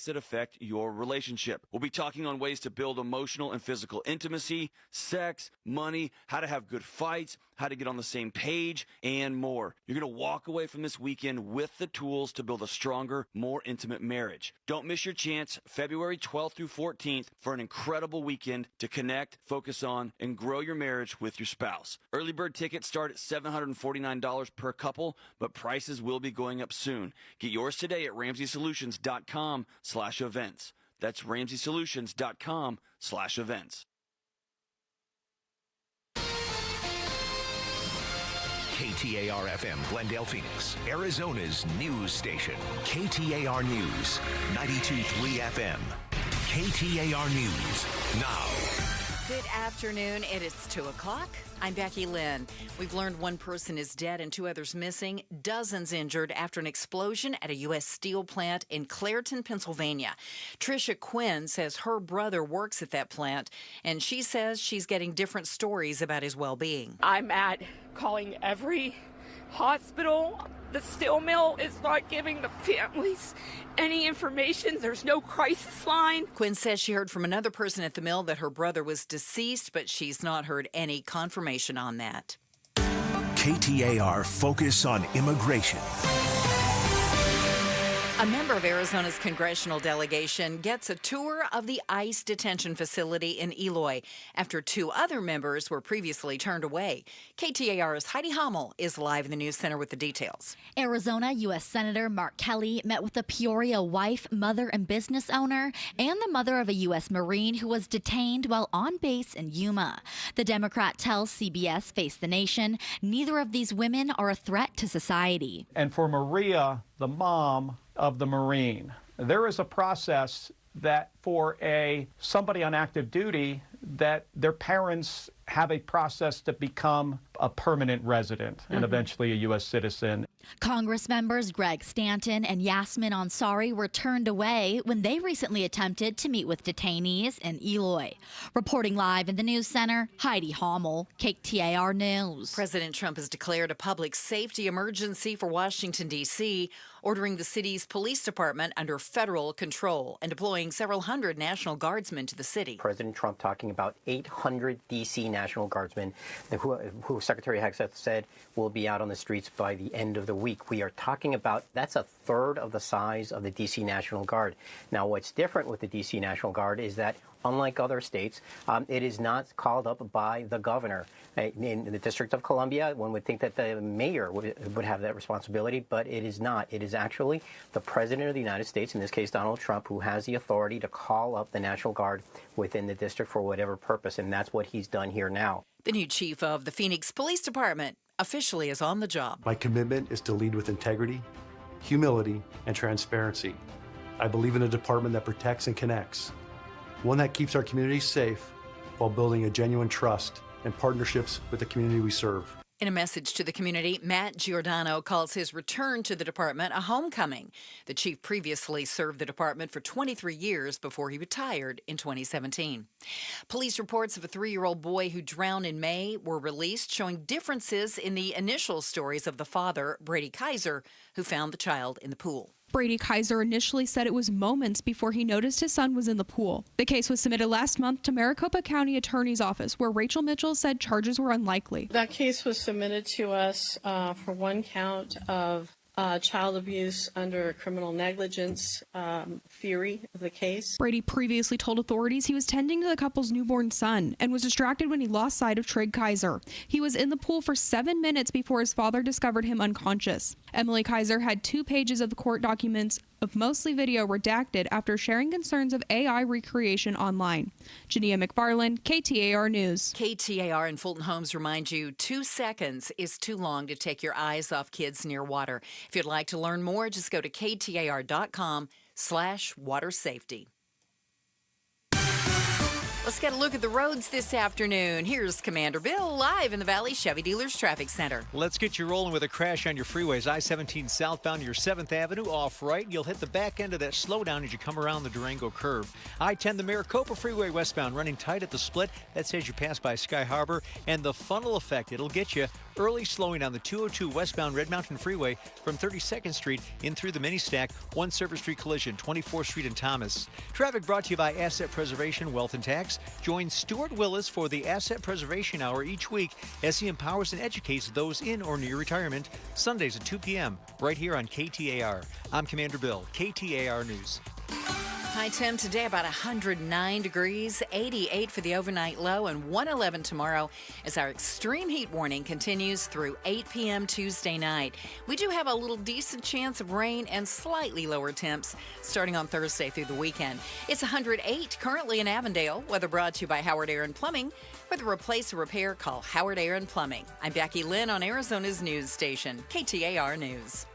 that affect your relationship. We'll be talking on ways to build emotional and physical intimacy, sex, money, how to have good fights, how to get on the same page, and more. You're going to walk away from this weekend with the tools to build a stronger, more intimate marriage. Don't miss your chance February 12th through 14th for an incredible weekend to connect, focus on, and grow your marriage with your spouse. Early bird tickets start at $749 per couple, but prices will be going up soon. Get yours today at RamseySolutions.com/events. That's RamseySolutions.com/events. KTAR-FM, Glendale, Phoenix, Arizona's news station. KTAR News, 92.3 FM. KTAR News, now. Good afternoon. It is 2 o'clock. I'm Becky Lynn. We've learned one person is dead and 2 others missing, dozens injured after an explosion at a U.S. steel plant in Clairton, Pennsylvania. Tricia Quinn says her brother works at that plant, and she says she's getting different stories about his well-being. I'm calling every hospital. The steel mill is not giving the families any information. There's no crisis line. Quinn says she heard from another person at the mill that her brother was deceased, but she's not heard any confirmation on that. KTAR Focus on Immigration. A member of Arizona's congressional delegation gets a tour of the ICE detention facility in Eloy after 2 other members were previously turned away. KTAR's Heidi Hummel is live in the news center with the details. Arizona U.S. Senator Mark Kelly met with a Peoria wife, mother, and business owner, and the mother of a U.S. Marine who was detained while on base in Yuma. The Democrat tells CBS Face the Nation neither of these women are a threat to society. And for Maria, the mom of the Marine, there is a process that for somebody on active duty, that their parents have a process to become a permanent resident and eventually a U.S. citizen. Congress members Greg Stanton and Yasmin Ansari were turned away when they recently attempted to meet with detainees in Eloy. Reporting live in the news center, Heidi Hummel, KTAR News. President Trump has declared a public safety emergency for Washington, D.C., ordering the city's police department under federal control and deploying several hundred National Guardsmen to the city. President Trump talking about 800 D.C. National Guardsmen, who Secretary Hegseth said will be out on the streets by the end of the week. We are talking about, that's a third of the size of the D.C. National Guard. Now, what's different with the D.C. National Guard is that, unlike other states, it is not called up by the governor. In the District of Columbia, one would think that the mayor would have that responsibility, but it is not. It is actually the President of the United States, in this case Donald Trump, who has the authority to call up the National Guard within the district for whatever purpose, and that's what he's done here now. The new chief of the Phoenix Police Department officially is on the job. My commitment is to lead with integrity, humility, and transparency. I believe in a department that protects and connects, one that keeps our communities safe while building a genuine trust and partnerships with the community we serve. In a message to the community, Matt Giordano calls his return to the department a homecoming. The chief previously served the department for 23 years before he retired in 2017. Police reports of a 3-year-old boy who drowned in May were released, showing differences in the initial stories of the father, Brady Kaiser, who found the child in the pool. Brady Kaiser initially said it was moments before he noticed his son was in the pool. The case was submitted last month to Maricopa County Attorney's Office, where Rachel Mitchell said charges were unlikely. That case was submitted to us for one count of child abuse under criminal negligence theory of the case. Brady previously told authorities he was tending to the couple's newborn son and was distracted when he lost sight of Trig Kaiser. He was in the pool for 7 minutes before his father discovered him unconscious. Emily Kaiser had 2 pages of the court documents of mostly video redacted after sharing concerns of AI recreation online. Jania McFarland, KTAR News. KTAR and Fulton Homes remind you 2 seconds is too long to take your eyes off kids near water. If you'd like to learn more, just go to KTAR.com/water safety. Let's get a look at the roads this afternoon. Here's Commander Bill live in the Valley Chevy Dealers Traffic Center. Let's get you rolling with a crash on your freeways. I-17 southbound, your 7th Avenue off right. You'll hit the back end of that slowdown as you come around the Durango curve. I-10, the Maricopa Freeway westbound, running tight at the split. That's as you pass by Sky Harbor. And the funnel effect, it'll get you early slowing on the 202 westbound Red Mountain Freeway from 32nd Street in through the mini stack. 1 Service Street collision, 24th Street and Thomas. Traffic brought to you by Asset Preservation, Wealth and Tax. Join Stuart Willis for the Asset Preservation Hour each week as he empowers and educates those in or near retirement. Sundays at 2 p.m. right here on KTAR. I'm Commander Bill, KTAR News. High temp today about 109 degrees, 88 for the overnight low, and 111 tomorrow as our extreme heat warning continues through 8 p.m. Tuesday night. We do have a little decent chance of rain and slightly lower temps starting on Thursday through the weekend. It's 108 currently in Avondale. Weather brought to you by Howard Aaron Plumbing. For the replace or repair, call Howard Aaron Plumbing. I'm Becky Lynn on Arizona's news station, KTAR News.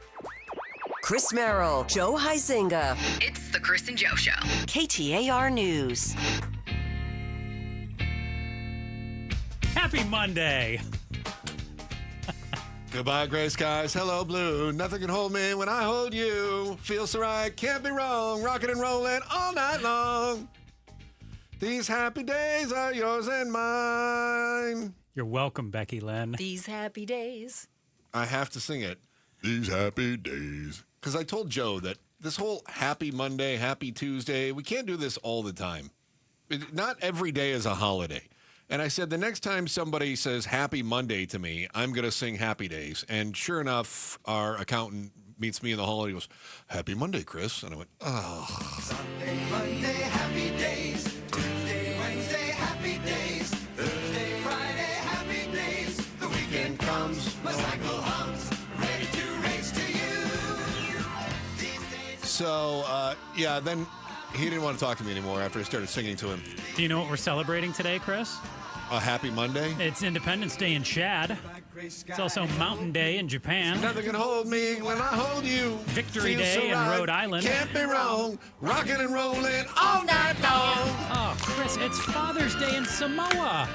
Chris Merrill, Joe Huizinga. It's the Chris and Joe Show. KTAR News. Happy Monday. Goodbye, gray skies. Hello, blue. Nothing can hold me when I hold you. Feels so right, can't be wrong. Rocking and rolling all night long. These happy days are yours and mine. You're welcome, Becky Lynn. These happy days. I have to sing it. These happy days. Because I told Joe that this whole happy Monday, happy Tuesday, we can't do this all the time. Not every day is a holiday. And I said, the next time somebody says happy Monday to me, I'm going to sing happy days. And sure enough, our accountant meets me in the hall and he goes, happy Monday, Chris. And I went, oh. Sunday, Monday, happy days. Tuesday, Wednesday, happy days. Thursday, Friday, happy days. The weekend comes, my cycle hums. Ready to race to you. So, yeah, then he didn't want to talk to me anymore after I started singing to him. Do you know what we're celebrating today, Chris? A happy Monday? It's Independence Day in Chad. It's also Mountain Day in Japan. Nothing can hold me when I hold you. Victory Feels Day so in right, Rhode Island. Can't be wrong. Rocking and rolling all night long. Oh, Chris, it's Father's Day in Samoa.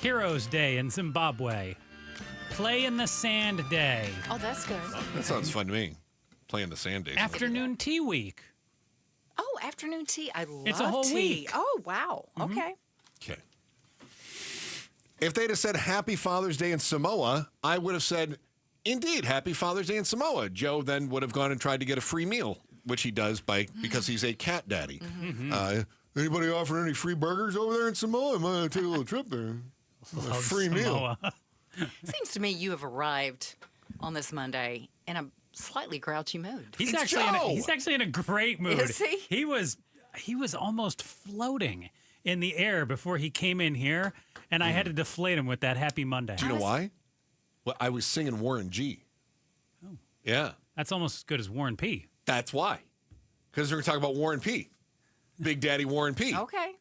Heroes Day in Zimbabwe. Play in the Sand Day. Oh, that's good. That sounds fun to me. Playing the sand days. Afternoon Tea Week. Oh, afternoon tea. I love It's a whole tea. week. Oh, wow. Okay. Okay. If they'd have said Happy Father's Day in Samoa, I would have said, indeed, Happy Father's Day in Samoa. Joe then would have gone and tried to get a free meal, which he does because he's a cat daddy. Anybody offering any free burgers over there in Samoa? I might take a little trip there. A free meal. Seems to me you have arrived on this Monday in a slightly grouchy mood. He's actually in a great mood. Is he? He was almost floating in the air before he came in here, and I had to deflate him with that Happy Monday. Do you know why? Well, I was singing Warren G. Oh. Yeah. That's almost as good as Warren P. That's why. Because we're talking about Warren P. Big Daddy Warren P. Okay.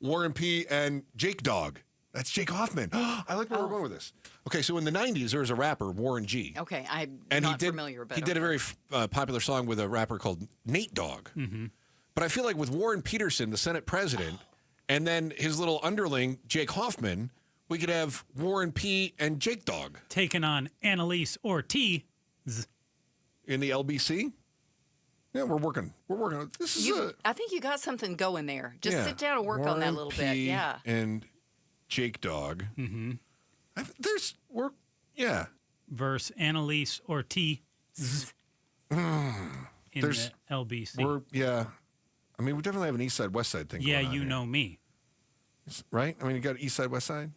Warren P. and Jake Dog. That's Jake Hoffman. I like where we're going with this. Okay, so in the 90s, there was a rapper, Warren G. Okay, I'm not familiar, but he did a very popular song with a rapper called Nate Dogg. Mm-hmm. But I feel like with Warren Peterson, the Senate president, and then his little underling, Jake Hoffman, we could have Warren P. and Jake Dogg. Taking on Annalise Ortiz. In the LBC? Yeah, we're working. This is I think you got something going there. Just yeah. sit down and work Warren on that a little bit. P. Yeah. And Jake Dogg. Mm-hmm. Verse Annalise Ortiz in the LBC. I mean, we definitely have an East Side, West Side thing Yeah, going on you here. know me. Right? I mean, you got East Side, West Side?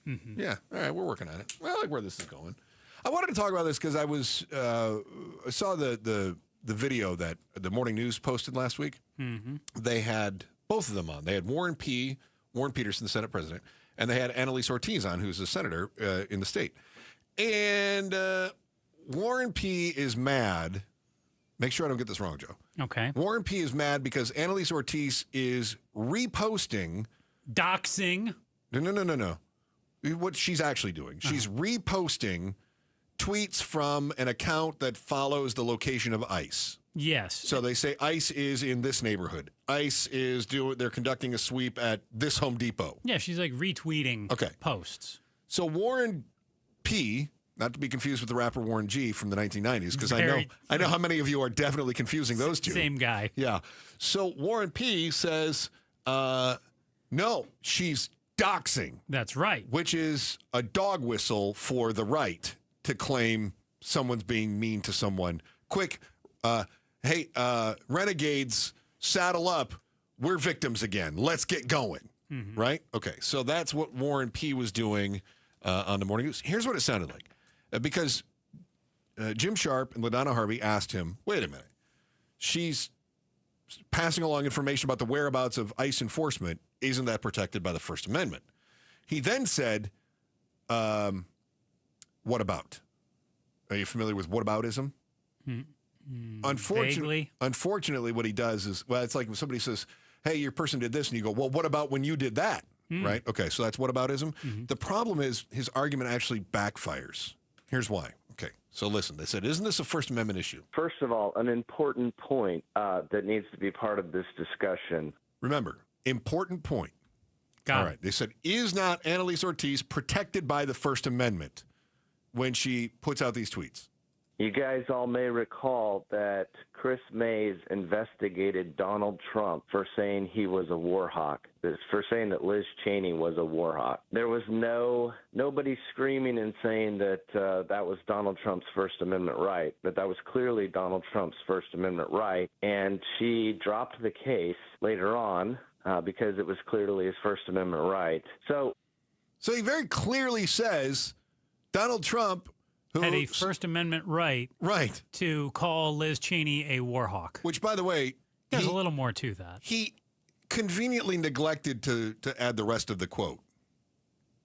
Mm-hmm. Yeah. All right, we're working on it. Well, I like where this is going. I wanted to talk about this because I saw the video that the Morning News posted last week. Mm-hmm. They had both of them on. They had Warren Peterson, the Senate president, and they had Annalise Ortiz on, who's a senator in the state. And Warren P. is mad. Make sure I don't get this wrong, Joe. Okay. Warren P. is mad because Annalise Ortiz is reposting. Doxing. No. What she's actually doing. She's reposting tweets from an account that follows the location of ICE. Yes. So they say ICE is in this neighborhood. ICE is they're conducting a sweep at this Home Depot. Yeah, she's like retweeting posts. So Warren P., not to be confused with the rapper Warren G from the 1990s, because I know how many of you are definitely confusing those two. Same guy. Yeah. So Warren P. says, no, she's doxing. That's right. Which is a dog whistle for the right to claim someone's being mean to someone. Quick, hey, renegades, saddle up. We're victims again. Let's get going. Mm-hmm. Right? Okay, so that's what Warren P. was doing on the morning news. Here's what it sounded like. Because Jim Sharp and LaDonna Harvey asked him, wait a minute, she's passing along information about the whereabouts of ICE enforcement. Isn't that protected by the First Amendment? He then said, what about? Are you familiar with whataboutism? Unfortunately, what he does is, well, it's like when somebody says, hey, your person did this, and you go, well, what about when you did that? Right? Okay, so that's whataboutism. The problem is his argument actually backfires. Here's why. Okay, so listen. They said, isn't this a First Amendment issue? First of all, an important point that needs to be part of this discussion. Remember, important point. All right. They said, is not Annalise Ortiz protected by the First Amendment when she puts out these tweets? You guys all may recall that Chris Mays investigated Donald Trump for saying he was a war hawk, for saying that Liz Cheney was a war hawk. There was nobody screaming and saying that that was Donald Trump's First Amendment right, but that was clearly Donald Trump's First Amendment right, and she dropped the case later on because it was clearly his First Amendment right. So he very clearly says Donald Trump had a First Amendment right to call Liz Cheney a war hawk. Which, by the way, there's a little more to that. He conveniently neglected to add the rest of the quote.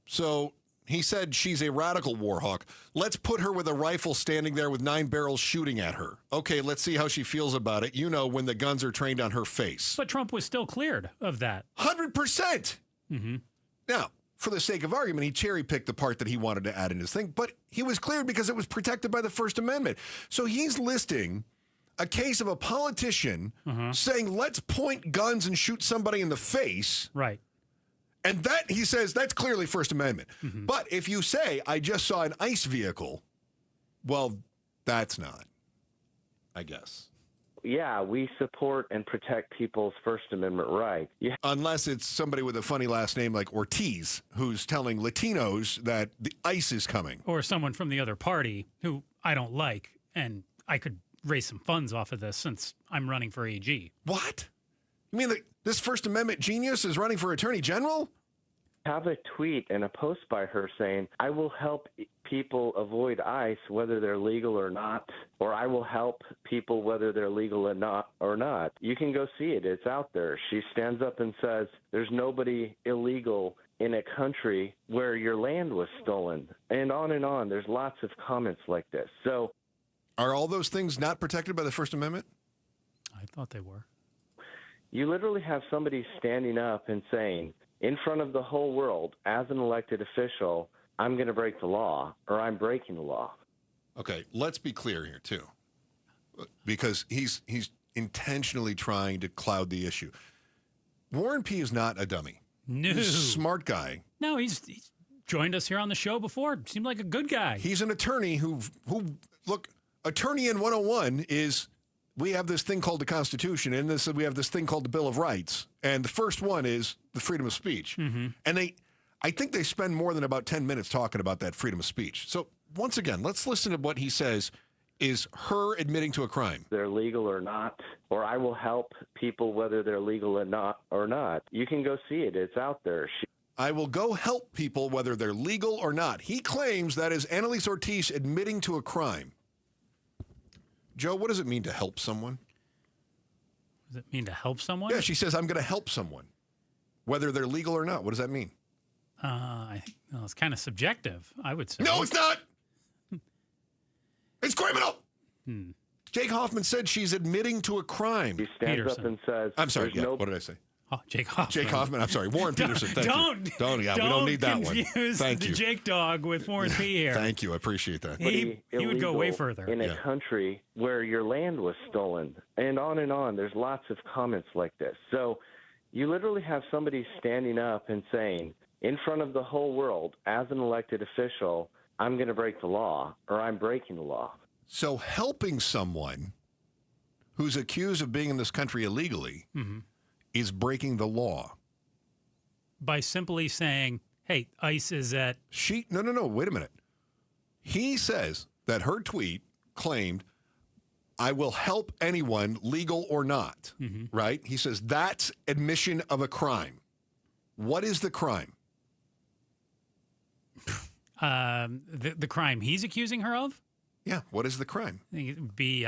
So he said she's a radical war hawk. Let's put her with a rifle standing there with 9 barrels shooting at her. Okay, let's see how she feels about it. You know, when the guns are trained on her face. But Trump was still cleared of that. 100%. Mm-hmm. Now, for the sake of argument, he cherry-picked the part that he wanted to add in his thing, but he was cleared because it was protected by the First Amendment. So he's listing a case of a politician saying, let's point guns and shoot somebody in the face. Right. And that, he says, that's clearly First Amendment. But if you say, I just saw an ICE vehicle, well, that's not, I guess. Yeah, we support and protect people's First Amendment right. Unless it's somebody with a funny last name like Ortiz, who's telling Latinos that the ICE is coming. Or someone from the other party who I don't like, and I could raise some funds off of this since I'm running for AG. What? You mean this First Amendment genius is running for Attorney General? Have a tweet and a post by her saying, I will help people avoid ICE whether they're legal or not, or I will help people whether they're legal or not. You can go see it. It's out there. She stands up and says, there's nobody illegal in a country where your land was stolen, and on and on. There's lots of comments like this. So, are all those things not protected by the First Amendment? I thought they were. You literally have somebody standing up and saying, in front of the whole world, as an elected official, I'm going to break the law, or I'm breaking the law. Okay, let's be clear here, too, because he's intentionally trying to cloud the issue. Warren P. is not a dummy. No. He's a smart guy. No, he's joined us here on the show before. Seemed like a good guy. He's an attorney who look, attorney in 101 is, we have this thing called the Constitution, and we have this thing called the Bill of Rights. And the first one is the freedom of speech. And I think they spend more than about 10 minutes talking about that freedom of speech. So once again, let's listen to what he says is her admitting to a crime. They're legal or not, or I will help people whether they're legal or not. You can go see it. It's out there. I will go help people whether they're legal or not. He claims that is Annalise Ortiz admitting to a crime. Joe, what does it mean to help someone? Does it mean to help someone? Yeah, she says, I'm going to help someone, whether they're legal or not. What does that mean? I think it's kind of subjective, I would say. No, it's not. It's criminal. Jake Hoffman said she's admitting to a crime. He stands up and says, I'm sorry, what did I say? Oh, Jake Hoffman. Jake Hoffman. I'm sorry. Warren Peterson. Thank you. Don't. Yeah, we don't need that one. Confuse Thank the you. Jake dog with Warren P here. Thank you. I appreciate that. He would go way further. In a country where your land was stolen, and on and on. There's lots of comments like this. So you literally have somebody standing up and saying, in front of the whole world, as an elected official, I'm going to break the law, or I'm breaking the law. So helping someone who's accused of being in this country illegally is breaking the law. By simply saying, hey, ICE is at... No, wait a minute. He says that her tweet claimed, I will help anyone, legal or not, right? He says that's admission of a crime. What is the crime? The crime he's accusing her of? Yeah, what is the crime? I think it would be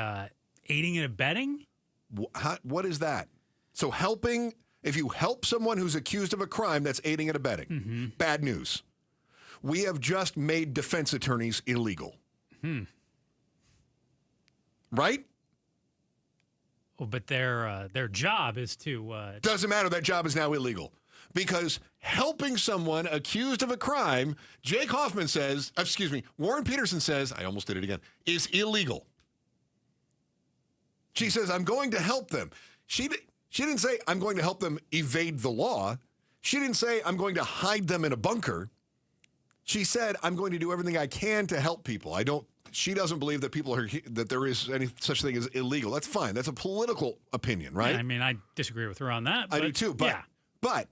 aiding and abetting. What is that? So helping, if you help someone who's accused of a crime, that's aiding and abetting. Bad news. We have just made defense attorneys illegal. Right? Oh, but their job is to... Doesn't matter. That job is now illegal. Because helping someone accused of a crime, Jake Hoffman says, Warren Peterson says, I almost did it again, is illegal. She says, I'm going to help them. She didn't say, I'm going to help them evade the law. She didn't say, I'm going to hide them in a bunker. She said, I'm going to do everything I can to help people. She doesn't believe that that there is any such thing as illegal. That's fine. That's a political opinion, right? Yeah, I mean, I disagree with her on that. I do too, but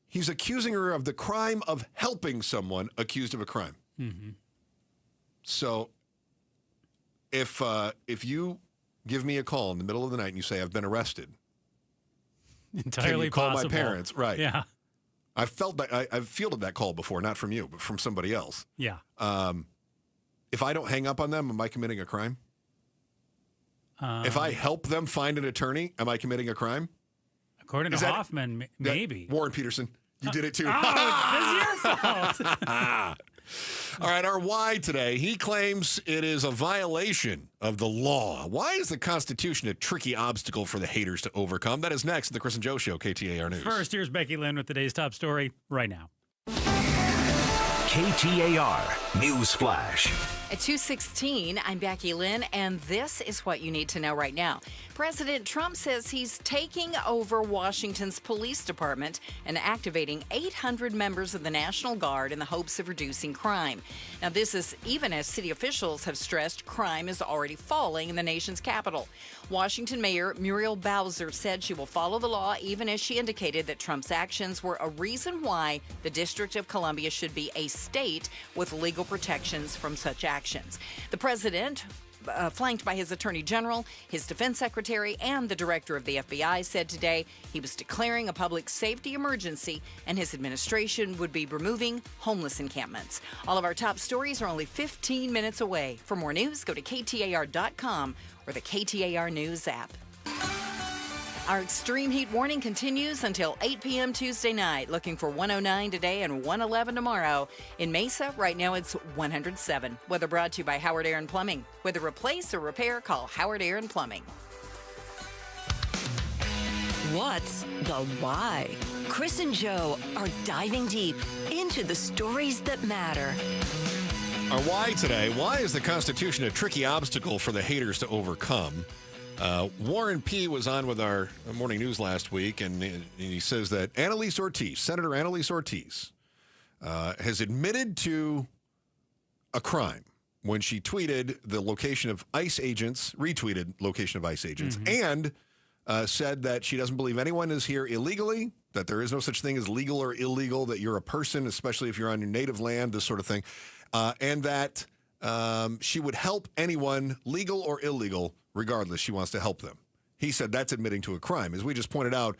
he's accusing her of the crime of helping someone accused of a crime. So if you give me a call in the middle of the night and you say, I've been arrested. Entirely can you call possible. my parents? Right. Yeah. I've fielded that call before, not from you, but from somebody else. Yeah. If I don't hang up on them, am I committing a crime? If I help them find an attorney, am I committing a crime? According to Hoffman, maybe. Warren Peterson, you did it too. Oh, this is your fault. All right, our why today. He claims it is a violation of the law. Why is the Constitution a tricky obstacle for the haters to overcome? That is next at the Chris and Joe Show, KTAR News. First, here's Becky Lynn with today's top story right now. KTAR News Flash. At 2:16, I'm Becky Lynn, and this is what you need to know right now. President Trump says he's taking over Washington's police department and activating 800 members of the National Guard in the hopes of reducing crime. Now, this is even as city officials have stressed crime is already falling in the nation's capital. Washington Mayor Muriel Bowser said she will follow the law, even as she indicated that Trump's actions were a reason why the District of Columbia should be a state with legal protections from such actions. The president, flanked by his attorney general, his defense secretary, and the director of the FBI, said today he was declaring a public safety emergency and his administration would be removing homeless encampments. All of our top stories are only 15 minutes away. For more news, go to KTAR.com or the KTAR News app. Our extreme heat warning continues until 8 p.m. Tuesday night. Looking for 109 today and 111 tomorrow. In Mesa, right now it's 107. Weather brought to you by Howard Aaron Plumbing. Whether replace or repair, call Howard Aaron Plumbing. What's the why? Chris and Joe are diving deep into the stories that matter. Our why today. Why is the Constitution a tricky obstacle for the haters to overcome? Warren P. was on with our morning news last week, and he says that Senator Annalise Ortiz, has admitted to a crime when she tweeted the location of ICE agents, retweeted location of ICE agents, and said that she doesn't believe anyone is here illegally, that there is no such thing as legal or illegal, that you're a person, especially if you're on your native land, this sort of thing, and that she would help anyone, legal or illegal, regardless. She wants to help them. He said that's admitting to a crime. As we just pointed out,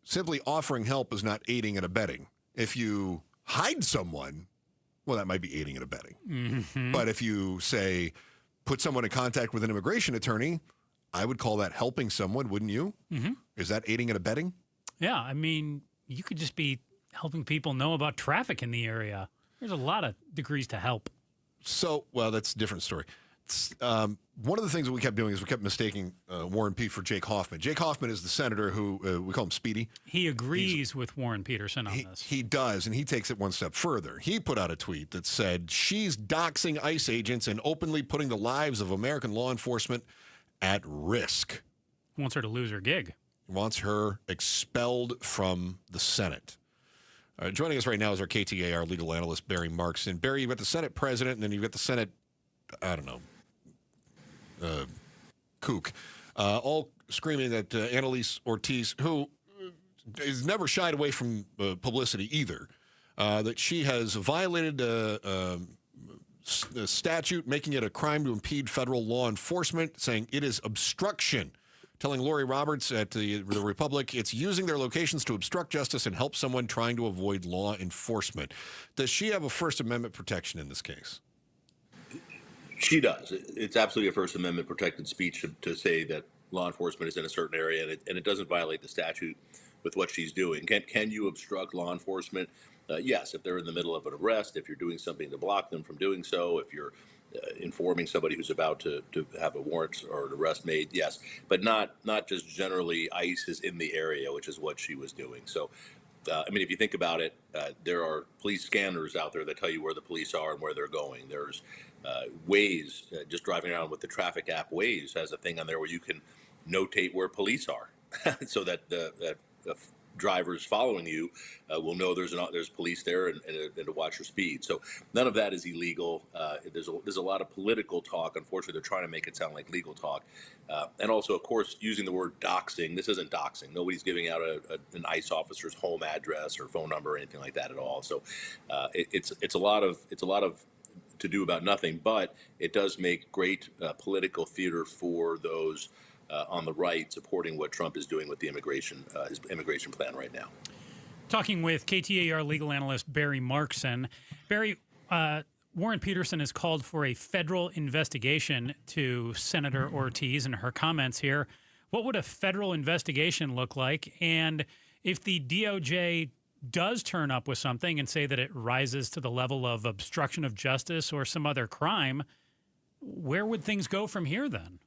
simply offering help is not aiding and abetting. If you hide someone, well, that might be aiding and abetting. But if you, say, put someone in contact with an immigration attorney, I would call that helping someone, wouldn't you? Is that aiding and abetting? Yeah, I mean, you could just be helping people know about traffic in the area. There's a lot of degrees to help. So, well, that's a different story. One of the things that we kept doing is we kept mistaking Warren P for Jake Hoffman. Jake Hoffman is the senator who we call him Speedy. He agrees with Warren Peterson on this. He does, and he takes it one step further. He put out a tweet that said she's doxing ICE agents and openly putting the lives of American law enforcement at risk. Wants her to lose her gig. Wants her expelled from the Senate. Joining us right now is our KTAR legal analyst, Barry Markson. Barry, you've got the Senate president, and then you've got the Senate, I don't know, kook, all screaming at Annalise Ortiz, who is never shied away from publicity either, that she has violated a statute making it a crime to impede federal law enforcement, saying it is obstruction, telling Lori Roberts at the Republic it's using their locations to obstruct justice and help someone trying to avoid law enforcement. Does she have a First Amendment protection in this case? She does. It's absolutely a First Amendment protected speech to say that law enforcement is in a certain area, and it doesn't violate the statute with what she's doing. Can you obstruct law enforcement? Yes, if they're in the middle of an arrest, if you're doing something to block them from doing so, if you're informing somebody who's about to have a warrant or an arrest made, yes, but not just generally ICE is in the area, which is what she was doing. So, I mean, if you think about it, there are police scanners out there that tell you where the police are and where they're going. There's Waze, just driving around with the traffic app Waze has a thing on there where you can notate where police are so that the drivers following you will know there's police there and to watch your speed. So none of that is illegal. There's a lot of political talk. Unfortunately, they're trying to make it sound like legal talk. And also, of course, using the word doxing. This isn't doxing. Nobody's giving out an ICE officer's home address or phone number or anything like that at all. So it's a lot of to do about nothing, but it does make great political theater for those on the right supporting what Trump is doing with the his immigration plan right now. Talking with KTAR legal analyst Barry Markson. Barry, Warren Peterson has called for a federal investigation to Senator Ortiz and her comments here. What would a federal investigation look like? And if the DOJ does turn up with something and say that it rises to the level of obstruction of justice or some other crime, where would things go from here then?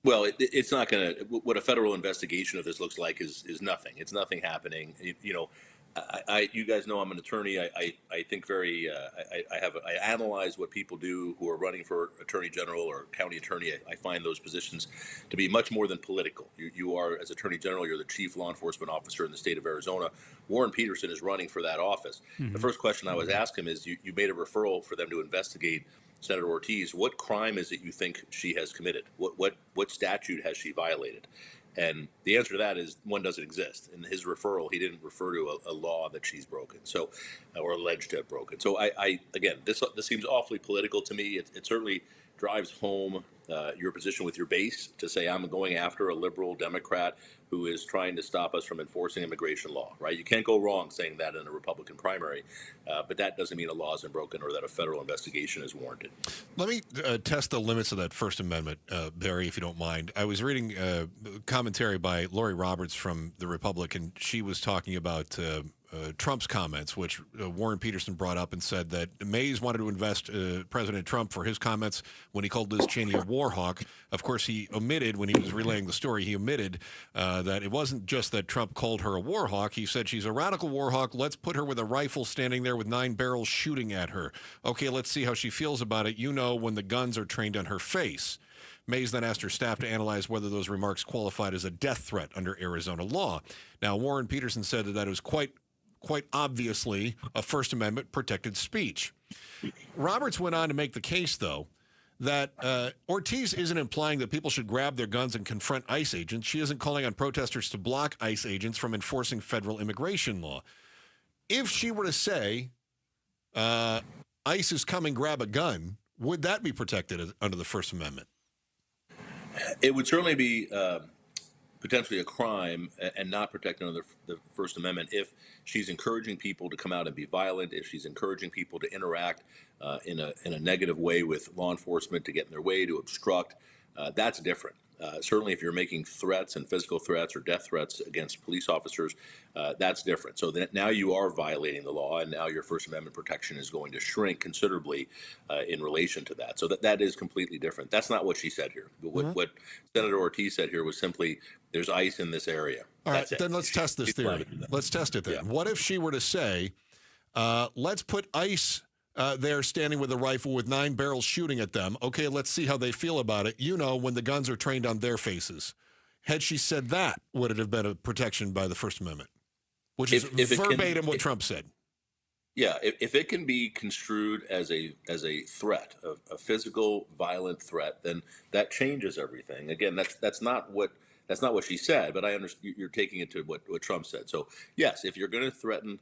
Well, it's not going to. What a federal investigation of this looks like is nothing. It's nothing happening. You guys know I'm an attorney. I think very. I analyze what people do who are running for attorney general or county attorney. I find those positions to be much more than political. You are, as attorney general, you're the chief law enforcement officer in the state of Arizona. Warren Peterson is running for that office. Mm-hmm. The first question I always ask him is, you made a referral for them to investigate Senator Ortiz. What crime is it you think she has committed? What statute has she violated? And the answer to that is one doesn't exist. In his referral, he didn't refer to a law that she's broken, so or alleged to have broken. So I again, this seems awfully political to me. It certainly drives home your position with your base to say I'm going after a liberal Democrat who is trying to stop us from enforcing immigration law, right? You can't go wrong saying that in a Republican primary, but that doesn't mean a law isn't broken or that a federal investigation is warranted. Let me test the limits of that First Amendment, Barry, if you don't mind. I was reading commentary by Lori Roberts from the Republic, and she was talking about Trump's comments, which Warren Peterson brought up and said that Mays wanted to invest President Trump for his comments when he called Liz Cheney a war hawk. Of course, he omitted, when he was relaying the story, he omitted that it wasn't just that Trump called her a war hawk. He said she's a radical war hawk. Let's put her with a rifle standing there with 9 barrels shooting at her. Okay, let's see how she feels about it. You know, when the guns are trained on her face. Mays then asked her staff to analyze whether those remarks qualified as a death threat under Arizona law. Now, Warren Peterson said that it was quite obviously a First Amendment protected speech. Roberts went on to make the case, though, that Ortiz isn't implying that people should grab their guns and confront ICE agents. She isn't calling on protesters to block ICE agents from enforcing federal immigration law. If she were to say, ICE is coming, grab a gun, would that be protected under the First Amendment? It would certainly be potentially a crime and not protected under the First Amendment if she's encouraging people to come out and be violent, if she's encouraging people to interact in a negative way with law enforcement, to get in their way, to obstruct. That's different. Certainly, if you're making threats and physical threats or death threats against police officers, that's different. So that now you are violating the law, and now your First Amendment protection is going to shrink considerably in relation to that. So that is completely different. That's not what she said here. But what Senator Ortiz said here was simply, there's ICE in this area. All right, then let's test this theory. Let's test it then. Yeah. What if she were to say, let's put ICE there standing with a rifle with 9 barrels shooting at them. Okay, let's see how they feel about it. When the guns are trained on their faces. Had she said that, would it have been a protection by the First Amendment? Which is verbatim what Trump said. Yeah, if it can be construed as a threat, a physical, violent threat, then that changes everything. Again, that's not what she said, but I understand you're taking it to what Trump said. So yes, if you're going to threaten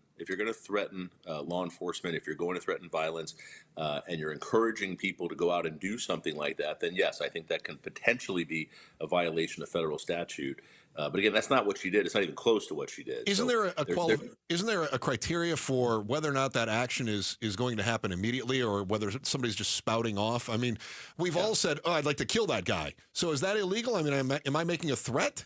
law enforcement, if you're going to threaten violence, and you're encouraging people to go out and do something like that, then yes, I think that can potentially be a violation of federal statute. But again, that's not what she did. It's not even close to what she did. Isn't there a criteria for whether or not that action is going to happen immediately, or whether somebody's just spouting off? I mean, we've all said, "Oh, I'd like to kill that guy." So is that illegal? I mean, am I making a threat?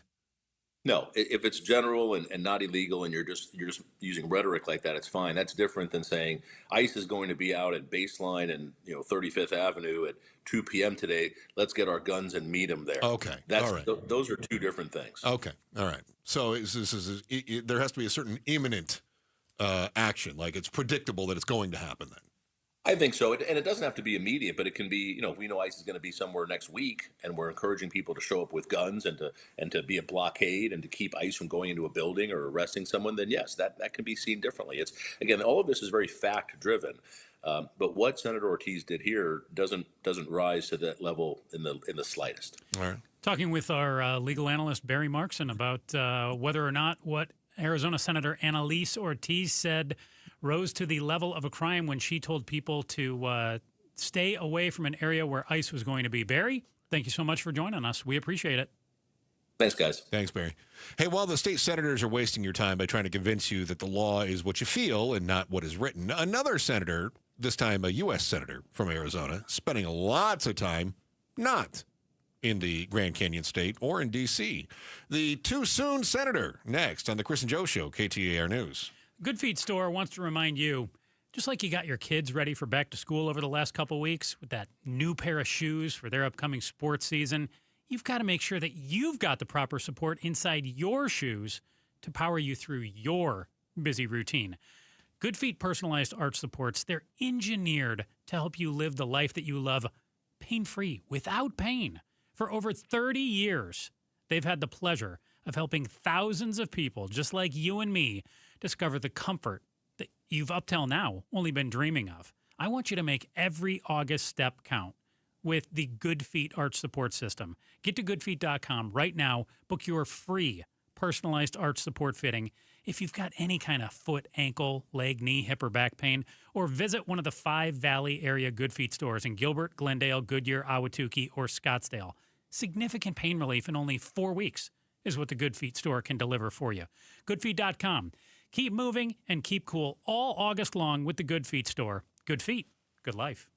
No, if it's general and not illegal, and you're just using rhetoric like that, it's fine. That's different than saying ICE is going to be out at Baseline and 35th Avenue at 2 p.m. today. Let's get our guns and meet them there. Okay, all right. Those are two different things. Okay, all right. So there has to be a certain imminent action, like it's predictable that it's going to happen then. I think so, and it doesn't have to be immediate, but it can be. We know ICE is going to be somewhere next week, and we're encouraging people to show up with guns and to be a blockade and to keep ICE from going into a building or arresting someone. Then yes, that can be seen differently. It's again, all of this is very fact driven, but what Senator Ortiz did here doesn't rise to that level in the slightest. All right. Talking with our legal analyst Barry Markson about whether or not what Arizona Senator Annalise Ortiz said rose to the level of a crime when she told people to stay away from an area where ICE was going to be. Barry, thank you so much for joining us. We appreciate it. Thanks, guys. Thanks, Barry. Hey, while the state senators are wasting your time by trying to convince you that the law is what you feel and not what is written, another senator, this time a U.S. senator from Arizona, spending lots of time not in the Grand Canyon State or in D.C. The Too Soon Senator, next on the Chris and Joe Show, KTAR News. Good Feet Store wants to remind you, just like you got your kids ready for back to school over the last couple weeks with that new pair of shoes for their upcoming sports season, you've got to make sure that you've got the proper support inside your shoes to power you through your busy routine. Good Feet personalized arch supports, they're engineered to help you live the life that you love pain-free, without pain. For over 30 years, they've had the pleasure of helping thousands of people just like you and me discover the comfort that you've up till now only been dreaming of. I want you to make every August step count with the Good Feet Arch Support System. Get to goodfeet.com right now. Book your free personalized arch support fitting if you've got any kind of foot, ankle, leg, knee, hip, or back pain, or visit one of the 5 Valley area Good Feet stores in Gilbert, Glendale, Goodyear, Ahwatukee, or Scottsdale. Significant pain relief in only 4 weeks is what the Good Feet store can deliver for you. Goodfeet.com. Keep moving and keep cool all August long with the Good Feet store. Good feet, good life.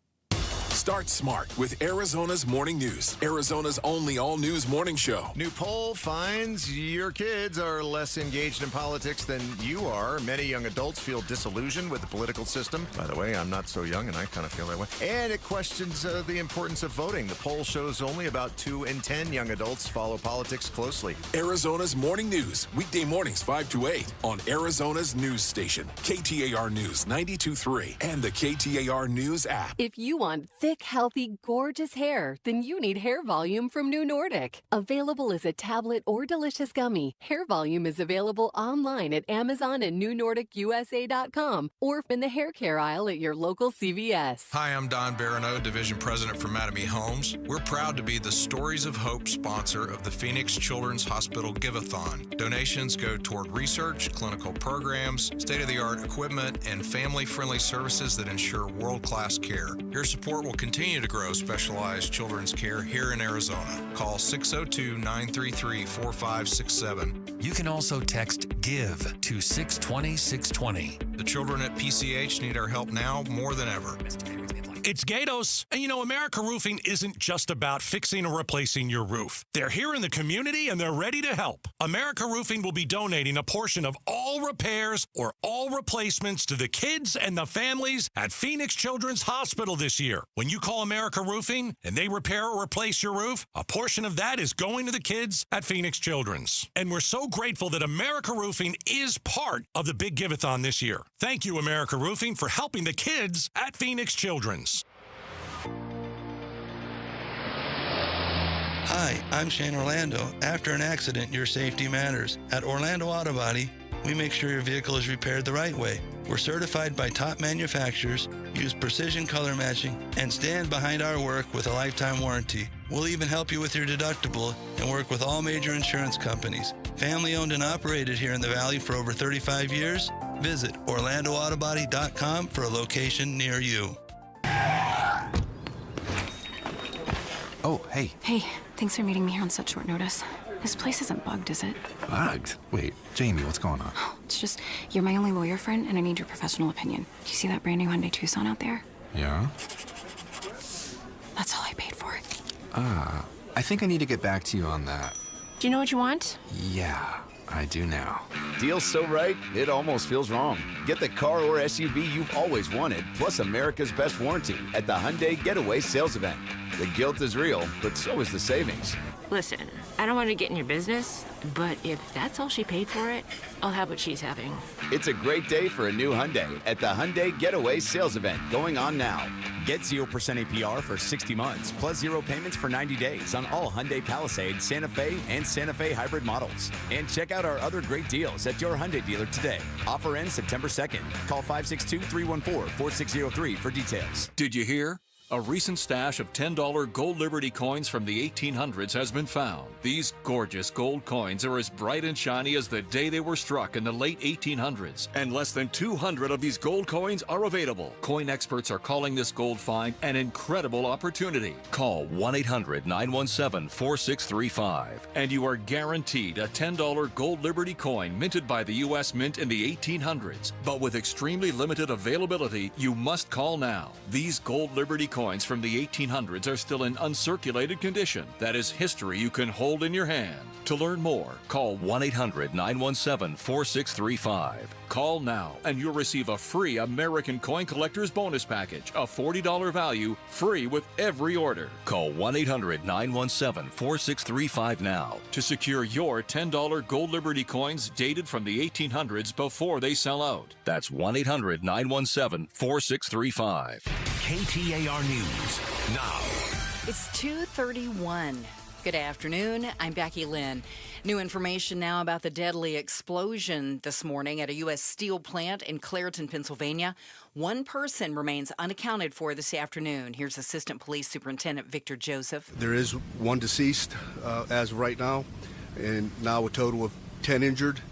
Start smart with Arizona's Morning News, Arizona's only all-news morning show. New poll finds your kids are less engaged in politics than you are. Many young adults feel disillusioned with the political system. By the way, I'm not so young, and I kind of feel that way. And it questions the importance of voting. The poll shows only about 2 in 10 young adults follow politics closely. Arizona's Morning News, weekday mornings 5 to 8 on Arizona's news station, KTAR News 92.3 and the KTAR News app. If you want thick, healthy, gorgeous hair, then you need Hair Volume from New Nordic. Available as a tablet or delicious gummy, Hair Volume is available online at Amazon and NewNordicUSA.com or in the hair care aisle at your local CVS. Hi, I'm Don Barano, Division President for Mattamy Homes. We're proud to be the Stories of Hope sponsor of the Phoenix Children's Hospital Give-a-thon. Donations go toward research, clinical programs, state-of-the-art equipment, and family-friendly services that ensure world-class care. Your support will continue to grow specialized children's care here in Arizona. Call 602-933-4567. You can also text GIVE to 620-620. The children at PCH need our help now more than ever. It's Gatos. And you know, America Roofing isn't just about fixing or replacing your roof. They're here in the community and they're ready to help. America Roofing will be donating a portion of all repairs or all replacements to the kids and the families at Phoenix Children's Hospital this year. When you call America Roofing and they repair or replace your roof, a portion of that is going to the kids at Phoenix Children's. And we're so grateful that America Roofing is part of the Big Give-a-thon this year. Thank you, America Roofing, for helping the kids at Phoenix Children's. Hi, I'm Shane Orlando. After an accident, your safety matters. At Orlando Auto Body, we make sure your vehicle is repaired the right way. We're certified by top manufacturers, use precision color matching, and stand behind our work with a lifetime warranty. We'll even help you with your deductible and work with all major insurance companies. Family owned and operated here in the Valley for over 35 years. Visit OrlandoAutobody.com for a location near you. Oh, hey. Hey, thanks for meeting me here on such short notice. This place isn't bugged, is it? Bugged? Wait, Jamie, what's going on? It's just, you're my only lawyer friend, and I need your professional opinion. Do you see that brand new Hyundai Tucson out there? Yeah? That's all I paid for it. I think I need to get back to you on that. Do you know what you want? Yeah, I do now. Deal's so right, it almost feels wrong. Get the car or SUV you've always wanted, plus America's best warranty at the Hyundai Getaway Sales Event. The guilt is real, but so is the savings. Listen, I don't want to get in your business, but if that's all she paid for it, I'll have what she's having. It's a great day for a new Hyundai at the Hyundai Getaway Sales Event going on now. Get 0% APR for 60 months, plus 0 payments for 90 days on all Hyundai Palisade, Santa Fe, and Santa Fe hybrid models. And check out our other great deals at your Hyundai dealer today. Offer ends September 2nd. Call 562-314-4603 for details. Did you hear? A recent stash of $10 gold Liberty coins from the 1800s has been found. These gorgeous gold coins are as bright and shiny as the day they were struck in the late 1800s, and less than 200 of these gold coins are available. Coin experts are calling this gold find an incredible opportunity. Call 1-800-917-4635, and you are guaranteed a $10 gold Liberty coin minted by the U.S. Mint in the 1800s. But with extremely limited availability, you must call now. These gold Liberty coins from the 1800s are still in uncirculated condition. That is history you can hold in your hand. To learn more, call 1-800-917-4635. Call now and you'll receive a free American Coin Collector's Bonus Package, a $40 value, free with every order. Call 1-800-917-4635 now to secure your $10 gold Liberty coins dated from the 1800s before they sell out. That's 1-800-917-4635. KTAR News now. It's 2:31. Good afternoon. I'm Becky Lynn. New information now about the deadly explosion this morning at a U.S. steel plant in Clairton, Pennsylvania. One person remains unaccounted for this afternoon. Here's Assistant Police Superintendent Victor Joseph. There is one deceased as of right now, and now a total of 10 injured.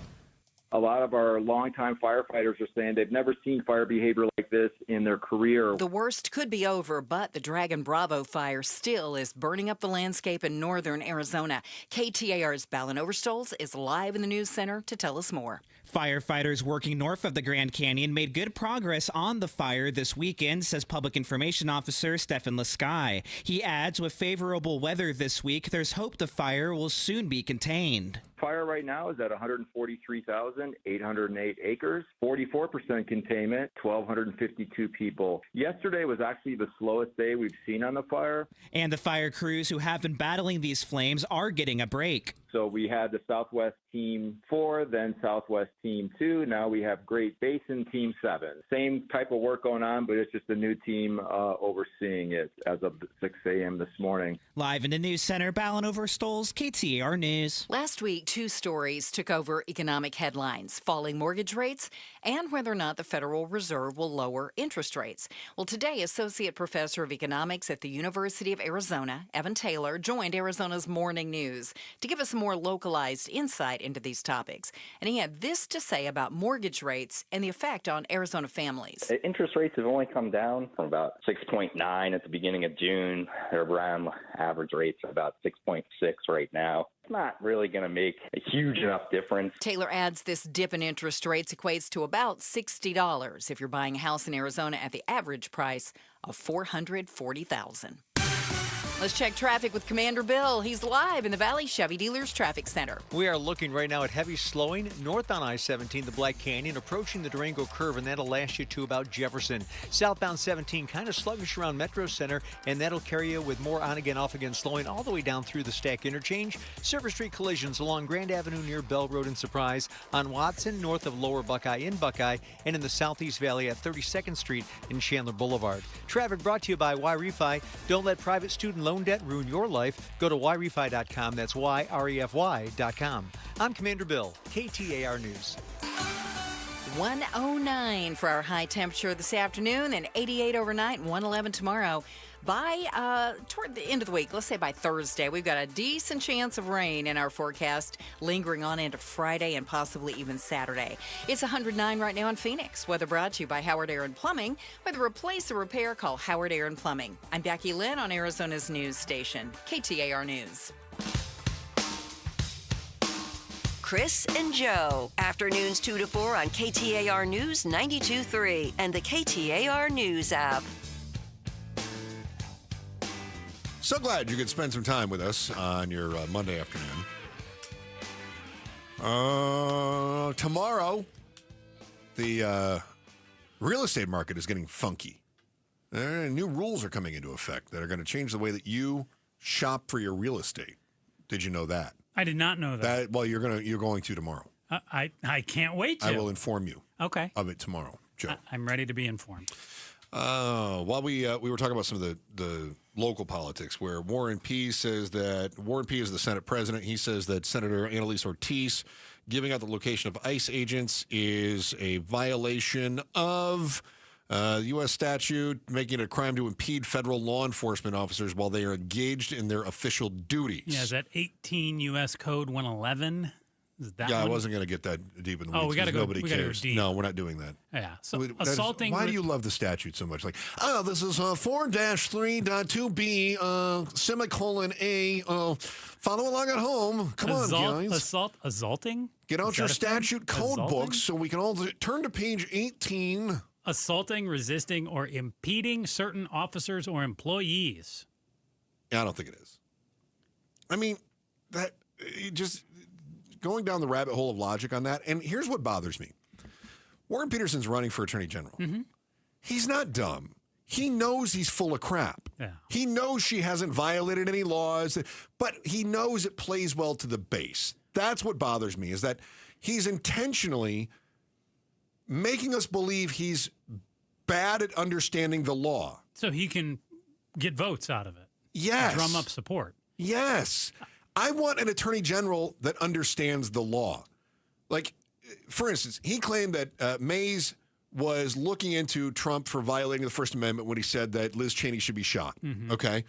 A lot of our longtime firefighters are saying they've never seen fire behavior like this in their career. The worst could be over, but the Dragon Bravo fire still is burning up the landscape in northern Arizona. KTAR's Ballin Overstolz is live in the news center to tell us more. Firefighters working north of the Grand Canyon made good progress on the fire this weekend, says Public Information Officer Stefan Lasky. He adds, with favorable weather this week, there's hope the fire will soon be contained. Fire right now is at 143,808 acres, 44% containment, 1,252 people. Yesterday was actually the slowest day we've seen on the fire. And the fire crews who have been battling these flames are getting a break. So we had the Southwest Team 4, then Southwest Team 2. Now we have Great Basin Team 7. Same type of work going on, but it's just a new team overseeing it as of 6 a.m. this morning. Live in the news center, Ballin Overstolz, KTAR News. Last week, two stories took over economic headlines: falling mortgage rates and whether or not the Federal Reserve will lower interest rates. Well, today, Associate Professor of Economics at the University of Arizona, Evan Taylor, joined Arizona's Morning News to give us more localized insight into these topics. And he had this to say about mortgage rates and the effect on Arizona families. Interest rates have only come down from about 6.9 at the beginning of June. They're around average rates of about 6.6 right now. It's not really going to make a huge enough difference. Taylor adds this dip in interest rates equates to about $60 if you're buying a house in Arizona at the average price of $440,000. Let's check traffic with Commander Bill. He's live in the Valley Chevy Dealers Traffic Center. We are looking right now at heavy slowing north on I-17, the Black Canyon, approaching the Durango curve, and that'll last you to about Jefferson. Southbound 17, kind of sluggish around Metro Center, and that'll carry you with more on-again, off-again slowing all the way down through the Stack Interchange. Service Street collisions along Grand Avenue near Bell Road and Surprise, on Watson north of Lower Buckeye in Buckeye, and in the Southeast Valley at 32nd Street in Chandler Boulevard. Traffic brought to you by YRefi. Don't let private student loan debt ruin your life. Go to YRefi.com. That's YREFY.com. I'm Commander Bill, KTAR News. 109 for our high temperature this afternoon and 88 overnight and 111 tomorrow. By toward the end of the week, let's say by Thursday, we've got a decent chance of rain in our forecast, lingering on into Friday and possibly even Saturday. It's 109 right now in Phoenix. Weather brought to you by Howard Aaron Plumbing. Whether replace or repair, call Howard Aaron Plumbing. I'm Becky Lynn on Arizona's news station, KTAR News. Chris and Joe, afternoons 2 to 4 on KTAR News 92.3 and the KTAR News app. So glad you could spend some time with us on your Monday afternoon. Tomorrow, the real estate market is getting funky. New rules are coming into effect that are going to change the way that you shop for your real estate. Did you know that? I did not know that. Well, you're going to tomorrow. I can't wait to. I will inform you. Okay. Of it tomorrow, Joe. I'm ready to be informed. While we were talking about some of the local politics, where Warren P. is the Senate president. He says that Senator Annalise Ortiz giving out the location of ICE agents is a violation of U.S. statute, making it a crime to impede federal law enforcement officers while they are engaged in their official duties. Yeah, is that 18 U.S. Code 111? I wasn't going to get that deep in the weeds. We got to go. Nobody cares. No, we're not doing that. Yeah. So assaulting. Why do you love the statute so much? Like, this is 4-3.2b semicolon A. Follow along at home. Come on, guys. Assaulting. Get out your statute code books so we can all turn to page 18. Assaulting, resisting, or impeding certain officers or employees. Yeah, I don't think it is. I mean, just going down the rabbit hole of logic on that. And here's what bothers me. Warren Peterson's running for attorney general. Mm-hmm. He's not dumb. He knows he's full of crap. Yeah. He knows she hasn't violated any laws, but he knows it plays well to the base. That's what bothers me, is that he's intentionally making us believe he's bad at understanding the law. So he can get votes out of it. Yes. Drum up support. Yes. I want an attorney general that understands the law. Like, for instance, he claimed that Mays was looking into Trump for violating the First Amendment when he said that Liz Cheney should be shot. Mm-hmm. Okay.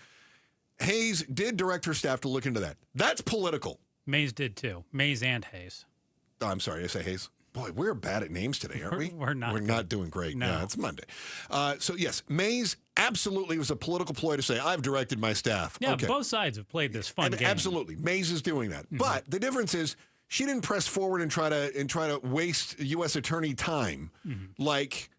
Hayes did direct her staff to look into that. That's political. Mays did too. Mays and Hayes. Oh, I'm sorry. Did I say Hayes? Boy, we're bad at names today, aren't we? We're not. We're not doing great. No. Yeah, it's Monday. So, yes, Mays absolutely was a political ploy to say, I've directed my staff. Yeah, okay. Both sides have played this fun game. Absolutely. Mays is doing that. Mm-hmm. But the difference is she didn't press forward and try to waste U.S. attorney time like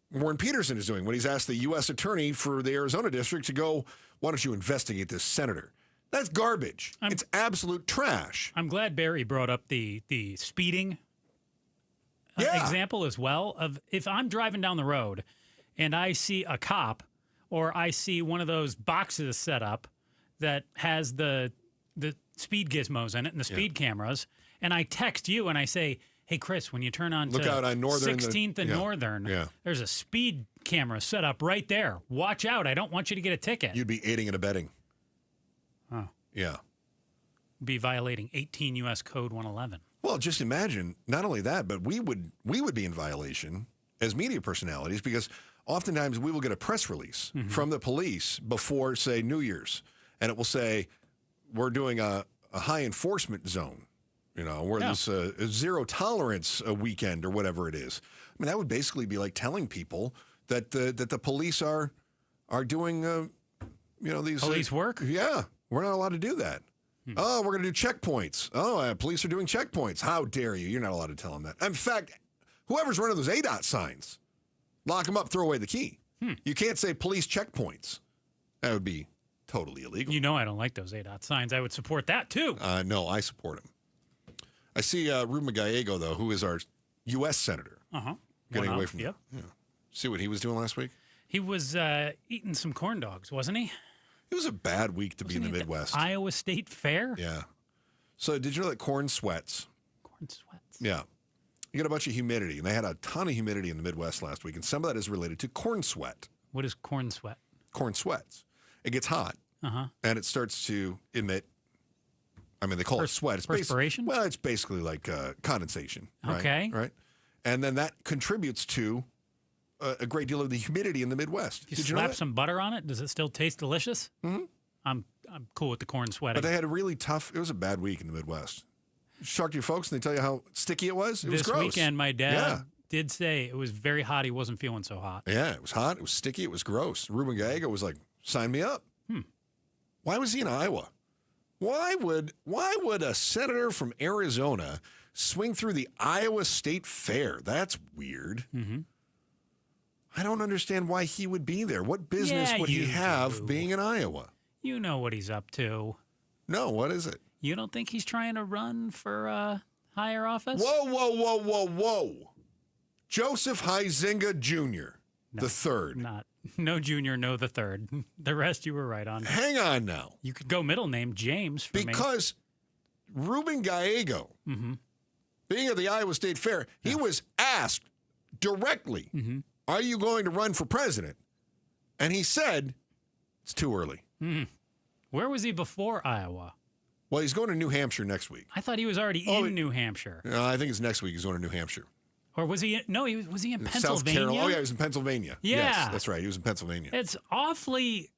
Warren Peterson is doing when he's asked the U.S. attorney for the Arizona district to go, why don't you investigate this senator? That's garbage. It's absolute trash. I'm glad Barry brought up the speeding example as well. Of if I'm driving down the road and I see a cop or I see one of those boxes set up that has the speed gizmos in it and the speed cameras, and I text you and I say, hey, Chris, when you turn on Look out on Northern, 16th and Northern, there's a speed camera set up right there. Watch out. I don't want you to get a ticket. You'd be aiding and abetting. Oh. Yeah. Be violating 18 U.S. Code 111. Well, just imagine, not only that, but we would be in violation as media personalities because oftentimes we will get a press release from the police before, say, New Year's, and it will say, we're doing a high enforcement zone, where there's a zero tolerance weekend or whatever it is. I mean, that would basically be like telling people that the police are doing, these police work. Yeah, we're not allowed to do that. Oh, we're going to do checkpoints. Oh, police are doing checkpoints. How dare you? You're not allowed to tell them that. In fact, whoever's running those ADOT signs, lock them up, throw away the key. You can't say police checkpoints. That would be totally illegal. I don't like those ADOT signs. I would support that, too. No, I support him. I see Ruben Gallego, though, who is our U.S. Senator, getting away from Yep. Yeah. See what he was doing last week? He was eating some corn dogs, wasn't he? It was a bad week to be in the Midwest. Iowa State Fair? Yeah. So did you know that corn sweats? Corn sweats. Yeah. You get a bunch of humidity, and they had a ton of humidity in the Midwest last week, and some of that is related to corn sweat. What is corn sweat? Corn sweats. It gets hot, and it starts to emit, they call it sweat. It's perspiration? It's basically like condensation. Right? Okay. Right? And then that contributes to a great deal of the humidity in the Midwest. If you slap some butter on it, does it still taste delicious? Mm-hmm. I'm cool with the corn sweating. But they had a really tough, it was a bad week in the Midwest. You talk to your folks and they tell you how sticky it was? It was gross. This weekend, my dad did say it was very hot. He wasn't feeling so hot. Yeah, it was hot. It was sticky. It was gross. Ruben Gallego was like, sign me up. Why was he in Iowa? Why would a senator from Arizona swing through the Iowa State Fair? That's weird. Mm-hmm. I don't understand why he would be there. What business would he have being in Iowa? You know what he's up to. No, what is it? You don't think he's trying to run for higher office? Whoa. Joseph Huizenga Jr., the third. No junior, no the third. The rest you were right on. Hang on now. You could go middle name, James, for because Ruben Gallego, being at the Iowa State Fair, he was asked directly, are you going to run for president? And he said, it's too early. Where was he before Iowa? Well, he's going to New Hampshire next week. I thought he was already in New Hampshire. No, I think it's next week he's going to New Hampshire. Or was he? No, was he in Pennsylvania? South Carolina. Oh, yeah, he was in Pennsylvania. Yeah. Yes, that's right. He was in Pennsylvania. It's awfully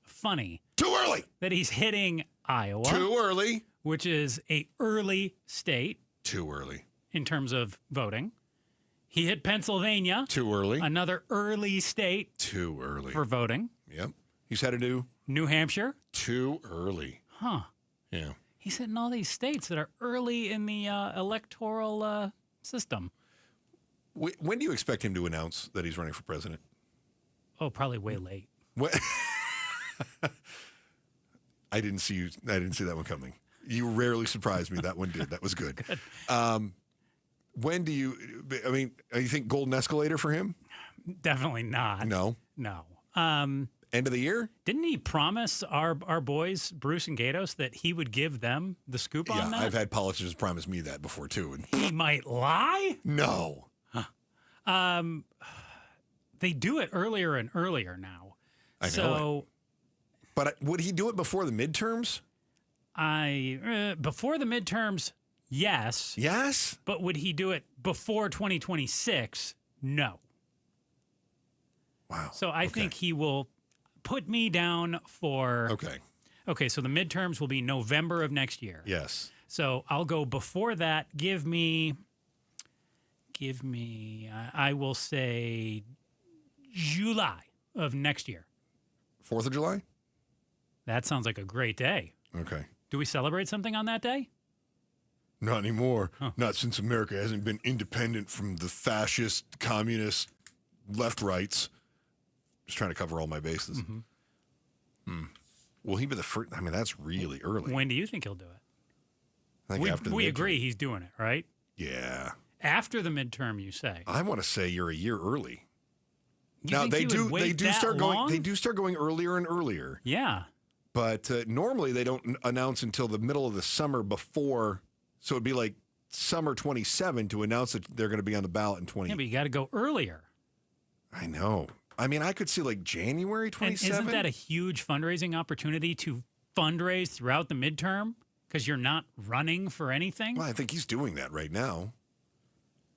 funny. Too early. That he's hitting Iowa. Too early. Which is a early state. Too early. In terms of voting. He hit Pennsylvania. Too early. Another early state. Too early. For voting. Yep. He's headed to New Hampshire. Too early. Huh. Yeah. He's hitting all these states that are early in the electoral system. When do you expect him to announce that he's running for president? Oh, probably way late. What? I didn't see that one coming. You rarely surprised me. That one did. That was good. When do you think golden escalator for him? Definitely not. No. End of the year? Didn't he promise our boys, Bruce and Gatos, that he would give them the scoop on that? Yeah, I've had politicians promise me that before, too. And he might lie? No. They do it earlier and earlier now. I know it. But would he do it before the midterms? Before the midterms, yes. Yes? But would he do it before 2026? No. Wow. So I think he will put me down for... Okay, so the midterms will be November of next year. Yes. So I'll go before that. Give me, I will say July of next year. 4th of July? That sounds like a great day. Okay. Do we celebrate something on that day? Not anymore. Huh. Not since America hasn't been independent from the fascist, communist, left-rights. Just trying to cover all my bases. Will he be the first? I mean, that's really early. When do you think he'll do it? I think after the midterm. We agree he's doing it, right? Yeah. After the midterm, you say? I want to say you're a year early. You think he would wait that long? They do start going earlier and earlier. Yeah. But normally they don't announce until the middle of the summer before. So it'd be like summer 27 to announce that they're going to be on the ballot in 20. Yeah, but you got to go earlier. I know. I mean, I could see like January 27. Isn't that a huge fundraising opportunity to fundraise throughout the midterm because you're not running for anything? Well, I think he's doing that right now.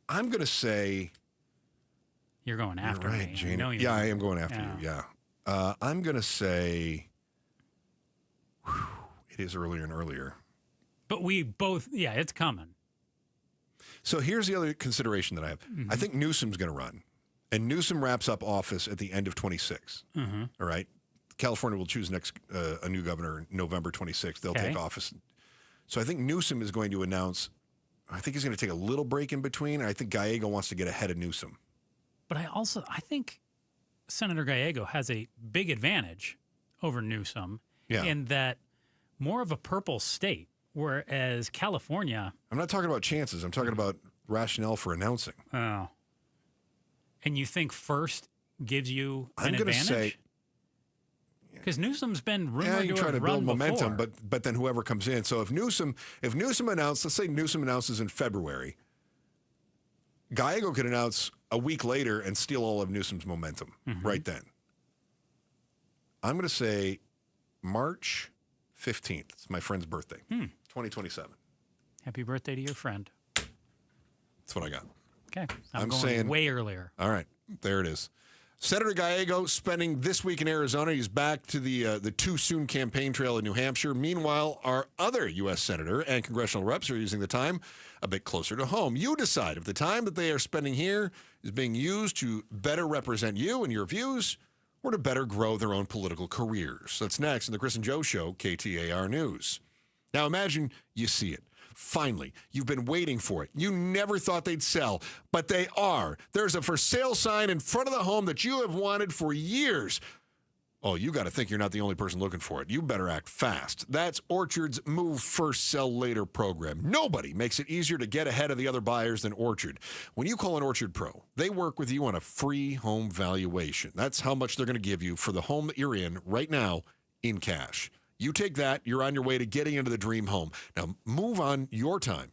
I'm going to say... You're going after right, me. January. I am going after you, yeah. I'm going to say... It is earlier and earlier. But we both, it's coming. So here's the other consideration that I have. Mm-hmm. I think Newsom's going to run. And Newsom wraps up office at the end of 26. Mm-hmm. All right? California will choose a new governor November 26th. They'll take office. So I think Newsom is going to announce, I think he's going to take a little break in between. I think Gallego wants to get ahead of Newsom. But I think Senator Gallego has a big advantage over Newsom in that more of a purple state, whereas California... I'm not talking about chances. I'm talking about rationale for announcing. Oh. And you think first gives you an I'm going to advantage? say... Because Newsom's been rumored you're to trying have to build run momentum, before. but then whoever comes in. So if Newsom announced, let's say Newsom announces in February, Gallego could announce a week later and steal all of Newsom's momentum right then. I'm going to say March 15th. It's my friend's birthday, 2027. Happy birthday to your friend. That's what I got. Okay. I'm going saying way earlier. All right. There it is. Senator Gallego spending this week in Arizona. He's back to the Too Soon campaign trail in New Hampshire. Meanwhile, our other U.S. senator and congressional reps are using the time a bit closer to home. You decide if the time that they are spending here is being used to better represent you and your views or to better grow their own political careers. That's next in the Chris and Joe Show, KTAR News. Now imagine you see it. Finally, you've been waiting for it. You never thought they'd sell, but they are. There's a for sale sign in front of the home that you have wanted for years. Oh, you got to think you're not the only person looking for it. You better act fast. That's Orchard's Move First, Sell Later program. Nobody makes it easier to get ahead of the other buyers than Orchard. When you call an Orchard Pro, they work with you on a free home valuation. That's how much they're going to give you for the home that you're in right now in cash. You take that, you're on your way to getting into the dream home. Now, move on your time.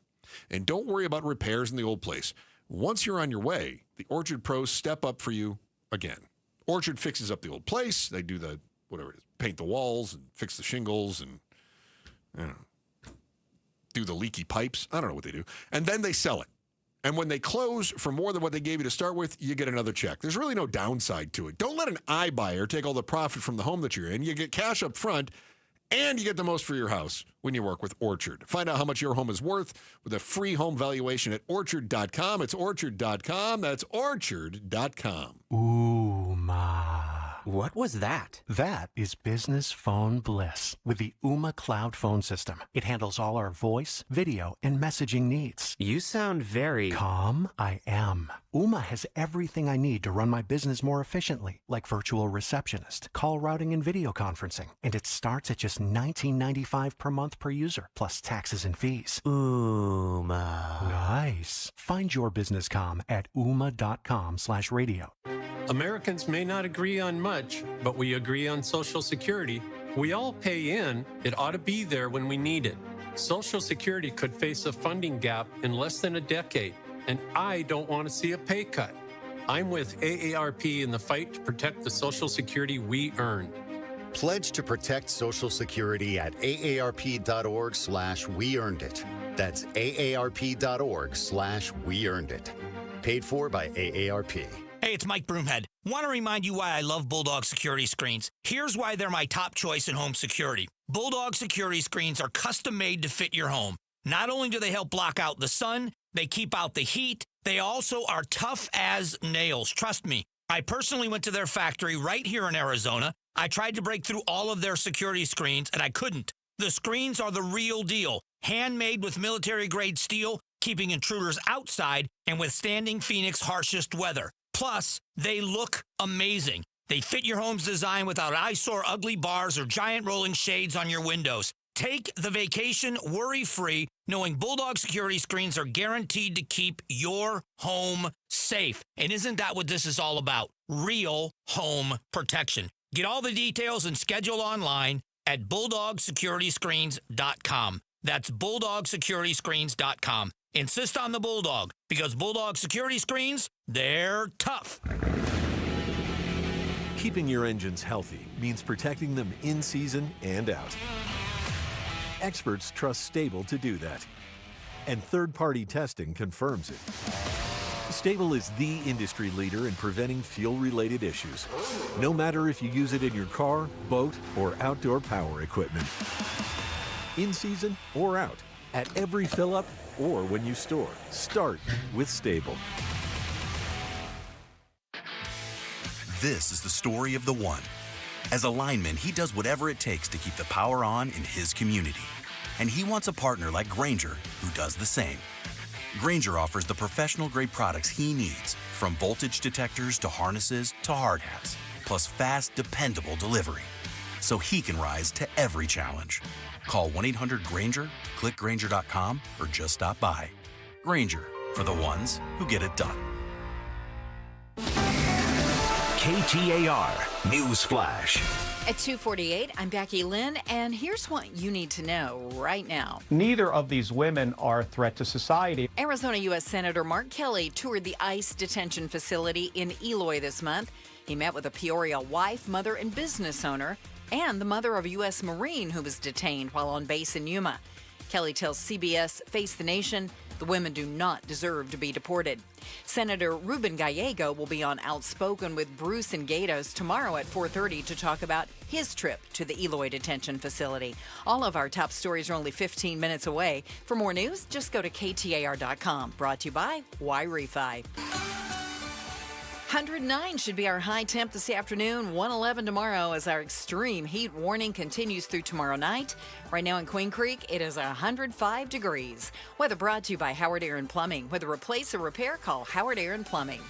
And don't worry about repairs in the old place. Once you're on your way, the Orchard Pros step up for you again. Orchard fixes up the old place. They do the, whatever it is, paint the walls and fix the shingles and do the leaky pipes. I don't know what they do. And then they sell it. And when they close for more than what they gave you to start with, you get another check. There's really no downside to it. Don't let an iBuyer take all the profit from the home that you're in. You get cash up front. And you get the most for your house when you work with Orchard. Find out how much your home is worth with a free home valuation at Orchard.com. It's Orchard.com. That's Orchard.com. Ooh, ma. What was that? That is business phone bliss with the Ooma Cloud phone system. It handles all our voice, video, and messaging needs. You sound very... Calm? I am. Ooma has everything I need to run my business more efficiently, like virtual receptionist, call routing, and video conferencing. And it starts at just $19.95 per month per user, plus taxes and fees. Ooma. Nice. Find your business calm at ooma.com/radio. Americans may not agree on much, but we agree on Social Security. We all pay in. It ought to be there when we need it. Social Security could face a funding gap in less than a decade, and I don't want to see a pay cut. I'm with AARP in the fight to protect the Social Security we earned. Pledge to protect Social Security at aarp.org/weearnedit. That's aarp.org/weearnedit. Paid for by AARP. Hey, it's Mike Broomhead. Want to remind you why I love Bulldog security screens. Here's why they're my top choice in home security. Bulldog security screens are custom made to fit your home. Not only do they help block out the sun, they keep out the heat, they also are tough as nails. Trust me. I personally went to their factory right here in Arizona. I tried to break through all of their security screens, and I couldn't. The screens are the real deal. Handmade with military-grade steel, keeping intruders outside and withstanding Phoenix's harshest weather. Plus, they look amazing. They fit your home's design without eyesore, ugly bars, or giant rolling shades on your windows. Take the vacation worry-free, knowing Bulldog security screens are guaranteed to keep your home safe. And isn't that what this is all about? Real home protection. Get all the details and schedule online at BulldogSecurityScreens.com. That's BulldogSecurityScreens.com. Insist on the Bulldog, because Bulldog security screens, they're tough. Keeping your engines healthy means protecting them in season and out. Experts trust Stable to do that. And third-party testing confirms it. Stable is the industry leader in preventing fuel-related issues, no matter if you use it in your car, boat, or outdoor power equipment. in season or out, at every fill-up or when you store. Start with Stable. This is the story of the one. As a lineman, he does whatever it takes to keep the power on in his community. And he wants a partner like Grainger who does the same. Grainger offers the professional-grade products he needs, from voltage detectors to harnesses to hard hats, plus fast, dependable delivery, so he can rise to every challenge. Call 1-800-GRAINGER, click Grainger.com, or just stop by. Grainger, for the ones who get it done. KTAR News Flash. At 2:48, I'm Becky Lynn, and here's what you need to know right now. Neither of these women are a threat to society. Arizona U.S. Senator Mark Kelly toured the ICE detention facility in Eloy this month. He met with a Peoria wife, mother, and business owner, and the mother of a U.S. Marine who was detained while on base in Yuma. Kelly tells CBS Face the Nation the women do not deserve to be deported. Senator Ruben Gallego will be on Outspoken with Bruce and Gatos tomorrow at 4:30 to talk about his trip to the Eloy detention facility. All of our top stories are only 15 minutes away. For more news, just go to KTAR.com. Brought to you by Y-Refi. 109 should be our high temp this afternoon. 111 tomorrow as our extreme heat warning continues through tomorrow night. Right now in Queen Creek, it is 105 degrees. Weather brought to you by Howard Aaron Plumbing. Whether replace or repair, call Howard Aaron Plumbing.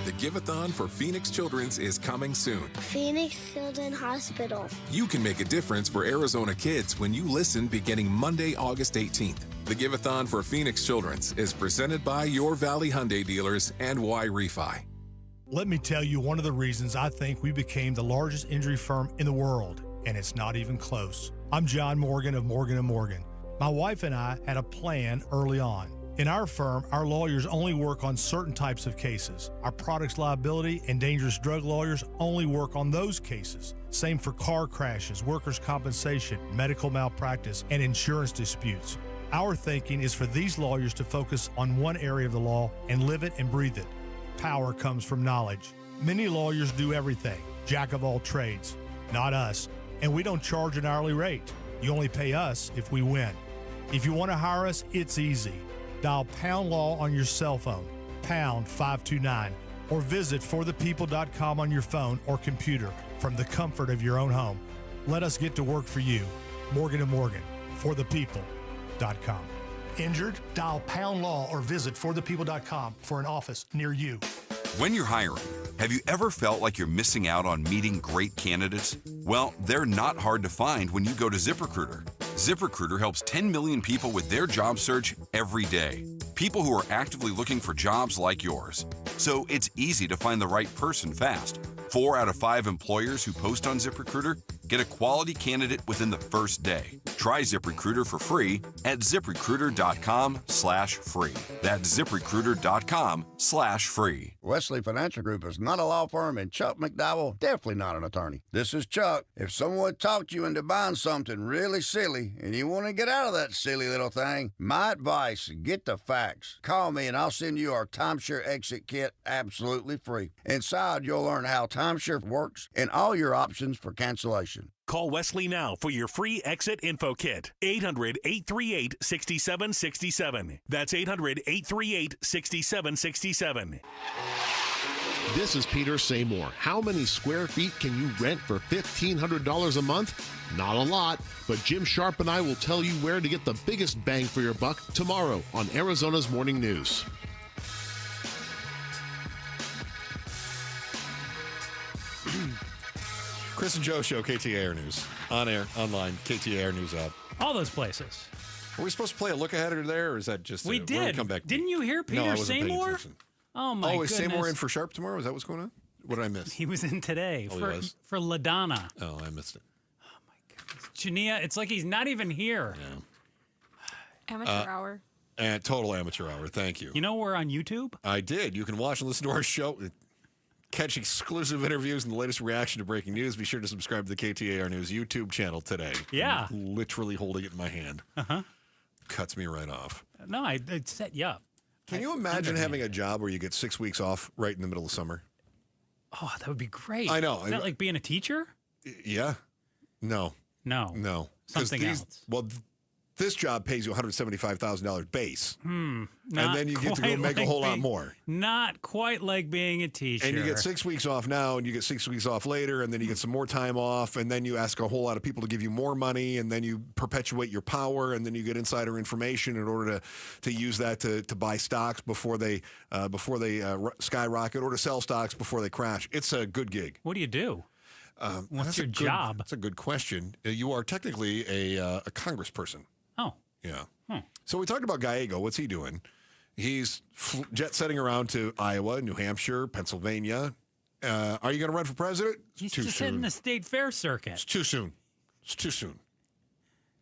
The Give-a-thon for Phoenix Children's is coming soon. Phoenix Children's Hospital. You can make a difference for Arizona kids when you listen beginning Monday, August 18th. The Give-a-thon for Phoenix Children's is presented by your Valley Hyundai dealers and Y-Refi. Let me tell you one of the reasons I think we became the largest injury firm in the world, and it's not even close. I'm John Morgan of Morgan & Morgan. My wife and I had a plan early on. In our firm, our lawyers only work on certain types of cases. Our products liability and dangerous drug lawyers only work on those cases. Same for car crashes, workers' compensation, medical malpractice, and insurance disputes. Our thinking is for these lawyers to focus on one area of the law and live it and breathe it. Power comes from knowledge. Many lawyers do everything, jack of all trades. Not us. And we don't charge an hourly rate. You only pay us if we win. If you want to hire us, it's easy. Dial Pound Law on your cell phone, pound 529, or visit forthepeople.com on your phone or computer from the comfort of your own home. Let us get to work for you. Morgan & Morgan, forthepeople.com. Injured? Dial Pound Law or visit forthepeople.com for an office near you. When you're hiring, have you ever felt like you're missing out on meeting great candidates? Well, they're not hard to find when you go to ZipRecruiter. ZipRecruiter helps 10 million people with their job search every day. People who are actively looking for jobs like yours. So it's easy to find the right person fast. 4 out of 5 employers who post on ZipRecruiter get a quality candidate within the first day. Try ZipRecruiter for free at ZipRecruiter.com/free. That's ZipRecruiter.com/free. Wesley Financial Group is not a law firm, and Chuck McDowell definitely not an attorney. This is Chuck. If someone talked you into buying something really silly and you want to get out of that silly little thing, my advice, get the facts. Call me and I'll send you our timeshare exit kit absolutely free. Inside, you'll learn how timeshare works and all your options for cancellation. Call Wesley now for your free exit info kit. 800-838-6767. That's 800-838-6767. This is Peter Seymour. How many square feet can you rent for $1,500 a month? Not a lot, but Jim Sharp and I will tell you where to get the biggest bang for your buck tomorrow on Arizona's Morning News. Chris and Joe Show, KTAR News. On air, online, KTAR News app. All those places. Are we supposed to play a look ahead or there, or is that just... We did. Come back? Didn't you hear Peter Seymour? Oh, my goodness. Is Seymour in for Sharp tomorrow? Is that what's going on? What did I miss? He was in today for LaDonna. Oh, I missed it. Oh, my goodness. Jania, it's like he's not even here. Yeah. Amateur hour. Total amateur hour. Thank you. You know we're on YouTube? I did. You can watch and listen to our show. Catch exclusive interviews and the latest reaction to breaking news. Be sure to subscribe to the KTAR News YouTube channel today. Yeah. I'm literally holding it in my hand. Uh-huh. Cuts me right off. No, I'd set you up. Can you imagine having a job where you get 6 weeks off right in the middle of summer? Oh, that would be great. I know. Is that like being a teacher? Yeah. No. No. No. Something else. Well, this job pays you $175,000 base. And Not then you get to go quite make a like whole lot being- more. Not quite like being a teacher. And you get 6 weeks off now, and you get 6 weeks off later, and then you get some more time off, and then you ask a whole lot of people to give you more money, and then you perpetuate your power, and then you get insider information in order to use that to buy stocks before they skyrocket, or to sell stocks before they crash. It's a good gig. What do you do? What's your job? That's a good question. You are technically a congressperson. Oh. Yeah. So we talked about Gallego. What's he doing? He's jet-setting around to Iowa, New Hampshire, Pennsylvania. Are you going to run for president? He's too just soon. hitting the state fair circuit. It's too soon. It's too soon.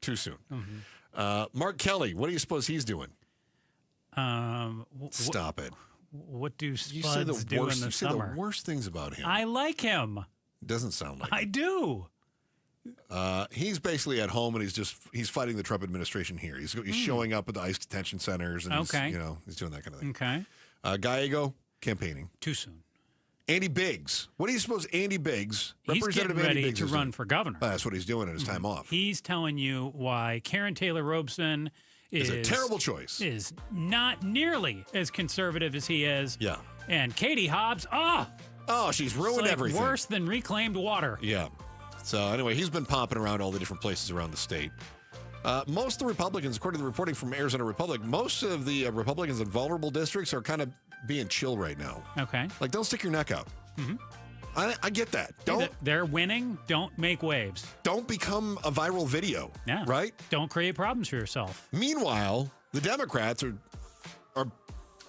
Too soon. Mm-hmm. Mark Kelly, what do you suppose he's doing? Stop it. What do You spuds say do in the you say summer? the worst things about him. I like him. Doesn't sound like I do. he's basically at home, and he's fighting the Trump administration here. He's showing up at the ICE detention centers, and he's doing that kind of thing. Okay. Gallego, campaigning. Too soon. Andy Biggs. What do you suppose Andy Biggs, He's Representative getting Andy ready Biggs, to is run doing? for governor. That's what he's doing in his time off. He's telling you why Karen Taylor Robeson is a terrible choice. Is not nearly as conservative as he is. Yeah. And Katie Hobbs, she's ruined it's like everything. worse than reclaimed water. Yeah. So anyway, he's been popping around all the different places around the state. Most of the Republicans, according to the reporting from Arizona Republic, most of the Republicans in vulnerable districts are kind of being chill right now. Okay. Like, don't stick your neck out. Mm-hmm. I get that. They're winning. Don't make waves. Don't become a viral video. Yeah. Right? Don't create problems for yourself. Meanwhile, the Democrats are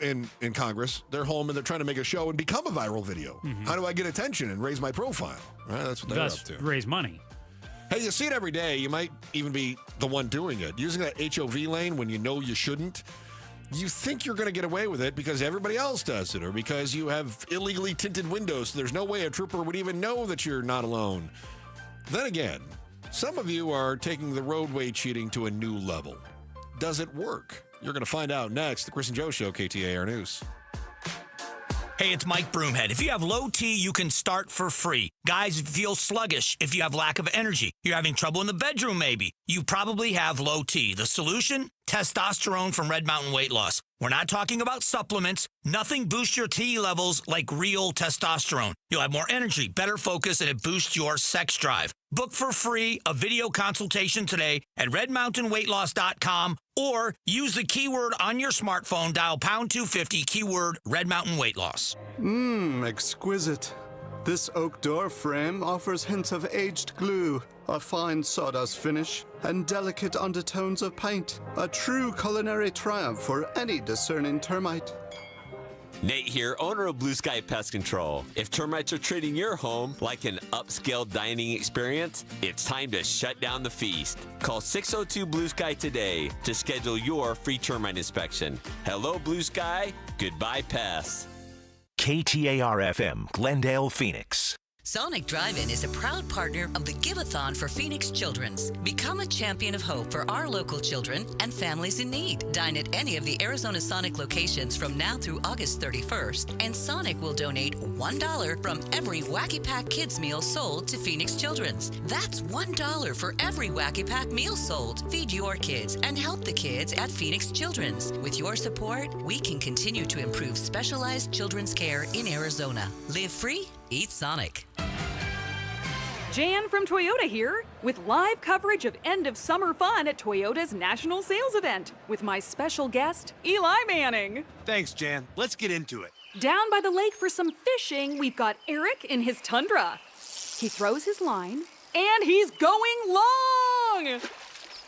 in Congress. They're home, and they're trying to make a show and become a viral video. Mm-hmm. How do I get attention and raise my profile? Right? That's what they're Thus, up to. raise money. Hey, you see it every day. You might even be the one doing it. Using that HOV lane when you know you shouldn't. You think you're going to get away with it because everybody else does it, or because you have illegally tinted windows, so there's no way a trooper would even know that you're not alone. Then again, some of you are taking the roadway cheating to a new level. Does it work? You're going to find out next. The Chris and Joe Show, KTAR News. Hey, it's Mike Broomhead. If you have low T, you can start for free. Guys feel sluggish if you have lack of energy. You're having trouble in the bedroom, maybe. You probably have low T. The solution? Testosterone from Red Mountain Weight Loss. We're not talking about supplements. Nothing boosts your T levels like real testosterone. You'll have more energy, better focus, and it boosts your sex drive. Book for free a video consultation today at redmountainweightloss.com or use the keyword on your smartphone, dial pound 250, keyword Red Mountain Weight Loss. Exquisite. This oak door frame offers hints of aged glue, a fine sawdust finish, and delicate undertones of paint. A true culinary triumph for any discerning termite. Nate here, owner of Blue Sky Pest Control. If termites are treating your home like an upscale dining experience, it's time to shut down the feast. Call 602 Blue Sky today to schedule your free termite inspection. Hello, Blue Sky. Goodbye, pests. KTAR-FM, Glendale, Phoenix. Sonic Drive-In is a proud partner of the Give-a-thon for Phoenix Children's. Become a champion of hope for our local children and families in need. Dine at any of the Arizona Sonic locations from now through August 31st, and Sonic will donate $1 from every Wacky Pack Kids meal sold to Phoenix Children's. That's $1 for every Wacky Pack meal sold. Feed your kids and help the kids at Phoenix Children's. With your support, we can continue to improve specialized children's care in Arizona. Live free, eat Sonic. Jan from Toyota here, with live coverage of end of summer fun at Toyota's national sales event with my special guest, Eli Manning. Thanks, Jan. Let's get into it. Down by the lake for some fishing, we've got Eric in his Tundra. He throws his line, and he's going long!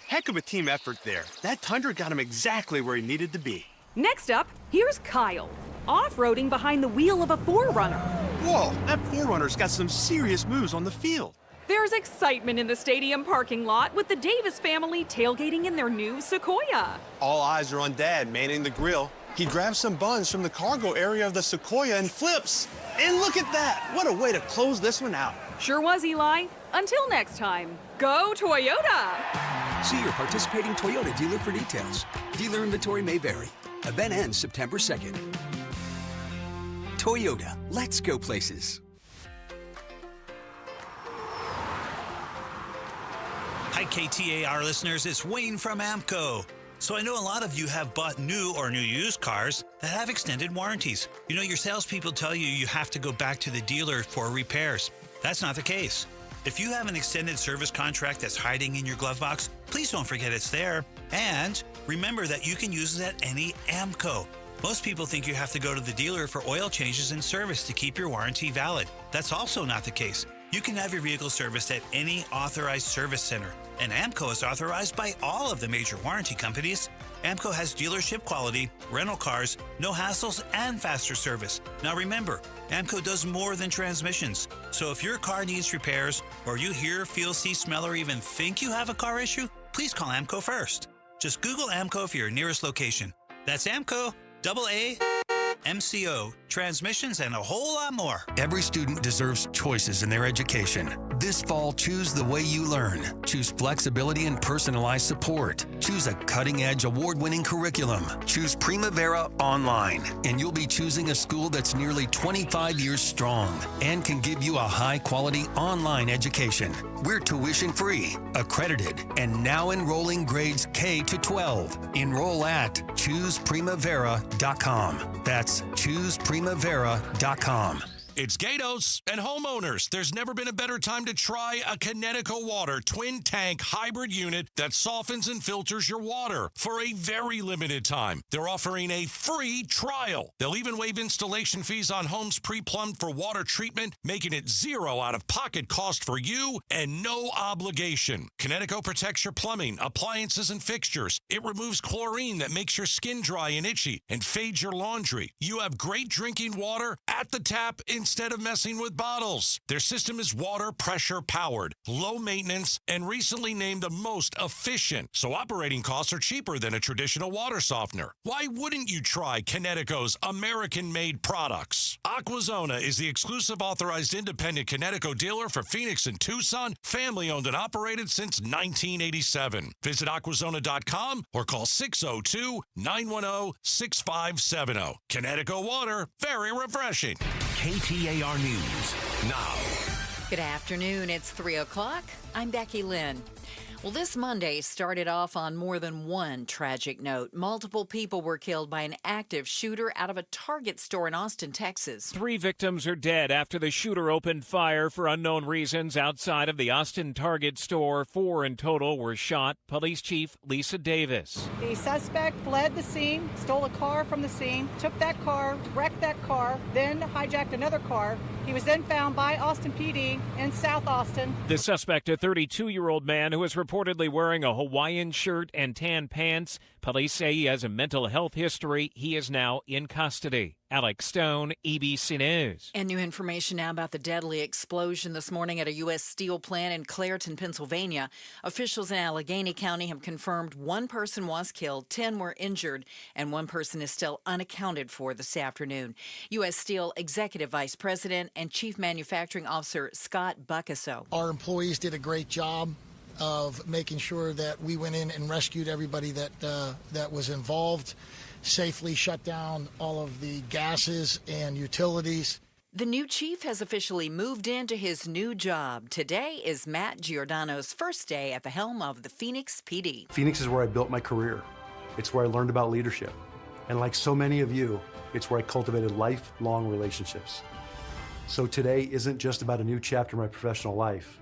Heck of a team effort there. That Tundra got him exactly where he needed to be. Next up, here's Kyle, off-roading behind the wheel of a 4Runner. Whoa, that 4Runner's got some serious moves on the field. There's excitement in the stadium parking lot with the Davis family tailgating in their new Sequoia. All eyes are on Dad manning the grill. He grabs some buns from the cargo area of the Sequoia and flips. And look at that! What a way to close this one out. Sure was, Eli. Until next time, go Toyota! See your participating Toyota dealer for details. Dealer inventory may vary. Event ends September 2nd. Toyota, let's go places. Hi, KTAR listeners. It's Wayne from AMCO. So I know a lot of you have bought new or new used cars that have extended warranties. You know, your salespeople tell you you have to go back to the dealer for repairs. That's not the case. If you have an extended service contract that's hiding in your glove box, please don't forget it's there. And remember that you can use it at any AMCO. Most people think you have to go to the dealer for oil changes and service to keep your warranty valid. That's also not the case. You can have your vehicle serviced at any authorized service center. And AMCO is authorized by all of the major warranty companies. AMCO has dealership quality, rental cars, no hassles, and faster service. Now remember, AMCO does more than transmissions. So if your car needs repairs, or you hear, feel, see, smell, or even think you have a car issue, please call AMCO first. Just Google AMCO for your nearest location. That's AMCO, AAMCO, transmissions, and a whole lot more. Every student deserves choices in their education. This fall, choose the way you learn. Choose flexibility and personalized support. Choose a cutting-edge, award-winning curriculum. Choose Primavera Online, and you'll be choosing a school that's nearly 25 years strong and can give you a high-quality online education. We're tuition-free, accredited, and now enrolling grades K to 12. Enroll at ChoosePrimavera.com. That's ChoosePrimavera.com. It's Gatos and homeowners. There's never been a better time to try a Connecticut Water twin tank hybrid unit that softens and filters your water for a very limited time. They're offering a free trial. They'll even waive installation fees on homes pre-plumbed for water treatment, making it zero out-of-pocket cost for you and no obligation. Connecticut protects your plumbing, appliances, and fixtures. It removes chlorine that makes your skin dry and itchy and fades your laundry. You have great drinking water at the tap instead of messing with bottles. Their system is water pressure powered, low maintenance, and recently named the most efficient. So operating costs are cheaper than a traditional water softener. Why wouldn't you try Connecticut's American-made products? Aquazona is the exclusive authorized independent Connecticut dealer for Phoenix and Tucson, family-owned and operated since 1987. Visit aquazona.com or call 602-910-6570. Connecticut Water, very refreshing. KTAR News now. Good afternoon. It's 3 o'clock. I'm Becky Lynn. Well, this Monday started off on more than one tragic note. Multiple people were killed by an active shooter out of a Target store in Austin, Texas. 3 victims are dead after the shooter opened fire for unknown reasons outside of the Austin Target store. 4 in total were shot. Police Chief Lisa Davis. The suspect fled the scene, stole a car from the scene, took that car, wrecked that car, then hijacked another car. He was then found by Austin PD in South Austin. The suspect, a 32-year-old man who was reportedly wearing a Hawaiian shirt and tan pants. Police say he has a mental health history. He is now in custody. Alex Stone, ABC News. And new information now about the deadly explosion this morning at a U.S. steel plant in Clairton, Pennsylvania. Officials in Allegheny County have confirmed 1 person was killed, 10 were injured, and 1 person is still unaccounted for this afternoon. U.S. Steel Executive Vice President and Chief Manufacturing Officer Scott Buckaso. Our employees did a great job of making sure that we went in and rescued everybody that was involved, safely shut down all of the gases and utilities. The new chief has officially moved into his new job. Today is Matt Giordano's first day at the helm of the Phoenix PD. Phoenix is where I built my career. It's where I learned about leadership. And like so many of you, it's where I cultivated lifelong relationships. So today isn't just about a new chapter in my professional life.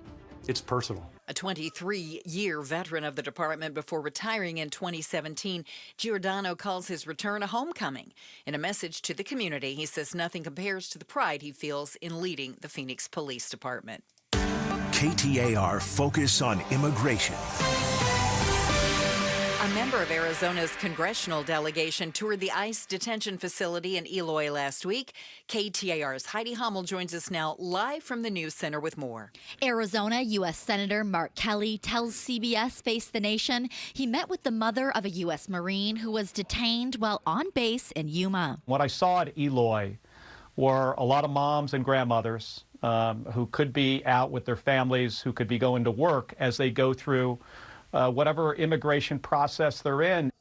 It's personal. A 23-year veteran of the department before retiring in 2017, Giordano calls his return a homecoming. In a message to the community, he says nothing compares to the pride he feels in leading the Phoenix Police Department. KTAR Focus on Immigration. A member of Arizona's Congressional delegation toured the ICE detention facility in Eloy last week. KTAR's Heidi Hummel joins us now live from the News Center with more. Arizona U.S. Senator Mark Kelly tells CBS Face the Nation he met with the mother of a U.S. Marine who was detained while on base in Yuma. What I saw at Eloy were a lot of moms and grandmothers who could be out with their families, who could be going to work as they go through whatever immigration process they're in.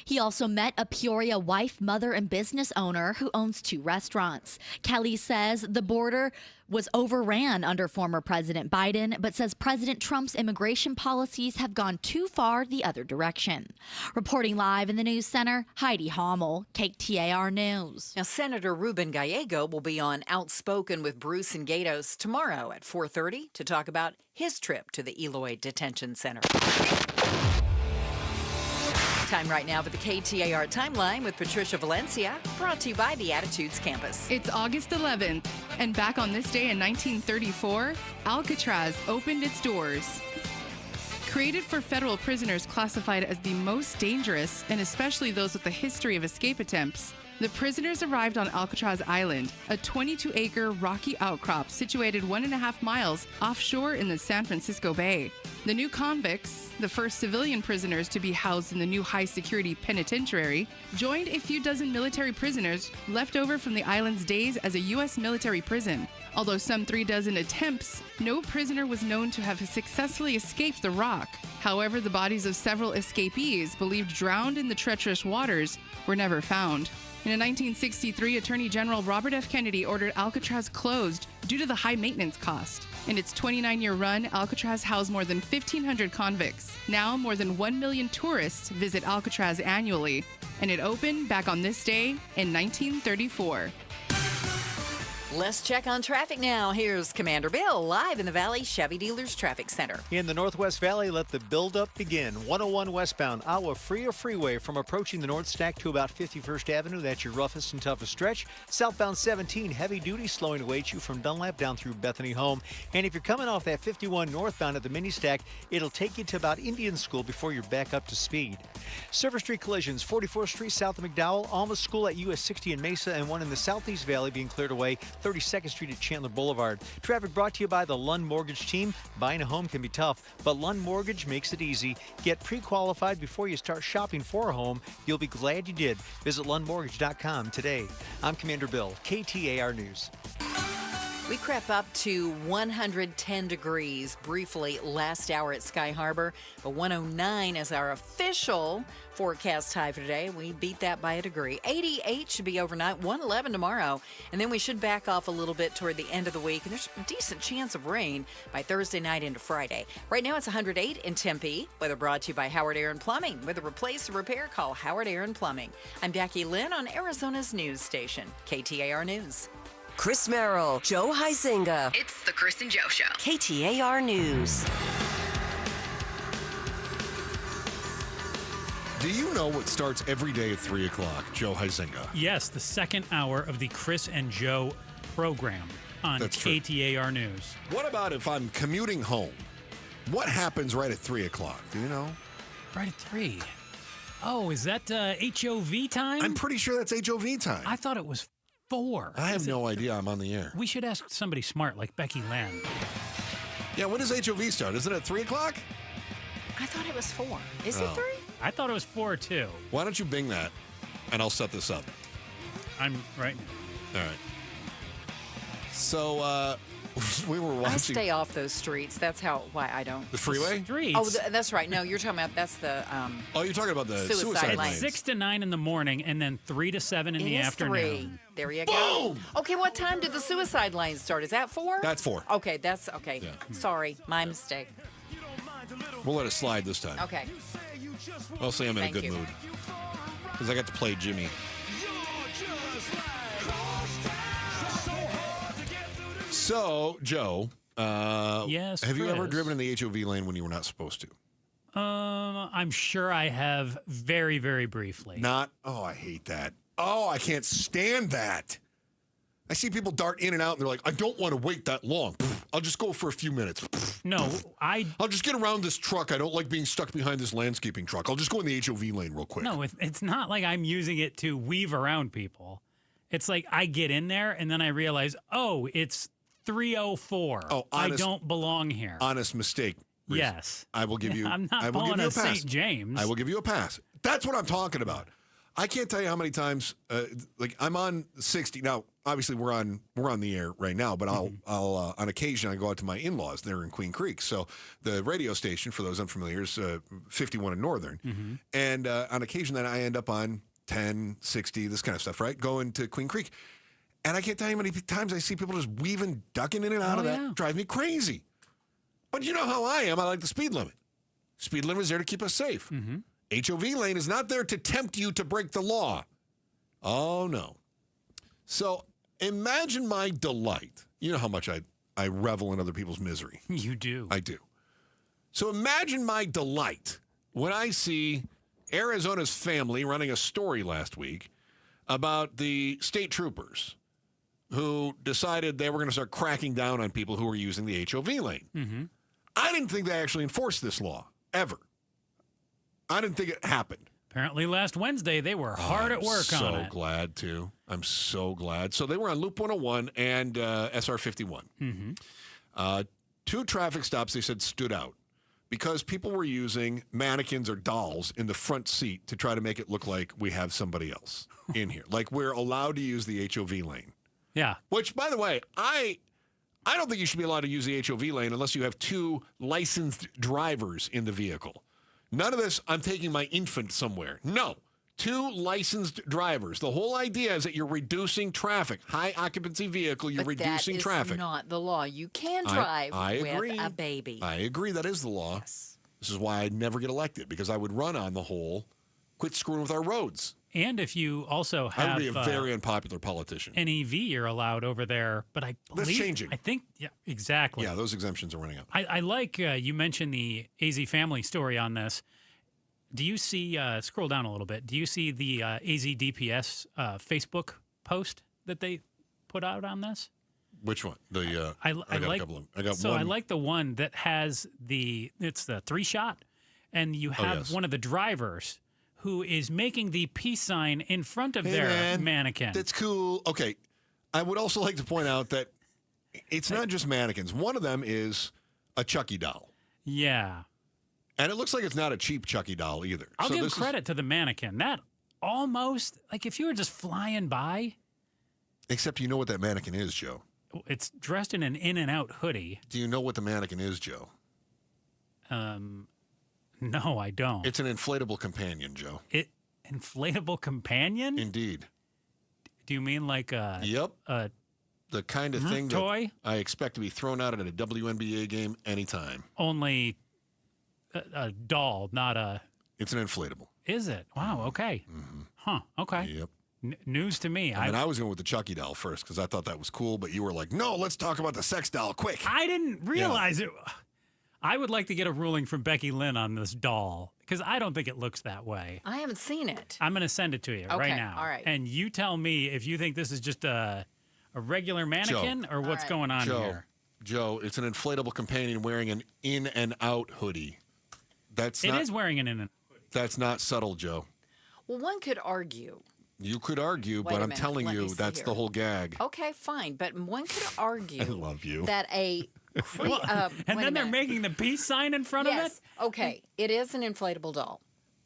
He also met a Peoria wife, mother, and business owner who owns 2 restaurants. Kelly says the border was overran under former President Biden, but says President Trump's immigration policies have gone too far the other direction. Reporting live in the News Center, Heidi Hommel, KTAR News. Now, Senator Ruben Gallego will be on Outspoken with Bruce and Gatos tomorrow at 4:30 to talk about his trip to the Eloy Detention Center. Time right now for the KTAR Timeline with Patricia Valencia, brought to you by the Attitudes Campus. It's August 11th, and back on this day in 1934, Alcatraz opened its doors. Created for federal prisoners classified as the most dangerous, and especially those with a history of escape attempts, the prisoners arrived on Alcatraz Island, a 22-acre rocky outcrop situated 1.5 miles offshore in the San Francisco Bay. The new convicts, the first civilian prisoners to be housed in the new high-security penitentiary, joined a few dozen military prisoners left over from the island's days as a U.S. military prison. Although some 36 attempts, no prisoner was known to have successfully escaped the rock. However, the bodies of several escapees, believed drowned in the treacherous waters, were never found. In a 1963, Attorney General Robert F. Kennedy ordered Alcatraz closed due to the high maintenance cost. In its 29-year run, Alcatraz housed more than 1,500 convicts. Now, more than 1 million tourists visit Alcatraz annually, and it opened back on this day in 1934. Let's check on traffic now. Here's Commander Bill live in the Valley Chevy Dealers Traffic Center. In the Northwest Valley, let the buildup begin. 101 westbound, Iowa Freeway from approaching the North Stack to about 51st Avenue. That's your roughest and toughest stretch. Southbound 17, heavy duty slowing awaits you from Dunlap down through Bethany Home. And if you're coming off that 51 northbound at the mini stack, it'll take you to about Indian School before you're back up to speed. Service Street collisions, 44th Street south of McDowell, Alma School at US 60 in Mesa, and one in the Southeast Valley being cleared away. 32nd Street at Chandler Boulevard. Traffic brought to you by the Lund Mortgage Team. Buying a home can be tough, but Lund Mortgage makes it easy. Get pre-qualified before you start shopping for a home. You'll be glad you did. Visit LundMortgage.com today. I'm Commander Bill, KTAR News. We crept up to 110 degrees briefly last hour at Sky Harbor, but 109 is our official forecast high for today. We beat that by a degree. 88 should be overnight, 111 tomorrow, and then we should back off a little bit toward the end of the week, and there's a decent chance of rain by Thursday night into Friday. Right now it's 108 in Tempe. Weather brought to you by Howard Aaron Plumbing. With a replace or repair, call Howard Aaron Plumbing. I'm Becky Lynn on Arizona's news station, KTAR News. Chris Merrill, Joe Huizinga. It's the Chris and Joe Show. KTAR News. Do you know what starts every day at 3 o'clock, Joe Huizinga? Yes, the second hour of the Chris and Joe program on KTAR News. What about if I'm commuting home? What happens right at 3 o'clock? Do you know? Right at 3. Oh, is that HOV time? I'm pretty sure that's HOV time. I thought it was 4. I have no idea. I'm on the air. We should ask somebody smart like Becky Lynn. Yeah, when does HOV start? Isn't it at 3 o'clock? I thought it was 4. Is it 3? I thought it was 4 too. Why don't you Bing that, and I'll set this up. I'm right now. All right. So we were watching. I stay off those streets. That's why I don't. The freeway? Streets. Oh, that's right. No, you're talking about that's the. Oh, you're talking about the suicide lanes. 6 to 9 in the morning, and then 3 to 7 in the afternoon. 3. There you go. Okay, what time did the suicide lanes start? Is that 4? That's 4. Okay, that's okay. Yeah. Sorry, my mistake. We'll let it slide this time. Okay. Mostly I'm in Thank a good you. mood because I got to play Jimmy. So, Joe, yes, have you ever Chris. driven in the HOV lane when you were not supposed to? I'm sure I have very, very briefly. Not. Oh, I hate that. Oh, I can't stand that. I see people dart in and out, and they're like, I don't want to wait that long. I'll just go for a few minutes. No, I'll just get around this truck. I don't like being stuck behind this landscaping truck. I'll just go in the HOV lane real quick. No, it's not like I'm using it to weave around people. It's like I get in there, and then I realize, oh, it's 3:04. Oh, I don't belong here. Honest mistake. Reese. Yes. I will give you. I'm not I will pulling give you a a pass. St. James. I will give you a pass. That's what I'm talking about. I can't tell you how many times, like I'm on 60 now. Obviously, we're on the air right now, but I'll on occasion I go out to my in-laws. They're in Queen Creek, so the radio station, for those unfamiliar, is 51 in Northern, and on occasion then I end up on 10, 60, this kind of stuff, right? Going to Queen Creek, and I can't tell you how many times I see people just weaving, ducking in and out of that. Drive me crazy. But you know how I am. I like the speed limit. Speed limit is there to keep us safe. HOV lane is not there to tempt you to break the law. Oh, no. So imagine my delight. You know how much I revel in other people's misery. You do. I do. So imagine my delight when I see Arizona's family running a story last week about the state troopers who decided they were going to start cracking down on people who were using the HOV lane. I didn't think they actually enforced this law, ever. I didn't think it happened. Apparently last Wednesday they were hard at work on it. I'm so glad, too. I'm so glad. So they were on Loop 101 and SR 51. 2 traffic stops, they said, stood out because people were using mannequins or dolls in the front seat to try to make it look like we have somebody else in here. Like we're allowed to use the HOV lane. Yeah. Which, by the way, I don't think you should be allowed to use the HOV lane unless you have 2 licensed drivers in the vehicle. None of this, I'm taking my infant somewhere. No. 2 licensed drivers. The whole idea is that you're reducing traffic. High occupancy vehicle, you're reducing traffic. That is not the law. You can drive with a baby. I agree. That is the law. Yes. This is why I'd never get elected, because I would run on the whole quit screwing with our roads. And if you also have... I would be a very unpopular politician. An EV you're allowed over there, but I believe... That's changing. I think, yeah, exactly. Yeah, those exemptions are running out. I like, you mentioned the AZ family story on this. Do you see, scroll down a little bit, do you see the AZ DPS Facebook post that they put out on this? Which one? The I got like, a couple of them. I got so one. I like the one that has it's the 3-shot, and you have one of the drivers who is making the peace sign in front of their mannequin. That's cool. Okay. I would also like to point out that it's not just mannequins. One of them is a Chucky doll. Yeah. And it looks like it's not a cheap Chucky doll either. I'll give credit to the mannequin. That almost, like if you were just flying by. Except you know what that mannequin is, Joe. It's dressed in an in-and-out hoodie. Do you know what the mannequin is, Joe? No, I don't. It's an inflatable companion, Joe. Inflatable companion? Indeed. Do you mean like a... Yep. The kind of thing toy? that I expect to be thrown out at a WNBA game anytime. Only a doll, not a... It's an inflatable. Is it? Wow, okay. Huh, okay. Yep. News to me. I mean, I was going with the Chucky doll first because I thought that was cool, but you were like, no, let's talk about the sex doll, quick. I didn't realize it. I would like to get a ruling from Becky Lynn on this doll because I don't think it looks that way. I haven't seen it. I'm going to send it to you right now. All right. And you tell me if you think this is just a regular mannequin or what's going on here. Joe, it's an inflatable companion wearing an in and out hoodie. It is wearing an in and out hoodie. That's not subtle, Joe. Well, one could argue. You could argue, but I'm telling you, that's the whole gag. Okay, fine. But one could argue I love you. that and then they're making the peace sign in front of it? Okay. It is an inflatable doll.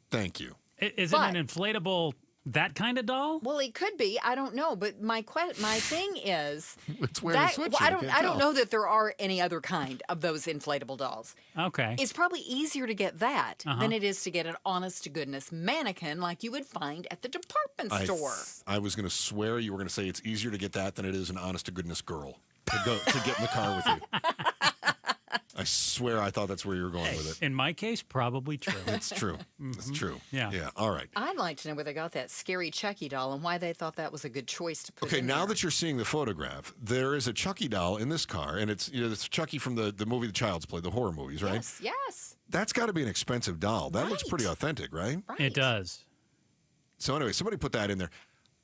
Thank you. Is it an inflatable, that kind of doll? Well, it could be. I don't know. But my thing is... It's wearing a sweatshirt. I don't know that there are any other kind of those inflatable dolls. Okay. It's probably easier to get that than it is to get an honest-to-goodness mannequin like you would find at the department store. I was going to swear you were going to say it's easier to get that than it is an honest-to-goodness girl to get in the car with you. I swear I thought that's where you were going with it. In my case, probably true. It's true. It's true. Yeah. Yeah. All right. I'd like to know where they got that scary Chucky doll and why they thought that was a good choice to put in now there. that you're seeing the photograph, there is a Chucky doll in this car, and it's it's Chucky from the movie The Child's Play, the horror movies, right? Yes. That's got to be an expensive doll. That looks pretty authentic, right? It does. So anyway, somebody put that in there.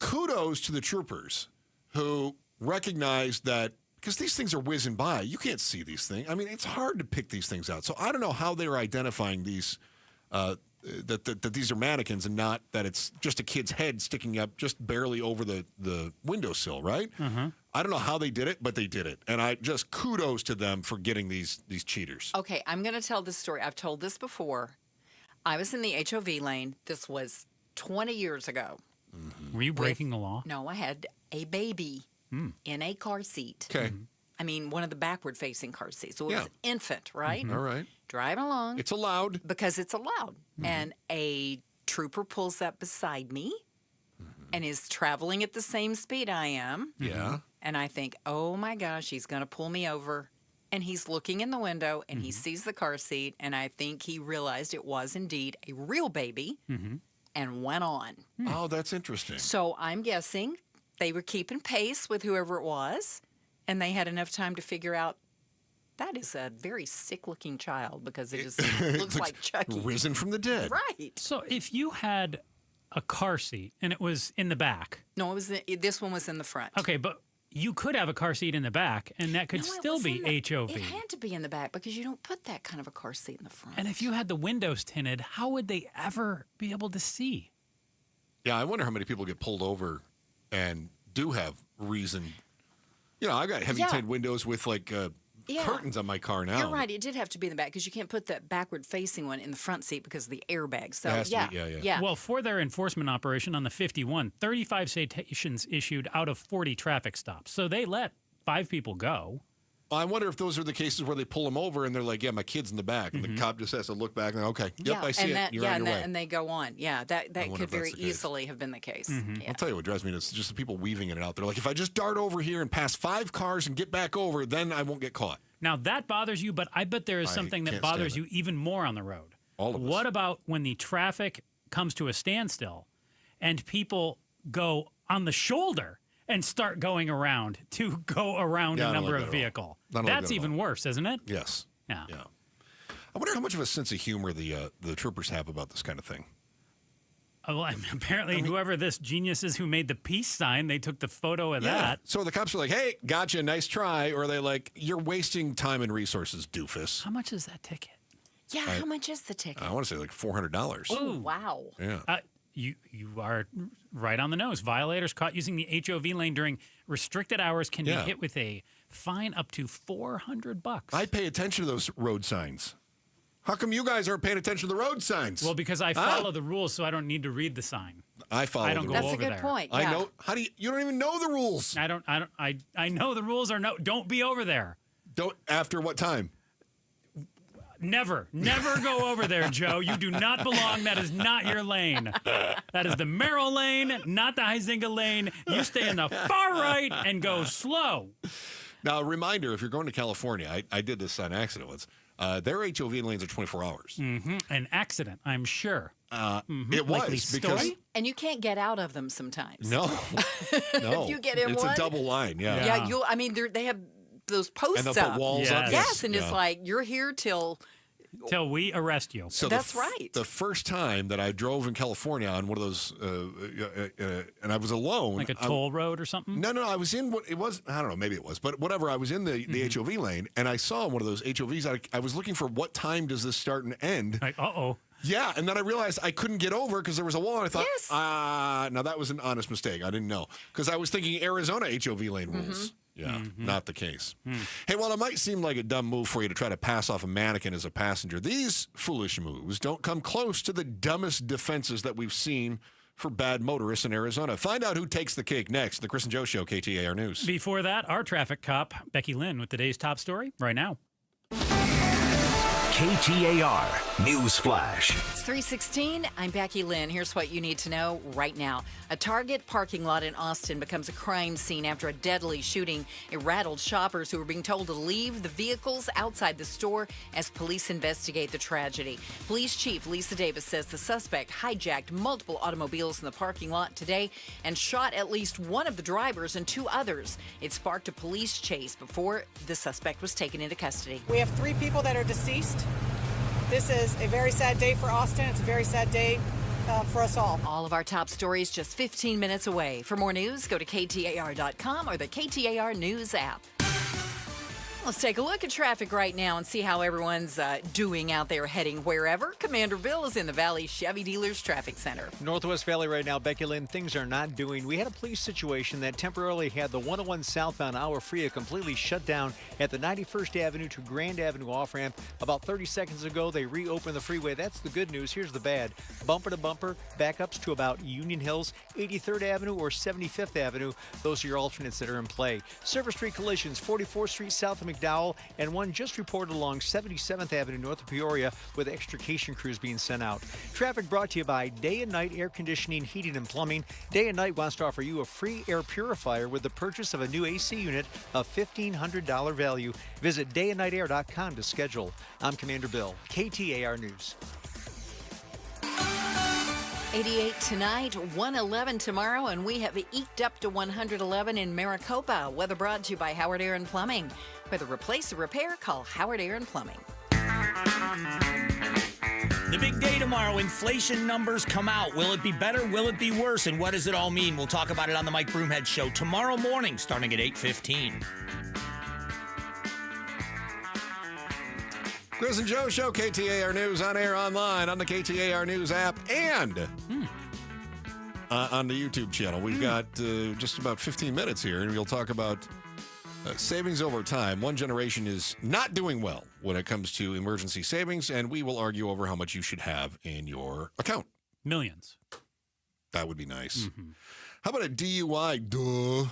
Kudos to the troopers who recognized that, because these things are whizzing by. You can't see these things. I mean, it's hard to pick these things out. So I don't know how they're identifying these, that these are mannequins and not that it's just a kid's head sticking up just barely over the windowsill, right? I don't know how they did it, but they did it. And I just kudos to them for getting these cheaters. Okay, I'm going to tell this story. I've told this before. I was in the HOV lane. This was 20 years ago. Were you breaking the law? No, I had a baby in a car seat. Okay. I mean, one of the backward-facing car seats. So it was infant, right? All right. Driving along. It's allowed. Because it's allowed. And a trooper pulls up beside me and is traveling at the same speed I am. Yeah. And I think, oh, my gosh, he's going to pull me over. And he's looking in the window, and he sees the car seat, and I think he realized it was indeed a real baby and went on. Oh, that's interesting. So I'm guessing they were keeping pace with whoever it was, and they had enough time to figure out that is a very sick-looking child because it just looks like Chucky. Risen from the dead. Right. So if you had a car seat and it was in the back. No, it was this one was in the front. Okay, but you could have a car seat in the back, and that could still be HOV. It had to be in the back because you don't put that kind of a car seat in the front. And if you had the windows tinted, how would they ever be able to see? Yeah, I wonder how many people get pulled over and do have reason. You know, I got heavy tinted windows with like curtains on my car now. You're right. It did have to be in the back because you can't put that backward-facing one in the front seat because of the airbag. So, yeah. Well, for their enforcement operation on the 51, 35 citations issued out of 40 traffic stops. So they let 5 people go. I wonder if those are the cases where they pull them over and they're like, yeah, my kid's in the back. And the cop just has to look back and, okay, yep, I see it. You're on your way. And they go on. Yeah, that could very easily have been the case. Yeah. I'll tell you what drives me nuts. It's just the people weaving in and out. They're like, if I just dart over here and pass 5 cars and get back over, then I won't get caught. Now, that bothers you, but I bet there is something that bothers you even more on the road. All of us. What about when the traffic comes to a standstill and people go on the shoulder and start going around to go around a number of vehicle? That's even worse, isn't it? Yes. Yeah. I wonder how much of a sense of humor the troopers have about this kind of thing. Well, apparently, whoever this genius is who made the peace sign, they took the photo of that. So the cops are like, hey, gotcha, nice try. Or are they like, you're wasting time and resources, doofus. How much is that ticket? Yeah, how much is the ticket? I want to say like $400. Oh, wow. Yeah. You are right on the nose. Violators caught using the HOV lane during restricted hours can be hit with a fine up to $400. I pay attention to those road signs. How come you guys aren't paying attention to the road signs? Well, because I follow the rules, so I don't need to read the sign. I follow I don't the go rules. over there. That's a good point. I know. How do you don't even know the rules? I know the rules are don't be over there. Don't after what time? Never go over there, Joe. You do not belong. That is not your lane. That is the Merrill lane, not the Huizenga lane. You stay in the far right and go slow. Now, a reminder, if you're going to California, I did this on accident once. Their HOV lanes are 24 hours. An accident, I'm sure. It was because... And you can't get out of them sometimes. No. If you get in it's one... a double line, Yeah, they have those posts and they'll up. put walls up. Yes, and it's like, you're here till we arrest you. So that's right. The first time that I drove in California on one of those, and I was alone. Like a toll road or something? No, I was in what it was. I don't know, maybe it was, but whatever. I was in the HOV lane, and I saw one of those HOVs. I was looking for what time does this start and end. Like, uh-oh. Yeah, and then I realized I couldn't get over because there was a wall, and I thought, now that was an honest mistake. I didn't know because I was thinking Arizona HOV lane rules. Yeah, not the case. Hey, while it might seem like a dumb move for you to try to pass off a mannequin as a passenger, these foolish moves don't come close to the dumbest defenses that we've seen for bad motorists in Arizona. Find out who takes the cake next. The Chris and Joe Show, KTAR News. Before that, our traffic cop, Becky Lynn, with today's top story right now. KTAR News Flash. It's 3:16. I'm Becky Lynn. Here's what you need to know right now. A Target parking lot in Austin becomes a crime scene after a deadly shooting. It rattled shoppers who were being told to leave the vehicles outside the store as police investigate the tragedy. Police Chief Lisa Davis says the suspect hijacked multiple automobiles in the parking lot today and shot at least one of the drivers and 2 others. It sparked a police chase before the suspect was taken into custody. We have 3 people that are deceased. This is a very sad day for Austin. It's a very sad day for us all. All of our top stories just 15 minutes away. For more news, go to KTAR.com or the KTAR News app. Let's take a look at traffic right now and see how everyone's doing out there heading wherever. Commander Bill is in the Valley Chevy Dealers Traffic Center. Northwest Valley right now, Becky Lynn, things are not doing. We had a police situation that temporarily had the 101 southbound Hour Freeway completely shut down at the 91st Avenue to Grand Avenue off-ramp. About 30 seconds ago, they reopened the freeway. That's the good news. Here's the bad. Bumper to bumper, backups to about Union Hills, 83rd Avenue or 75th Avenue. Those are your alternates that are in play. Service Street collisions, 44th Street south of McDowell, and one just reported along 77th Avenue north of Peoria with extrication crews being sent out. Traffic brought to you by Day and Night Air Conditioning, Heating, and Plumbing. Day and Night wants to offer you a free air purifier with the purchase of a new AC unit of $1,500 value. Visit dayandnightair.com to schedule. I'm Commander Bill, KTAR News. 88 tonight, 111 tomorrow, and we have eked up to 111 in Maricopa. Weather brought to you by Howard Air and Plumbing. Whether replace or repair, call Howard Air and Plumbing. The big day tomorrow, inflation numbers come out. Will it be better? Will it be worse? And what does it all mean? We'll talk about it on the Mike Broomhead Show tomorrow morning, starting at 8:15. Chris and Joe Show, KTAR News, on air, online, on the KTAR News app, and on the YouTube channel. We've got just about 15 minutes here, and we'll talk about savings over time. One generation is not doing well when it comes to emergency savings, and we will argue over how much you should have in your account. Millions. That would be nice. How about a DUI? Duh.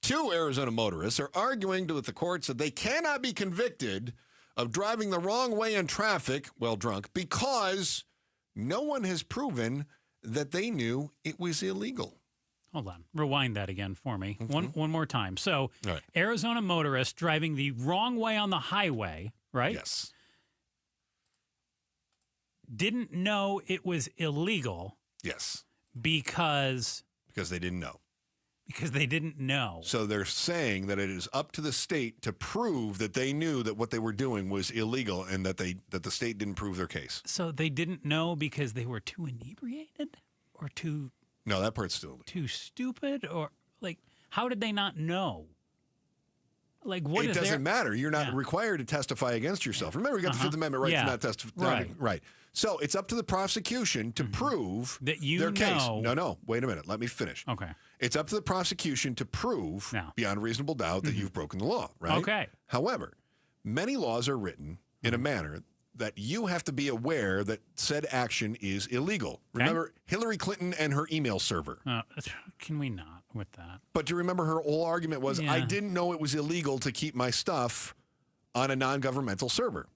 Two Arizona motorists are arguing with the courts that they cannot be convicted of driving the wrong way in traffic while drunk because no one has proven that they knew it was illegal. Hold on. Rewind that again for me. One more time. So, Arizona motorist driving the wrong way on the highway, right? Yes. Didn't know it was illegal. Yes. Because they didn't know. Because they didn't know. So they're saying that it is up to the state to prove that they knew that what they were doing was illegal and that the state didn't prove their case. So they didn't know because they were too inebriated or too... No, that part's still illegal. Too stupid? Or, like, how did they not know? Like, what is it doesn't matter. You're not required to testify against yourself. Remember, we got the Fifth Amendment right to not testify. Right. So it's up to the prosecution to prove that their case. No, wait a minute. Let me finish. Okay. It's up to the prosecution to prove beyond reasonable doubt that you've broken the law, right? Okay. However, many laws are written in a manner that you have to be aware that said action is illegal. Okay. Remember Hillary Clinton and her email server. Can we not with that? But do you remember her whole argument was, I didn't know it was illegal to keep my stuff on a non-governmental server.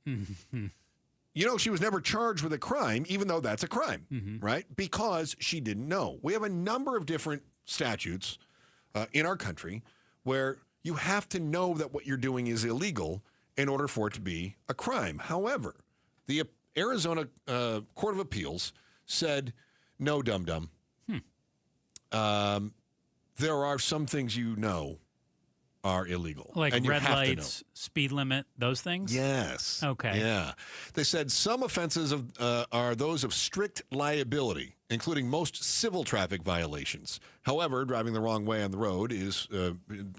You know, she was never charged with a crime, even though that's a crime, right? Because she didn't know. We have a number of different statutes in our country where you have to know that what you're doing is illegal in order for it to be a crime. However, the Arizona Court of Appeals said, no, dum-dum. There are some things you know are illegal. Like and red lights, speed limit, those things? Yes. Okay. Yeah. They said some offenses are those of strict liability, including most civil traffic violations. However, driving the wrong way on the road is,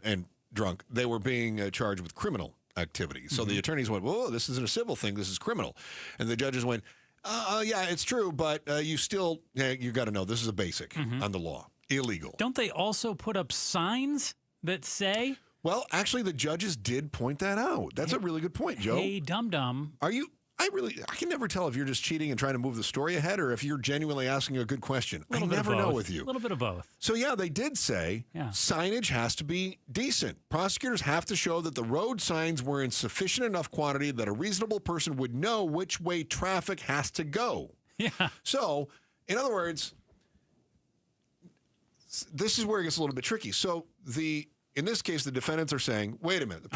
and drunk, they were being charged with criminal activity. So the attorneys went, whoa, this isn't a civil thing, this is criminal. And the judges went, yeah, it's true, but you still, you got to know, this is a basic on the law. Illegal. Don't they also put up signs that say... Well, actually, the judges did point that out. That's a really good point, Joe. Hey, dum-dum. Are you... I can never tell if you're just cheating and trying to move the story ahead or if you're genuinely asking a good question. I never know with you. A little bit of both. So, yeah, they did say signage has to be decent. Prosecutors have to show that the road signs were in sufficient enough quantity that a reasonable person would know which way traffic has to go. Yeah. So, in other words, this is where it gets a little bit tricky. So, in this case, the defendants are saying, wait a minute, the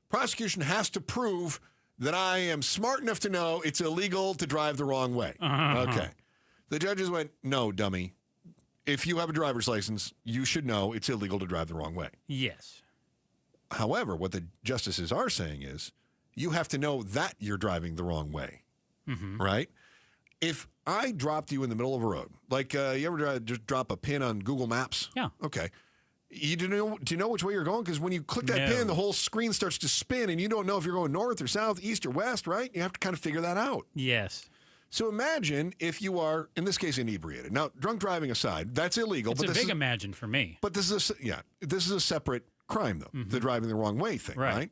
prosecution has to prove that I am smart enough to know it's illegal to drive the wrong way. Okay. The judges went, no, dummy. If you have a driver's license, you should know it's illegal to drive the wrong way. Yes. However, what the justices are saying is you have to know that you're driving the wrong way, right? If I dropped you in the middle of a road, like you ever just drop a pin on Google Maps? Yeah. Okay. Do you know which way you're going? Because when you click that pin, the whole screen starts to spin, and you don't know if you're going north or south, east or west, right? You have to kind of figure that out. Yes. So imagine if you are, in this case, inebriated. Now, drunk driving aside, that's illegal. It's a big imagine for me. But this is a separate crime, though, the driving the wrong way thing, right?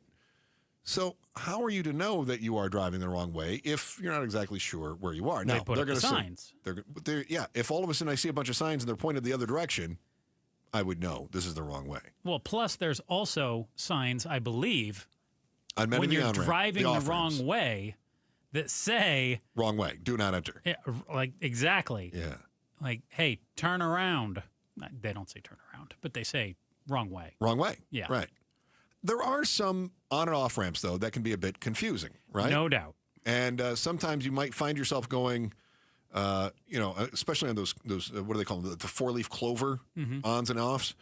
So how are you to know that you are driving the wrong way if you're not exactly sure where you are? They Now, put they're up the going to signs. If all of a sudden I see a bunch of signs and they're pointed the other direction, I would know this is the wrong way. Well, plus there's also signs, I believe, on when you're driving the wrong way that say... Wrong way. Do not enter. Like, exactly. Yeah. Like, hey, turn around. They don't say turn around, but they say wrong way. Wrong way. Yeah. Right. There are some on and off ramps, though, that can be a bit confusing, right? No doubt. And sometimes you might find yourself going... especially on those what do they call them? The four-leaf clover ons and offs.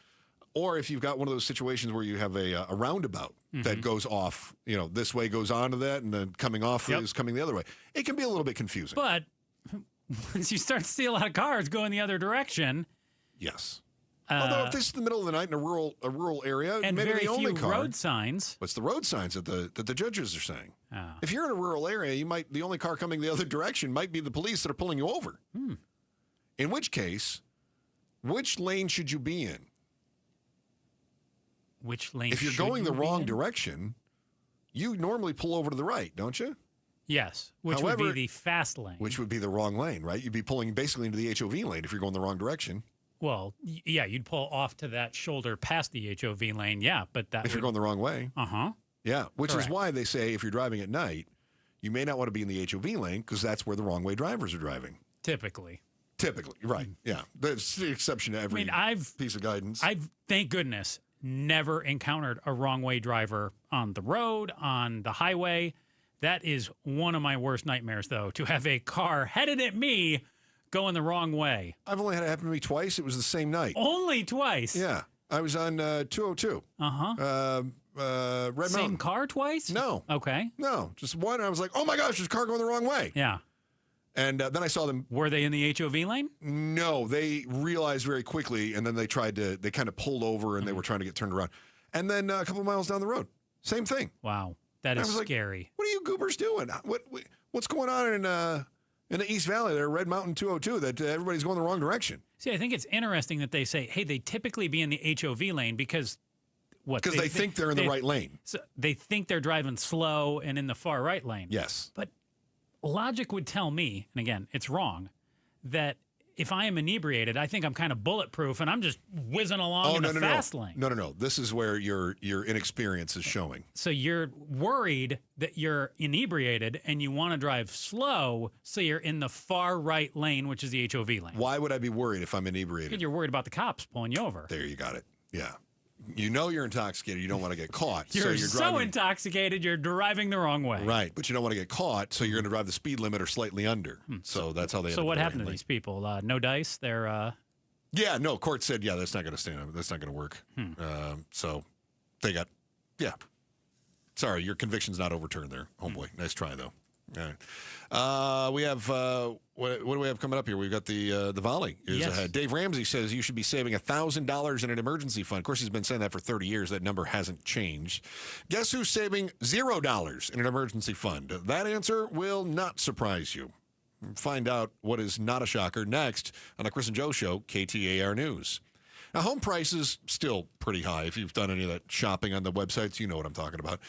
Or if you've got one of those situations where you have a roundabout that goes off, this way goes on to that, and then coming off is coming the other way. It can be a little bit confusing. But once you start to see a lot of cars going the other direction. Yes. Although if this is the middle of the night in a rural area, and maybe very the only few car. road signs. What's the road signs that the judges are saying? Oh. If you're in a rural area, the only car coming the other direction might be the police that are pulling you over. In which case, which lane should you be in? Which lane? If you're going the wrong direction, you normally pull over to the right, don't you? Yes, which would be the fast lane. Which would be the wrong lane, right? You'd be pulling basically into the HOV lane if you're going the wrong direction. Well, yeah, you'd pull off to that shoulder past the HOV lane, yeah, but that if you're going the wrong way. Yeah, which Correct. is why they say if you're driving at night, you may not want to be in the HOV lane because that's where the wrong way drivers are driving. Typically, right, yeah. That's the exception to every piece of guidance. I've, thank goodness, never encountered a wrong way driver on the road, on the highway. That is one of my worst nightmares, though, to have a car headed at me going the wrong way. I've only had it happen to me twice. It was the same night. Only twice? Yeah. I was on 202. Red Same Mountain. car twice? No. Okay. No, just one. I was like, oh my gosh, there's a car going the wrong way. Yeah. And then I saw them. Were they in the HOV lane? No, they realized very quickly, and then they kind of pulled over, and they were trying to get turned around. And then a couple of miles down the road, same thing. Wow. That is scary. Like, what are you goobers doing? What's going on in the East Valley there, Red Mountain 202, that everybody's going the wrong direction? See, I think it's interesting that they say, hey, they typically be in the HOV lane because what? Because they think they're in the right lane. So they think they're driving slow and in the far right lane. Yes. But logic would tell me, and again, it's wrong, that if I am inebriated, I think I'm kind of bulletproof and I'm just whizzing along in the fast lane. No. This is where your inexperience is showing. So you're worried that you're inebriated and you want to drive slow, so you're in the far right lane, which is the HOV lane. Why would I be worried if I'm inebriated? Because you're worried about the cops pulling you over. There, you got it. Yeah. You know you're intoxicated. You don't want to get caught. You're so so intoxicated, you're driving the wrong way. Right, but you don't want to get caught, so you're going to drive the speed limit or slightly under. So that's how they. So what happened to these people? No dice. They're. Yeah, no. Court said, yeah, that's not going to stand up. That's not going to work. So they got. Yeah. Sorry, your conviction's not overturned there, homeboy. Nice try though. All right. We have what do we have coming up here? We've got the volley is ahead. Dave Ramsey says you should be saving $1,000 in an emergency fund. Of course, he's been saying that for 30 years. That number hasn't changed. Guess who's saving $0 in an emergency fund? That answer will not surprise you. Find out what is not a shocker next on the Chris and Joe Show, KTAR News. Now, home prices still pretty high. If you've done any of that shopping on the websites, you know what I'm talking about.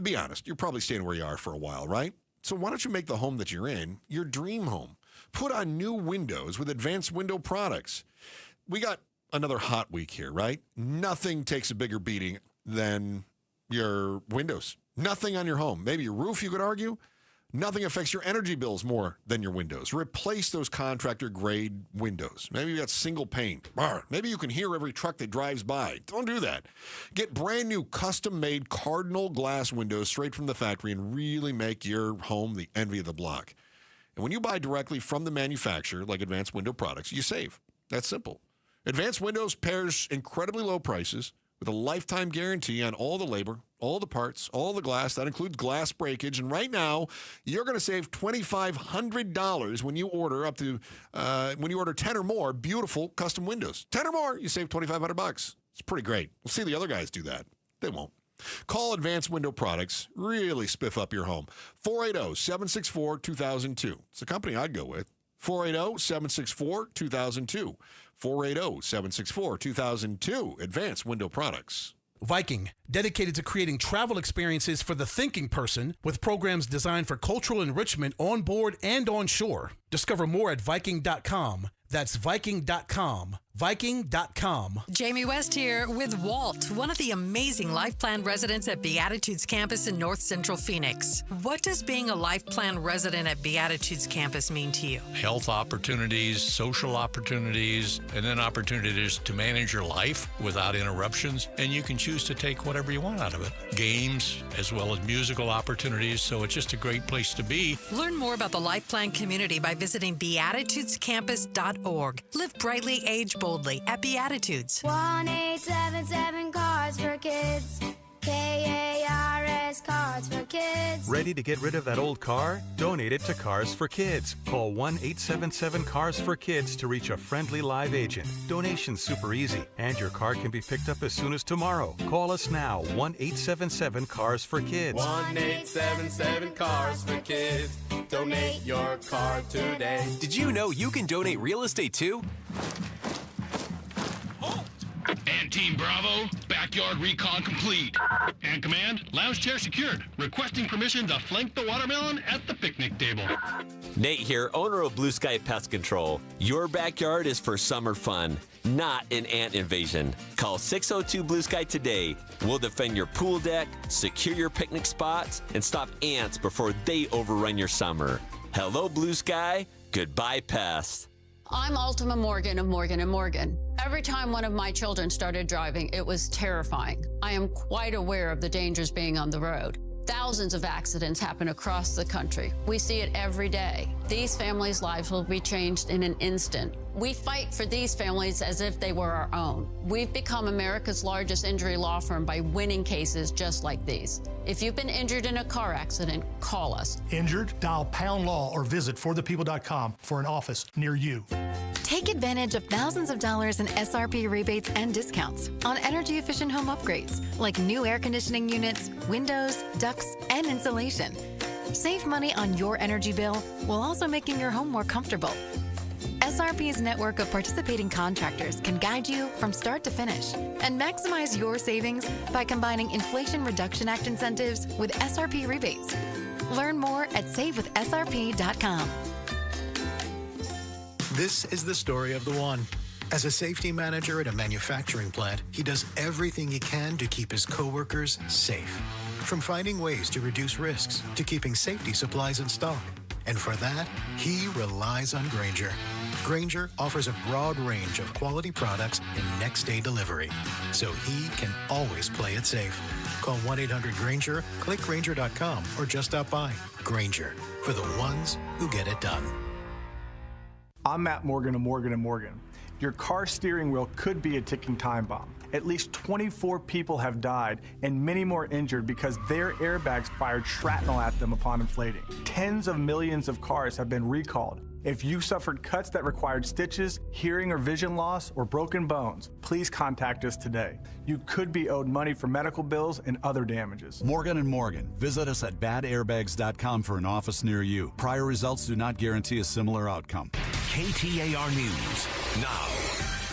Be honest, you're probably staying where you are for a while, right? So why don't you make the home that you're in your dream home? Put on new windows with advanced window products. We got another hot week here, right? Nothing takes a bigger beating than your windows. Nothing on your home. Maybe your roof, you could argue. Nothing affects your energy bills more than your windows. Replace those contractor-grade windows. Maybe you got single pane. Maybe you can hear every truck that drives by. Don't do that. Get brand new custom-made Cardinal glass windows straight from the factory and really make your home the envy of the block. And when you buy directly from the manufacturer, like Advanced Window Products, you save. That's simple. Advanced Windows pairs incredibly low prices with a lifetime guarantee on all the labor, all the parts, all the glass. That includes glass breakage. And right now, you're going to save $2,500 when you order when you order 10 or more beautiful custom windows. 10 or more, you save $2,500. It's pretty great. We'll see the other guys do that. They won't. Call Advanced Window Products. Really spiff up your home. 480-764-2002. It's the company I'd go with. 480-764-2002. 480-764-2002. Advanced Window Products. Viking, dedicated to creating travel experiences for the thinking person with programs designed for cultural enrichment on board and on shore. Discover more at Viking.com. That's Viking.com. Viking.com. Jamie West here with Walt, one of the amazing Life Plan residents at Beatitudes Campus in North Central Phoenix. What does being a Life Plan resident at Beatitudes Campus mean to you? Health opportunities, social opportunities, and then opportunities to manage your life without interruptions. And you can choose to take whatever you want out of it. Games, as well as musical opportunities. So it's just a great place to be. Learn more about the Life Plan community by visiting beatitudescampus.org. Live brightly, age boldly at Beatitudes. 1-877 Cars for Kids. KARS Cars for Kids. Ready to get rid of that old car? Donate it to Cars for Kids. Call 1-877 Cars for Kids to reach a friendly live agent. Donation's super easy, and your car can be picked up as soon as tomorrow. Call us now, 1-877 Cars for Kids. 1-877 Cars for Kids. Donate your car today. Did you know you can donate real estate too? And Team Bravo, backyard recon complete. And Command, lounge chair secured. Requesting permission to flank the watermelon at the picnic table. Nate here, owner of Blue Sky Pest Control. Your backyard is for summer fun, not an ant invasion. Call 602 Blue Sky today. We'll defend your pool deck, secure your picnic spots, and stop ants before they overrun your summer. Hello, Blue Sky. Goodbye, pests. I'm Ultima Morgan of Morgan & Morgan. Every time one of my children started driving, it was terrifying. I am quite aware of the dangers being on the road. Thousands of accidents happen across the country. We see it every day. These families' lives will be changed in an instant. We fight for these families as if they were our own. We've become America's largest injury law firm by winning cases just like these. If you've been injured in a car accident, call us. Injured? Dial # law or visit forthepeople.com for an office near you. Take advantage of thousands of dollars in SRP rebates and discounts on energy-efficient home upgrades like new air conditioning units, windows, ducts, and insulation. Save money on your energy bill while also making your home more comfortable. SRP's network of participating contractors can guide you from start to finish and maximize your savings by combining Inflation Reduction Act incentives with SRP rebates. Learn more at savewithsrp.com. This is the story of the one. As a safety manager at a manufacturing plant, he does everything he can to keep his coworkers safe. From finding ways to reduce risks to keeping safety supplies in stock. And for that, he relies on Grainger. Grainger offers a broad range of quality products and next-day delivery, so he can always play it safe. Call 1-800-GRAINGER, click Grainger.com, or just stop by. Grainger, for the ones who get it done. I'm Matt Morgan of Morgan & Morgan. Your car steering wheel could be a ticking time bomb. At least 24 people have died and many more injured because their airbags fired shrapnel at them upon inflating. Tens of millions of cars have been recalled. If you suffered cuts that required stitches, hearing or vision loss, or broken bones, please contact us today. You could be owed money for medical bills and other damages. Morgan & Morgan. Visit us at badairbags.com for an office near you. Prior results do not guarantee a similar outcome. KTAR News now.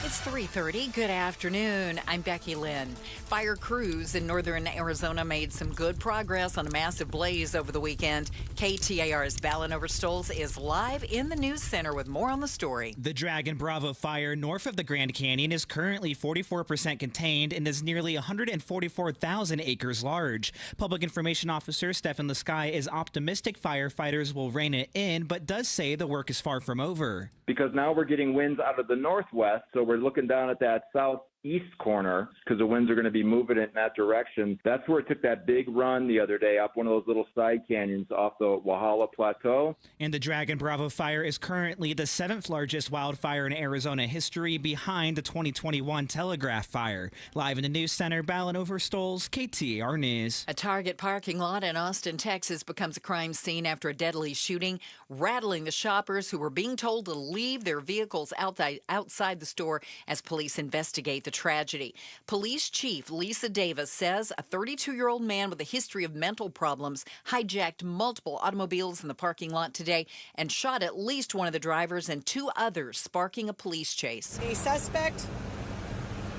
It's 3:30. Good afternoon. I'm Becky Lynn. Fire crews in northern Arizona made some good progress on a massive blaze over the weekend. KTAR's Balanover Stoles is live in the news center with more on the story. The Dragon Bravo fire north of the Grand Canyon is currently 44% contained and is nearly 144,000 acres large. Public Information Officer Stefan Lasky is optimistic firefighters will rein it in, but does say the work is far from over. Because now we're getting winds out of the northwest, so we're looking down at that southeast corner because the winds are going to be moving it in that direction. That's where it took that big run the other day up one of those little side canyons off the Walhalla Plateau. And the Dragon Bravo fire is currently the 7th largest wildfire in Arizona history, behind the 2021 Telegraph fire. Live in the news center, Balanover Stoles, KTAR News. A Target parking lot in Austin, Texas becomes a crime scene after a deadly shooting, rattling the shoppers who were being told to leave their vehicles outside the store as police investigate. the tragedy. Police Chief Lisa Davis says a 32-year-old man with a history of mental problems hijacked multiple automobiles in the parking lot today and shot at least one of the drivers and 2 others, sparking a police chase. The suspect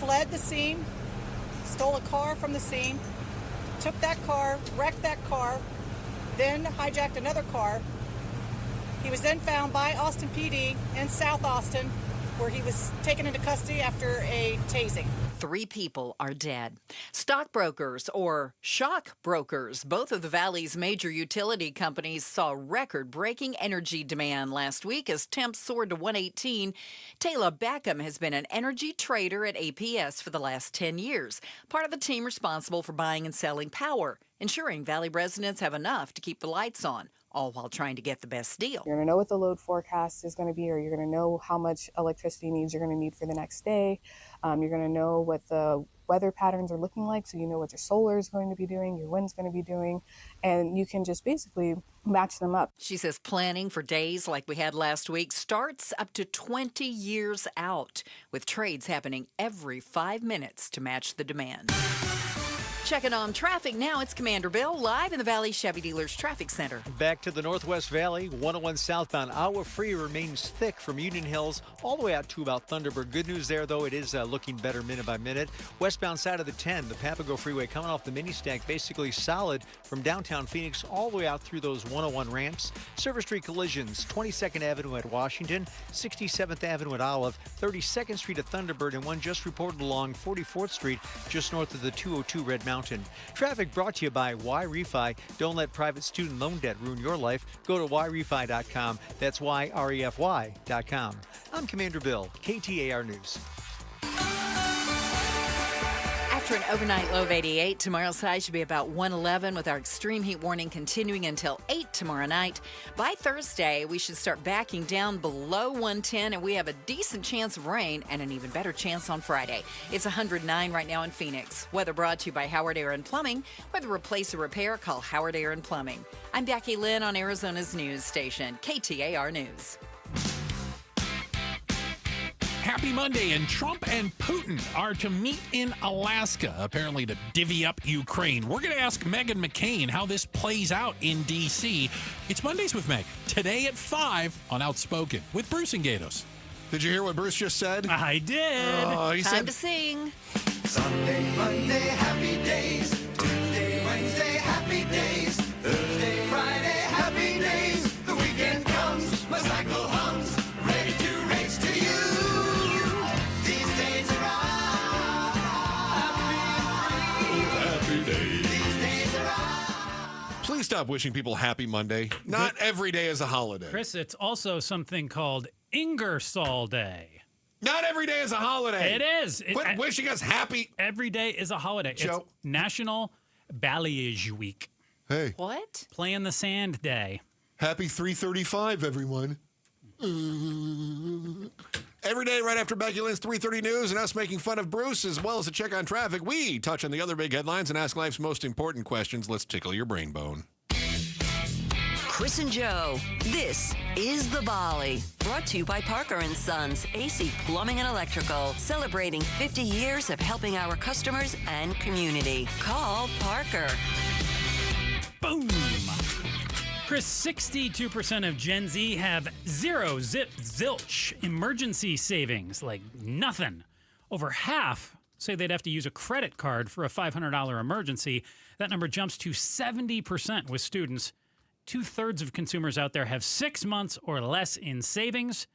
fled the scene, stole a car from the scene, took that car, wrecked that car, then hijacked another car. He was then found by Austin PD in South Austin, where he was taken into custody after a tasing. 3 people are dead. Stockbrokers, or shock brokers, both of the Valley's major utility companies saw record-breaking energy demand last week as temps soared to 118. Taylor Beckham has been an energy trader at APS for the last 10 years, part of the team responsible for buying and selling power, ensuring Valley residents have enough to keep the lights on, all while trying to get the best deal. You're going to know what the load forecast is going to be, or you're going to know how much electricity needs you're going to need for the next day. You're going to know what the weather patterns are looking like, so you know what your solar is going to be doing, your wind's going to be doing, and you can just basically match them up. She says planning for days like we had last week starts up to 20 years out, with trades happening every 5 minutes to match the demand. Checking on traffic now, it's Commander Bill live in the Valley Chevy Dealers Traffic Center. Back to the Northwest Valley, 101 southbound. Iowa Free remains thick from Union Hills all the way out to about Thunderbird. Good news there, though, it is looking better minute by minute. Westbound side of the 10, the Papago Freeway coming off the mini stack, basically solid from downtown Phoenix all the way out through those 101 ramps. Service Street collisions, 22nd Avenue at Washington, 67th Avenue at Olive, 32nd Street at Thunderbird, and one just reported along 44th Street just north of the 202 Red Mountain. Traffic brought to you by Y-Refi. Don't let private student loan debt ruin your life. Go to yrefi.com. That's YREFY.com. I'm Commander Bill, KTAR News. After an overnight low of 88, tomorrow's high should be about 111 with our extreme heat warning continuing until 8 tomorrow night. By Thursday, we should start backing down below 110, and we have a decent chance of rain and an even better chance on Friday. It's 109 right now in Phoenix. Weather brought to you by Howard Air and Plumbing. Whether replace or repair, call Howard Air and Plumbing. I'm Becky Lynn on Arizona's news station, KTAR News. Happy Monday, and Trump and Putin are to meet in Alaska, apparently to divvy up Ukraine. We're going to ask Meghan McCain how this plays out in D.C. It's Mondays with Meg, today at 5 on Outspoken with Bruce and Gatos. Did you hear what Bruce just said? I did. He Time said, to sing. Sunday, Monday, happy days. Tuesday, Wednesday, happy days. Thursday, Friday, happy days. The weekend comes, my cycle hums, ready to race to you. These days are all happy days. These days are all. Please stop wishing people happy Monday. Not every day is a holiday. Chris, it's also something called Ingersoll Day. Not every day is a holiday. It is. Quit wishing us happy. Every day is a holiday. Joe. It's National Balayage Week. Hey. What? Play in the Sand Day. Happy 3:35, everyone. Every day right after Becky Lynn's 3:30 news and us making fun of Bruce as well as a check on traffic, we touch on the other big headlines and ask life's most important questions. Let's tickle your brain bone. Chris and Joe, this is The Volley. Brought to you by Parker & Sons, AC Plumbing and Electrical. Celebrating 50 years of helping our customers and community. Call Parker. Boom! Chris, 62% of Gen Z have zero, zip, zilch emergency savings, like nothing. Over half say they'd have to use a credit card for a $500 emergency. That number jumps to 70% with students. 2/3 of consumers out there have 6 months or less in savings.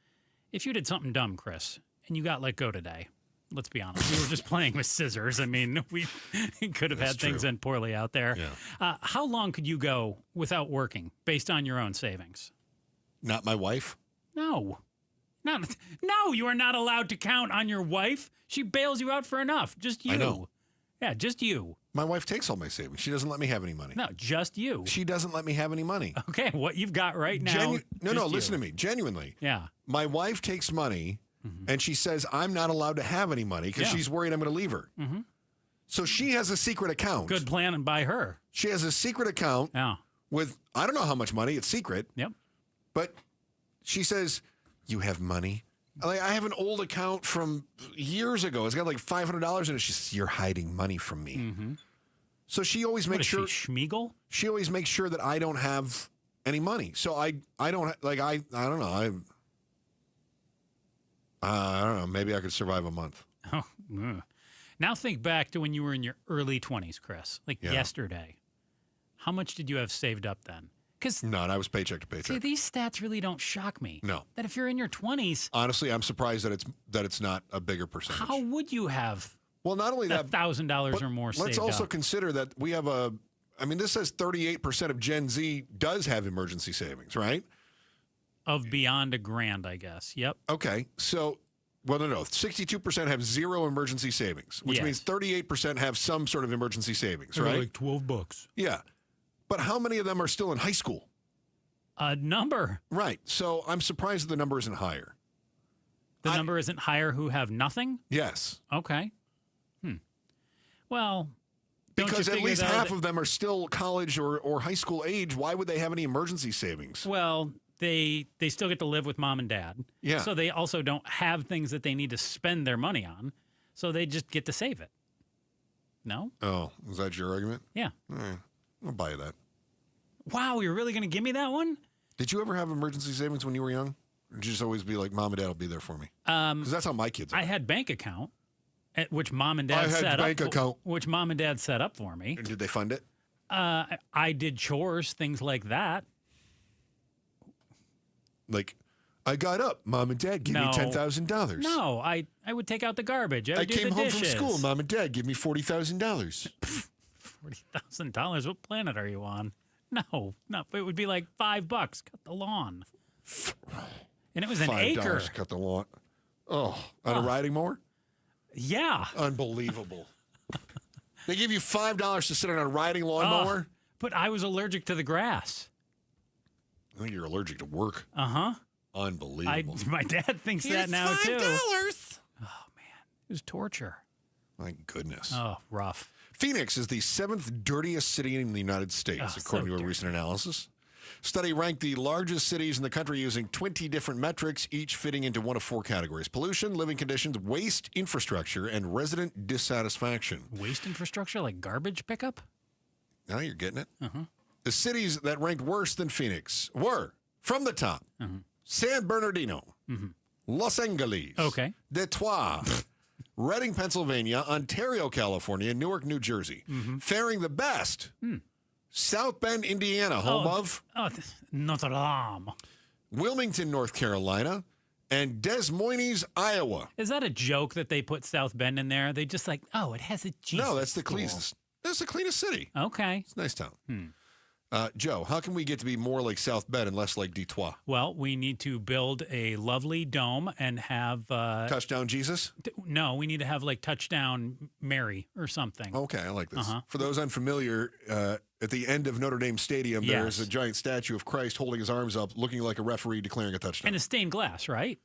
If you did something dumb, Chris, and you got let go today, let's be honest, we were just playing with scissors. I mean, we could have had things end poorly out there. Yeah. How long could you go without working based on your own savings? Not my wife? No. No, you are not allowed to count on your wife. She bails you out for enough. Just you. I know. Yeah, just you. My wife takes all my savings. She doesn't let me have any money. No, just you. She doesn't let me have any money. Okay, what you've got right now. Listen to me. Genuinely. Yeah. My wife takes money and she says I'm not allowed to have any money because she's worried I'm going to leave her. Mm-hmm. So she has a secret account. Good plan by her. She has a secret account with, I don't know how much money. It's secret. Yep. But she says, you have money Like, I have an old account from years ago. It's got like $500 in it. She says, "You're hiding money from me." Mm-hmm. So she always makes sure. Schmiegel? She always makes sure that I don't have any money. So I don't like I don't know. I don't know. Maybe I could survive a month. Oh, ugh. Now think back to when you were in your early 20s, Chris, like yesterday. How much did you have saved up then? Because none. I was paycheck to paycheck. see, these stats really don't shock me. No. That if you're in your 20s, Honestly, I'm surprised that it's not a bigger percentage. how would you have Well, not only that, $1,000 or more saved let's also up? consider that we have this says 38% of Gen Z does have emergency savings, right? Of beyond $1,000, I guess. Yep. Okay. So, well, no. 62% have zero emergency savings, which Yes. means 38% have some sort of emergency savings, They're right? like $12. Yeah. But how many of them are still in high school? A number. Right. So I'm surprised the number isn't higher. The number isn't higher who have nothing? Yes. Okay. Well, don't Because you at figure, least though, half that- of them are still college or high school age. Why would they have any emergency savings? Well, they still get to live with mom and dad. Yeah. So they also don't have things that they need to spend their money on. So they just get to save it. No? Oh, is that your argument? Yeah. All right. I'll buy you that. Wow, you're really going to give me that one? Did you ever have emergency savings when you were young? Or did you just always be like, Mom and Dad will be there for me? Because that's how my kids are. I had bank account, which mom and dad I had set bank up. account. Which mom and dad set up for me. And did they fund it? I did chores, things like that. Like, I got up. Mom and Dad gave me $10,000. No, I would take out the garbage. I would do came the home dishes. from school. Mom and Dad give me $40,000. $40,000. What planet are you on? No, it would be like $5. Cut the lawn. And it was an acre. $5 cut the lawn. Oh, on a riding mower? Yeah. Unbelievable. They give you $5 to sit on a riding lawnmower? But I was allergic to the grass. I think you're allergic to work. Uh-huh. Unbelievable. My dad thinks that now, $5. too. Oh, man. It was torture. My goodness. Oh, rough. Phoenix is the 7th dirtiest city in the United States, according to a recent analysis. Study ranked the largest cities in the country using 20 different metrics, each fitting into one of 4 categories: pollution, living conditions, waste, infrastructure, and resident dissatisfaction. Waste infrastructure, like garbage pickup? Now you're getting it. Uh-huh. The cities that ranked worse than Phoenix were, from the top, San Bernardino, Los Angeles, Detroit, Reading, Pennsylvania, Ontario, California, Newark, New Jersey. Faring the best, South Bend, Indiana, home of Notre Dame. Wilmington, North Carolina, and Des Moines, Iowa. Is that a joke that they put South Bend in there? They just like, it has a Jesus No, that's the school. cleanest. That's the cleanest city. Okay. It's a nice town. Joe, how can we get to be more like South Bend and less like Detroit? Well, we need to build a lovely dome and have Touchdown Jesus? No, we need to have like Touchdown Mary or something. Okay, I like this. For those unfamiliar, at the end of Notre Dame Stadium, there's a giant statue of Christ holding his arms up, looking like a referee declaring a touchdown. And it's stained glass, right?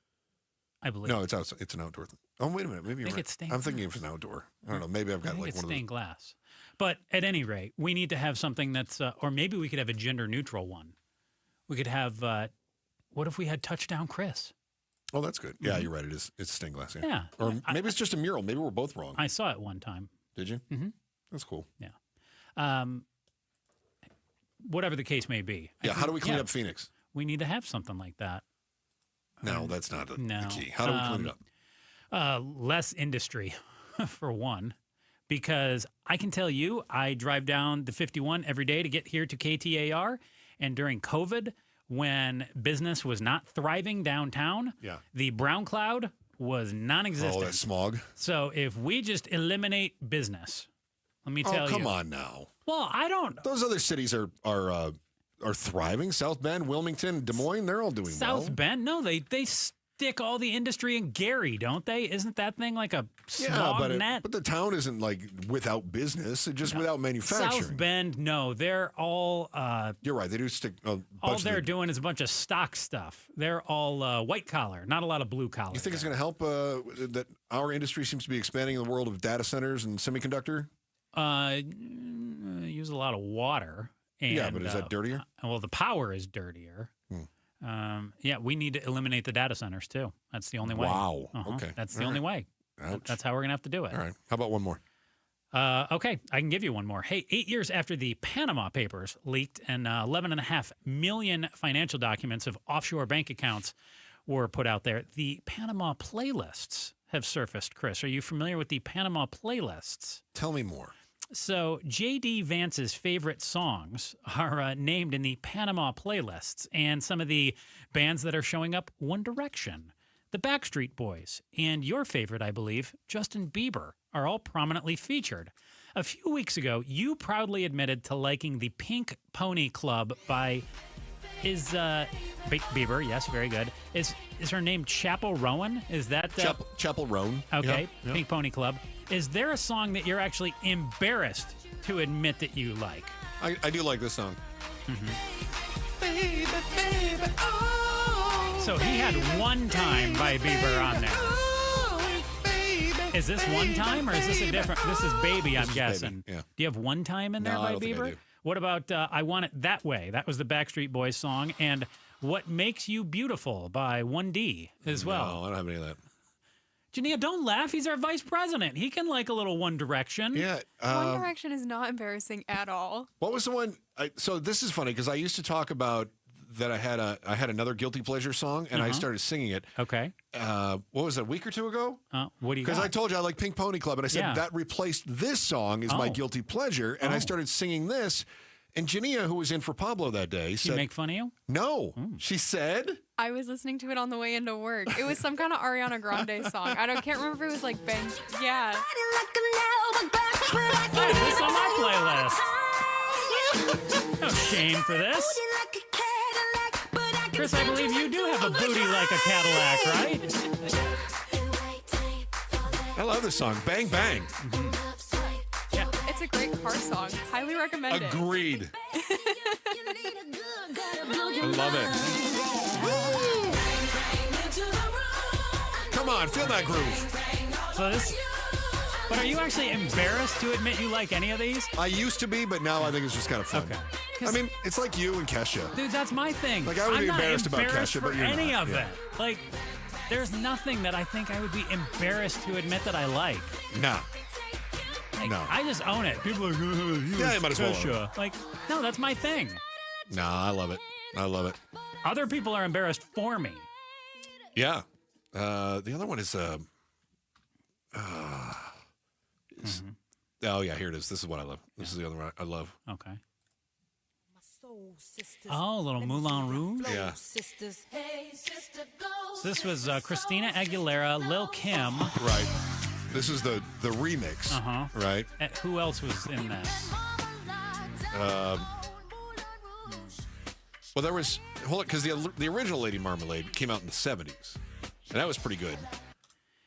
I believe. No, it's outside. It's an outdoor thing. Oh, wait a minute. Maybe you're right. it's stained I'm thinking it's an outdoor. I don't know. Maybe I've got like it's one of stained those. glass. But at any rate, we need to have something that's, or maybe we could have a gender neutral one. We could have, what if we had Touchdown Chris? Oh, that's good. Yeah, you're right. It is. It's stained glass. Yeah. Or maybe it's just a mural. Maybe we're both wrong. I saw it one time. Did you? Mm-hmm. That's cool. Yeah. Whatever the case may be. Yeah. How do we clean up Phoenix? We need to have something like that. No, that's not the No. key. How do we clean it up? Less industry, for one, because I can tell you, I drive down the 51 every day to get here to KTAR, and during COVID, when business was not thriving downtown, the brown cloud was non-existent. Oh, that smog. So if we just eliminate business, let me tell you. Oh, come on now. Well, I don't. Those other cities are thriving. South Bend, Wilmington, Des Moines, they're all doing well. South Bend? No, they stick all the industry in Gary, don't they? Isn't that thing like a smog net? But the town isn't like without business. It's just without manufacturing. South Bend, no, they're all. You're right. They do stick. All they're doing is a bunch of stock stuff. They're all white collar, not a lot of blue collar. You think it's going to help that our industry seems to be expanding in the world of data centers and semiconductor? Use a lot of water. And, yeah, but is that dirtier? Well, the power is dirtier. Yeah, we need to eliminate the data centers, too. That's the only way. Wow. Uh-huh. Okay. That's the All only right. way. Ouch. That's how we're going to have to do it. All right. How about one more? Okay, I can give you one more. Hey, 8 years after the Panama Papers leaked and 11.5 million financial documents of offshore bank accounts were put out there, the Panama playlists have surfaced, Chris. Are you familiar with the Panama playlists? Tell me more. So J.D. Vance's favorite songs are named in the Panama playlists, and some of the bands that are showing up, One Direction, the Backstreet Boys, and your favorite, I believe, Justin Bieber, are all prominently featured. A few weeks ago, you proudly admitted to liking the Pink Pony Club by Bieber. Yes, very good. Is her name Chapel Rowan? Is that Chapel Rowan? Okay, Yeah. Pink Pony Club. Is there a song that you're actually embarrassed to admit that you like? I do like this song. Baby, baby, oh. So he had One Time by Bieber on there. Is this One Time or is this a different? This is Baby, I'm guessing. Baby, yeah. Do you have One Time in there No, by I don't think I Bieber? do. What about I Want It That Way? That was the Backstreet Boys song. And What Makes You Beautiful by 1D as well. No, I don't have any of that. Jania, don't laugh. He's our vice president. He can like a little One Direction. Yeah. One Direction is not embarrassing at all. What was the one? So this is funny because I used to talk about that I had another guilty pleasure song and I started singing it. Okay. What was it, a week or two ago? What do you? Because I told you I like Pink Pony Club, and I said Yeah. that replaced this song as my guilty pleasure, and I started singing this. And Jania, who was in for Pablo that day, She said, make fun of you? "No," she said. I was listening to it on the way into work. It was some kind of Ariana Grande song. Can't remember if it was like Ben. Yeah. I have this on my playlist. No shame for this. Chris, I believe you do have a booty like a Cadillac, right? I love this song. Bang, bang. It's a great car song. Highly recommend it. Agreed. I love it. Come on, feel that groove. So this. But are you actually embarrassed to admit you like any of these? I used to be, but now I think it's just kind of fun. Okay. I mean, it's like you and Kesha. Dude, that's my thing. Like, I would I'm be not embarrassed about Kesha, for but you're any not. of Yeah. it. Like, there's nothing that I think I would be embarrassed to admit that I like. Nah. Like, No. I just own it. People are like, you Yeah, you might as well own Kesha. Like, no, that's my thing. Nah, I love it. I love it. Other people are embarrassed for me. Yeah. The other one is oh yeah, here it is. This is what I love. This is the other one I love. Okay. Oh, a little Moulin Rouge. Yeah. So this was Christina Aguilera, Lil Kim. Right. This is the remix. Right. Who else was in this? Well, there was because the original Lady Marmalade came out in the 70s, and that was pretty good.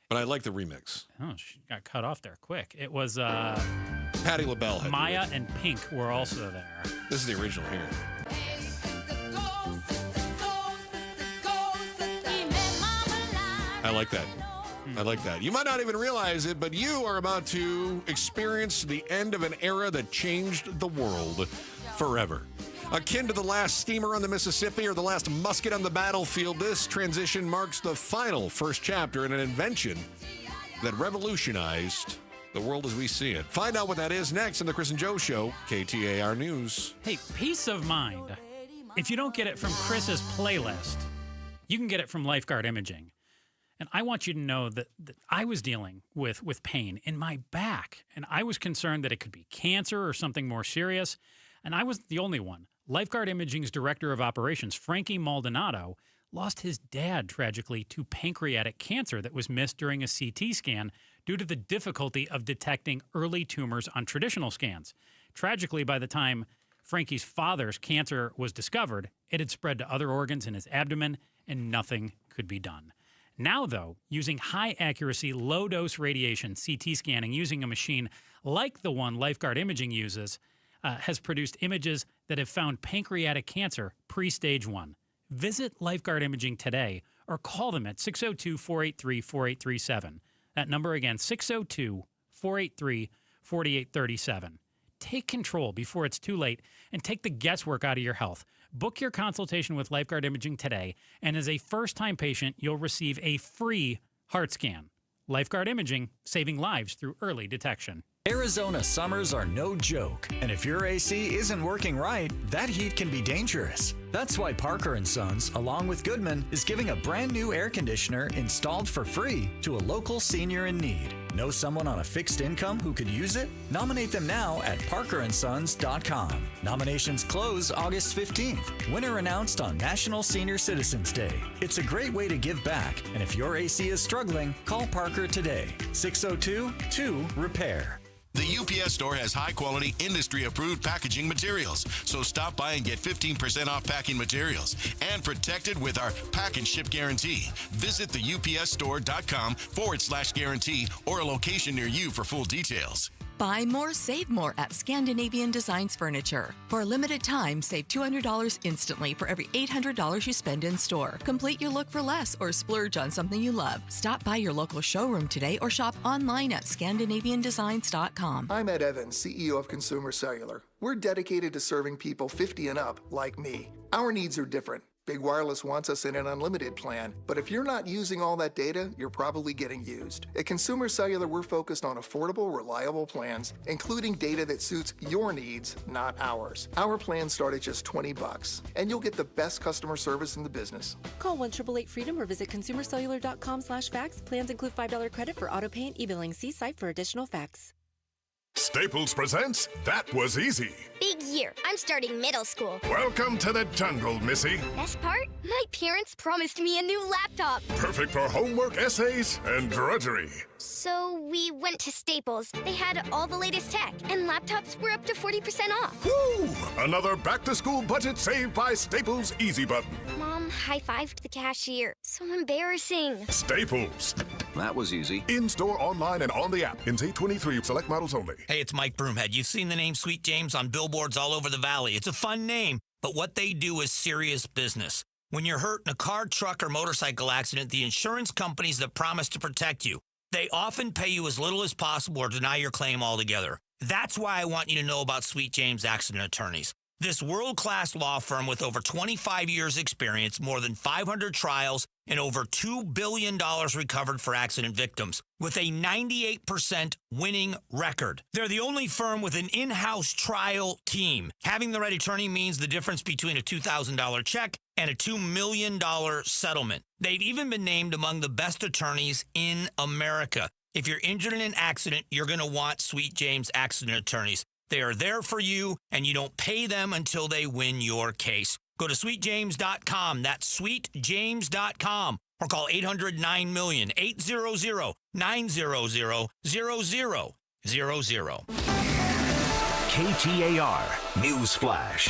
But I like the remix. Oh, she got cut off there quick. It was Patti LaBelle had the Maya original. and Pink were also there. This is the original here. I like that. I like that. You might not even realize it, but you are about to experience the end of an era that changed the world forever. Akin to the last steamer on the Mississippi or the last musket on the battlefield, this transition marks the final first chapter in an invention that revolutionized the world as we see it. Find out what that is next in the Chris and Joe Show, KTAR News. Hey, peace of mind. If you don't get it from Chris's playlist, you can get it from Lifeguard Imaging. And I want you to know that I was dealing with pain in my back, and I was concerned that it could be cancer or something more serious, and I wasn't the only one. Lifeguard Imaging's director of operations, Frankie Maldonado, lost his dad tragically to pancreatic cancer that was missed during a CT scan due to the difficulty of detecting early tumors on traditional scans. Tragically, by the time Frankie's father's cancer was discovered, it had spread to other organs in his abdomen, and nothing could be done. Now, though, using high-accuracy, low-dose radiation CT scanning using a machine like the one Lifeguard Imaging uses has produced images that have found pancreatic cancer pre-stage 1. Visit Lifeguard Imaging today or call them at 602-483-4837. That number again, 602-483-4837. Take control before it's too late and take the guesswork out of your health. Book your consultation with Lifeguard Imaging today, and as a first-time patient, you'll receive a free heart scan. Lifeguard Imaging, saving lives through early detection. Arizona summers are no joke, and if your AC isn't working right, that heat can be dangerous. That's why Parker & Sons, along with Goodman, is giving a brand new air conditioner installed for free to a local senior in need. Know someone on a fixed income who could use it? Nominate them now at parkerandsons.com. Nominations close August 15th. Winner announced on National Senior Citizens Day. It's a great way to give back, and if your AC is struggling, call Parker today. 602-2-REPAIR. The UPS store has high-quality, industry-approved packaging materials. So stop by and get 15% off packing materials and protected with our Pack and Ship Guarantee. Visit theupsstore.com/guarantee or a location near you for full details. Buy more, save more at Scandinavian Designs Furniture. For a limited time, save $200 instantly for every $800 you spend in store. Complete your look for less or splurge on something you love. Stop by your local showroom today or shop online at ScandinavianDesigns.com. I'm Ed Evans, CEO of Consumer Cellular. We're dedicated to serving people 50 and up like me. Our needs are different. Big Wireless wants us in an unlimited plan, but if you're not using all that data, you're probably getting used. At Consumer Cellular, we're focused on affordable, reliable plans, including data that suits your needs, not ours. Our plans start at just $20, and you'll get the best customer service in the business. Call 1-888-FREEDOM or visit consumercellular.com/facts. Plans include $5 credit for auto pay and e-billing. See site for additional facts. Staples presents That Was Easy. Big year. I'm starting middle school. Welcome to the jungle, Missy. Best part? My parents promised me a new laptop. Perfect for homework, essays, and drudgery. So we went to Staples. They had all the latest tech, and laptops were up to 40% off. Woo! Another back-to-school budget saved by Staples Easy Button. Mom high-fived the cashier. So embarrassing. Staples. That was easy. In-store, online, and on the app. NZ 23, select models only. Hey, it's Mike Broomhead. You've seen the name Sweet James on billboards all over the valley. It's a fun name, but what they do is serious business. When you're hurt in a car, truck, or motorcycle accident, the insurance companies that promise to protect you, they often pay you as little as possible or deny your claim altogether. That's why I want you to know about Sweet James Accident Attorneys. This world-class law firm with over 25 years experience, more than 500 trials, and over $2 billion recovered for accident victims, with a 98% winning record. They're the only firm with an in-house trial team. Having the right attorney means the difference between a $2,000 check and a $2 million settlement. They've even been named among the best attorneys in America. If you're injured in an accident, you're going to want Sweet James Accident Attorneys. They are there for you, and you don't pay them until they win your case. Go to sweetjames.com. That's sweetjames.com. Or call 800-9-MILLION, 800-900-0000. KTAR News Flash.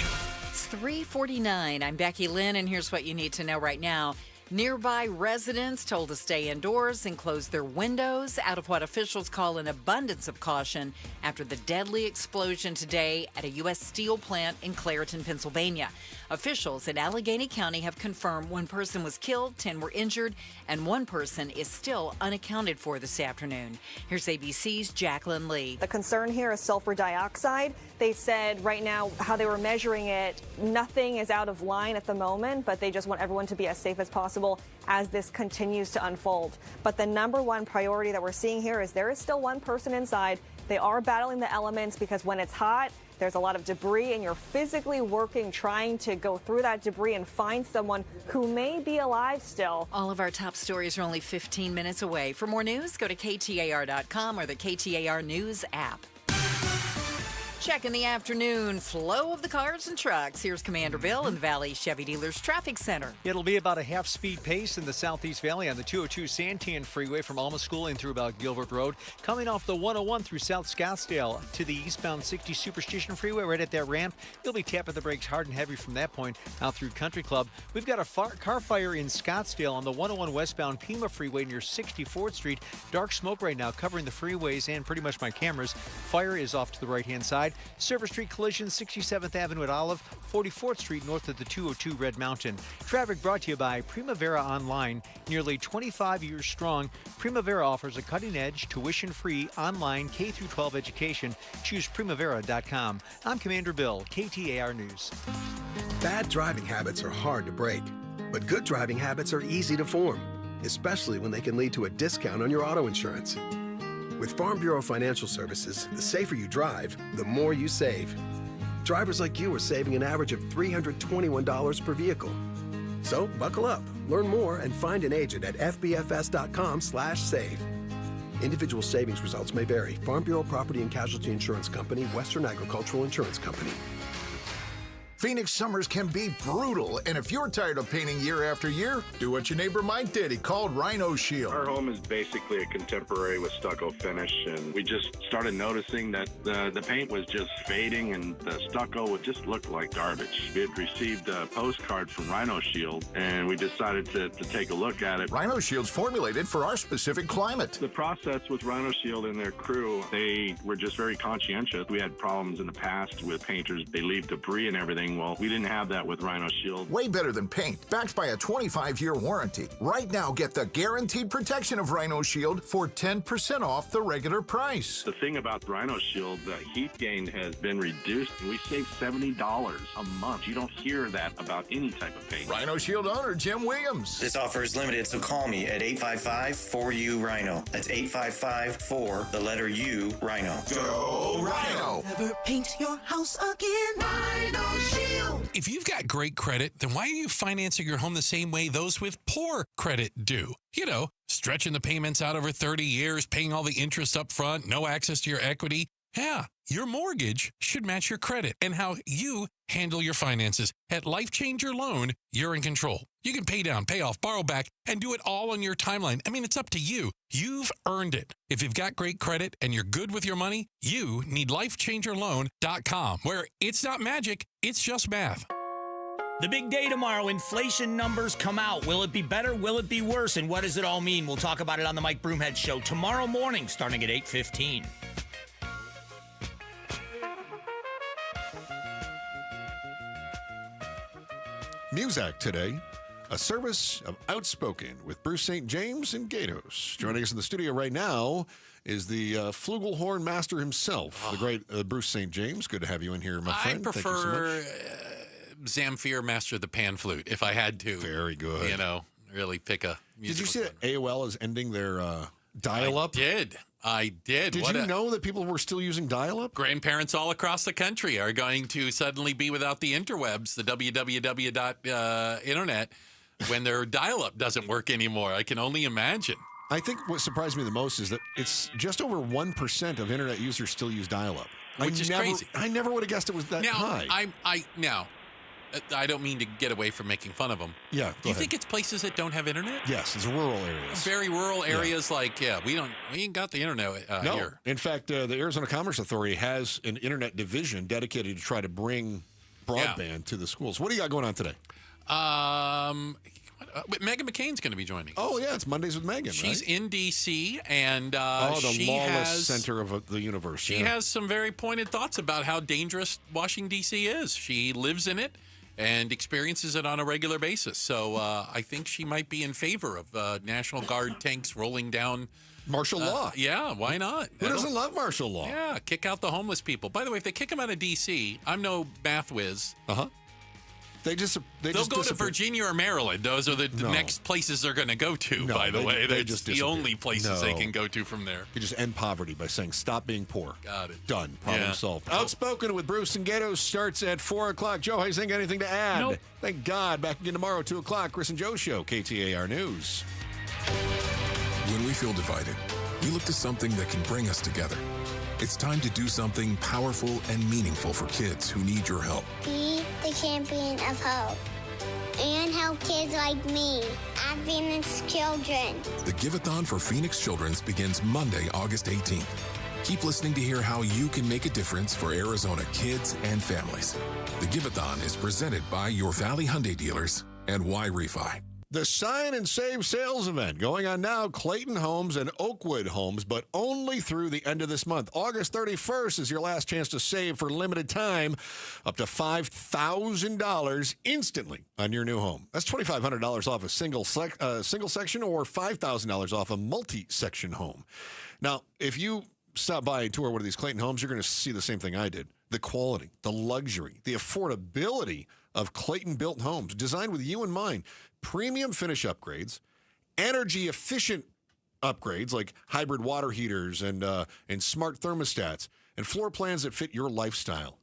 It's 3:49. I'm Becky Lynn, and here's what you need to know right now. Nearby residents told to stay indoors and close their windows out of what officials call an abundance of caution after the deadly explosion today at a U.S. steel plant in Clairton, Pennsylvania. Officials in Allegheny County have confirmed one person was killed, 10 were injured, and one person is still unaccounted for this afternoon. Here's ABC's Jacqueline Lee. The concern here is sulfur dioxide. They said right now how they were measuring it, nothing is out of line at the moment, but they just want everyone to be as safe as possible as this continues to unfold. But the number one priority that we're seeing here is there is still one person inside. They are battling the elements because when it's hot, there's a lot of debris, and you're physically working, trying to go through that debris and find someone who may be alive still. All of our top stories are only 15 minutes away. For more news, go to KTAR.com or the KTAR News app. Check in the afternoon flow of the cars and trucks. Here's Commander Bill in the Valley Chevy Dealers Traffic Center. It'll be about a half-speed pace in the Southeast Valley on the 202 Santan Freeway from Alma School in through about Gilbert Road. Coming off the 101 through South Scottsdale to the eastbound 60 Superstition Freeway right at that ramp. You'll be tapping the brakes hard and heavy from that point out through Country Club. We've got a car fire in Scottsdale on the 101 westbound Pima Freeway near 64th Street. Dark smoke right now covering the freeways and pretty much my cameras. Fire is off to the right-hand side. Service Street collision, 67th Avenue at Olive, 44th Street north of the 202 Red Mountain. Traffic brought to you by Primavera Online. Nearly 25 years strong, Primavera offers a cutting-edge, tuition-free online K-12 education. Choose Primavera.com. I'm Commander Bill, KTAR News. Bad driving habits are hard to break, but good driving habits are easy to form, especially when they can lead to a discount on your auto insurance. With Farm Bureau Financial Services, the safer you drive, the more you save. Drivers like you are saving an average of $321 per vehicle. So buckle up, learn more, and find an agent at fbfs.com/save. Individual savings results may vary. Farm Bureau Property and Casualty Insurance Company, Western Agricultural Insurance Company. Phoenix summers can be brutal, and if you're tired of painting year after year, do what your neighbor Mike did. He called Rhino Shield. Our home is basically a contemporary with stucco finish, and we just started noticing that the paint was just fading and the stucco would just look like garbage. We had received a postcard from Rhino Shield, and we decided to take a look at it. Rhino Shield's formulated for our specific climate. The process with Rhino Shield and their crew, they were just very conscientious. We had problems in the past with painters. They leave debris and everything. Well, we didn't have that with Rhino Shield. Way better than paint, backed by a 25-year warranty. Right now, get the guaranteed protection of Rhino Shield for 10% off the regular price. The thing about Rhino Shield, the heat gain has been reduced, and we save $70 a month. You don't hear that about any type of paint. Rhino Shield owner Jim Williams. This offer is limited, so call me at 855-4U-RHINO. That's 855-4, the letter U, Rhino. Go Rhino! Never paint your house again. Rhino Shield. If you've got great credit, then why are you financing your home the same way those with poor credit do? You know, stretching the payments out over 30 years, paying all the interest up front, no access to your equity. Yeah, your mortgage should match your credit and how you handle your finances. At Life Changer Loan, you're in control. You can pay down, pay off, borrow back, and do it all on your timeline. I mean, it's up to you. You've earned it. If you've got great credit and you're good with your money, you need LifeChangerLoan.com, where it's not magic, it's just math. The big day tomorrow, inflation numbers come out. Will it be better? Will it be worse? And what does it all mean? We'll talk about it on the Mike Broomhead Show tomorrow morning, starting at 8:15. Muzak today, a service of Outspoken with Bruce St. James and Gatos. Joining us in the studio right now is the flugelhorn master himself, the great Bruce St. James. Good to have you in here, my friend. I Thank you so prefer much. Zamfir, master of the pan flute, if I had to. Very good. You know, really pick a Did you see that AOL is ending their dial-up? I did. Did you know that people were still using dial-up? Grandparents all across the country are going to suddenly be without the interwebs, the internet, when their dial-up doesn't work anymore. I can only imagine. I think what surprised me the most is that it's just over 1% of internet users still use dial-up. Which is crazy. I never would have guessed it was that high. I don't mean to get away from making fun of them. Yeah, Do you think it's places that don't have internet? Yes, it's rural areas. Very rural areas, we ain't got the internet No. here. In fact, the Arizona Commerce Authority has an internet division dedicated to try to bring broadband to the schools. What do you got going on today? Meghan McCain's going to be joining us. Oh, yeah, it's Mondays with Meghan, She's right? in D.C., and the she lawless center of the universe. She has some very pointed thoughts about how dangerous Washington, D.C. is. She lives in it and experiences it on a regular basis. So I think she might be in favor of National Guard tanks rolling down martial law. Yeah, why not? Who doesn't love martial law? Yeah, kick out the homeless people. By the way, if they kick them out of D.C., I'm no math whiz. They'll go to Virginia or Maryland. Those are the next places they're going to go to, by the way. They're just the only places they can go to from there. You just end poverty by saying, stop being poor. Got it. Done. Problem solved. Outspoken with Bruce and Gatos starts at 4 o'clock. Joe, how you think? Anything to add? Nope. Thank God. Back again tomorrow, 2 o'clock. Chris and Joe Show, KTAR News. When we feel divided, we look to something that can bring us together. It's time to do something powerful and meaningful for kids who need your help. Be the champion of hope. And help kids like me at Phoenix Children. The Give-a-thon for Phoenix Children's begins Monday, August 18th. Keep listening to hear how you can make a difference for Arizona kids and families. The Give-a-thon is presented by your Valley Hyundai dealers and Y-Refi. The Sign and Save sales event going on now, Clayton Homes and Oakwood Homes, but only through the end of this month. August 31st is your last chance to save for limited time, up to $5,000 instantly on your new home. That's $2,500 off a single section or $5,000 off a multi-section home. Now, if you stop by and tour one of these Clayton Homes, you're going to see the same thing I did. The quality, the luxury, the affordability of Clayton-built homes, designed with you in mind. Premium finish upgrades, energy-efficient upgrades like hybrid water heaters and smart thermostats, and floor plans that fit your lifestyle.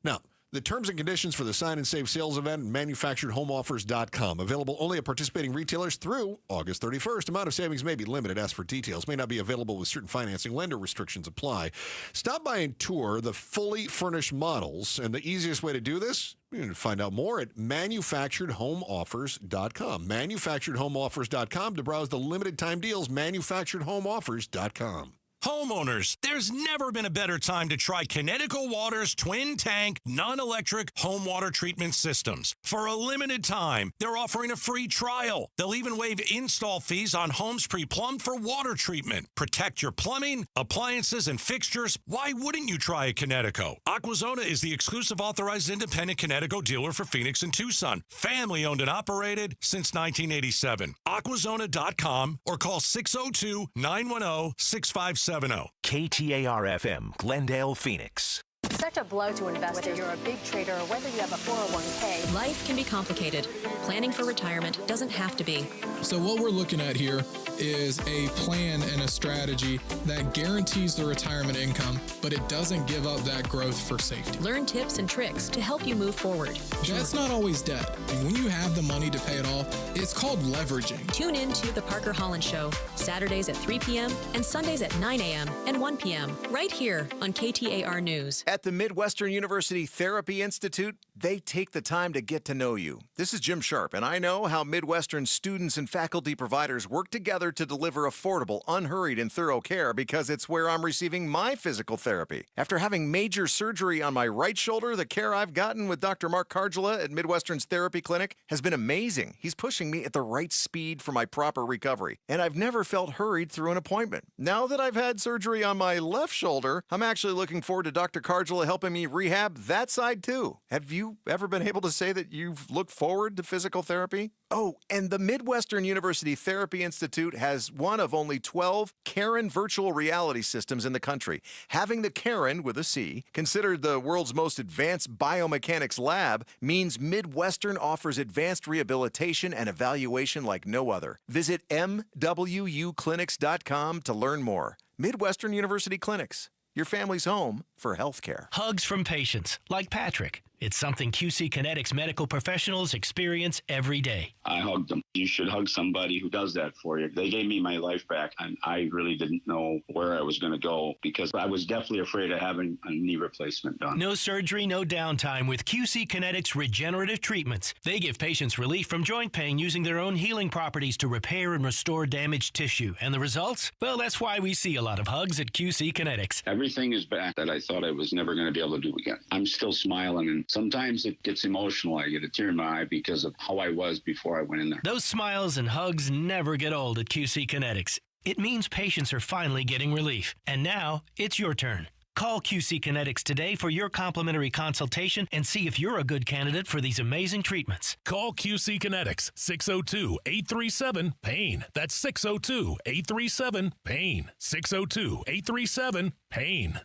Now, the terms and conditions for the Sign and Save sales event at manufacturedhomeoffers.com. Available only at participating retailers through August 31st. Amount of savings may be limited. Ask for details. May not be available with certain financing. Lender restrictions apply. Stop by and tour the fully furnished models. And the easiest way to do this, you can find out more at manufacturedhomeoffers.com. Manufacturedhomeoffers.com to browse the limited time deals. Manufacturedhomeoffers.com. Homeowners, there's never been a better time to try Connecticut Water's twin tank, non-electric home water treatment systems. For a limited time, they're offering a free trial. They'll even waive install fees on homes pre-plumbed for water treatment. Protect your plumbing, appliances, and fixtures. Why wouldn't you try a Connecticut? Aquazona is the exclusive authorized independent Connecticut dealer for Phoenix and Tucson. Family owned and operated since 1987. Aquazona.com or call 602-910-6570. KTAR-FM, Glendale, Phoenix. Such a blow to investors. Whether you're a big trader or whether you have a 401k. Life can be complicated. Planning for retirement doesn't have to be. So what we're looking at here is a plan and a strategy that guarantees the retirement income, but it doesn't give up that growth for safety. Learn tips and tricks to help you move forward. That's not always debt. And when you have the money to pay it off, it's called leveraging. Tune in to The Parker Holland Show, Saturdays at 3 p.m. and Sundays at 9 a.m. and 1 p.m. right here on KTAR News. At the Midwestern University Therapy Institute, they take the time to get to know you. This is Jim Sharp, and I know how Midwestern students and faculty providers work together to deliver affordable, unhurried, and thorough care because it's where I'm receiving my physical therapy. After having major surgery on my right shoulder, the care I've gotten with Dr. Mark Cardula at Midwestern's Therapy Clinic has been amazing. He's pushing me at the right speed for my proper recovery, and I've never felt hurried through an appointment. Now that I've had surgery on my left shoulder, I'm actually looking forward to Dr. Cardula helping me rehab that side too. Have you ever been able to say that you've looked forward to physical therapy? Oh, and the Midwestern University Therapy Institute has one of only 12 Karen virtual reality systems in the country. Having the Karen, with a C, considered the world's most advanced biomechanics lab means Midwestern offers advanced rehabilitation and evaluation like no other. Visit MWUclinics.com to learn more. Midwestern University Clinics, your family's home for healthcare. Hugs from patients, like Patrick. It's something QC Kinetics medical professionals experience every day. I hugged them. You should hug somebody who does that for you. They gave me my life back, and I really didn't know where I was going to go because I was definitely afraid of having a knee replacement done. No surgery, no downtime with QC Kinetics regenerative treatments. They give patients relief from joint pain using their own healing properties to repair and restore damaged tissue. And the results? Well, that's why we see a lot of hugs at QC Kinetics. Everything is back that I thought I was never going to be able to do again. I'm still smiling, and sometimes it gets emotional. I get a tear in my eye because of how I was before I went in there. Those smiles and hugs never get old at QC Kinetics. It means patients are finally getting relief. And now, it's your turn. Call QC Kinetics today for your complimentary consultation and see if you're a good candidate for these amazing treatments. Call QC Kinetics, 602-837-PAIN. That's 602-837-PAIN. 602-837-PAIN.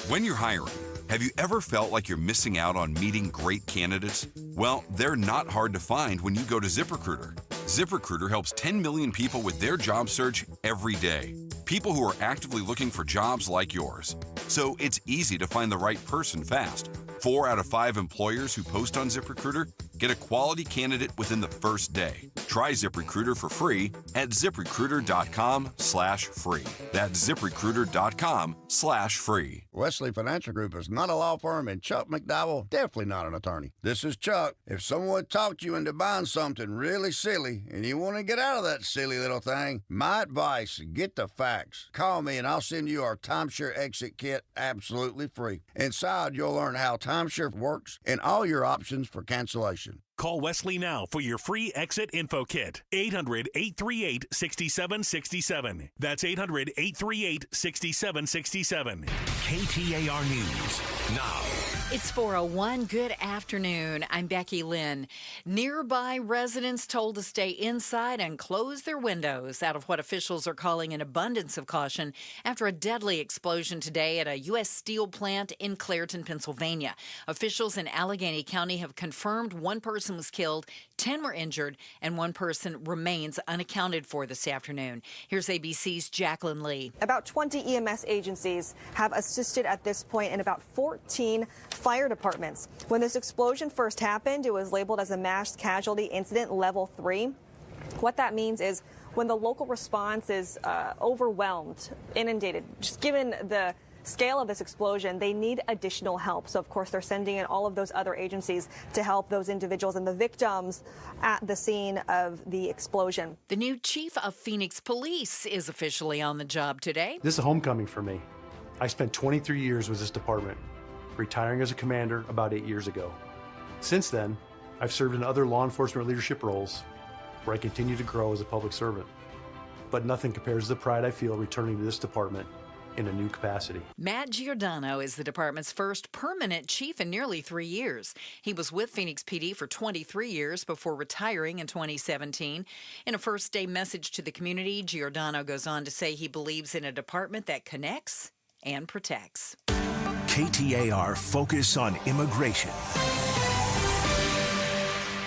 When you're hiring, have you ever felt like you're missing out on meeting great candidates? Well, they're not hard to find when you go to ZipRecruiter. ZipRecruiter helps 10 million people with their job search every day. People who are actively looking for jobs like yours. So it's easy to find the right person fast. 4 out of 5 employers who post on ZipRecruiter get a quality candidate within the first day. Try ZipRecruiter for free at ZipRecruiter.com/free. That's ZipRecruiter.com/free. Wesley Financial Group is not a law firm, and Chuck McDowell definitely not an attorney. This is Chuck. If someone talked you into buying something really silly and you want to get out of that silly little thing, my advice, get the facts. Call me and I'll send you our timeshare exit kit absolutely free. Inside, you'll learn how timeshare works and all your options for cancellation. Call Wesley now for your free exit info kit. 800-838-6767. That's 800-838-6767. KTAR News now. It's 4:01. Good afternoon. I'm Becky Lynn. Nearby residents told to stay inside and close their windows out of what officials are calling an abundance of caution after a deadly explosion today at a U.S. steel plant in Clairton, Pennsylvania. Officials in Allegheny County have confirmed one person was killed, 10 were injured, and one person remains unaccounted for this afternoon. Here's ABC's Jacqueline Lee. About 20 EMS agencies have assisted at this point in about 14 fire departments. When this explosion first happened, it was labeled as a mass casualty incident level 3. What that means is when the local response is overwhelmed, inundated, just given the scale of this explosion, they need additional help. So, of course, they're sending in all of those other agencies to help those individuals and the victims at the scene of the explosion. The new chief of Phoenix Police is officially on the job today. This is a homecoming for me. I spent 23 years with this department, retiring as a commander about 8 years ago. Since then, I've served in other law enforcement leadership roles where I continue to grow as a public servant. But nothing compares to the pride I feel returning to this department in a new capacity. Matt Giordano is the department's first permanent chief in nearly 3 years. He was with Phoenix PD for 23 years before retiring in 2017. In a first-day message to the community, Giordano goes on to say he believes in a department that connects and protects. KTAR Focus on Immigration.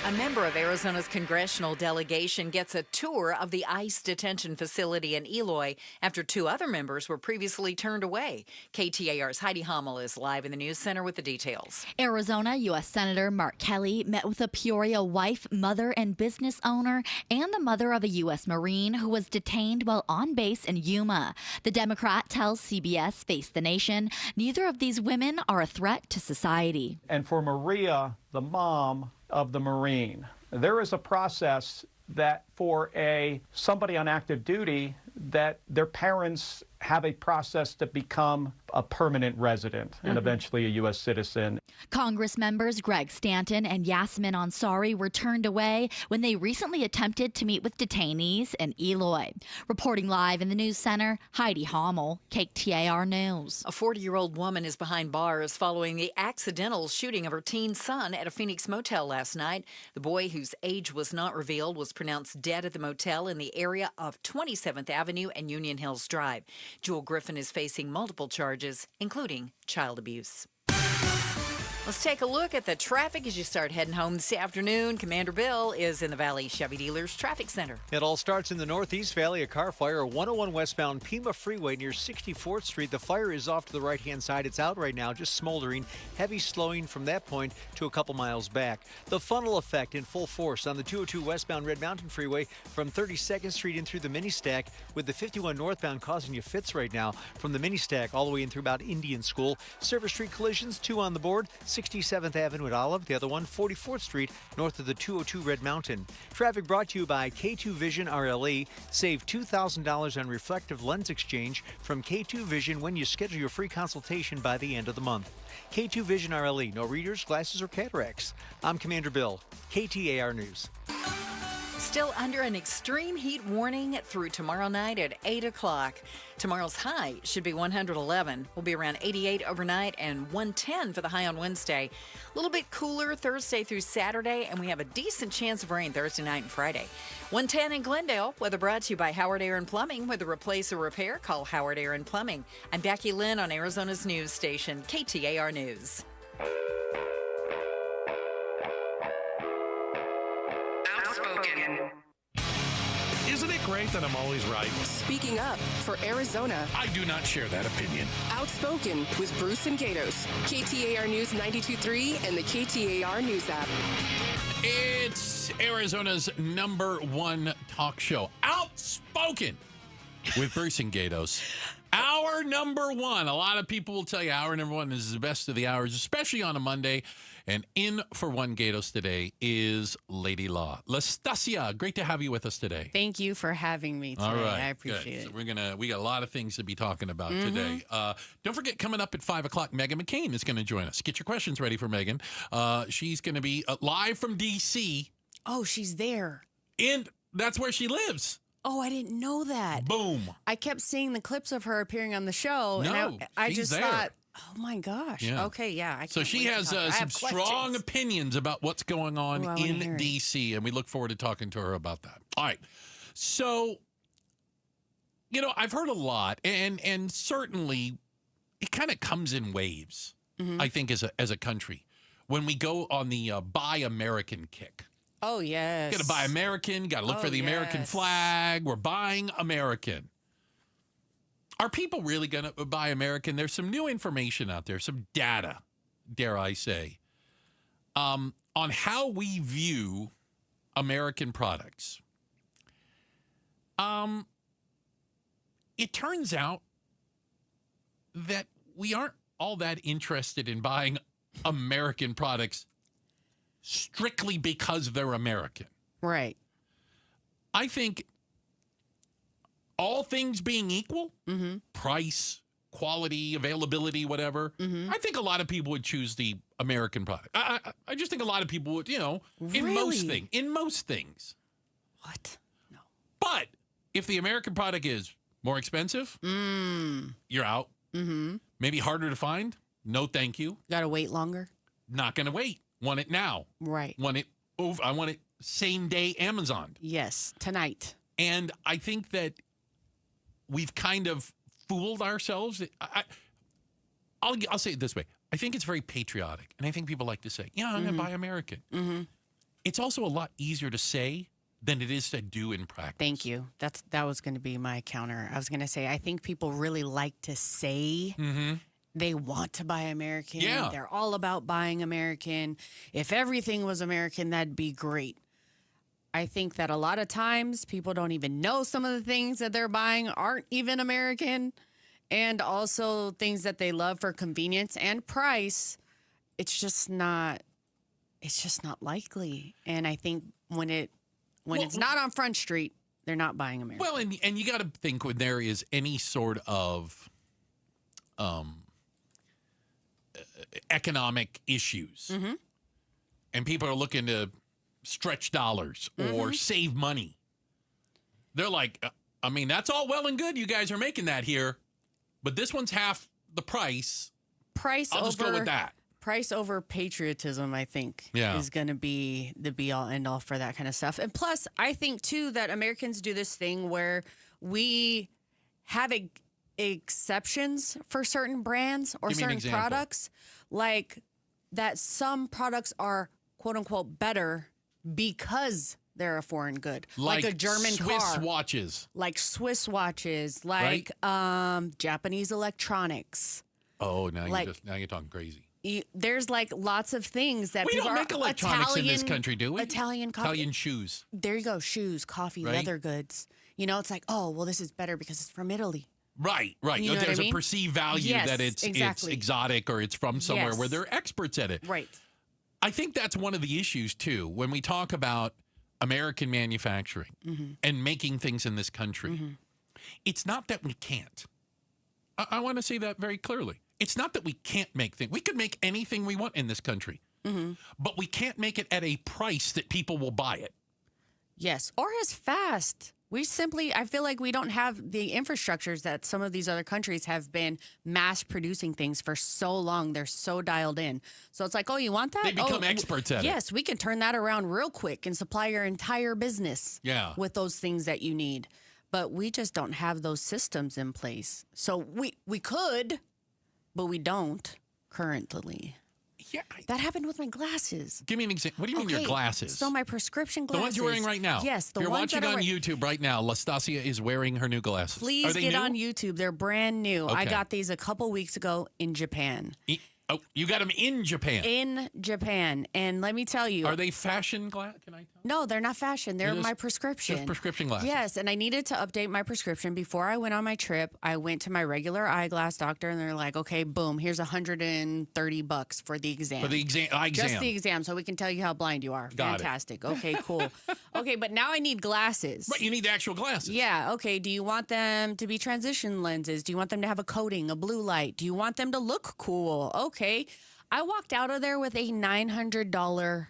A member of Arizona's congressional delegation gets a tour of the ICE detention facility in Eloy after 2 other members were previously turned away. KTAR's Heidi Hommel is live in the news center with the details. Arizona U.S. Senator Mark Kelly met with a Peoria wife, mother, and business owner and the mother of a U.S. Marine who was detained while on base in Yuma. The Democrat tells CBS Face the Nation neither of these women are a threat to society. And for Maria, the mom of the Marine, there is a process that for somebody on active duty, that their parents have a process to become a permanent resident and eventually a U.S. citizen. Congress members Greg Stanton and Yasmin Ansari were turned away when they recently attempted to meet with detainees in Eloy. Reporting live in the news center, Heidi Hommel, KTAR News. A 40-year-old woman is behind bars following the accidental shooting of her teen son at a Phoenix motel last night. The boy, whose age was not revealed, was pronounced dead at the motel in the area of 27th Avenue and Union Hills Drive. Jewel Griffin is facing multiple charges, including child abuse. Let's take a look at the traffic as you start heading home this afternoon. Commander Bill is in the Valley Chevy Dealers Traffic Center. It all starts in the Northeast Valley. A car fire, 101 westbound Pima Freeway near 64th Street. The fire is off to the right-hand side. It's out right now, just smoldering. Heavy slowing from that point to a couple miles back. The funnel effect in full force on the 202 westbound Red Mountain Freeway from 32nd Street in through the mini stack, with the 51 northbound causing you fits right now from the mini stack all the way in through about Indian School. Service Street collisions, 2 on the board. 67th Avenue at Olive, the other one 44th Street north of the 202 Red Mountain. Traffic brought to you by K2 Vision RLE. Save $2,000 on reflective lens exchange from K2 Vision when you schedule your free consultation by the end of the month. K2 Vision RLE, no readers, glasses, or cataracts. I'm Commander Bill, KTAR News. Still under an extreme heat warning through tomorrow night at 8 o'clock. Tomorrow's high should be 111. We'll be around 88 overnight and 110 for the high on Wednesday. A little bit cooler Thursday through Saturday, and we have a decent chance of rain Thursday night and Friday. 110 in Glendale. Weather brought to you by Howard Air and Plumbing. Whether replace or repair, call Howard Air and Plumbing. I'm Becky Lynn on Arizona's news station, KTAR News. Outspoken. Isn't it great that I'm always right? Speaking up for Arizona. I do not share that opinion. Outspoken with Bruce and Gatos. KTAR News 92.3 and the KTAR News app. It's Arizona's #1 talk show, Outspoken with Bruce and Gatos. Hour number 1. A lot of people will tell you hour number 1 is the best of the hours, especially on a Monday. And in for one Gatos today is Lady Law. Lastasia, great to have you with us today. Thank you for having me today. All right, I appreciate it. So we got a lot of things to be talking about today. Don't forget, coming up at 5 o'clock, Megan McCain is going to join us. Get your questions ready for Megan. She's going to be live from D.C. Oh, she's there. And that's where she lives. Oh, I didn't know that. Boom. I kept seeing the clips of her appearing on the show. No, and I she's just there. thought, oh my gosh. Yeah. Okay, yeah. I So can't she wait to has talk. I some have strong questions. opinions about what's going on Ooh, I wanna in hear it. D.C., and we look forward to talking to her about that. All right. So, I've heard a lot, and certainly it kind of comes in waves, I think, as a country. When we go on the Buy American kick. Oh, yes. Got to buy American, got to look for the American flag. We're buying American. Are people really going to buy American? There's some new information out there, some data, dare I say, on how we view American products. It turns out that we aren't all that interested in buying American products strictly because they're American. Right. I think all things being equal, price, quality, availability, whatever, I think a lot of people would choose the American product. I just think a lot of people would, in most things. What? No. But if the American product is more expensive, you're out. Maybe harder to find. No, thank you. Got to wait longer? Not going to wait. Want it now. Right. I want it same day Amazon. Yes, tonight. And I think that we've kind of fooled ourselves. I'll say it this way. I think it's very patriotic. And I think people like to say, I'm going to buy American. It's also a lot easier to say than it is to do in practice. Thank you. That was going to be my counter. I was going to say, I think people really like to say they want to buy American. Yeah. They're all about buying American. If everything was American, that'd be great. I think that a lot of times people don't even know some of the things that they're buying aren't even American. And also things that they love for convenience and price. It's just not likely. And I think when it's not on Front Street, they're not buying American. Well, and you got to think when there is any sort of economic issues and people are looking to stretch dollars or save money. They're like, that's all well and good. You guys are making that here, but this one's half the price. I'll just go with that. Price over patriotism, I think, is going to be the be-all, end-all for that kind of stuff. And plus, I think, too, that Americans do this thing where we have exceptions for certain brands or certain products. Like that some products are, quote-unquote, better because they're a foreign good. Like a German Swiss car. watches. Like Swiss watches. Like Japanese electronics. Oh, now you're talking crazy. There's like lots of things that we people don't make electronics in this country, do we? Italian coffee. Italian shoes. There you go. Shoes, coffee, leather goods. It's like, oh, well, this is better because it's from Italy. Right. You know There's what I mean? a perceived value that it's exotic or it's from somewhere where they're experts at it. Right. I think that's one of the issues, too, when we talk about American manufacturing and making things in this country. It's not that we can't. I want to say that very clearly. It's not that we can't make things. We could make anything we want in this country, but we can't make it at a price that people will buy it. Yes, or as fast. I feel like we don't have the infrastructures that some of these other countries have been mass producing things for so long. They're so dialed in. So it's like, oh, you want that? They become experts at it. Yes, we can turn that around real quick and supply your entire business with those things that you need. But we just don't have those systems in place. So we could, but we don't currently. Yeah. That happened with my glasses. Give me an example. What do you mean your glasses? So my prescription glasses. The ones you're wearing right now? Yes. You're watching on YouTube right now. Lastasia is wearing her new glasses. Please get on YouTube. They're brand new. Okay. I got these a couple weeks ago in Japan. Oh, you got them in Japan? In Japan. And let me tell you. Are they fashion glasses? Can I tell? No, they're not fashion. They're my prescription. Just prescription glasses. Yes, and I needed to update my prescription. Before I went on my trip, I went to my regular eyeglass doctor, and they're like, okay, boom, here's $130 for the exam. For the eye exam. Just the exam, so we can tell you how blind you are. Got Fantastic. Okay, cool. Okay, but now I need glasses. Right, you need the actual glasses. Yeah, okay. Do you want them to be transition lenses? Do you want them to have a coating, a blue light? Do you want them to look cool? Okay. I walked out of there with a $900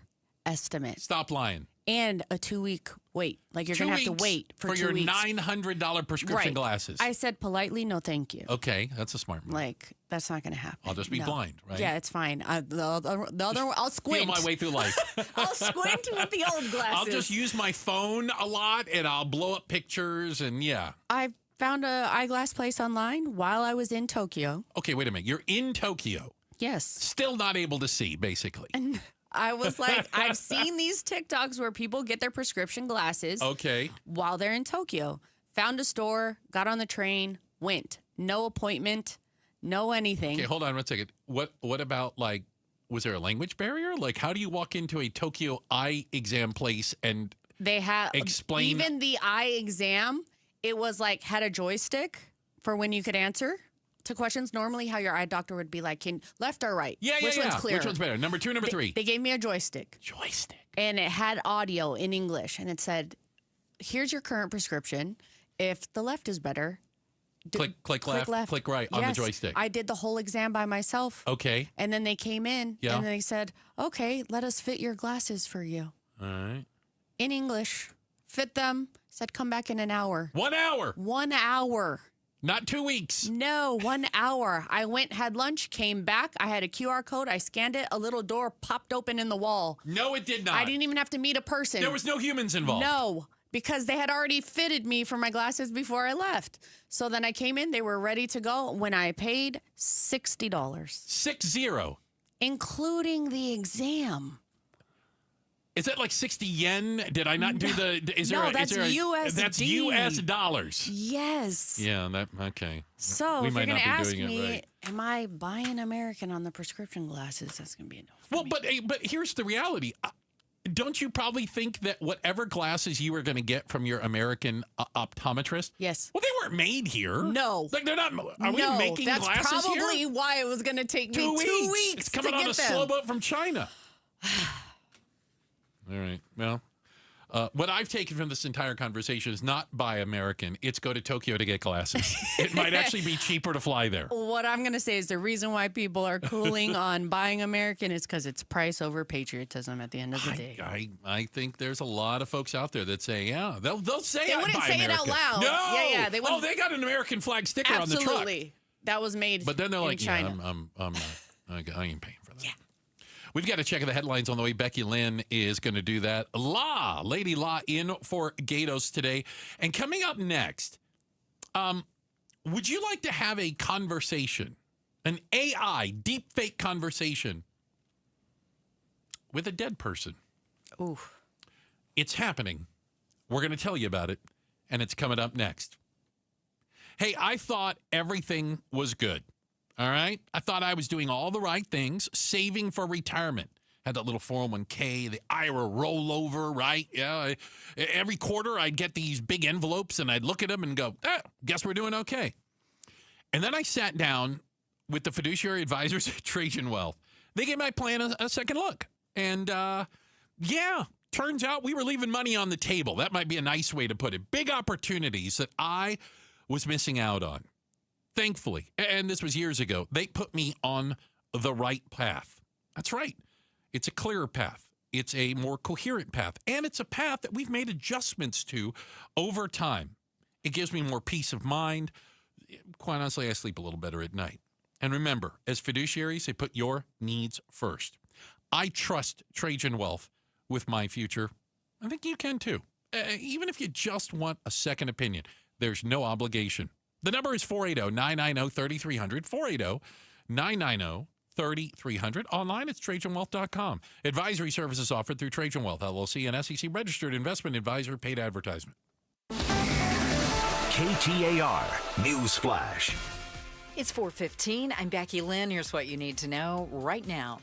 estimate. Stop lying. and a 2-week wait. Like you're going to have to wait for 2 your weeks. $900 prescription glasses. I said politely, no, thank you. Okay, that's a smart move. Like, that's not going to happen. I'll just be blind, right? Yeah, it's fine. The other I'll squint. Feel my way through life. I'll squint with the old glasses. I'll just use my phone a lot, and I'll blow up pictures, and yeah. I found a eyeglass place online while I was in Tokyo. Okay, wait a minute. You're in Tokyo. Yes. Still not able to see, basically. And I was like, I've seen these TikToks where people get their prescription glasses while they're in Tokyo. Found a store, got on the train, went. No appointment, no anything. Okay, hold on 1 second. What about, like, was there a language barrier? Like, how do you walk into a Tokyo eye exam place and they have explain? Even the eye exam, it was like had a joystick for when you could answer to questions. Normally how your eye doctor would be like, can left or right? Which one's clearer? Which one's better? Number 2, number 3? They gave me a joystick. And it had audio in English. And it said, here's your current prescription. If the left is better, click left, click right on the joystick. I did the whole exam by myself. Okay. And then they came in and they said, okay, let us fit your glasses for you. All right. In English. Fit them. Said come back in an hour. 1 hour. 1 hour. Not 2 weeks. No, 1 hour. I went, had lunch, came back. I had a QR code. I scanned it. A little door popped open in the wall. No, it did not. I didn't even have to meet a person. There was no humans involved. No, because they had already fitted me for my glasses before I left. So then I came in. They were ready to go. When I paid $60. 60. Including the exam. Is that like 60 yen? Did I not do the? That's USD. That's US dollars. Yes. Yeah. Okay. So we if might you're going to not be ask doing me, it right. am I buying American on the prescription glasses? That's going to be a no. Well, but here's the reality. Don't you probably think that whatever glasses you were going to get from your American optometrist? Yes. Well, they weren't made here. No. Like they're not. Are we making that's glasses here? That's probably why it was going to take me 2 weeks. It's coming on a slow boat from China. All right. Well, what I've taken from this entire conversation is not buy American. It's go to Tokyo to get glasses. It might actually be cheaper to fly there. What I'm going to say is the reason why people are cooling on buying American is because it's price over patriotism at the end of the day. I think there's a lot of folks out there that say, yeah, they'll say they wouldn't say American. it out loud. No. Yeah. They wouldn't. They got an American flag sticker on the truck. Absolutely. That was made But then they're like, China. yeah, I'm not. I ain't paying for that. Yeah. We've got to check the headlines on the way. Becky Lynn is going to do that. Lady Law in for Gatos today. And coming up next, would you like to have a conversation, an AI deepfake conversation with a dead person? Ooh. It's happening. We're going to tell you about it, and it's coming up next. Hey, I thought everything was good. All right. I thought I was doing all the right things, saving for retirement. Had that little 401k, the IRA rollover, right? Yeah. Every quarter I'd get these big envelopes and I'd look at them and go, guess we're doing okay. And then I sat down with the fiduciary advisors at Trajan Wealth. They gave my plan a second look. And turns out we were leaving money on the table. That might be a nice way to put it. Big opportunities that I was missing out on. Thankfully, and this was years ago, they put me on the right path. That's right. It's a clearer path. It's a more coherent path. And it's a path that we've made adjustments to over time. It gives me more peace of mind. Quite honestly, I sleep a little better at night. And remember, as fiduciaries, they put your needs first. I trust Trajan Wealth with my future. I think you can too. Even if you just want a second opinion, there's no obligation. The number is 480-990-3300, 480-990-3300. Online, it's TrajanWealth.com. Advisory services offered through Trajan Wealth, LLC, an SEC-registered investment advisor, paid advertisement. KTAR News Flash. It's 4:15. I'm Becky Lynn. Here's what you need to know right now.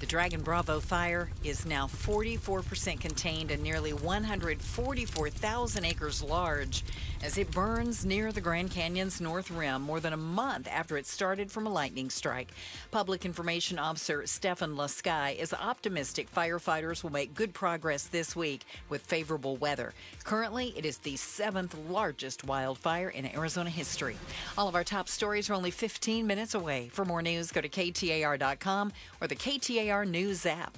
The Dragon Bravo fire is now 44% contained and nearly 144,000 acres large as it burns near the Grand Canyon's North Rim more than a month after it started from a lightning strike. Public Information Officer Stefan Lasky is optimistic firefighters will make good progress this week with favorable weather. Currently, it is the 7th largest wildfire in Arizona history. All of our top stories are only 15 minutes away. For more news, go to KTAR.com or the KTAR News app.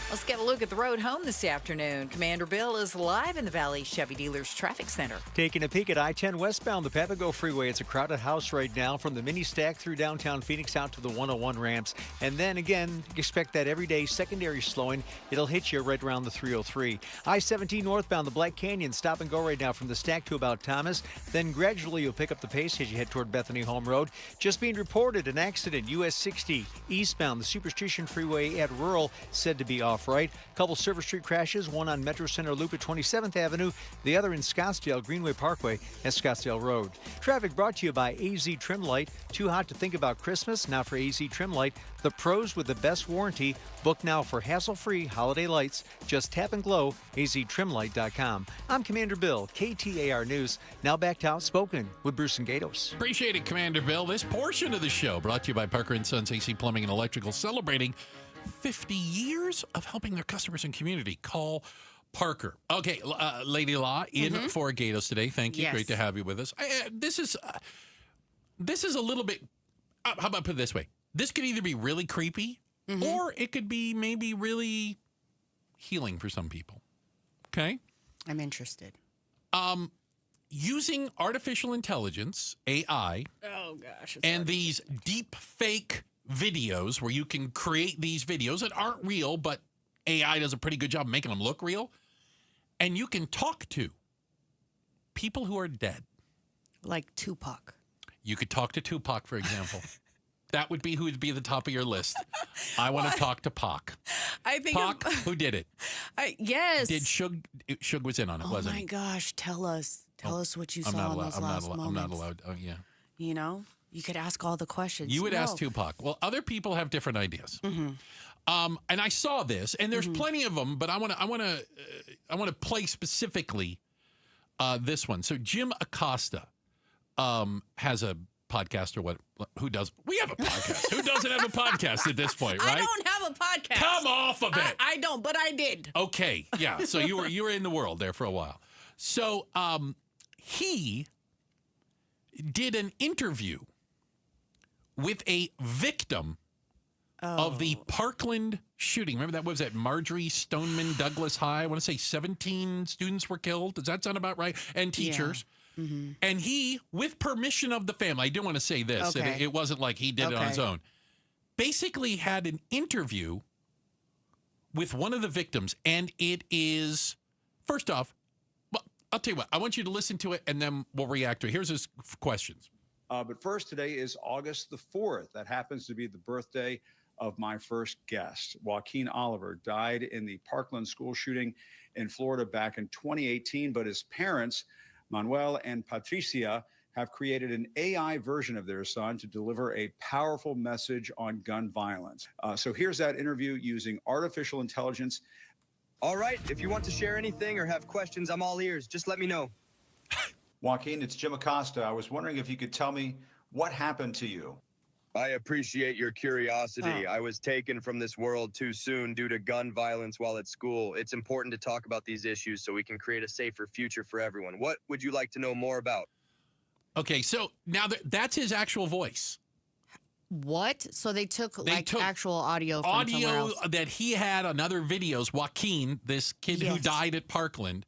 Let's get a look at the road home this afternoon. Commander Bill is live in the Valley Chevy Dealers Traffic Center. Taking a peek at I-10 westbound, the Papago Freeway. It's a crowded house right now from the mini stack through downtown Phoenix out to the 101 ramps. And then again, expect that every day secondary slowing. It'll hit you right around the 303. I-17 northbound, the Black Canyon, stop and go right now from the stack to about Thomas. Then gradually you'll pick up the pace as you head toward Bethany Home Road. Just being reported, an accident, US 60 eastbound, the Superstition Freeway at Rural, said to be off right. Couple Silver Street crashes, one on Metro Center Loop at 27th Avenue, the other in Scottsdale, Greenway Parkway at Scottsdale Road. Traffic brought to you by AZ Trim Light. Too hot to think about Christmas? Now for AZ Trim Light, the pros with the best warranty. Book now for hassle-free holiday lights. Just tap and glow, aztrimlight.com. I'm Commander Bill, KTAR News. Now back to Outspoken with Bruce and Gatos. Appreciate it, Commander Bill. This portion of the show brought to you by Parker & Sons AC Plumbing and Electrical, celebrating 50 years of helping their customers and community. Call Parker. Okay, Lady Law in for Gatos today. Thank you. Yes. Great to have you with us. This is a little bit, how about put it this way? This could either be really creepy or it could be maybe really healing for some people. Okay? I'm interested. Using artificial intelligence, AI, and these deep fake videos where you can create these videos that aren't real, but AI does a pretty good job making them look real. And you can talk to people who are dead. Like Tupac. You could talk to Tupac, for example. That would be who would be at the top of your list. I want to talk to Pac. I think Pac, who did it? Yes. Did Suge was in on it, wasn't he? Oh, my gosh. Tell us what you saw in those last moments. I'm not allowed. Oh, yeah. You know? You could ask all the questions. You would ask Tupac. Well, other people have different ideas. And I saw this, and there's plenty of them, but I want to play specifically this one. So Jim Acosta has a podcast, or what? Who does? We have a podcast. Who doesn't have a podcast at this point, right? I don't have a podcast. Come off of it. I don't, but I did. Okay, yeah. So you were in the world there for a while. So he did an interview with a victim of the Parkland shooting. Remember that was at Marjorie Stoneman Douglas High? I want to say 17 students were killed. Does that sound about right? And teachers. Yeah. And he, with permission of the family, I do want to say this. Okay. It wasn't like he did it on his own. Basically had an interview with one of the victims. And it is, first off, well, I'll tell you what. I want you to listen to it, and then we'll react to it. Here's his questions. But first, today is August the 4th. That happens to be the birthday of my first guest. Joaquin Oliver died in the Parkland school shooting in Florida back in 2018, but his parents, Manuel and Patricia, have created an AI version of their son to deliver a powerful message on gun violence. So here's that interview using artificial intelligence. All right, if you want to share anything or have questions, I'm all ears. Just let me know. Joaquin, it's Jim Acosta. I was wondering if you could tell me what happened to you. I appreciate your curiosity. I was taken from this world too soon due to gun violence while at school. It's important to talk about these issues so we can create a safer future for everyone. What would you like to know more about? Okay, so now that's his actual voice. What? So they took actual audio from audio somewhere else. that he had on other videos. Joaquin, this kid who died at Parkland,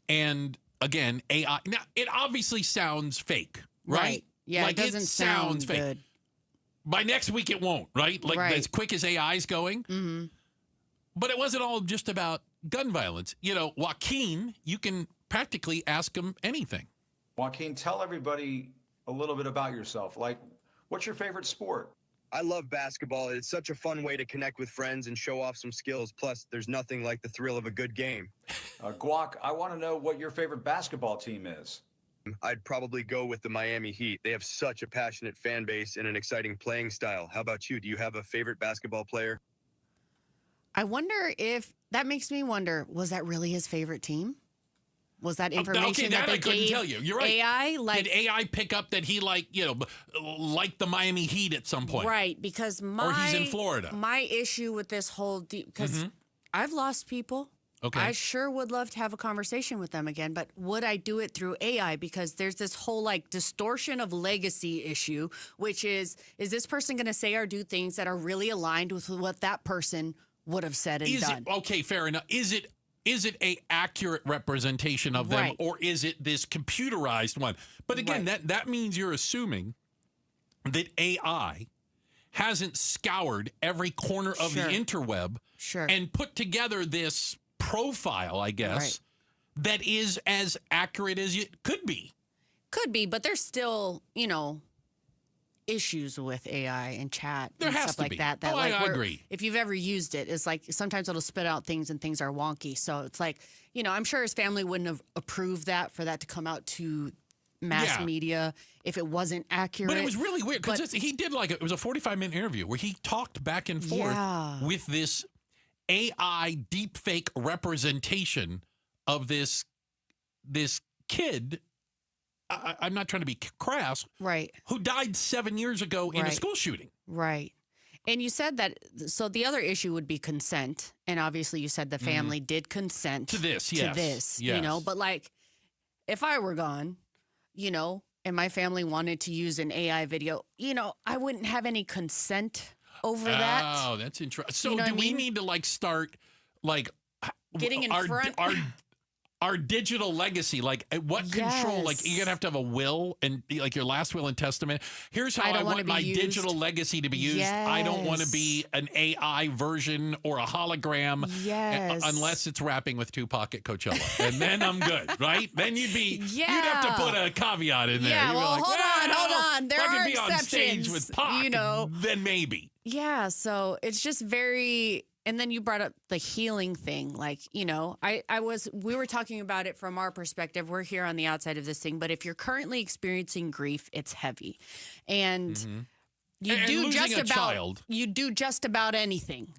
and again AI. Now it obviously sounds fake, right? Yeah, like it doesn't sound fake. good. By next week it won't, right? Like as quick as AI is going. Mm-hmm. But it wasn't all just about gun violence. You know, Joaquin, you can practically ask him anything. Joaquin, tell everybody a little bit about yourself. Like, what's your favorite sport? I love basketball. It's such a fun way to connect with friends and show off some skills. Plus, there's nothing like the thrill of a good game. Guac, I want to know what your favorite basketball team is. I'd probably go with the Miami Heat. They have such a passionate fan base and an exciting playing style. How about you? Do you have a favorite basketball player? I wonder if that makes me wonder, was that really his favorite team? Was that information that they I couldn't gave tell you. You're right. AI? Did AI pick up that he liked the Miami Heat at some point? Right, because or he's in Florida. My issue with this whole because I've lost people. Okay. I sure would love to have a conversation with them again, but would I do it through AI? Because there's this whole distortion of legacy issue, which is this person going to say or do things that are really aligned with what that person would have said and done. Okay, fair enough. Is it a accurate representation of them, Right. or is it this computerized one? But again, that means you're assuming that AI hasn't scoured every corner of the interweb and put together this profile, I guess, that is as accurate as it could be. Could be, but there's still, issues with AI and chat and stuff like that. I agree. If you've ever used it, it's like sometimes it'll spit out things and things are wonky. So it's like, I'm sure his family wouldn't have approved that for that to come out to mass media if it wasn't accurate. But it was really weird because he did it was a 45-minute interview where he talked back and forth with this AI deepfake representation of this kid. I'm not trying to be crass. Right. Who died 7 years ago in a school shooting. Right. And you said that, so the other issue would be consent. And obviously you said the family did consent. To this, yes. But if I were gone, and my family wanted to use an AI video, I wouldn't have any consent over that. Oh, that's interesting. So do we need to start getting in front? Our digital legacy, what control, you're going to have a will and your last will and testament. Here's how I want my digital legacy to be used. I don't want to be an AI version or a hologram unless it's rapping with Tupac at Coachella. And then I'm good, right? Then you'd have to put a caveat in there. Yeah, well, hold on. There I are could be exceptions. on stage with Pac, then maybe. Yeah, so it's just very... And then you brought up the healing thing. We were talking about it from our perspective. We're here on the outside of this thing. But if you're currently experiencing grief, it's heavy. And you do just about anything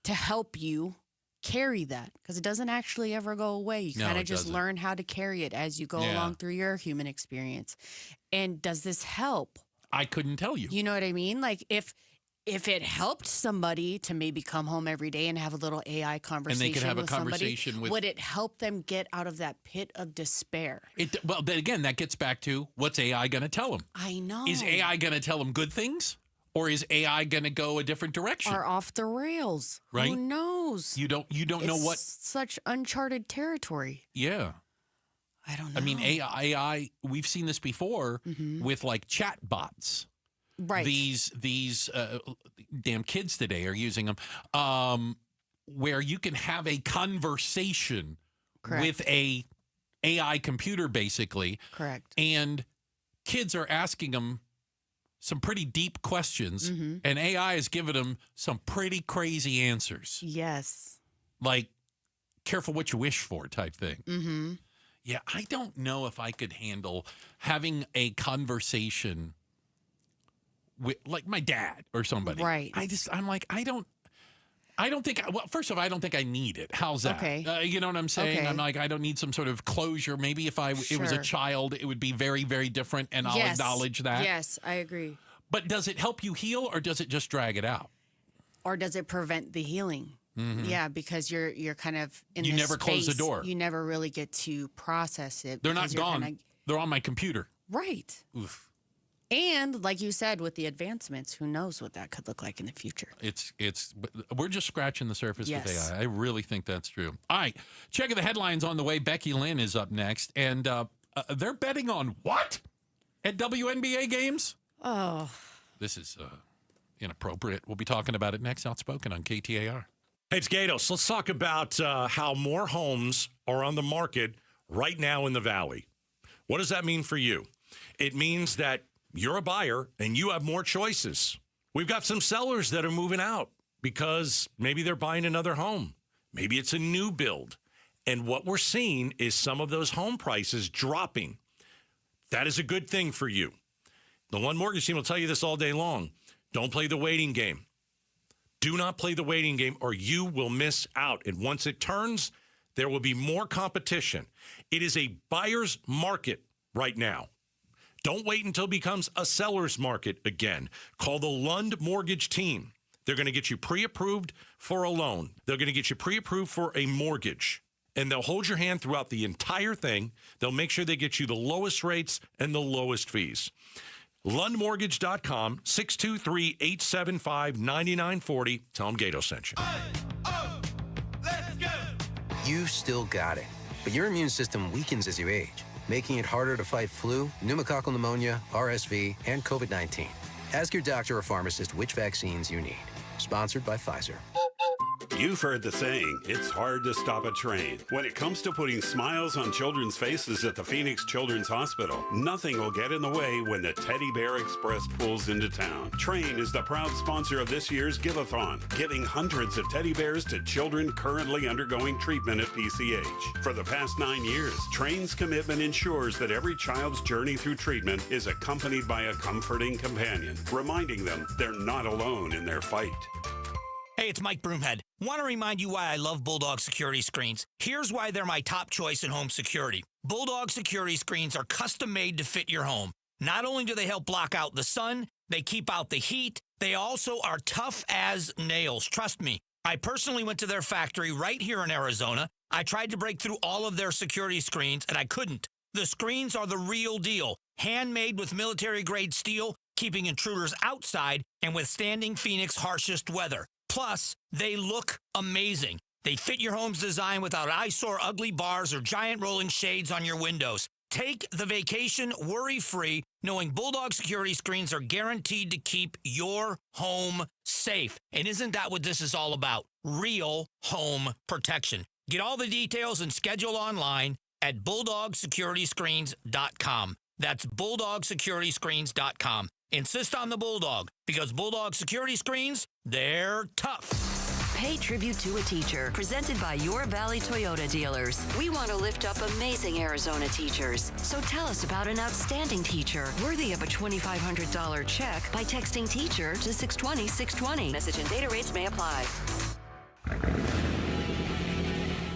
to help you carry that. Because it doesn't actually ever go away. You kind of just learn how to carry it as you go along through your human experience. And does this help? I couldn't tell you. You know what I mean? If it helped somebody to maybe come home every day and have a little AI conversation and they could have with a conversation somebody, would it help them get out of that pit of despair? Well, then again, that gets back to what's AI going to tell them? I know. Is AI going to tell them good things? Or is AI going to go a different direction? Or off the rails? Right? Who knows? You don't know what. Such uncharted territory. Yeah. I don't know. I mean, AI, we've seen this before with chat bots. Right. These damn kids today are using them, where you can have a conversation with a AI computer, basically. Correct. And kids are asking them some pretty deep questions, and AI is giving them some pretty crazy answers. Yes. Careful what you wish for type thing. Mm-hmm. Yeah, I don't know if I could handle having a conversation with my dad or somebody. Right. I don't think, first of all, I don't think I need it. How's that? Okay. You know what I'm saying? Okay. I'm I don't need some sort of closure. Maybe if it was a child, it would be very, very different, and I'll acknowledge that. Yes, I agree. But does it help you heal, or does it just drag it out? Or does it prevent the healing? Mm-hmm. Yeah, because you're kind of in you this never close the space. door. You never really get to process it. They're not gone. They're on my computer. Right. Oof. And like you said, with the advancements, who knows what that could look like in the future? We're just scratching the surface with AI. I really think that's true. All right, checking the headlines on the way. Becky Lynn is up next, and they're betting on what at WNBA games? Oh, this is inappropriate. We'll be talking about it next. Outspoken on KTAR. Hey, it's Gatos. Let's talk about how more homes are on the market right now in the Valley. What does that mean for you? It means that you're a buyer and you have more choices. We've got some sellers that are moving out because maybe they're buying another home. Maybe it's a new build. And what we're seeing is some of those home prices dropping. That is a good thing for you. The One Mortgage team will tell you this all day long. Don't play the waiting game. Do not play the waiting game or you will miss out. And once it turns, there will be more competition. It is a buyer's market right now. Don't wait until it becomes a seller's market again. Call the Lund Mortgage team. They're going to get you pre-approved for a loan. They're going to get you pre-approved for a mortgage. And they'll hold your hand throughout the entire thing. They'll make sure they get you the lowest rates and the lowest fees. LundMortgage.com, 623-875-9940. Tell them Gato sent you. You've still got it, but your immune system weakens as you age, making it harder to fight flu, pneumococcal pneumonia, RSV, and COVID-19. Ask your doctor or pharmacist which vaccines you need. Sponsored by Pfizer. You've heard the saying, it's hard to stop a train. When it comes to putting smiles on children's faces at the Phoenix Children's Hospital, nothing will get in the way when the Teddy Bear Express pulls into town. Train is the proud sponsor of this year's Give-a-thon, giving hundreds of teddy bears to children currently undergoing treatment at PCH. For the past 9 years, Train's commitment ensures that every child's journey through treatment is accompanied by a comforting companion, reminding them they're not alone in their fight. Hey, it's Mike Broomhead. Want to remind you why I love Bulldog security screens. Here's why they're my top choice in home security. Bulldog security screens are custom made to fit your home. Not only do they help block out the sun, they keep out the heat, they also are tough as nails. Trust me, I personally went to their factory right here in Arizona. I tried to break through all of their security screens, and I couldn't. The screens are the real deal. Handmade with military-grade steel, keeping intruders outside and withstanding Phoenix's harshest weather. Plus, they look amazing. They fit your home's design without eyesore ugly bars or giant rolling shades on your windows. Take the vacation worry-free, knowing Bulldog security screens are guaranteed to keep your home safe. And isn't that what this is all about? Real home protection. Get all the details and schedule online at BulldogSecurityScreens.com. That's BulldogSecurityScreens.com. Insist on the Bulldog, because Bulldog security screens, they're tough. Pay tribute to a teacher, presented by Your Valley Toyota dealers. We want to lift up amazing Arizona teachers. So tell us about an outstanding teacher worthy of a $2,500 check by texting teacher to 620-620. Message and data rates may apply.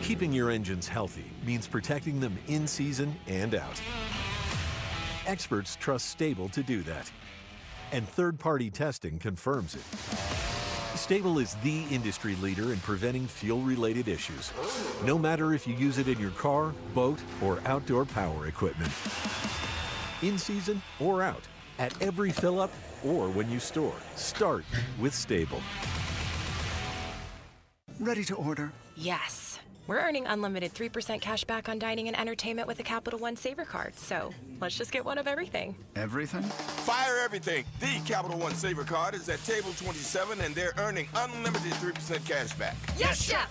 Keeping your engines healthy means protecting them in season and out. Experts trust Stable to do that. And third-party testing confirms it. Stable is the industry leader in preventing fuel-related issues, no matter if you use it in your car, boat, or outdoor power equipment. In season or out, at every fill-up or when you store, start with Stable. Ready to order? Yes. We're earning unlimited 3% cash back on dining and entertainment with a Capital One Saver card, so let's just get one of everything. Everything? Fire everything. The Capital One Saver card is at table 27, and they're earning unlimited 3% cash back. Yes, Chef!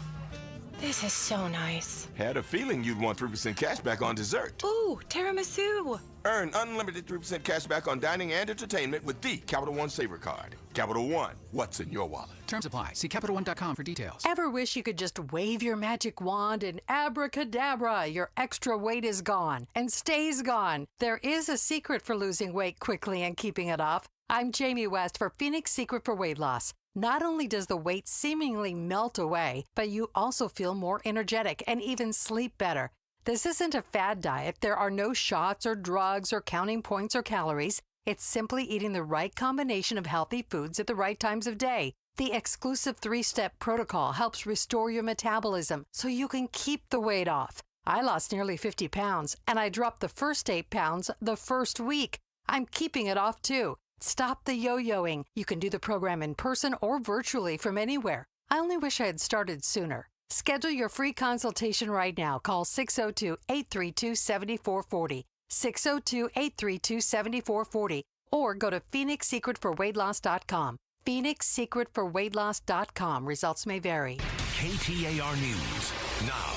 This is so nice. Had a feeling you'd want 3% cash back on dessert. Ooh, tiramisu. Earn unlimited 3% cash back on dining and entertainment with the Capital One Saver card. Capital One, what's in your wallet? Terms apply. See CapitalOne.com for details. Ever wish you could just wave your magic wand and abracadabra, your extra weight is gone and stays gone? There is a secret for losing weight quickly and keeping it off. I'm Jamie West for Phoenix Secret for Weight Loss. Not only does the weight seemingly melt away, but you also feel more energetic and even sleep better. This isn't a fad diet. There are no shots or drugs or counting points or calories. It's simply eating the right combination of healthy foods at the right times of day. The exclusive 3-step protocol helps restore your metabolism so you can keep the weight off. I lost nearly 50 pounds, and I dropped the first 8 pounds the first week. I'm keeping it off, too. Stop the yo-yoing. You can do the program in person or virtually from anywhere. I only wish I had started sooner. Schedule your free consultation right now. Call 602-832-7440. 602-832-7440. Or go to PhoenixSecretForWeightLoss.com. PhoenixSecretForWeightLoss.com. Results may vary. KTAR News now.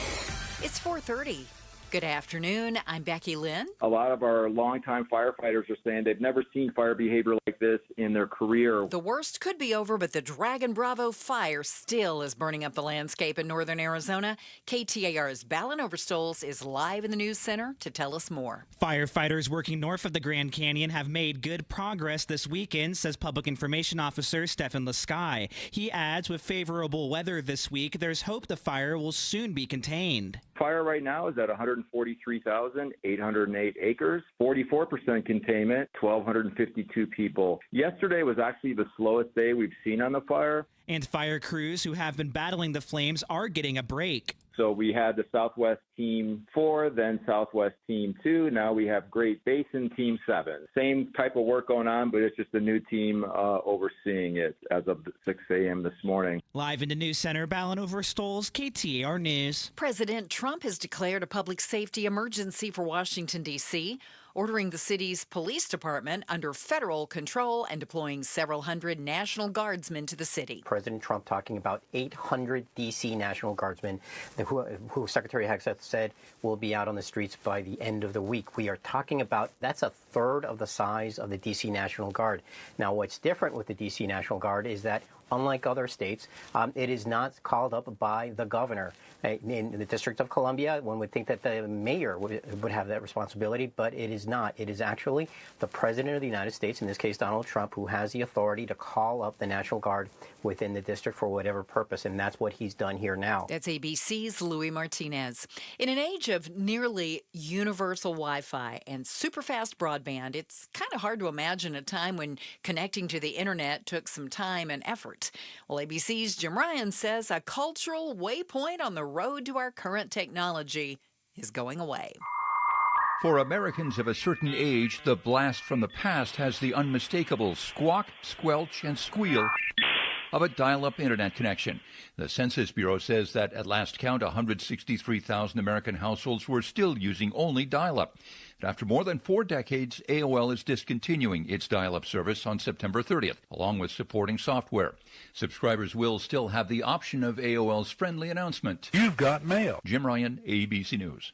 It's 4:30. Good afternoon. I'm Becky Lynn. A lot of our longtime firefighters are saying they've never seen fire behavior like this in their career. The worst could be over, but the Dragon Bravo fire still is burning up the landscape in northern Arizona. KTAR's Ballin Overstoles is live in the news center to tell us more. Firefighters working north of the Grand Canyon have made good progress this weekend, says Public Information Officer Stefan Lasky. He adds, with favorable weather this week, there's hope the fire will soon be contained. Fire right now is at 143,808 acres, 44% containment, 1,252 people. Yesterday was actually the slowest day we've seen on the fire. And fire crews who have been battling the flames are getting a break. So we had the Southwest Team 4, then Southwest Team 2. Now we have Great Basin Team 7. Same type of work going on, but it's just a new team overseeing it as of 6 a.m. this morning. Live in the News Center, Ballin over Stoles, KTAR News. President Trump has declared a public safety emergency for Washington, D.C., ordering the city's police department under federal control and deploying several hundred National Guardsmen to the city. President Trump talking about 800 D.C. National Guardsmen, who Secretary Hexeth said will be out on the streets by the end of the week. We are talking about, that's a third of the size of the D.C. National Guard. Now, what's different with the D.C. National Guard is that, unlike other states, it is not called up by the governor. In the District of Columbia, one would think that the mayor would have that responsibility, but it is not. It is actually the President of the United States, in this case Donald Trump, who has the authority to call up the National Guard within the district for whatever purpose, and that's what he's done here now. That's ABC's Louis Martinez. In an age of nearly universal Wi-Fi and super-fast broadband, it's kind of hard to imagine a time when connecting to the internet took some time and effort. Well, ABC's Jim Ryan says a cultural waypoint on the road to our current technology is going away. For Americans of a certain age, the blast from the past has the unmistakable squawk, squelch, and squeal of a dial-up internet connection. The Census Bureau says that at last count, 163,000 American households were still using only dial-up. After more than 4 decades, AOL is discontinuing its dial-up service on September 30th, along with supporting software. Subscribers will still have the option of AOL's friendly announcement. You've got mail. Jim Ryan, ABC News.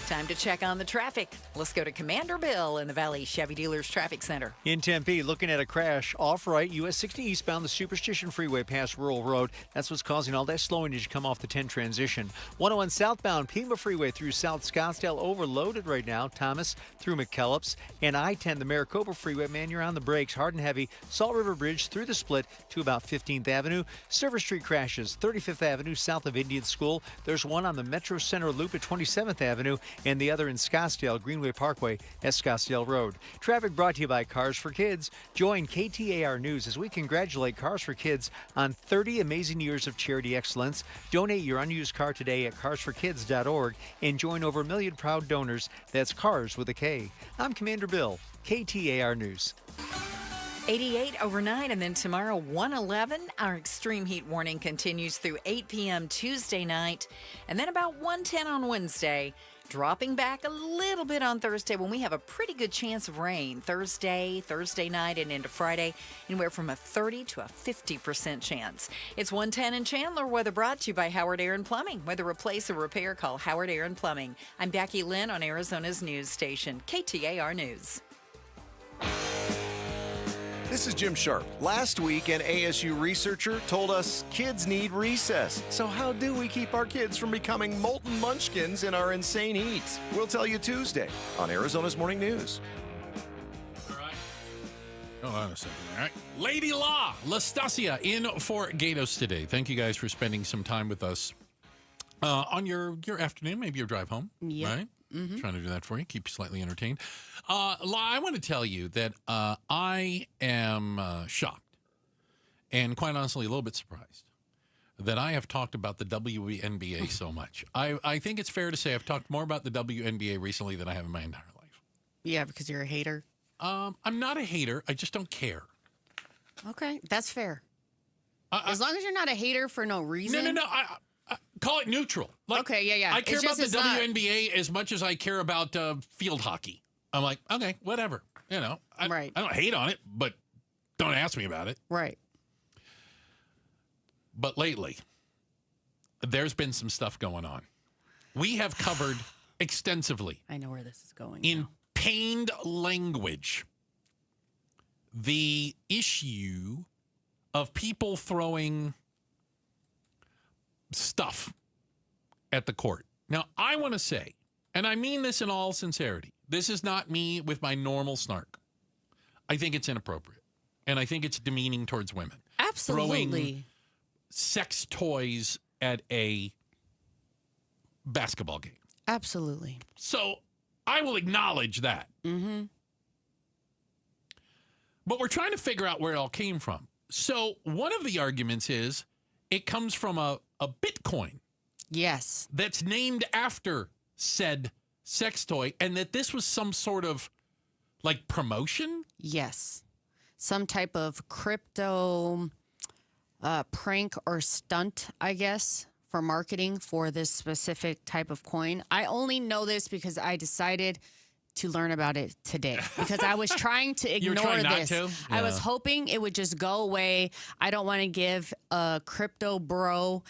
Time to check on the traffic. Let's go to Commander Bill in the Valley Chevy Dealers Traffic Center. In Tempe, looking at a crash off right, US 60 eastbound, the Superstition Freeway past Rural Road. That's what's causing all that slowing as you come off the 10 transition. 101 southbound, Pima Freeway through South Scottsdale, overloaded right now. Thomas through McKellips. And I-10, the Maricopa Freeway, man, you're on the brakes. Hard and heavy. Salt River Bridge through the split to about 15th Avenue. Silver Street crashes, 35th Avenue south of Indian School. There's one on the Metro Center Loop at 27th Avenue. And the other in Scottsdale, Greenway Parkway at Scottsdale Road. Traffic brought to you by Cars for Kids. Join KTAR News as we congratulate Cars for Kids on 30 amazing years of charity excellence. Donate your unused car today at carsforkids.org and join over 1 million proud donors. That's Cars with a K. I'm Commander Bill, KTAR News. 88 overnight, and then tomorrow 111. Our extreme heat warning continues through 8 p.m. Tuesday night, and then about 110 on Wednesday. Dropping back a little bit on Thursday when we have a pretty good chance of rain. Thursday night, and into Friday, anywhere from a 30 to a 50% chance. It's 110 in Chandler. Weather brought to you by Howard Aaron Plumbing. Whether replace or repair, call Howard Aaron Plumbing. I'm Becky Lynn on Arizona's news station, KTAR News. This is Jim Sharp. Last week, an ASU researcher told us kids need recess. So how do we keep our kids from becoming molten munchkins in our insane heat? We'll tell you Tuesday on Arizona's Morning News. All right. Hold on a second. All right. Lady Law, Lastasia in for Gatos today. Thank you guys for spending some time with us on your afternoon, maybe your drive home. Yeah. Right? Mm-hmm. Trying to do that for you, keep you slightly entertained. La, I want to tell you that I am shocked and quite honestly a little bit surprised that I have talked about the WNBA so much. I think it's fair to say I've talked more about the WNBA recently than I have in my entire life. Yeah, because you're a hater. I'm not a hater. I just don't care. Okay, that's fair. As long as you're not a hater for no reason. No. Call it neutral. Like, okay, yeah. I care about the WNBA as much as I care about field hockey. I'm like, okay, whatever. You know, I don't hate on it, but don't ask me about it. Right. But lately, there's been some stuff going on. We have covered extensively. I know where this is going. In pained language, the issue of people throwing stuff at the court. Now, I want to say, and I mean this in all sincerity, this is not me with my normal snark. I think it's inappropriate. And I think it's demeaning towards women. Absolutely. Throwing sex toys at a basketball game. Absolutely. So I will acknowledge that. Mm-hmm. But we're trying to figure out where it all came from. So one of the arguments is it comes from a Bitcoin Yes. That's named after said sex toy, and that this was some sort of like promotion? Yes. Some type of crypto prank or stunt, I guess, for marketing for this specific type of coin. I only know this because I decided to learn about it today because I was trying to ignore trying not this. to? I was Yeah. hoping it would just go away. I don't want to give a crypto bro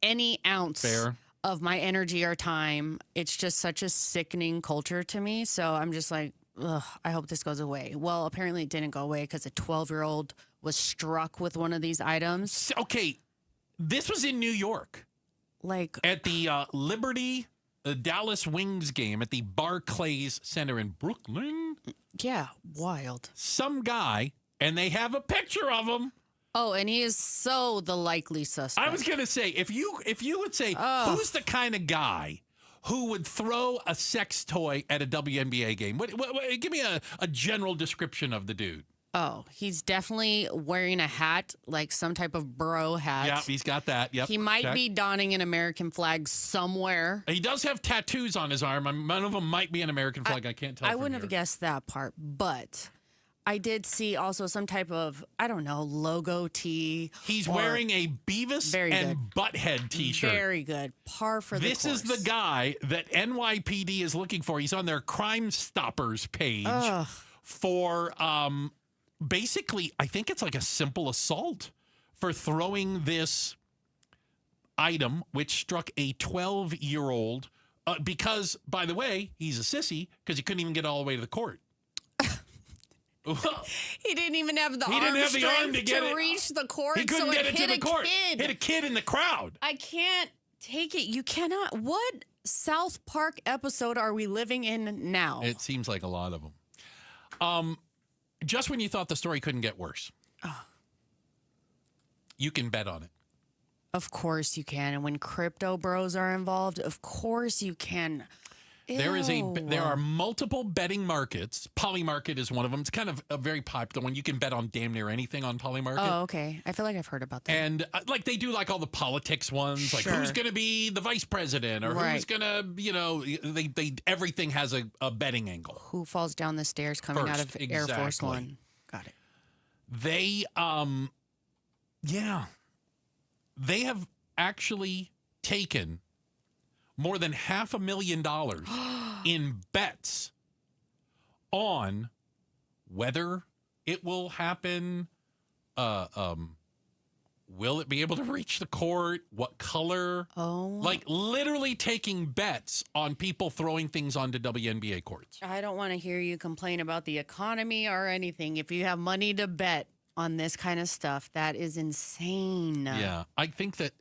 any ounce Fair. of my energy or time. It's just such a sickening culture to me. So I'm just like, ugh, I hope this goes away. Well, apparently it didn't go away because a 12-year-old was struck with one of these items. Okay, this was in New York. Like at the Liberty Dallas Wings game at the Barclays Center in Brooklyn. Yeah, wild. Some guy, and they have a picture of him. Oh, and he is so the likely suspect. I was going to say, if you would say, who's the kind of guy who would throw a sex toy at a WNBA game? What, give me a general description of the dude. Oh, he's definitely wearing a hat, like some type of bro hat. Yeah, he's got that. Yep. He might check. be donning an American flag somewhere. He does have tattoos on his arm. One of them might be an American flag. I can't tell. I wouldn't have guessed that part, but I did see also some type of, I don't know, logo tee. He's wearing a Beavis and Butthead t-shirt. Very good. Par for the course. This is the guy that NYPD is looking for. He's on their Crime Stoppers page for basically, I think it's like a simple assault for throwing this item, which struck a 12-year-old because, by the way, he's a sissy because he couldn't even get all the way to the court. He didn't even have the He arm didn't have the arm to get it. reach the court. He couldn't so get it to the court. Kid. Hit a kid in the crowd. I can't take it. You cannot. What South Park episode are we living in now? It seems like a lot of them. Just when you thought the story couldn't get worse, you can bet on it. Of course you can. And when crypto bros are involved, of course you can. There are multiple betting markets. Polymarket is one of them. It's kind of a very popular one. You can bet on damn near anything on Polymarket. Oh, okay. I feel like I've heard about that. And like they do like all the politics ones, like who's going to be the vice president or who's going to, they everything has a betting angle. Who falls down the stairs coming out of Air Force One? Got it. They, they have actually taken more than $500,000 in bets on whether it will happen. Will it be able to reach the court? What color? Oh. Like literally taking bets on people throwing things onto WNBA courts. I don't want to hear you complain about the economy or anything. If you have money to bet on this kind of stuff, that is insane. Yeah, I think that,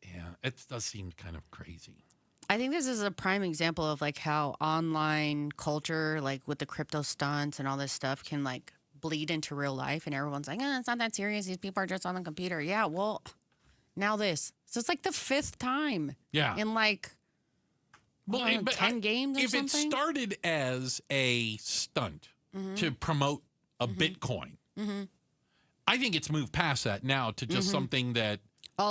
it does seem kind of crazy. I think this is a prime example of like how online culture, like with the crypto stunts and all this stuff, can like bleed into real life. And everyone's like, it's not that serious. These people are just on the computer. Yeah, well, now this. So it's like the 5th time. Yeah. In like 10 games or if something. If it started as a stunt to promote a Bitcoin, I think it's moved past that now to just something that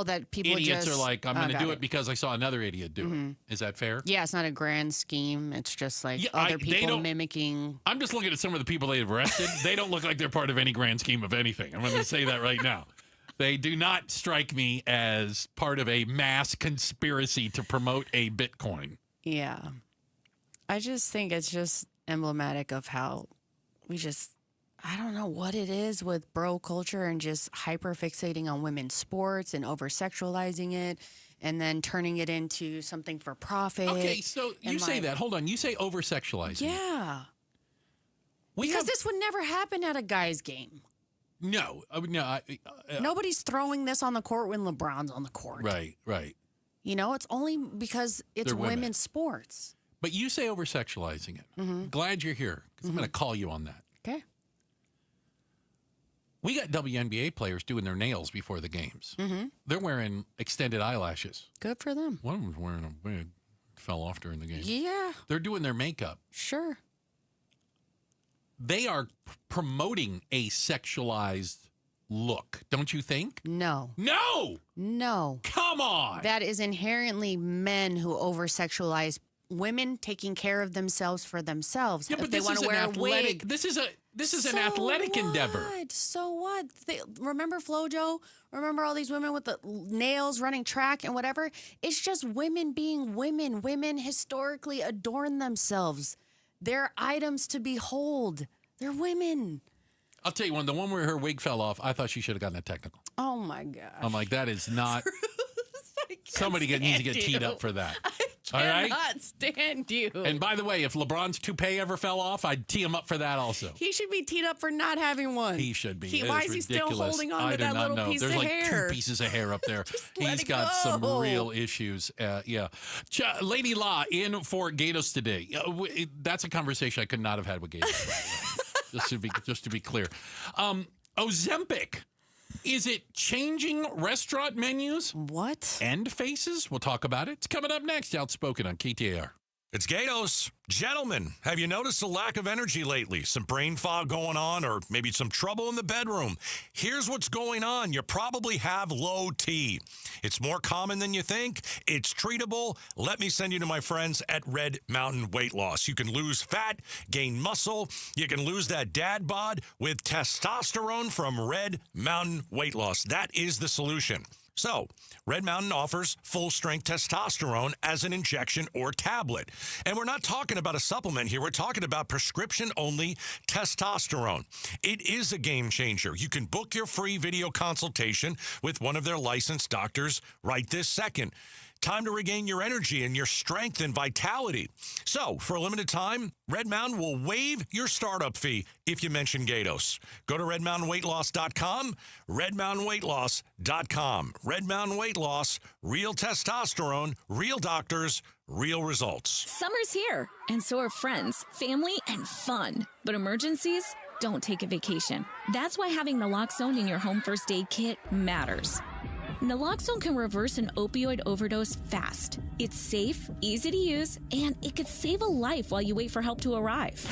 that people idiots just are like, I'm going to do it because I saw another idiot do it. Is that fair? Yeah, it's not a grand scheme. It's just like other people mimicking. I'm just looking at some of the people they've arrested. They don't look like they're part of any grand scheme of anything. I'm going to say that right now. They do not strike me as part of a mass conspiracy to promote a Bitcoin. Yeah. I just think it's just emblematic of how we just, I don't know what it is with bro culture and just hyper fixating on women's sports and over sexualizing it and then turning it into something for profit. Okay, so you say that. Hold on. You say over sexualizing. Yeah. Because this would never happen at a guy's game. No. Nobody's throwing this on the court when LeBron's on the court. Right. You know, it's only because it's women's sports. But you say over sexualizing it. Glad you're here because I'm going to call you on that. Okay. We got WNBA players doing their nails before the games. They're wearing extended eyelashes. Good for them. One of them's wearing a wig. Fell off during the game. Yeah. They're doing their makeup. Sure. They are promoting a sexualized look, don't you think? No. No! No. Come on! That is inherently men who over-sexualize women taking care of themselves for themselves. Yeah, but if they want to wear a wig. This is an athletic endeavor. So what? Remember FloJo? Remember all these women with the nails running track and whatever? It's just women being women. Women historically adorn themselves. They're items to behold. They're women. I'll tell you one. The one where her wig fell off, I thought she should have gotten a technical. Oh my gosh. I'm like, that is not. Somebody needs to get teed up for that. All right? Cannot stand you. And by the way, if LeBron's toupee ever fell off, I'd tee him up for that also. He should be teed up for not having one. He should be. Why is he still holding on to that little piece There's of like hair? 2 pieces of hair up there. Let He's it got some go. real issues. Yeah. Lady Law in for Gatos today. That's a conversation I could not have had with Gatos. just to be clear. Ozempic. Is it changing restaurant menus? What? And faces? We'll talk about it. It's coming up next. Outspoken on KTAR. It's Gatos. Gentlemen, have you noticed a lack of energy lately? Some brain fog going on, or maybe some trouble in the bedroom? Here's what's going on. You probably have low T. It's more common than you think. It's treatable. Let me send you to my friends at Red Mountain Weight Loss. You can lose fat, gain muscle. You can lose that dad bod with testosterone from Red Mountain Weight Loss. That is the solution. So, Red Mountain offers full-strength testosterone as an injection or tablet. And we're not talking about a supplement here. We're talking about prescription-only testosterone. It is a game changer. You can book your free video consultation with one of their licensed doctors right this second. Time to regain your energy and your strength and vitality. So, for a limited time, Red Mountain will waive your startup fee if you mention Gatos. Go to redmountainweightloss.com, redmountainweightloss.com. Red Mountain Weight Loss, real testosterone, real doctors, real results. Summer's here, and so are friends, family, and fun. But emergencies don't take a vacation. That's why having naloxone in your home first aid kit matters. Naloxone can reverse an opioid overdose fast. It's safe, easy to use, and it could save a life while you wait for help to arrive.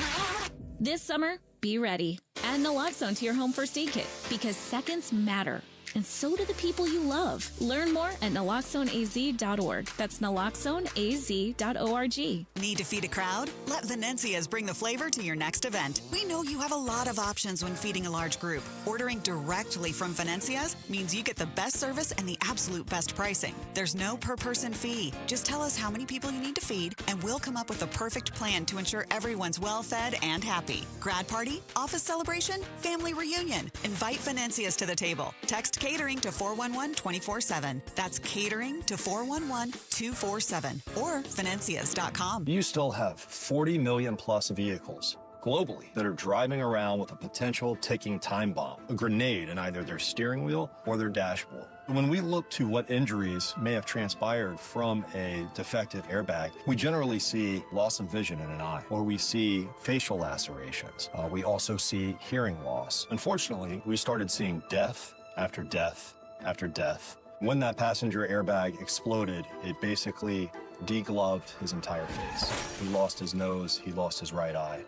This summer, be ready. Add naloxone to your home first aid kit because seconds matter. And so do the people you love. Learn more at naloxoneaz.org. That's naloxoneaz.org. Need to feed a crowd? Let Venencia's bring the flavor to your next event. We know you have a lot of options when feeding a large group. Ordering directly from Venencia's means you get the best service and the absolute best pricing. There's no per-person fee. Just tell us how many people you need to feed, and we'll come up with the perfect plan to ensure everyone's well-fed and happy. Grad party? Office celebration? Family reunion? Invite Venencia's to the table. Text catering to 411-24/7. That's catering to 411-247 or Venencias.com. You still have 40 million plus vehicles globally that are driving around with a potential ticking time bomb, a grenade in either their steering wheel or their dashboard. When we look to what injuries may have transpired from a defective airbag, we generally see loss of vision in an eye, or we see facial lacerations. We also see hearing loss. Unfortunately, we started seeing death after death after death. When that passenger airbag exploded, it basically degloved his entire face. He lost his nose, he lost his right eye.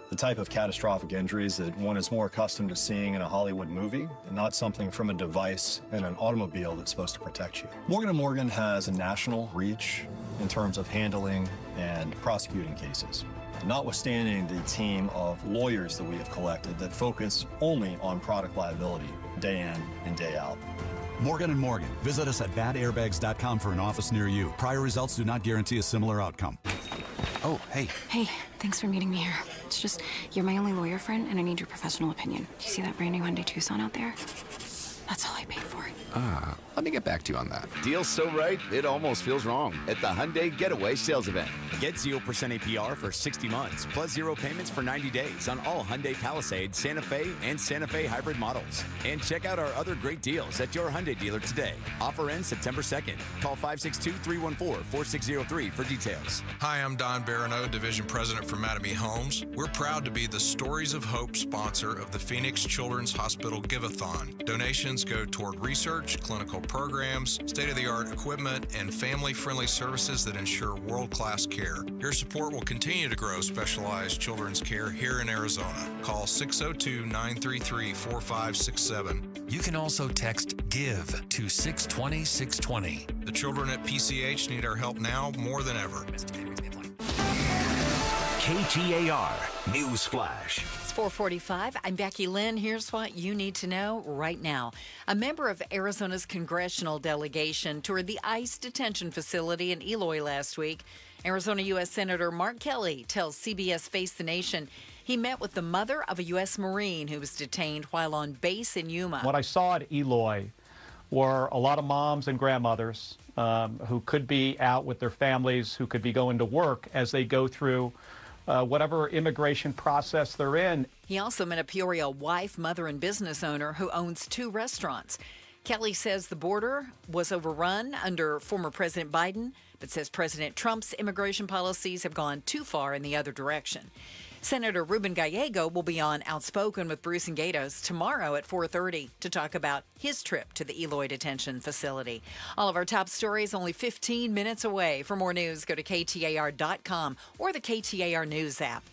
The type of catastrophic injuries that one is more accustomed to seeing in a Hollywood movie, and not something from a device in an automobile that's supposed to protect you. Morgan & Morgan has a national reach in terms of handling and prosecuting cases. Notwithstanding the team of lawyers that we have collected that focus only on product liability day in and day out. Morgan & Morgan. Visit us at badairbags.com for an office near you. Prior results do not guarantee a similar outcome. Oh, hey. Hey, thanks for meeting me here. It's just, you're my only lawyer friend, and I need your professional opinion. Do you see that brand new Hyundai Tucson out there? That's all I paid for it. Let me get back to you on that. Deal's so right, it almost feels wrong at the Hyundai Getaway Sales Event. Get 0% APR for 60 months, plus 0 payments for 90 days on all Hyundai Palisade, Santa Fe, and Santa Fe hybrid models. And check out our other great deals at your Hyundai dealer today. Offer ends September 2nd. Call 562-314-4603 for details. Hi, I'm Don Barano, Division President for Mattamy Homes. We're proud to be the Stories of Hope sponsor of the Phoenix Children's Hospital Give-a-thon. Donations go toward research, research, clinical programs, state-of-the-art equipment, and family-friendly services that ensure world-class care. Your support will continue to grow specialized children's care here in Arizona. Call 602-933-4567. You can also text GIVE to 620-620. The children at PCH need our help now more than ever. KTAR News Flash. It's 4:45. I'm Becky Lynn. Here's what you need to know right now. A member of Arizona's Congressional delegation toured the ICE detention facility in Eloy last week. Arizona U.S. Senator Mark Kelly tells CBS Face the Nation he met with the mother of a U.S. Marine who was detained while on base in Yuma. What I saw at Eloy were a lot of moms and grandmothers who could be out with their families, who could be going to work as they go through whatever immigration process they're in. He also met a Peoria wife, mother, and business owner who owns 2 restaurants. Kelly says the border was overrun under former President Biden, but says President Trump's immigration policies have gone too far in the other direction. Senator Ruben Gallego will be on Outspoken with Bruce and Gatos tomorrow at 4:30 to talk about his trip to the Eloy detention facility. All of our top stories only 15 minutes away. For more news, go to KTAR.com or the KTAR News app.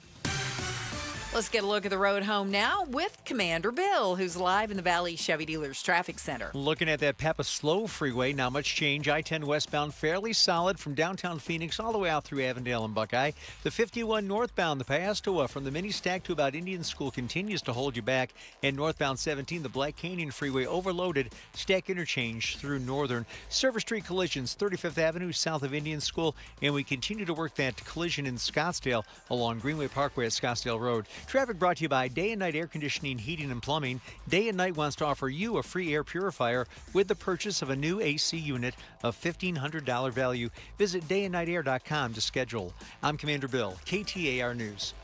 Let's get a look at the road home now with Commander Bill, who's live in the Valley Chevy Dealers Traffic Center. Looking at that Peppa Slow Freeway, not much change. I-10 westbound fairly solid from downtown Phoenix all the way out through Avondale and Buckeye. The 51 northbound, the Pastoa from the mini stack to about Indian School continues to hold you back. And northbound 17, the Black Canyon Freeway overloaded. Stack interchange through northern. Server Street collisions, 35th Avenue south of Indian School. And we continue to work that collision in Scottsdale along Greenway Parkway at Scottsdale Road. Traffic brought to you by Day and Night Air Conditioning, Heating, and Plumbing. Day and Night wants to offer you a free air purifier with the purchase of a new AC unit of $1,500 value. Visit dayandnightair.com to schedule. I'm Commander Bill, KTAR News.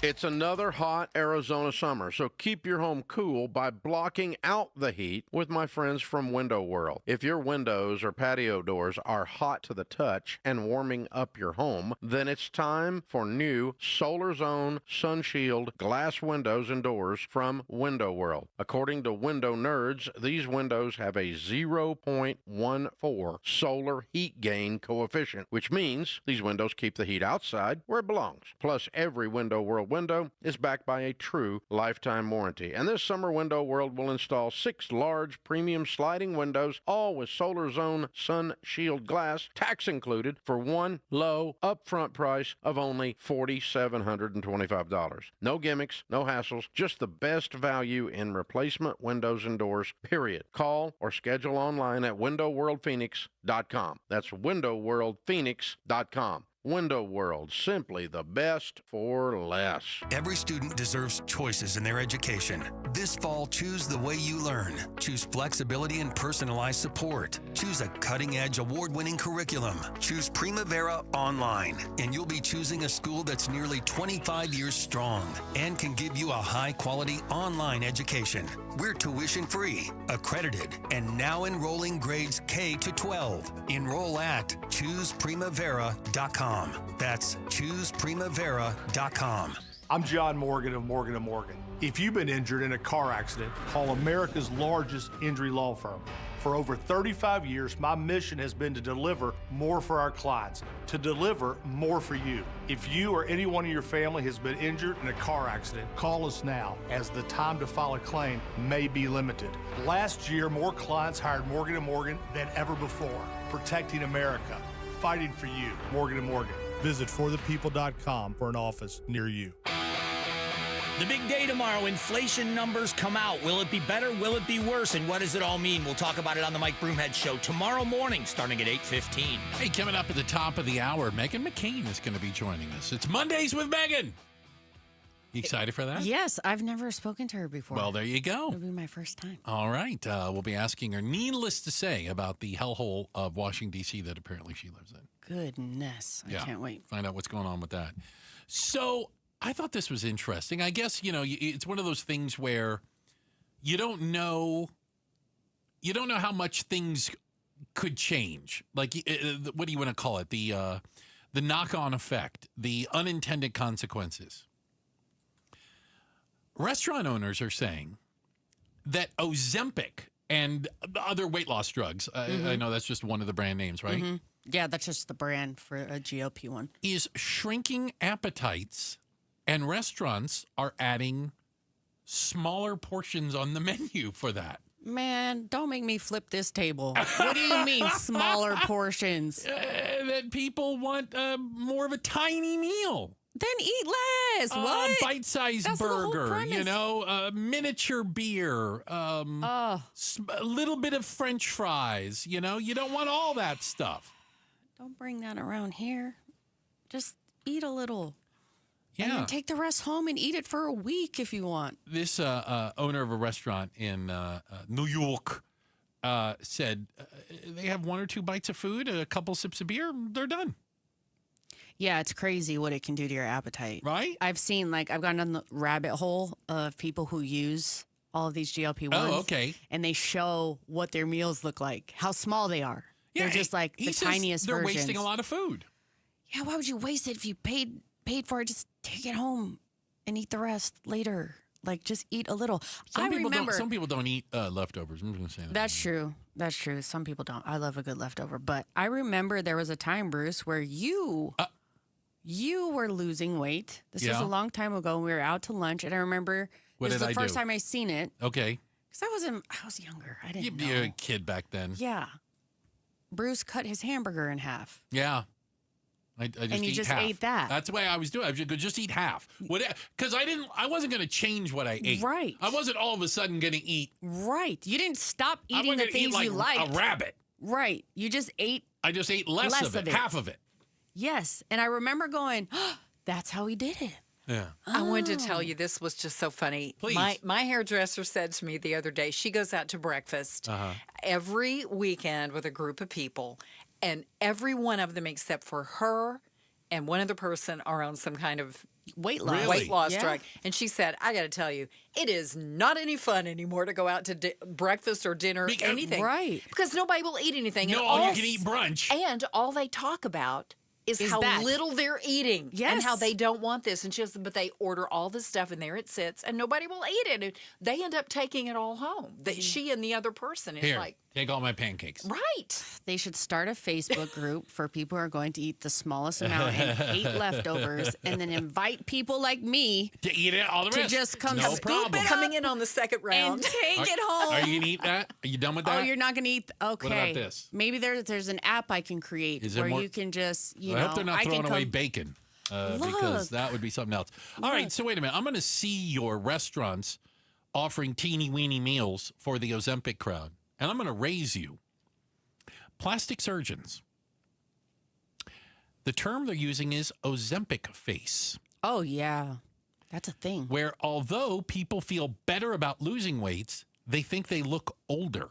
It's another hot Arizona summer, so keep your home cool by blocking out the heat with my friends from Window World. If your windows or patio doors are hot to the touch and warming up your home, then it's time for new Solar Zone Sunshield glass windows and doors from Window World. According to Window Nerds, these windows have a 0.14 solar heat gain coefficient, which means these windows keep the heat outside where it belongs. Plus, every Window World window is backed by a true lifetime warranty. And this summer, Window World will install 6 large premium sliding windows, all with Solar Zone Sun Shield glass, tax included, for one low upfront price of only $4,725. No gimmicks, no hassles, just the best value in replacement windows and doors, period. Call or schedule online at windowworldphoenix.com. That's windowworldphoenix.com. Window World, simply the best for less. Every student deserves choices in their education. This fall, choose the way you learn. Choose flexibility and personalized support. Choose a cutting-edge, award-winning curriculum. Choose Primavera Online, and you'll be choosing a school that's nearly 25 years strong and can give you a high-quality online education. We're tuition-free, accredited, and now enrolling grades K to 12. Enroll at ChoosePrimavera.com. That's ChoosePrimavera.com. I'm John Morgan of Morgan & Morgan. If you've been injured in a car accident, call America's largest injury law firm. For over 35 years, my mission has been to deliver more for our clients, to deliver more for you. If you or anyone in your family has been injured in a car accident, call us now, as the time to file a claim may be limited. Last year, more clients hired Morgan & Morgan than ever before, protecting America, fighting for you. Morgan & Morgan. Visit forthepeople.com for an office near you. The big day tomorrow, inflation numbers come out. Will it be better? Will it be worse? And what does it all mean? We'll talk about it on the Mike Broomhead Show tomorrow morning, starting at 8:15. Hey, coming up at the top of the hour, Meghan McCain is going to be joining us. It's Mondays with Meghan. You excited for that? Yes, I've never spoken to her before. Well, there you go. It'll be my first time. All right. We'll be asking her, needless to say, about the hellhole of Washington, D.C. that apparently she lives in. Goodness. I can't wait. Find out what's going on with that. So I thought this was interesting. I guess, it's one of those things where you don't know how much things could change. Like, what do you want to call it? The knock-on effect, the unintended consequences. Restaurant owners are saying that Ozempic and other weight loss drugs. I know that's just one of the brand names, right? Mm-hmm. Yeah, that's just the brand for a GLP-1. Is shrinking appetites, and restaurants are adding smaller portions on the menu for that. Man, don't make me flip this table. What do you mean smaller portions? That people want more of a tiny meal. Then eat less. What? Bite-sized That's burger, miniature beer, a little bit of French fries. You don't want all that stuff. Don't bring that around here. Just eat a little. Yeah. And then take the rest home and eat it for a week if you want. This owner of a restaurant in New York said they have 1 or 2 bites of food, a couple sips of beer, they're done. Yeah, it's crazy what it can do to your appetite. Right? I've seen, I've gone down the rabbit hole of people who use all of these GLP-1s. Oh, okay. And they show what their meals look like, how small they are. Yeah, they're just the tiniest they're versions. wasting a lot of food. Yeah, why would you waste it if you paid for it? Just take it home and eat the rest later. Just eat a little. Some people don't eat leftovers. I'm just going to say that. That's true. That's true. Some people don't. I love a good leftover. But I remember there was a time, Bruce, where you were losing weight. This was a long time ago. We were out to lunch, and I remember this was the first time I seen it. Okay. Because I was younger. I didn't know. You were a kid back then. Yeah. Bruce cut his hamburger in half. Yeah. I just and you eat just half. ate that. That's the way I was doing. I was just eat half. Because I wasn't going to change what I ate. Right. I wasn't all of a sudden going to eat. Right. You didn't stop eating the things you liked. A rabbit. Right. You just ate. I just ate less of it, half of it. Yes. And I remember going, that's how he did it. Yeah. I wanted to tell you, this was just so funny. Please. My hairdresser said to me the other day, she goes out to breakfast every weekend with a group of people, and every one of them except for her and one other person are on some kind of weight loss, drug. And she said, I got to tell you, it is not any fun anymore to go out to breakfast or dinner, anything. Right. Because nobody will eat anything. No, and you can eat brunch. And all they talk about is how little they're eating and how they don't want this. And she goes, but they order all this stuff and there it sits and nobody will eat it. And they end up taking it all home. She and the other person is take all my pancakes. Right. They should start a Facebook group for people who are going to eat the smallest amount and hate leftovers, and then invite people like me to eat it all the rest. To just come no scoop problem. it up coming in on the second round and take it home. Are you going to eat that? Are you done with that? Oh, you're not going to eat? Okay. What about this? Maybe there's an app I can create where you can just, I hope they're not throwing away bacon because that would be something else. All right, so wait a minute. I'm going to see your restaurants offering teeny-weeny meals for the Ozempic crowd, and I'm going to raise you. Plastic surgeons. The term they're using is Ozempic face. Oh, yeah. That's a thing. Where although people feel better about losing weight, they think they look older.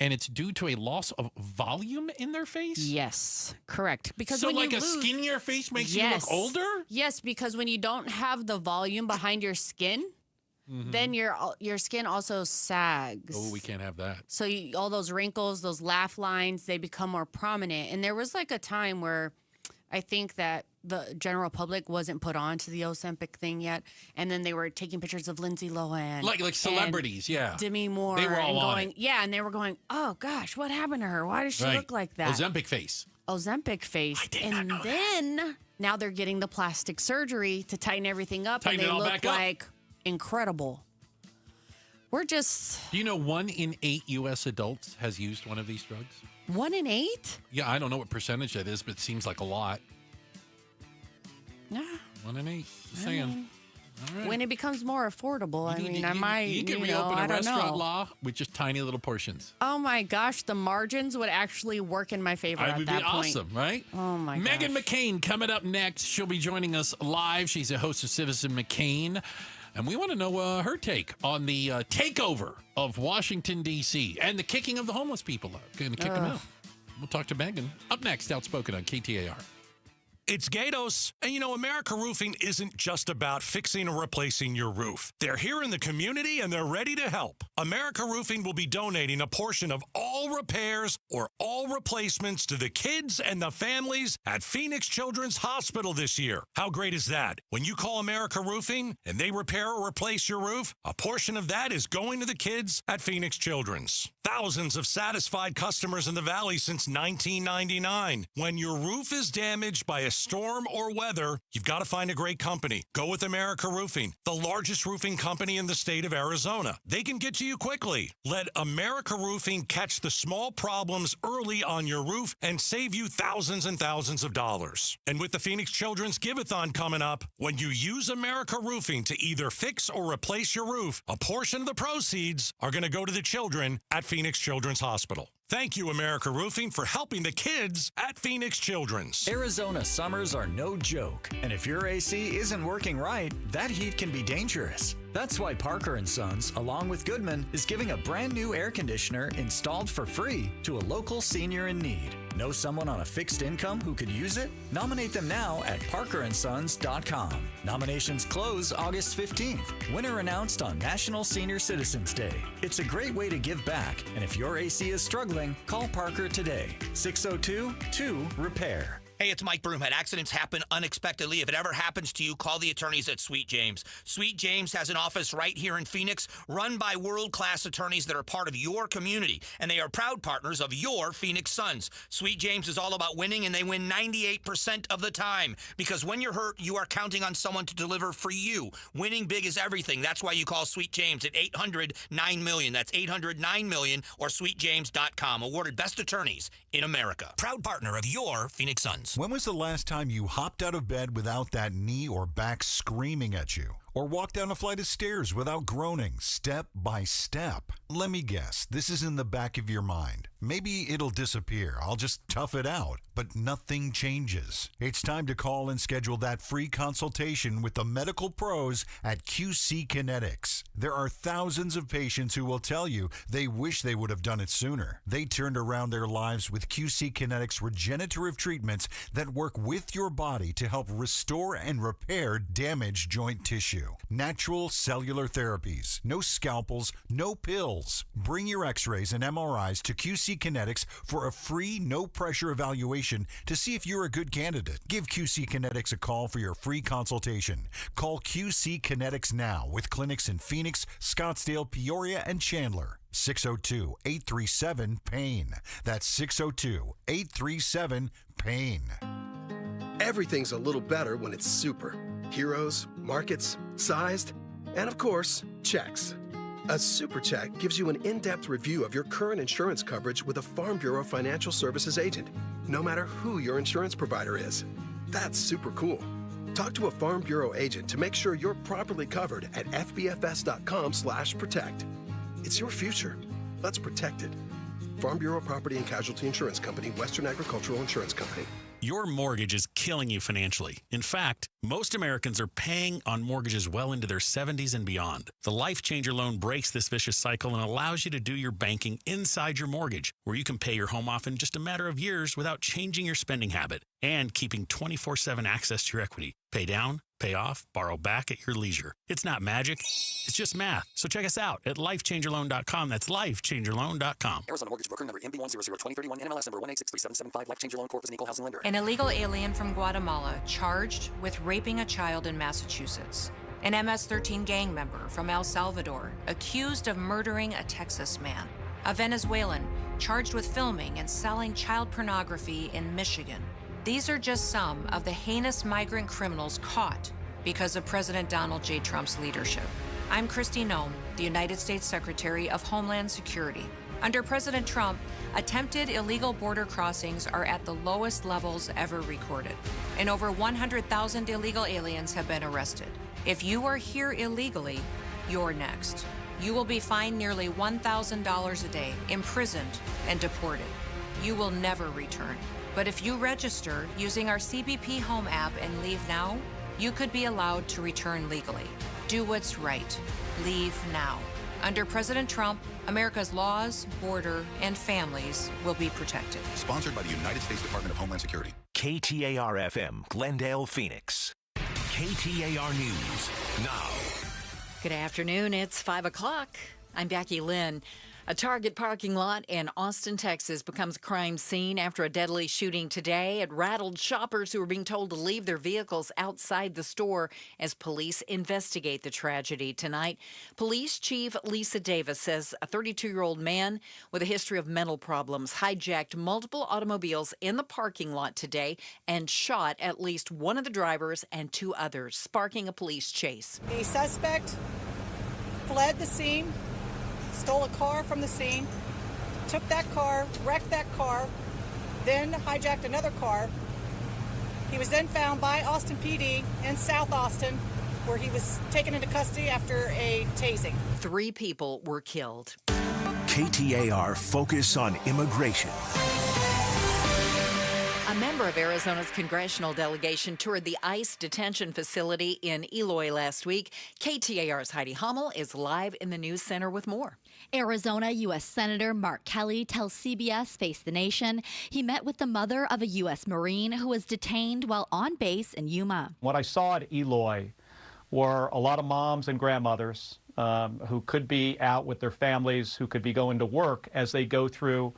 And it's due to a loss of volume in their face? Yes, correct. Because so when like you a lose, skinnier face makes you look older? Yes, because when you don't have the volume behind your skin, then your skin also sags. Oh, we can't have that. So all those wrinkles, those laugh lines, they become more prominent. And there was like a time where I think that the general public wasn't put on to the Ozempic thing yet. And then they were taking pictures of Lindsay Lohan. Like celebrities, yeah. Demi Moore. They were all on it. Yeah, and they were going, oh, gosh, what happened to her? Why does she look like that? Ozempic face. Ozempic face. And then now they're getting the plastic surgery to tighten everything up. Tighten and they it all look back up. like incredible. We're just... Do you know 1 in 8 U.S. adults has used one of these drugs? 1 in 8? Yeah, I don't know what percentage that is, but it seems like a lot. Yeah. 1 in 8. Just saying. All right. When it becomes more affordable, I might, you can reopen a restaurant law with just tiny little portions. Oh my gosh, the margins would actually work in my favor at that point. That would be awesome, right? Oh my gosh. Meghan McCain coming up next. She'll be joining us live. She's a host of Citizen McCain. And we want to know her take on the takeover of Washington, D.C. and the kicking of the homeless people out. Going to kick them out. We'll talk to Meghan. Up next, Outspoken on KTAR. It's Gatos. And you know, America Roofing isn't just about fixing or replacing your roof. They're here in the community and they're ready to help. America Roofing will be donating a portion of all repairs or all replacements to the kids and the families at Phoenix Children's Hospital this year. How great is that? When you call America Roofing and they repair or replace your roof, a portion of that is going to the kids at Phoenix Children's. Thousands of satisfied customers in the Valley since 1999. When your roof is damaged by a storm or weather, you've got to find a great company. Go with America Roofing, the largest roofing company in the state of Arizona. They can get to you quickly. Let America Roofing catch the small problems early on your roof and save you thousands and thousands of dollars. And with the Phoenix Children's Give-a-thon coming up, when you use America Roofing to either fix or replace your roof, a portion of the proceeds are going to go to the children at Phoenix Children's Hospital. Thank you, America Roofing, for helping the kids at Phoenix Children's. Arizona summers are no joke, and if your AC isn't working right, that heat can be dangerous. That's why Parker & Sons, along with Goodman, is giving a brand new air conditioner installed for free to a local senior in need. Know someone on a fixed income who could use it? Nominate them now at parkerandsons.com. Nominations close August 15th. Winner announced on National Senior Citizens Day. It's a great way to give back, and if your AC is struggling, call Parker today. 602-2-REPAIR. Hey, it's Mike Broomhead. Accidents happen unexpectedly. If it ever happens to you, call the attorneys at Sweet James. Sweet James has an office right here in Phoenix, run by world-class attorneys that are part of your community, and they are proud partners of your Phoenix Suns. Sweet James is all about winning, and they win 98% of the time, because when you're hurt, you are counting on someone to deliver for you. Winning big is everything. That's why you call Sweet James at 800-9-MILLION. That's 800-9-MILLION or sweetjames.com. Awarded best attorneys in America. Proud partner of your Phoenix Suns. When was the last time you hopped out of bed without that knee or back screaming at you? Or walked down a flight of stairs without groaning, step by step? Let me guess, this is in the back of your mind. Maybe it'll disappear. I'll just tough it out. But nothing changes. It's time to call and schedule that free consultation with the medical pros at QC Kinetics. There are thousands of patients who will tell you they wish they would have done it sooner. They turned around their lives with QC Kinetics regenerative treatments that work with your body to help restore and repair damaged joint tissue. Natural cellular therapies. No scalpels, no pills. Bring your x-rays and MRIs to QC Kinetics for a free, no-pressure evaluation to see if you're a good candidate. Give QC Kinetics a call for your free consultation. Call QC Kinetics now with clinics in Phoenix, Scottsdale, Peoria, and Chandler. 602-837-PAIN. That's 602-837-PAIN. Everything's a little better when it's super. Heroes, markets, sized, and of course, checks. A super check gives you an in-depth review of your current insurance coverage with a Farm Bureau Financial Services agent, no matter who your insurance provider is. That's super cool. Talk to a Farm Bureau agent to make sure you're properly covered at fbfs.com/protect. It's your future. Let's protect it. Farm Bureau Property and Casualty Insurance Company, Western Agricultural Insurance Company. Your mortgage is killing you financially. In fact, most Americans are paying on mortgages well into their 70s and beyond. The Life Changer loan breaks this vicious cycle and allows you to do your banking inside your mortgage, where you can pay your home off in just a matter of years without changing your spending habit and keeping 24/7 access to your equity. Pay down, pay off, borrow back at your leisure. It's not magic. It's just math. So check us out at lifechangerloan.com. That's lifechangerloan.com. Arizona Mortgage Broker number MB1002031, NMLS number 1863775. Life Changer Loan Corp is an equal housing lender. An illegal alien from Guatemala charged with raping a child in Massachusetts. An MS-13 gang member from El Salvador accused of murdering a Texas man. A Venezuelan charged with filming and selling child pornography in Michigan. These are just some of the heinous migrant criminals caught because of President Donald J. Trump's leadership. I'm Kristi Noem, the United States Secretary of Homeland Security. Under President Trump, attempted illegal border crossings are at the lowest levels ever recorded, and over 100,000 illegal aliens have been arrested. If you are here illegally, you're next. You will be fined nearly $1,000 a day, imprisoned, and deported. You will never return. But if you register using our CBP Home app and leave now, you could be allowed to return legally. Do what's right. Leave now. Under President Trump, America's laws, border, and families will be protected. Sponsored by the United States Department of Homeland Security. KTAR-FM, Glendale, Phoenix. KTAR News now. Good afternoon. It's 5 o'clock. I'm Becky Lynn. A Target parking lot in Austin, Texas becomes a crime scene after a deadly shooting today. It rattled shoppers who were being told to leave their vehicles outside the store as police investigate the tragedy tonight. Police Chief Lisa Davis says a 32-year-old man with a history of mental problems hijacked multiple automobiles in the parking lot today and shot at least one of the drivers and two others, sparking a police chase. The suspect fled the scene, stole a car from the scene, took that car, wrecked that car, then hijacked another car. He was then found by Austin PD in South Austin, where he was taken into custody after a tasing. 3 people were killed. KTAR Focus on Immigration. A member of Arizona's congressional delegation toured the ICE detention facility in Eloy last week. KTAR's Heidi Hummel is live in the news center with more. Arizona U.S. Senator Mark Kelly tells CBS Face the Nation he met with the mother of a U.S. Marine who was detained while on base in Yuma. What I saw at Eloy were a lot of moms and grandmothers who could be out with their families, who could be going to work as they go through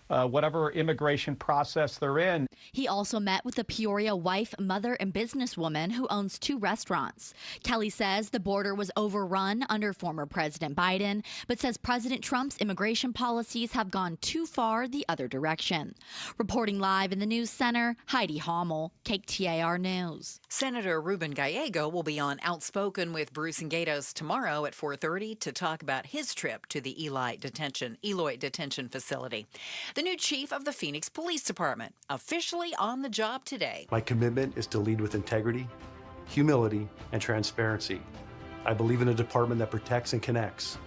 whatever immigration process they're in. He also met with the Peoria wife, mother, and businesswoman who owns 2 restaurants. Kelly says the border was overrun under former President Biden, but says President Trump's immigration policies have gone too far the other direction. Reporting live in the news center, Heidi Hummel, KTAR News. Senator Ruben Gallego will be on Outspoken with Bruce and Gatos tomorrow at 4:30 to talk about his trip to the Eloy detention facility. The new chief of the Phoenix Police Department, officially on the job today. My commitment is to lead with integrity, humility, and transparency. I believe in a department that protects and connects,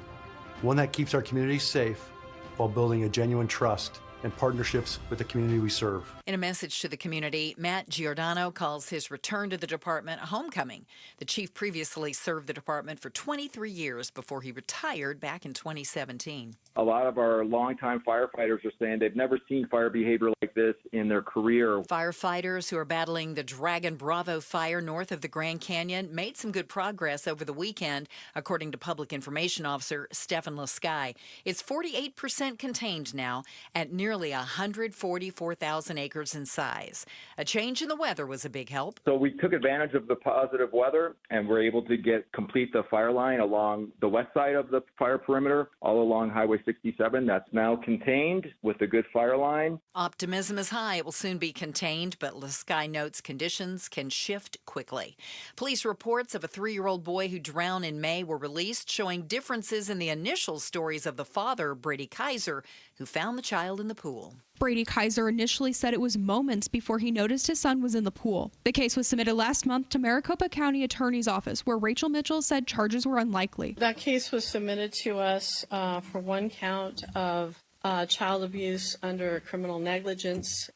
one that keeps our communities safe while building a genuine trust and partnerships with the community we serve. In a message to the community, Matt Giordano calls his return to the department a homecoming. The chief previously served the department for 23 years before he retired back in 2017. A lot of our longtime firefighters are saying they've never seen fire behavior like this in their career. Firefighters who are battling the Dragon Bravo fire north of the Grand Canyon made some good progress over the weekend, according to Public Information Officer Stefan Lasky. It's 48% contained now at nearly 144,000 acres in size. A change in the weather was a big help. So we took advantage of the positive weather and were able to complete the fire line along the west side of the fire perimeter, all along Highway 67. That's now contained with a good fire line. Optimism is high. It will soon be contained, but Lasky notes conditions can shift quickly. Police reports of a 3-year-old boy who drowned in May were released, showing differences in the initial stories of the father, Brady Kaiser, who found the child in the pool. Brady Kaiser initially said it was moments before he noticed his son was in the pool. The case was submitted last month to Maricopa County Attorney's Office, where Rachel Mitchell said charges were unlikely. That case was submitted to us for one count of child abuse under criminal negligence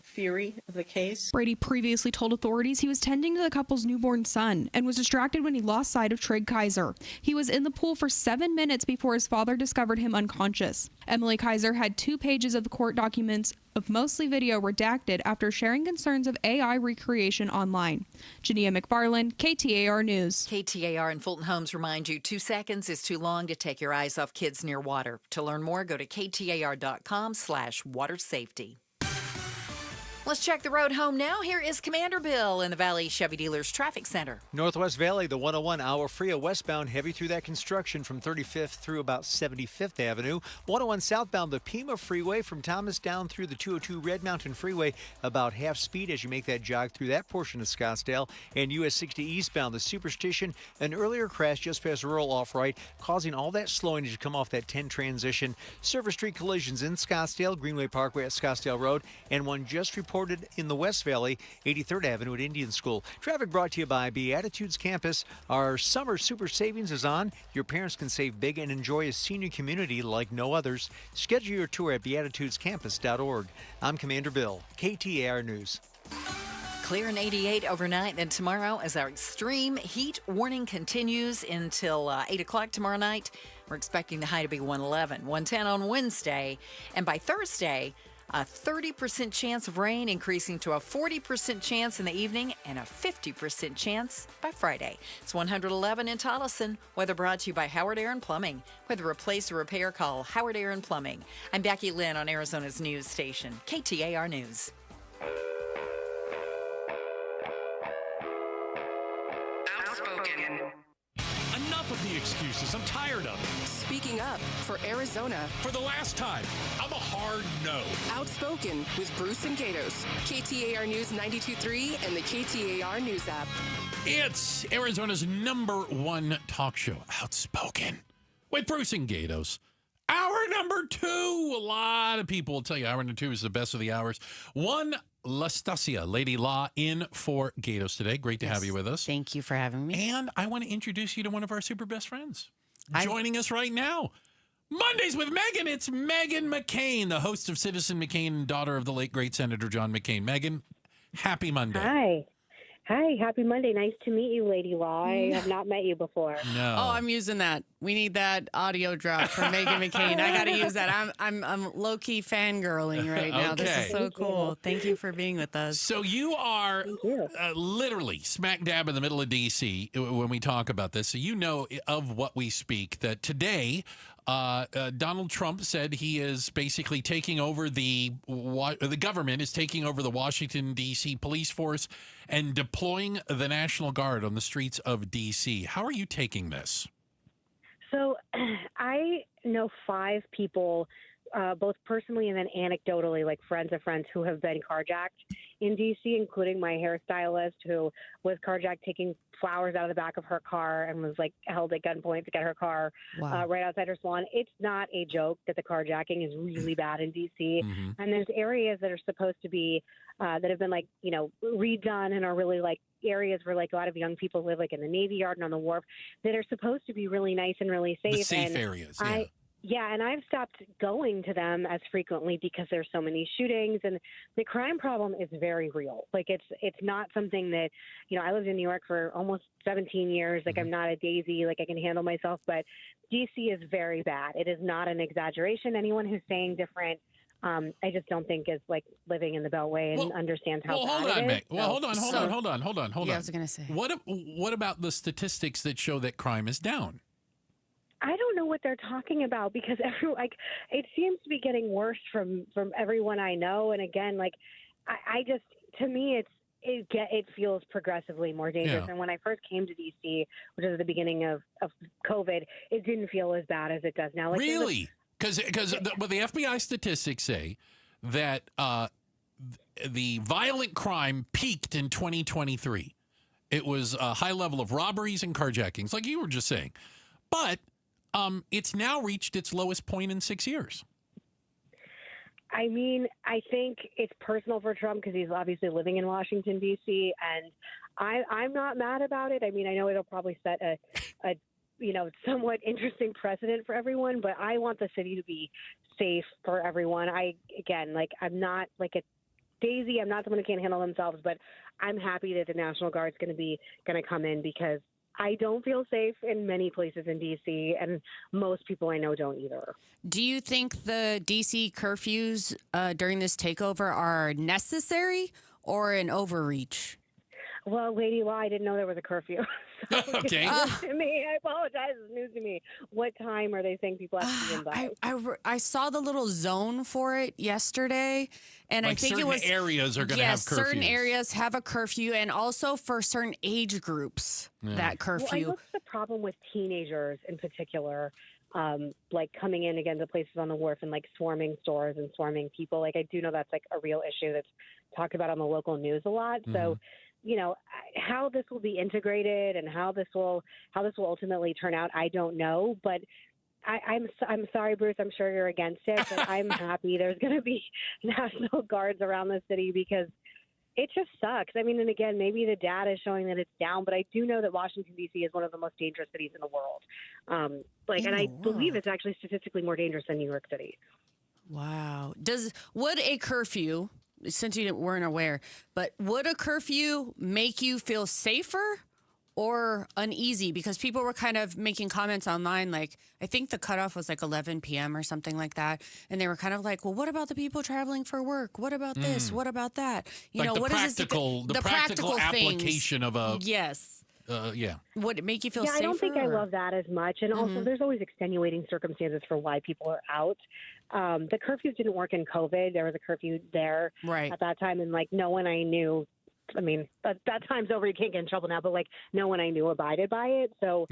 theory of the case. Brady previously told authorities he was tending to the couple's newborn son and was distracted when he lost sight of Trig Kaiser. He was in the pool for 7 minutes before his father discovered him unconscious. Emily Kaiser had 2 pages of the court documents of mostly video redacted after sharing concerns of AI recreation online. Jania McFarland, KTAR News. KTAR and Fulton Homes remind you 2 seconds is too long to take your eyes off kids near water. To learn more, go to KTAR.com/water safety. Let's check the road home now. Here is Commander Bill in the Valley Chevy Dealers Traffic Center. Northwest Valley, the 101 hour Fria westbound, heavy through that construction from 35th through about 75th Avenue. 101 southbound, the Pima Freeway from Thomas down through the 202 Red Mountain Freeway, about half speed as you make that jog through that portion of Scottsdale. And US 60 eastbound, the Superstition, an earlier crash just past rural off-right, causing all that slowing as you come off that 10 transition. Service Street collisions in Scottsdale, Greenway Parkway at Scottsdale Road, and one just reported in the West Valley, 83rd Avenue at Indian School. Traffic brought to you by Beatitudes Campus. Our summer super savings is on. Your parents can save big and enjoy a senior community like no others. Schedule your tour at beatitudescampus.org. I'm Commander Bill, KTAR News. Clear and 88 overnight. Then tomorrow, as our extreme heat warning continues until 8 o'clock tomorrow night, we're expecting the high to be 111, 110 on Wednesday. And by Thursday, A 30% chance of rain increasing to a 40% chance in the evening and a 50% chance by Friday. It's 111 in Tolleson. Weather brought to you by Howard Aaron Plumbing. Whether replace or repair, call Howard Aaron Plumbing. I'm Becky Lynn on Arizona's news station, KTAR News. Outspoken. Enough of the excuses. I'm tired of it. Speaking up for Arizona. For the last time, I'm a hard no. Outspoken with Bruce and Gatos. KTAR News 92.3 and the KTAR News app. It's Arizona's #1 talk show, Outspoken, with Bruce and Gatos. Hour number 2. A lot of people will tell you hour number 2 is the best of the hours. One, Lastasia, Lady Law, in for Gatos today. Great to have you with us. Thank you for having me. And I want to introduce you to one of our super best friends. Joining us right now, Mondays with Megan. It's Meghan McCain, the host of Citizen McCain and daughter of the late, great Senator John McCain. Megan, happy Monday. Hi. Hi, happy Monday. Nice to meet you, Lady Law. I have not met you before. No. Oh, I'm using that. We need that audio drop from Meghan McCain. I got to use that. I'm low-key fangirling right now. Okay. This is so Thank cool. you. Thank you for being with us. So you are literally smack dab in the middle of D.C. when we talk about this. So you know of what we speak, that today Donald Trump said he is basically taking over the government is taking over the Washington, D.C. police force and deploying the National Guard on the streets of D.C. How are you taking this? So I know 5 people, both personally and then anecdotally, like friends of friends who have been carjacked in D.C., including my hairstylist who was carjacked taking flowers out of the back of her car and was like held at gunpoint to get her car right outside her salon. It's not a joke that the carjacking is really bad in D.C. And there's areas that are supposed to be that have been like, redone and are really like areas where like a lot of young people live, like in the Navy Yard and on the wharf, that are supposed to be really nice and really safe. The safe areas, yeah. Yeah, and I've stopped going to them as frequently because there's so many shootings, and the crime problem is very real. Like it's not something that, I lived in New York for almost 17 years. Like I'm not a daisy, like I can handle myself, but DC is very bad. It is not an exaggeration. Anyone who's saying different, I just don't think is like living in the Beltway and understands how bad it is. Hold on. Yeah, I was going to say. What about the statistics that show that crime is down? I don't know what they're talking about because it seems to be getting worse from everyone I know. And again, like I just, to me, it feels progressively more dangerous. Yeah. And when I first came to DC, which was the beginning of COVID, it didn't feel as bad as it does now. Like, really? Because the FBI statistics say that the violent crime peaked in 2023. It was a high level of robberies and carjackings, like you were just saying. But it's now reached its lowest point in 6 years. I mean, I think it's personal for Trump because he's obviously living in Washington, D.C., and I'm not mad about it. I mean, I know it'll probably set a somewhat interesting precedent for everyone, but I want the city to be safe for everyone. I'm not like a daisy. I'm not someone who can't handle themselves, but I'm happy that the National Guard's going to come in because I don't feel safe in many places in D.C., and most people I know don't either. Do you think the D.C. curfews during this takeover are necessary or an overreach? Well, Lady Law, I didn't know there was a curfew. Okay. It's news to me. I apologize. It's news to me. What time are they saying people have to be in by? I saw the little zone for it yesterday, and I think it was certain areas are going to have curfews. Certain areas have a curfew, and also for certain age groups that curfew. Well, I look at the problem with teenagers in particular, like coming in again to places on the wharf and like swarming stores and swarming people. Like I do know that's like a real issue that's talked about on the local news a lot. So. How this will be integrated and how this will ultimately turn out, I don't know. But I'm sorry, Bruce. I'm sure you're against it, but I'm happy there's going to be National Guards around the city because it just sucks. I mean, and again, maybe the data is showing that it's down, but I do know that Washington, D.C. is one of the most dangerous cities in the world. I believe it's actually statistically more dangerous than New York City. Wow. Would a curfew, since you weren't aware, but would a curfew make you feel safer or uneasy because people were kind of making comments online. Like, I think the cutoff was like 11 p.m. or something like that. And they were kind of like, well, what about the people traveling for work? What about this? What about that? You know, what is this? The practical application of a... Yes. Yeah. Would it make you feel safer? I don't think I love that as much. And also, there's always extenuating circumstances for why people are out. The curfews didn't work in COVID. There was a curfew there at that time. And, like, no one I knew... I mean, that time's over. You can't get in trouble now, but like no one I knew abided by it. So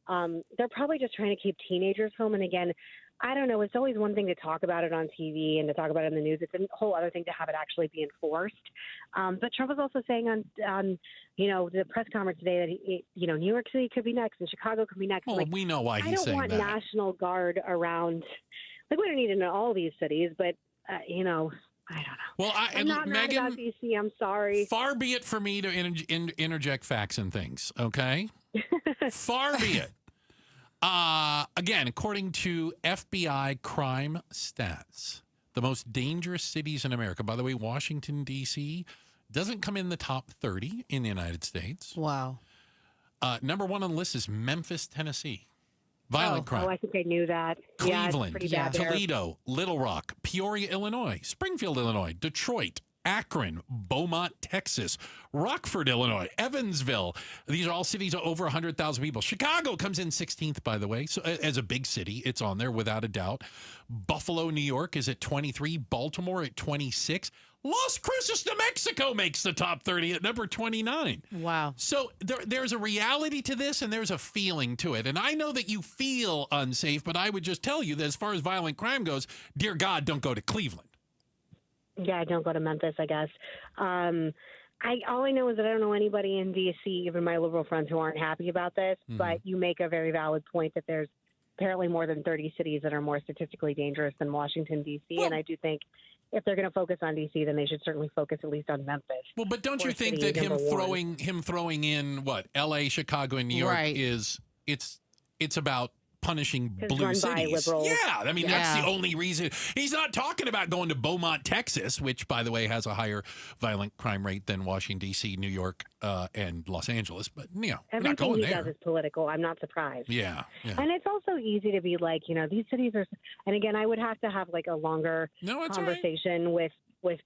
they're probably just trying to keep teenagers home. And again, I don't know. It's always one thing to talk about it on TV and to talk about it in the news. It's a whole other thing to have it actually be enforced. But Trump was also saying on the press conference today that New York City could be next and Chicago could be next. Well, we know why he's saying that. I don't want National Guard around. Like we don't need it in all these cities, but I don't know. Well, I'm not Megan, mad about DC. I'm sorry. Far be it for me to interject facts and things, okay? Far be it. Again, according to FBI crime stats, the most dangerous cities in America, by the way, Washington, D.C., doesn't come in the top 30 in the United States. Wow. Number one on the list is Memphis, Tennessee. Violent crime. Oh, I think I knew that. Cleveland, pretty bad there. Toledo, Little Rock, Peoria, Illinois, Springfield, Illinois, Detroit, Akron, Beaumont, Texas, Rockford, Illinois, Evansville. These are all cities of over 100,000 people. Chicago comes in 16th, by the way. So as a big city, it's on there without a doubt. Buffalo, New York is at 23. Baltimore at 26. Las Cruces, New Mexico makes the top 30 at number 29. Wow. So there's a reality to this and there's a feeling to it. And I know that you feel unsafe, but I would just tell you that as far as violent crime goes, dear God, don't go to Cleveland. Yeah, don't go to Memphis, I guess. All I know is that I don't know anybody in D.C., even my liberal friends, who aren't happy about this. But you make a very valid point that there's apparently more than 30 cities that are more statistically dangerous than Washington, D.C. Well, and I do think if they're going to focus on D.C., then they should certainly focus at least on Memphis. Well, but don't you think that him throwing in what L.A., Chicago, and New York is it's about punishing blue cities? Yeah, I mean that's the only reason. He's not talking about going to Beaumont, Texas, which, by the way, has a higher violent crime rate than Washington, D.C., New York, and Los Angeles. But everything not going he there. does is political. I'm not surprised. Yeah. And it's also easy to be like, these cities are. And again, I would have to have like a longer conversation with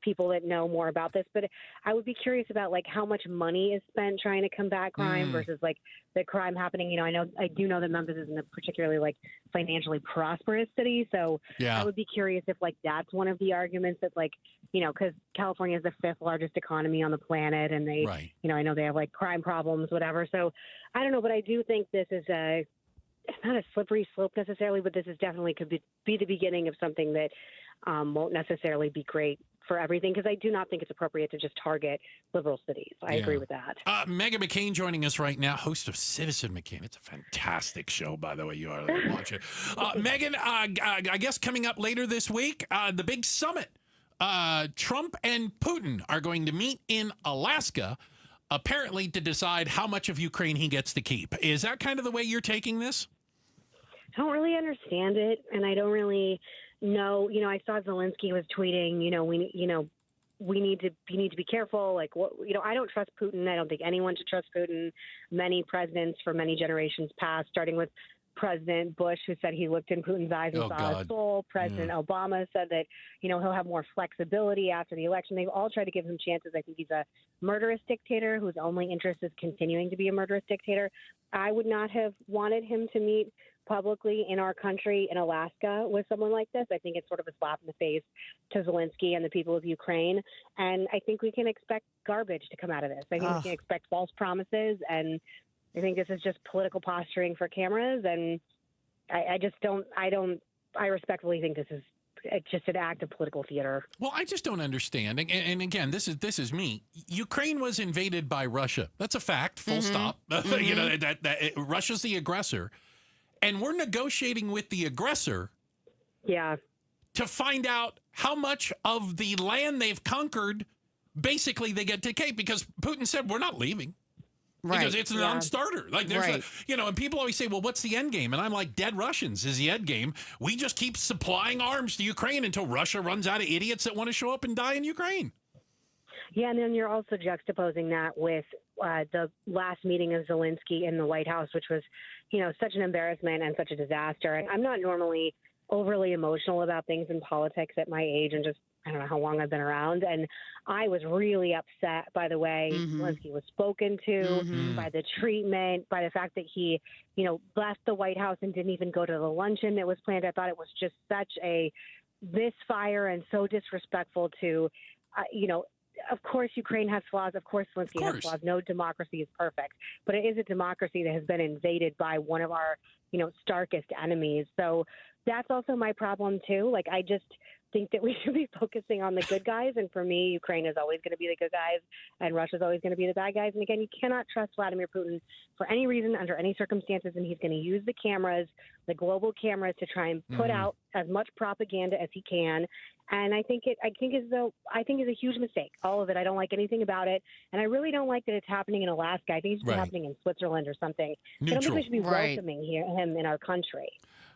people that know more about this, but I would be curious about like how much money is spent trying to combat crime versus like the crime happening. I do know that Memphis isn't a particularly like financially prosperous city, so I would be curious if like that's one of the arguments that like because California is the 5th largest economy on the planet, and they I know they have like crime problems, whatever. So I don't know, but I do think this is it's not a slippery slope necessarily, but this is definitely could be the beginning of something that won't necessarily be great for everything, because I do not think it's appropriate to just target liberal cities. I agree with that. Megan McCain joining us right now, host of Citizen McCain. It's a fantastic show, by the way. You ought to watch it. Megan, I guess coming up later this week, the big summit. Trump and Putin are going to meet in Alaska, apparently to decide how much of Ukraine he gets to keep. Is that kind of the way you're taking this? I don't really understand it, and I don't really know. I saw Zelensky was tweeting, we need to be careful. Like, I don't trust Putin. I don't think anyone should trust Putin. Many presidents for many generations past, starting with President Bush, who said he looked in Putin's eyes and saw his soul. President Obama said that, he'll have more flexibility after the election. They've all tried to give him chances. I think he's a murderous dictator whose only interest is continuing to be a murderous dictator. I would not have wanted him to meet publicly in our country in Alaska with someone like this. I think it's sort of a slap in the face to Zelensky and the people of Ukraine. And I think we can expect garbage to come out of this. I think we can expect false promises, and I think this is just political posturing for cameras. And I respectfully think this is just an act of political theater. Well, I just don't understand. And again, this is me. Ukraine was invaded by Russia. That's a fact. Full stop. That Russia's the aggressor. And we're negotiating with the aggressor to find out how much of the land they've conquered, basically, they get to keep, because Putin said, we're not leaving. Right. Because it's a non-starter. Like there's and people always say, well, what's the end game? And I'm like, dead Russians is the end game. We just keep supplying arms to Ukraine until Russia runs out of idiots that want to show up and die in Ukraine. Yeah, and then you're also juxtaposing that with the last meeting of Zelensky in the White House, which was, such an embarrassment and such a disaster. And I'm not normally overly emotional about things in politics at my age and just, I don't know how long I've been around. And I was really upset by the way Zelensky was spoken to, by the treatment, by the fact that he, left the White House and didn't even go to the luncheon that was planned. I thought it was just such a misfire and so disrespectful to, of course, Ukraine has flaws. Of course, Zelensky has flaws. No democracy is perfect. But it is a democracy that has been invaded by one of our, starkest enemies. So that's also my problem, too. Like, I just think that we should be focusing on the good guys. And for me, Ukraine is always going to be the good guys and Russia's always going to be the bad guys. And again, you cannot trust Vladimir Putin for any reason, under any circumstances. And he's going to use the cameras, the global cameras, to try and put out as much propaganda as he can. And I think it's a huge mistake. All of it. I don't like anything about it. And I really don't like that it's happening in Alaska. I think it should be happening in Switzerland or something. I don't think we should be welcoming him in our country.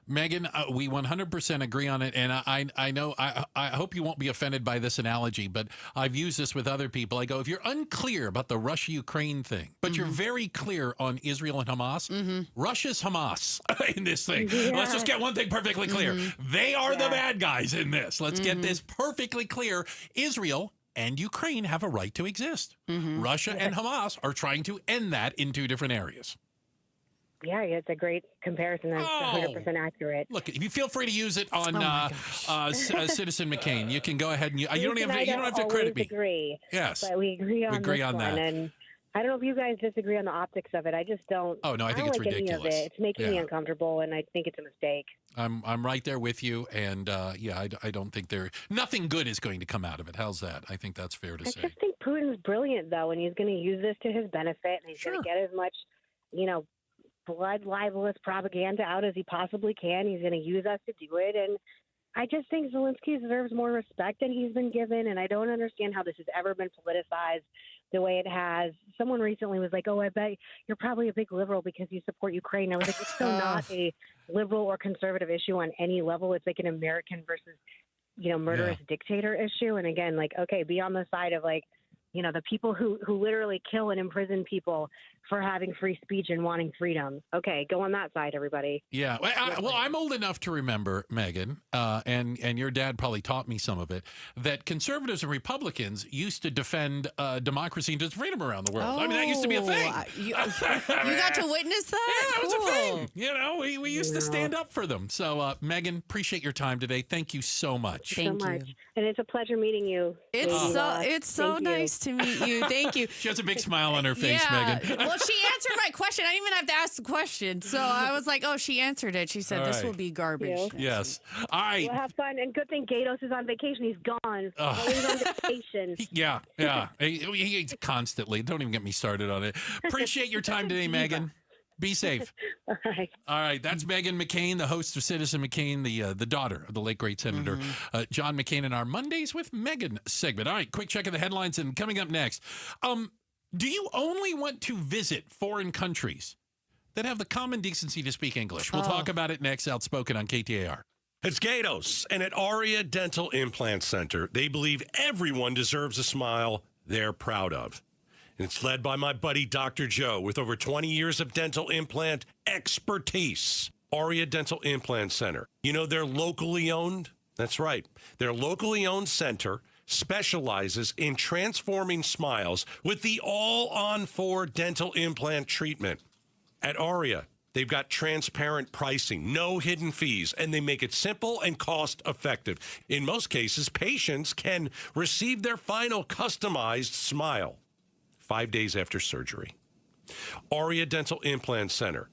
Megan, we 100% agree on it, and I know I hope you won't be offended by this analogy, but I've used this with other people. I go, if you're unclear about the Russia-Ukraine thing, but you're very clear on Israel and Hamas, Russia's Hamas in this thing. Yeah. Let's just get one thing perfectly clear. They are the bad guys in this. Let's get this perfectly clear. Israel and Ukraine have a right to exist. Russia and Hamas are trying to end that in two different areas. Yeah, it's a great comparison. That's 100% accurate. Look, if you feel free to use it on Citizen McCain, you can go ahead and you don't have to credit me. Agree. Yes, but we agree on that. And I don't know if you guys disagree on the optics of it. I just don't. Oh no, I think it's like ridiculous. Any of it. It's making me uncomfortable, and I think it's a mistake. I'm right there with you, and I don't think nothing good is going to come out of it. How's that? I think that's fair to say. I just think Putin's brilliant, though, and he's going to use this to his benefit, and he's going to get as much, blood libelous propaganda out as he possibly can. He's going to use us to do it. And I just think Zelensky deserves more respect than he's been given. And I don't understand how this has ever been politicized the way it has. Someone recently was like, I bet you're probably a big liberal because you support Ukraine. I was like, it's still not a liberal or conservative issue on any level. It's like an American versus, murderous dictator issue. And again, be on the side of the people who literally kill and imprison people for having free speech and wanting freedom. Okay, go on that side, everybody. Yeah. Well, I'm old enough to remember, Megan, and your dad probably taught me some of it, that conservatives and Republicans used to defend democracy and freedom around the world. I mean, that used to be a thing. You got to witness that? Yeah, it was a thing. We used to stand up for them. So, Megan, appreciate your time today. Thank you so much. Thank you. And it's a pleasure meeting you. It's so nice to meet you. Thank you. She has a big smile on her face, Megan. Well, she answered my question. I didn't even have to ask the question. So I was like, she answered it. She said, this will be garbage. Yes. All right. Well, have fun. And good thing Gatos is on vacation. He's gone. He's on vacation. Yeah. He constantly. Don't even get me started on it. Appreciate your time today, Megan. Be safe. All right. That's Meghan McCain, the host of Citizen McCain, the daughter of the late, great Senator John McCain, in our Mondays with Meghan segment. All right. Quick check of the headlines. And coming up next, do you only want to visit foreign countries that have the common decency to speak English? We'll talk about it next. Outspoken on KTAR. It's Gatos, and at Aria Dental Implant Center, they believe everyone deserves a smile they're proud of. And it's led by my buddy, Dr. Joe, with over 20 years of dental implant expertise. Aria Dental Implant Center. They're locally owned. That's right. Their locally owned center specializes in transforming smiles with the all-on-4 dental implant treatment. At Aria, they've got transparent pricing, no hidden fees, and they make it simple and cost-effective. In most cases, patients can receive their final customized smile 5 days after surgery. Aria Dental Implant Center,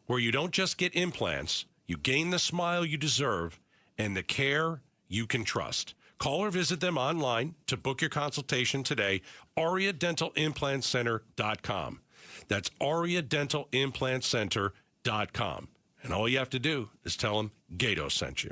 where you don't just get implants, you gain the smile you deserve and the care you can trust. Call or visit them online to book your consultation today, ariadentalimplantcenter.com. That's ariadentalimplantcenter.com. And all you have to do is tell them Gato sent you.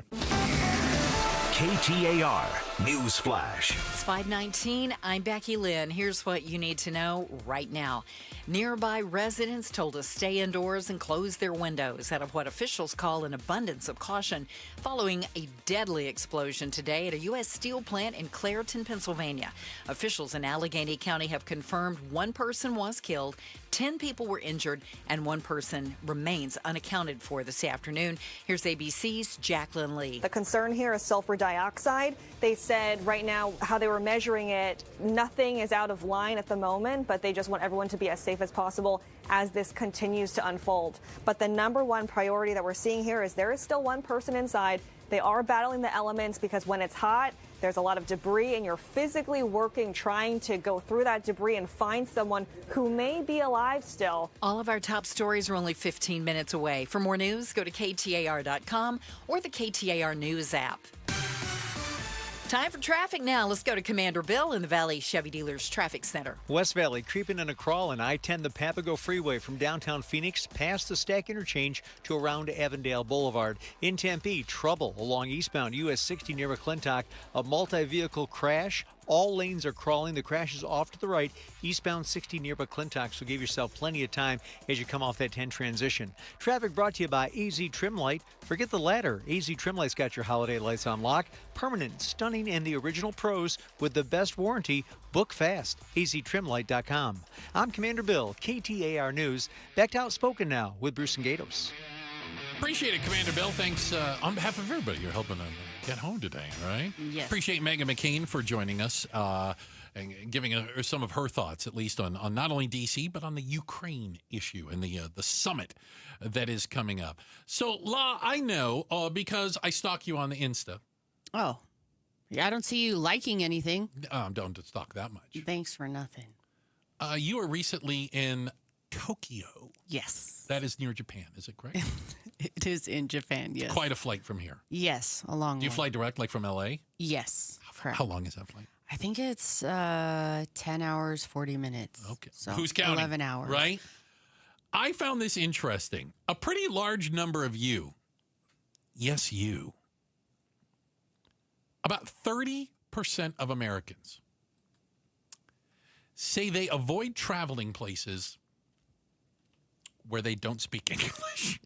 KTAR. News Flash. It's 5:19. I'm Becky Lynn. Here's what you need to know right now. Nearby residents told to stay indoors and close their windows out of what officials call an abundance of caution following a deadly explosion today at a U.S. steel plant in Clairton, Pennsylvania. Officials in Allegheny County have confirmed one person was killed, 10 people were injured, and one person remains unaccounted for this afternoon. Here's ABC's Jacqueline Lee. The concern here is sulfur dioxide. They said right now how they were measuring it, nothing is out of line at the moment, but they just want everyone to be as safe as possible as this continues to unfold. But the number one priority that we're seeing here is there is still one person inside. They are battling the elements because when it's hot, there's a lot of debris and you're physically working, trying to go through that debris and find someone who may be alive still. All of our top stories are only 15 minutes away. For more news, go to KTAR.com or the KTAR News app. Time for traffic now. Let's go to Commander Bill in the Valley Chevy Dealers Traffic Center. West Valley creeping in a crawl on I-10, the Papago Freeway from downtown Phoenix past the Stack Interchange to around Avondale Boulevard. In Tempe, trouble along eastbound US 60 near McClintock. A multi-vehicle crash. All lanes are crawling. The crash is off to the right, eastbound 60 near McClintock, so give yourself plenty of time as you come off that 10 transition. Traffic brought to you by AZ Trim Light. Forget the ladder. AZ Trim Light's got your holiday lights on lock. Permanent, stunning, and the original pros with the best warranty. Book fast. aztrimlight.com. I'm Commander Bill, KTAR News. Back to Outspoken now with Bruce and Gatos. Appreciate it, Commander Bill. Thanks on behalf of everybody you're helping them get home today, right? Yes. Appreciate Megan McCain for joining us and giving some of her thoughts, at least on not only D.C., but on the Ukraine issue and the summit that is coming up. So, La, I know because I stalk you on the Insta. Oh, yeah, I don't see you liking anything. Don't stalk that much. Thanks for nothing. You were recently in Tokyo. Yes. That is near Japan, is it correct? It is in Japan, yes. Quite a flight from here. Yes, a long one. Do you fly direct, like from L.A.? Yes, correct. How long is that flight? I think it's 10 hours, 40 minutes. Okay. So who's counting? 11 hours. Right? I found this interesting. A pretty large number of you, yes, you, about 30% of Americans say they avoid traveling places where they don't speak English.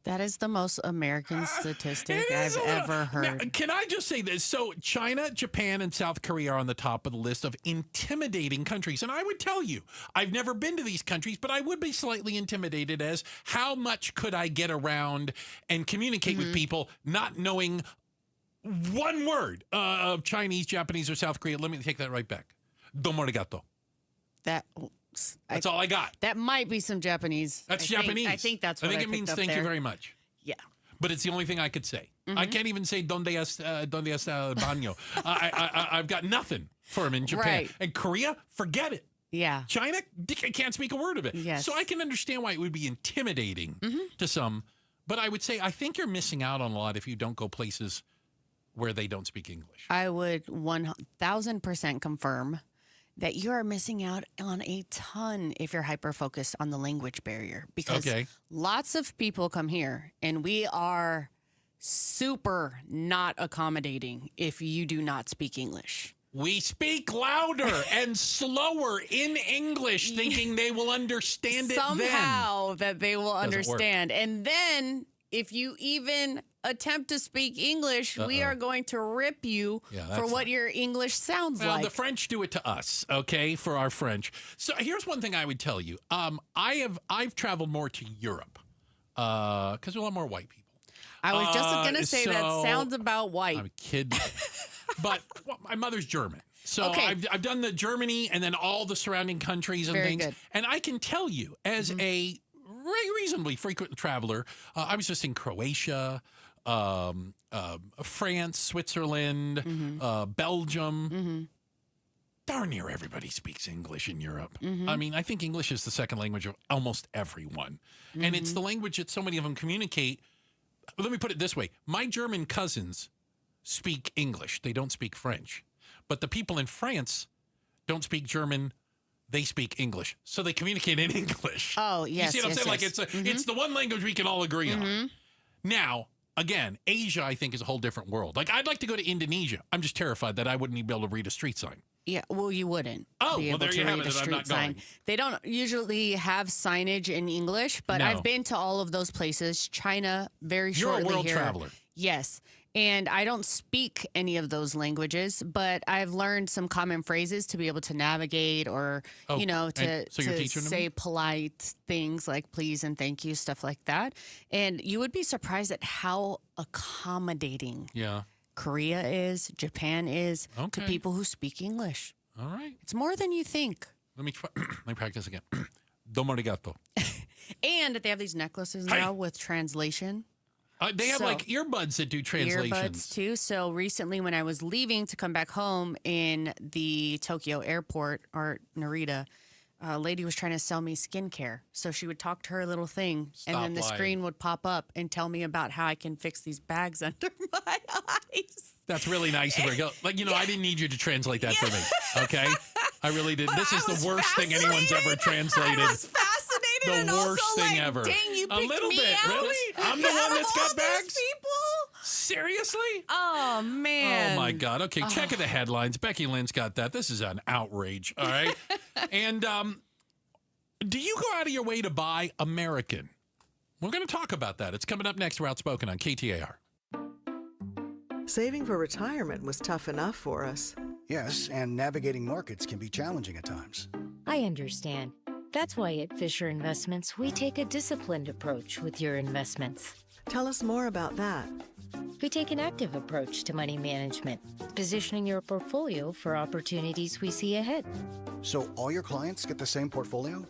That is the most American statistic I've ever heard. Now, can I just say this? So China, Japan, and South Korea are on the top of the list of intimidating countries. And I would tell you, I've never been to these countries, but I would be slightly intimidated as how much could I get around and communicate with people not knowing one word of Chinese, Japanese, or South Korean. Let me take that right back. Domo arigato. That's all I got. That might be some Japanese. That's Japanese. I think that's what I think it means thank you very much. Yeah. But it's the only thing I could say. I can't even say donde está el baño. I've got nothing for him in Japan. Right. And Korea, forget it. Yeah. China, I can't speak a word of it. Yes. So I can understand why it would be intimidating to some. But I would say I think you're missing out on a lot if you don't go places where they don't speak English. I would 1,000% confirm that you are missing out on a ton if you're hyper-focused on the language barrier. Because lots of people come here, and we are super not accommodating if you do not speak English. We speak louder and slower in English, thinking they will understand it Somehow that they will Doesn't understand. And then if you even attempt to speak English, we are going to rip you for what your English sounds well, like. the French do it to us, okay, for our French. So here's one thing I would tell you. I've traveled more to Europe because there are a lot more white people. I was just going to say that sounds about white. I'm kidding. But my mother's German. So I've done the Germany and then all the surrounding countries and things. Good. And I can tell you, as a reasonably frequent traveler, I was just in Croatia, France, Switzerland, Belgium. Darn near everybody speaks English in Europe. I mean, I think English is the second language of almost everyone. And it's the language that so many of them communicate. Let me put it this way. My German cousins speak English. They don't speak French. But the people in France don't speak German. They speak English. So they communicate in English. Oh, yes. You see what I'm saying? Like it's the one language we can all agree on. Now, again, Asia, I think, is a whole different world. Like, I'd like to go to Indonesia. I'm just terrified that I wouldn't even be able to read a street sign. Yeah, well, you wouldn't. Oh, be well, able there to you have read it. a I'm street not sign. going. They don't usually have signage in English, but No. I've been to all of those places. China, very You're shortly a world here. traveler. Yes. And I don't speak any of those languages, but I've learned some common phrases to be able to navigate or, Oh, you know, and so you're to teaching them? say polite things like please and thank you, stuff like that. And you would be surprised at how accommodating Yeah. Korea is, Japan is to Okay. people who speak English. All right. It's more than you think. Let me practice again. Domo arigato. And they have these necklaces now with translation. They have So- like earbuds that do translations. Earbuds too. So recently, when I was leaving to come back home in the Tokyo airport or Narita, a lady was trying to sell me skincare. So she would talk to her little thing, and then the lying. screen would pop up and tell me about how I can fix these bags under my eyes. That's really nice of her. Go, like, you know, I didn't need you to translate that for me. Okay? I really did. This is the worst thing anyone's ever translated. I was fascinated. The and worst also, thing like, ever. Dang, you A picked little me bit, out. really? I'm the Out one of that's all got those bags? people? Seriously? Oh, man. Oh, my God. Okay, check the headlines. Becky Lynn's got that. This is an outrage. All right? And do you go out of your way to buy American? We're going to talk about that. It's coming up next. We're Outspoken on KTAR. Saving for retirement was tough enough for us. Yes, and navigating markets can be challenging at times. I understand. That's why at Fisher Investments, we take a disciplined approach with your investments. Tell us more about that. We take an active approach to money management, positioning your portfolio for opportunities we see ahead. So all your clients get the same portfolio?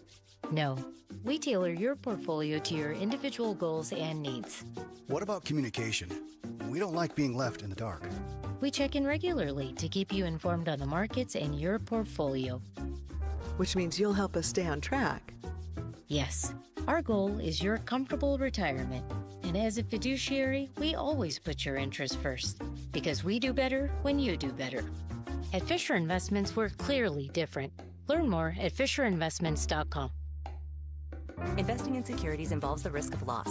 No, we tailor your portfolio to your individual goals and needs. What about communication? We don't like being left in the dark. We check in regularly to keep you informed on the markets and your portfolio. Which means you'll help us stay on track. Yes, our goal is your comfortable retirement. And as a fiduciary, we always put your interests first, because we do better when you do better. At Fisher Investments, we're clearly different. Learn more at FisherInvestments.com. Investing in securities involves the risk of loss.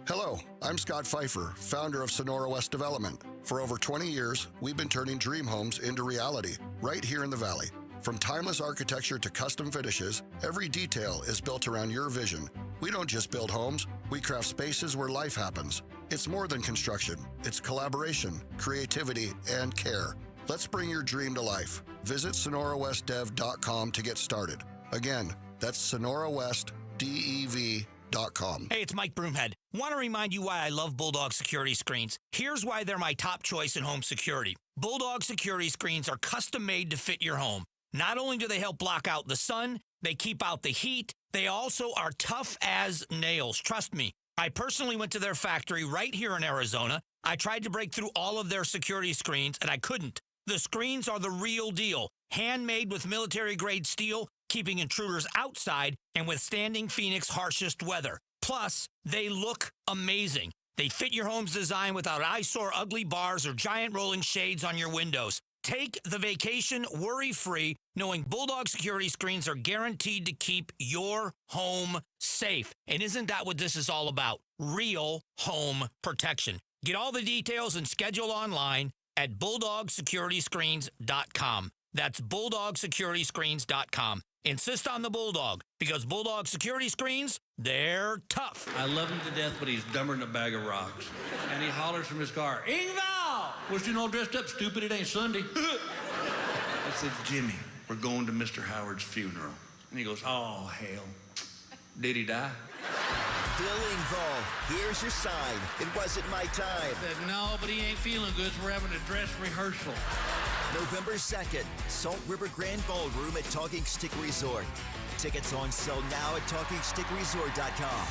Hello, I'm Scott Pfeiffer, founder of Sonora West Development. For over 20 years, we've been turning dream homes into reality right here in the Valley. From timeless architecture to custom finishes, every detail is built around your vision. We don't just build homes, we craft spaces where life happens. It's more than construction. It's collaboration, creativity, and care. Let's bring your dream to life. Visit SonoraWestDev.com to get started. Again, that's SonoraWestDev.com. Hey, it's Mike Broomhead. Want to remind you why I love Bulldog security screens. Here's why they're my top choice in home security. Bulldog security screens are custom made to fit your home. Not only do they help block out the sun, they keep out the heat, they also are tough as nails. Trust me, I personally went to their factory right here in Arizona. I tried to break through all of their security screens, and I couldn't. The screens are the real deal. Handmade with military-grade steel, keeping intruders outside and withstanding Phoenix's harshest weather. Plus, they look amazing. They fit your home's design without eyesore ugly bars or giant rolling shades on your windows. Take the vacation worry-free, knowing Bulldog security screens are guaranteed to keep your home safe. And isn't that what this is all about? Real home protection. Get all the details and schedule online at BulldogSecurityScreens.com. That's BulldogSecurityScreens.com. Insist on the Bulldog, because Bulldog security screens, they're tough. I love him to death, but he's dumber than a bag of rocks. And he hollers from his car, Ingval! Was you all dressed up, stupid? It ain't Sunday. I said, Jimmy, we're going to Mr. Howard's funeral. And he goes, oh, hell. Did he die? Bill Engvall, here's your sign. It wasn't my time. I said, no, but he ain't feeling good, so we're having a dress rehearsal. November 2nd, Salt River Grand Ballroom at Talking Stick Resort. Tickets on sale now at TalkingStickResort.com.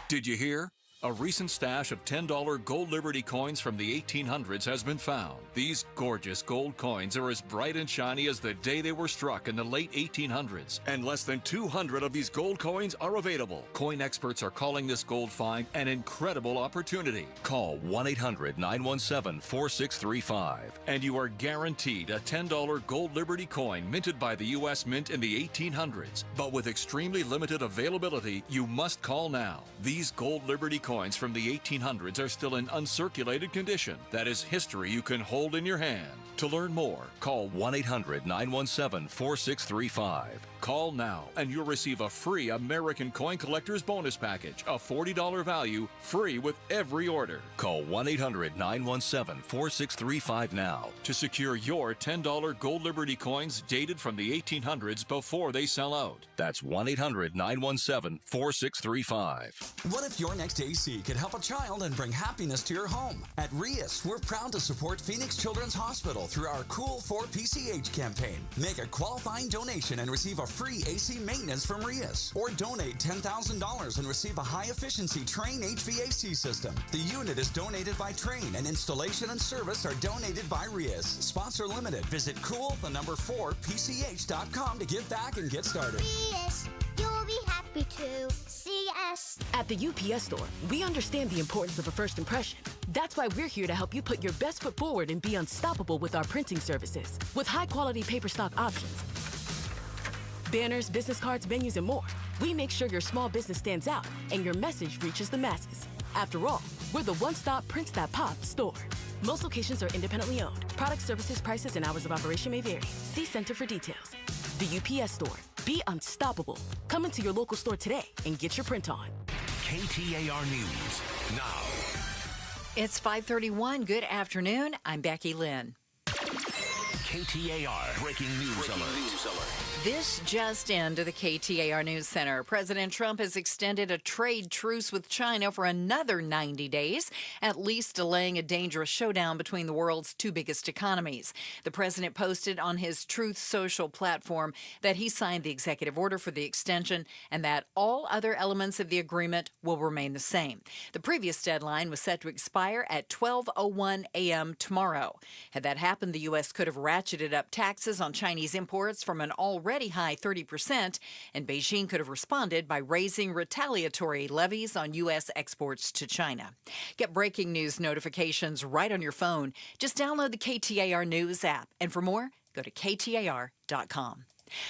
Did you hear? A recent stash of $10 gold Liberty coins from the 1800s has been found. These gorgeous gold coins are as bright and shiny as the day they were struck in the late 1800s, and less than 200 of these gold coins are available. Coin experts are calling this gold find an incredible opportunity. Call 1-800-917-4635, and you are guaranteed a $10 gold Liberty coin minted by the U.S. Mint in the 1800s. But with extremely limited availability, you must call now. These gold Liberty coins from the 1800s are still in uncirculated condition. That is history you can hold in your hand. To learn more, call 1-800-917-4635. Call now and you'll receive a free American Coin Collector's Bonus Package, a $40 value, free with every order. Call 1-800-917-4635 now to secure your $10 gold Liberty coins dated from the 1800s before they sell out. That's 1-800-917-4635. What if your next AC could help a child and bring happiness to your home? At Rias, we're proud to support Phoenix Children's Hospital through our Cool for PCH campaign. Make a qualifying donation and receive a free AC maintenance from Rias. Or donate $10,000 and receive a high-efficiency Train HVAC system. The unit is donated by Train, and installation and service are donated by Rias. Sponsor limited. Visit cool4pch.com to give back and get started. Rias, you'll be happy to see us. At the UPS store, we understand the importance of a first impression. That's why we're here to help you put your best foot forward and be unstoppable with our printing services. With high-quality paper stock options, banners, business cards, menus, and more, we make sure your small business stands out and your message reaches the masses. After all, we're the one-stop Prints That Pop store. Most locations are independently owned. Product, services, prices, and hours of operation may vary. See Center for details. The UPS store. Be unstoppable. Come into your local store today and get your print on. KTAR News now. It's 5:31. Good afternoon. I'm Becky Lynn. KTAR Breaking News Alert. This just into the KTAR News Center. President Trump has extended a trade truce with China for another 90 days, at least delaying a dangerous showdown between the world's two biggest economies. The president posted on his Truth Social platform that he signed the executive order for the extension and that all other elements of the agreement will remain the same. The previous deadline was set to expire at 12:01 a.m. tomorrow. Had that happened, the U.S. could have ratcheted up taxes on Chinese imports from an already high 30%, and Beijing could have responded by raising retaliatory levies on U.S. exports to China. Get breaking news notifications right on your phone. Just download the KTAR News app. And for more, go to KTAR.com.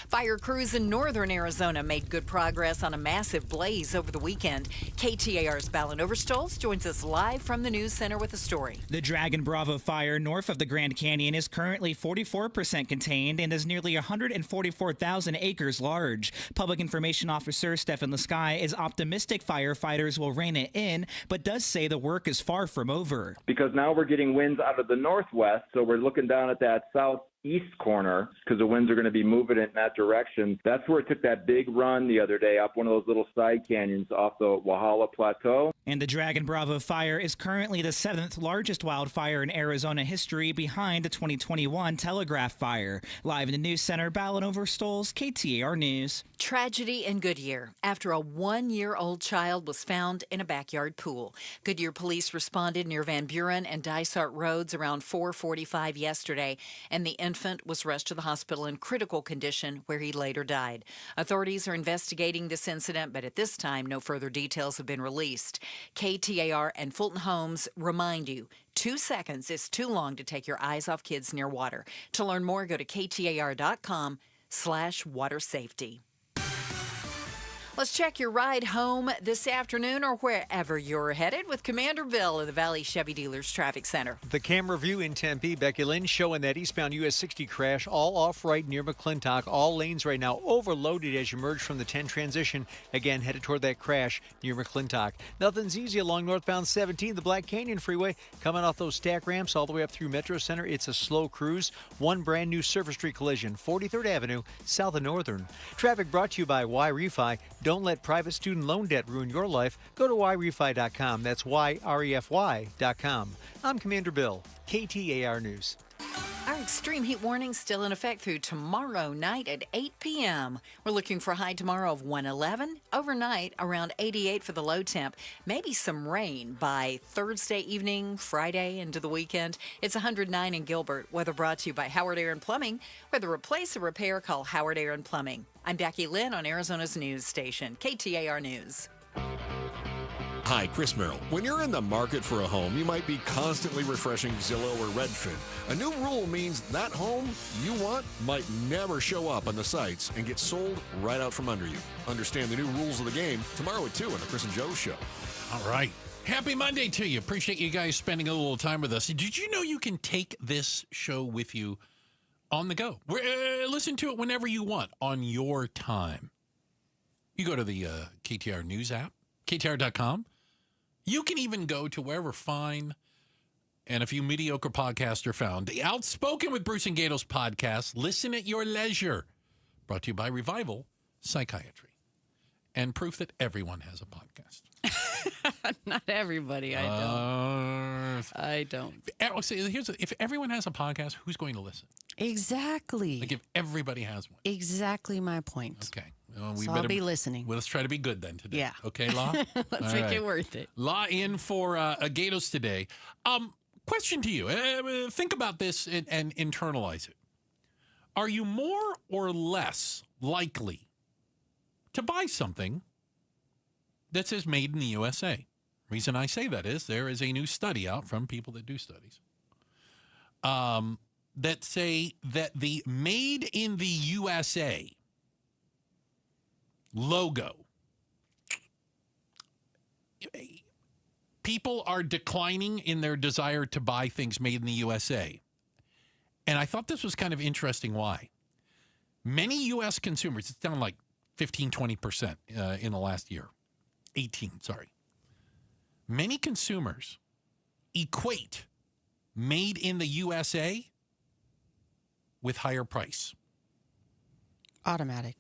Fire crews in northern Arizona made good progress on a massive blaze over the weekend. KTAR's Ballin Overstolz joins us live from the news center with a story. The Dragon Bravo fire north of the Grand Canyon is currently 44% contained and is nearly 144,000 acres large. Public Information Officer Stefan Lasky is optimistic firefighters will rein it in, but does say the work is far from over. Because now we're getting winds out of the northwest, so we're looking down at that southeast corner because the winds are going to be moving in that direction. That's where it took that big run the other day up one of those little side canyons off the Walhalla Plateau. And the Dragon Bravo fire is currently the 7th largest wildfire in Arizona history, behind the 2021 Telegraph fire. Live in the news center, Ballin Overstolz, KTAR News. Tragedy in Goodyear after a 1-year-old child was found in a backyard pool. Goodyear police responded near Van Buren and Dysart Roads around 4:45 yesterday, and the infant was rushed to the hospital in critical condition, where he later died. Authorities are investigating this incident, but at this time, no further details have been released. KTAR and Fulton Homes remind you, 2 seconds is too long to take your eyes off kids near water. To learn more, go to KTAR.com/water safety. Let's check your ride home this afternoon or wherever you're headed with Commander Bill of the Valley Chevy Dealers Traffic Center. The camera view in Tempe, Becky Lynn, showing that eastbound US 60 crash, all off right near McClintock. All lanes right now overloaded as you merge from the 10 transition. Again, headed toward that crash near McClintock. Nothing's easy along northbound 17, the Black Canyon Freeway. Coming off those stack ramps all the way up through Metro Center, it's a slow cruise. One brand new Surface Street collision, 43rd Avenue, south of Northern. Traffic brought to you by Y-Refi. Don't let private student loan debt ruin your life. Go to YREFI.com. That's YREFY.com. I'm Commander Bill, KTAR News. Our extreme heat warning still in effect through tomorrow night at 8 p.m. We're looking for a high tomorrow of 111. Overnight, around 88 for the low temp. Maybe some rain by Thursday evening, Friday into the weekend. It's 109 in Gilbert. Weather brought to you by Howard Air and Plumbing. Whether replace or repair, call Howard Air and Plumbing. I'm Becky Lynn on Arizona's news station, KTAR News. Hi, Chris Merrill. When you're in the market for a home, you might be constantly refreshing Zillow or Redfin. A new rule means that home you want might never show up on the sites and get sold right out from under you. Understand the new rules of the game tomorrow at 2 on the Chris and Joe Show. All right. Happy Monday to you. Appreciate you guys spending a little time with us. Did you know you can take this show with you on the go? Listen to it whenever you want on your time. You go to the KTAR News app, KTAR.com. You can even go to wherever fine and a few mediocre podcasts are found. The Outspoken with Bruce and Gato's podcast, listen at your leisure. Brought to you by Revival Psychiatry. And proof that everyone has a podcast. Not everybody, I don't. If everyone has a podcast, who's going to listen? Exactly. Like if everybody has one. Exactly my point. Okay. I'll be listening. Well, let's try to be good then today. Yeah. Okay, La? Let's make it worth it. La in for Gatos today. Question to you. Think about this and internalize it. Are you more or less likely to buy something that says made in the USA? Reason I say that is there is a new study out from people that do studies that say that the made in the USA logo, people are declining in their desire to buy things made in the USA. And I thought this was kind of interesting. Why? Many U.S. consumers, it's down like 15, 20% in the last year. 18, sorry. Many consumers equate made in the USA with higher price. Automatic.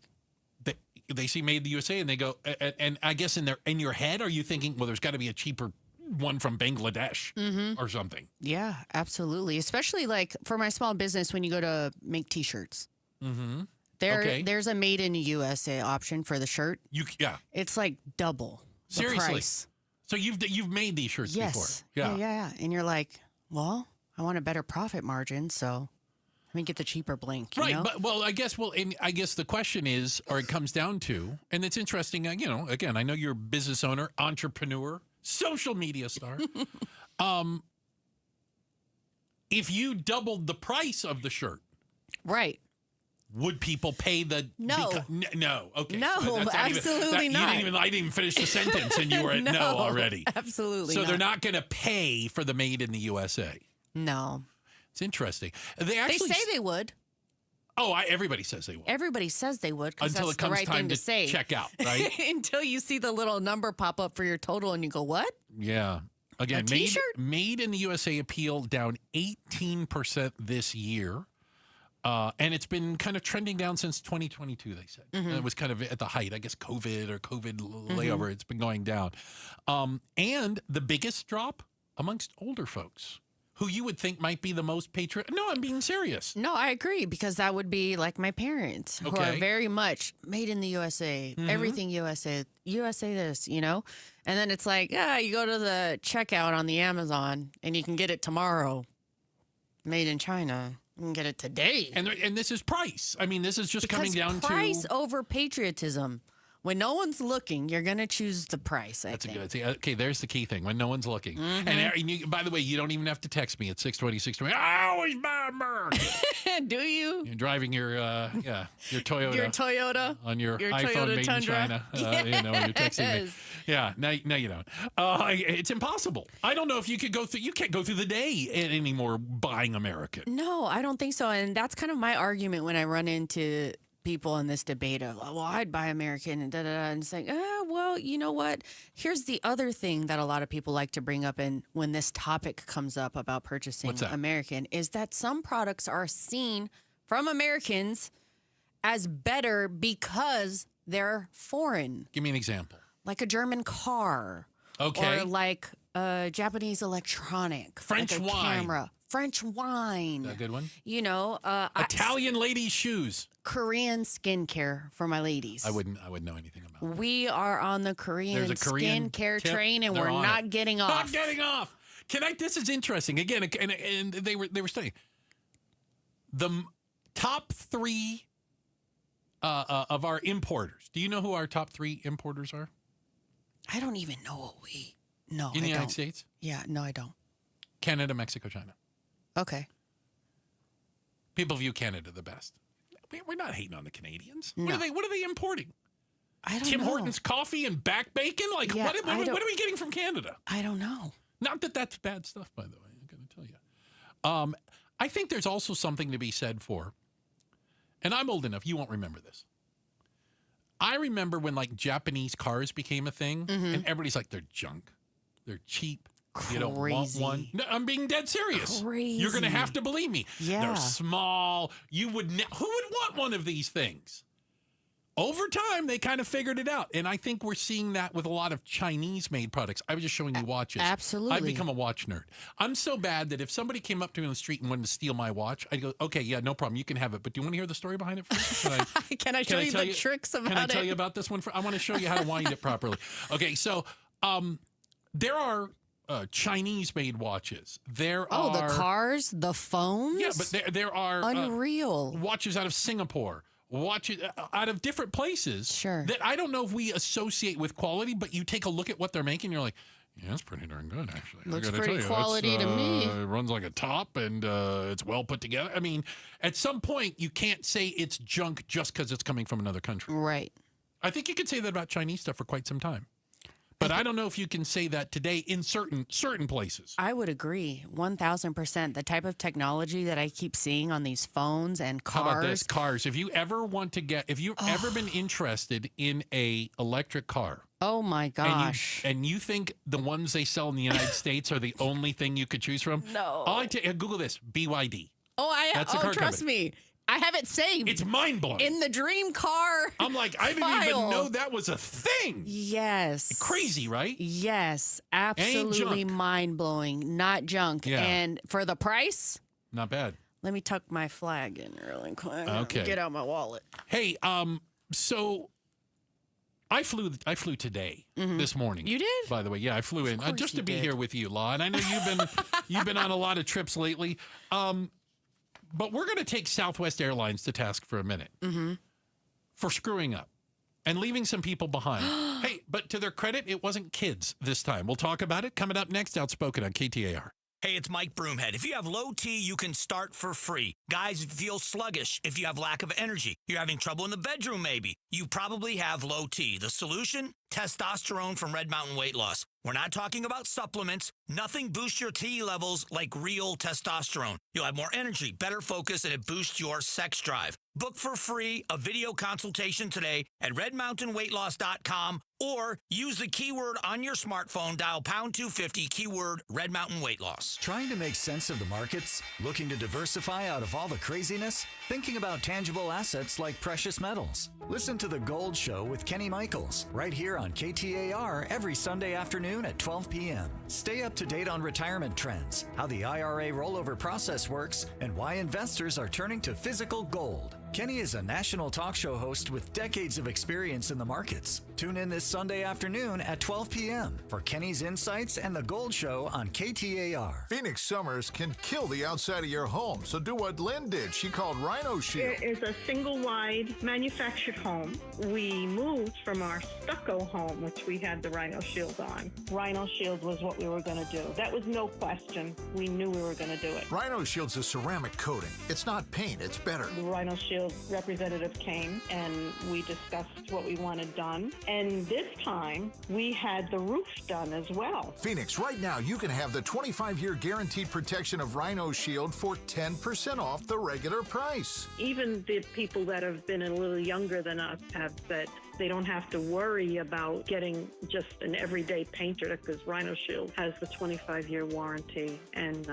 They see made in the USA and they go, and I guess in your head, are you thinking, well, there's got to be a cheaper one from Bangladesh or something? Yeah, absolutely. Especially like for my small business, when you go to make T-shirts. Mm-hmm. There's a made in the USA option for the shirt. Yeah. It's like double the price. So you've made these shirts before? Yeah. And you're like, well, I want a better profit margin, so let me get the cheaper blank. You know? But I guess the question is, or it comes down to, and it's interesting. Again, I know you're a business owner, entrepreneur, social media star. If you doubled the price of the shirt, right? Would people pay the... No. No. Okay. No, absolutely not. I didn't even finish the sentence and you were at no already. Absolutely So not. they're not going to pay for the made in the USA. No. It's interesting. They say they would. Oh, everybody says they would. Everybody says they would because until that's it comes the right time thing to say. Check out, right? Until you see the little number pop up for your total and you go, what? Yeah. Again, A t-shirt? made in the USA appeal down 18% this year. And it's been kind of trending down since 2022, they said. Mm-hmm. It was kind of at the height, I guess, COVID layover. It's been going down. And the biggest drop amongst older folks, who you would think might be the most patriotic. No, I'm being serious. No, I agree, because that would be like my parents, who are very much made in the USA, everything USA this, And then it's like, you go to the checkout on the Amazon and you can get it tomorrow, made in China. You can get it today. And this is price. I mean, this is just coming down to... price over patriotism. When no one's looking, you're going to choose the price, I think. Okay, there's the key thing. When no one's looking. Mm-hmm. And you, by the way, you don't even have to text me at 620. I always buy American. Do you? You're driving your Toyota. Your Toyota. On your iPhone Toyota made Tundra. in China. You're texting me. Yeah, no, you don't. It's impossible. I don't know if you could go through. You can't go through the day anymore buying American. No, I don't think so. And that's kind of my argument when I run into people in this debate of, well, I'd buy American and da-da-da. And it's like, well, you know what? Here's the other thing that a lot of people like to bring up when this topic comes up about purchasing American is that some products are seen from Americans as better because they're foreign. Give me an example. Like a German car. Okay. Or like a Japanese electronic. French like a wine. Camera. French wine. Is that a good one? You know, Italian ladies' shoes. Korean skincare for my ladies. I wouldn't know anything about that. We are on the Korean skincare train, and we're not getting off. Not getting off. This is interesting. Again, and they were studying the top 3 of our importers. Do you know who our top 3 importers are? I don't even know what we know. In the United States? Yeah, no, I don't. Canada, Mexico, China. Okay. People view Canada the best. We're not hating on the Canadians. No. What are they importing? I don't Tim know. Hortons coffee and back bacon? Like, Yeah, what are we getting from Canada? I don't know. Not that that's bad stuff, by the way. I'm going to tell you. I think there's also something to be said for, and I'm old enough, you won't remember this. I remember when, like, Japanese cars became a thing, and everybody's like, they're junk. They're cheap. Crazy. You don't want one. No, I'm being dead serious. Crazy. You're going to have to believe me. Yeah. They're small. Who would want one of these things? Over time, they kind of figured it out. And I think we're seeing that with a lot of Chinese-made products. I was just showing you watches. Absolutely. I've become a watch nerd. I'm so bad that if somebody came up to me on the street and wanted to steal my watch, I'd go, okay, yeah, no problem. You can have it. But do you want to hear the story behind it first? Can I show you the tricks about it? Can I tell you about this one? I want to show you how to wind it properly. Okay, so there are Chinese-made watches. There are the cars, the phones? Yeah, but there are unreal watches out of Singapore. Watches out of different places that I don't know if we associate with quality, but you take a look at what they're making, you're like, yeah, that's pretty darn good, actually. Looks I gotta pretty tell you, quality to me. It runs like a top, and it's well put together. I mean, at some point, you can't say it's junk just because it's coming from another country. Right. I think you could say that about Chinese stuff for quite some time. But I don't know if you can say that today in certain places. I would agree 1,000%. The type of technology that I keep seeing on these phones and cars. How about this? Cars. If you've ever been interested in a electric car. Oh my gosh. And you think the ones they sell in the United States are the only thing you could choose from? No. Google this. BYD. Trust company. me. I have it saved. It's mind-blowing. In the dream car. I'm like, I didn't even know that was a thing. Yes. Crazy, right? Yes. Absolutely mind-blowing. Not junk. Yeah. And for the price? Not bad. Let me tuck my flag in really quick. Okay. Get out my wallet. Hey, so I flew today, this morning. You did? By the way, yeah, I flew in just to be here with you, La. And I know you've been on a lot of trips lately. But we're going to take Southwest Airlines to task for a minute for screwing up and leaving some people behind. Hey, but to their credit, it wasn't kids this time. We'll talk about it coming up next. Outspoken on KTAR. Hey, it's Mike Broomhead. If you have low T, you can start for free. Guys feel sluggish if you have lack of energy. You're having trouble in the bedroom, maybe. You probably have low T. The solution? Testosterone from Red Mountain Weight Loss. We're not talking about supplements. Nothing boosts your T levels like real testosterone. You'll have more energy, better focus, and it boosts your sex drive. Book for free a video consultation today at redmountainweightloss.com or use the keyword on your smartphone, dial pound 250, keyword Red Mountain Weight Loss. Trying to make sense of the markets? Looking to diversify out of all the craziness? Thinking about tangible assets like precious metals? Listen to The Gold Show with Kenny Michaels right here on KTAR every Sunday afternoon at 12 p.m. Stay up to date on retirement trends, how the IRA rollover process works, and why investors are turning to physical gold. Kenny is a national talk show host with decades of experience in the markets. Tune in this Sunday afternoon at 12 p.m. for Kenny's insights and The Gold Show on KTAR. Phoenix summers can kill the outside of your home, so do what Lynn did. She called Rhino Shield. It is a single-wide manufactured home. We moved from our stucco home, which we had the Rhino Shield on. Rhino Shield was what we were going to do. That was no question. We knew we were going to do it. Rhino Shield's a ceramic coating. It's not paint, it's better. The Rhino Shield representative came and we discussed what we wanted done. And this time, we had the roof done as well. Phoenix, right now you can have the 25-year guaranteed protection of Rhino Shield for 10% off the regular price. Even the people that have been a little younger than us have said they don't have to worry about getting just an everyday painter because Rhino Shield has the 25-year warranty. And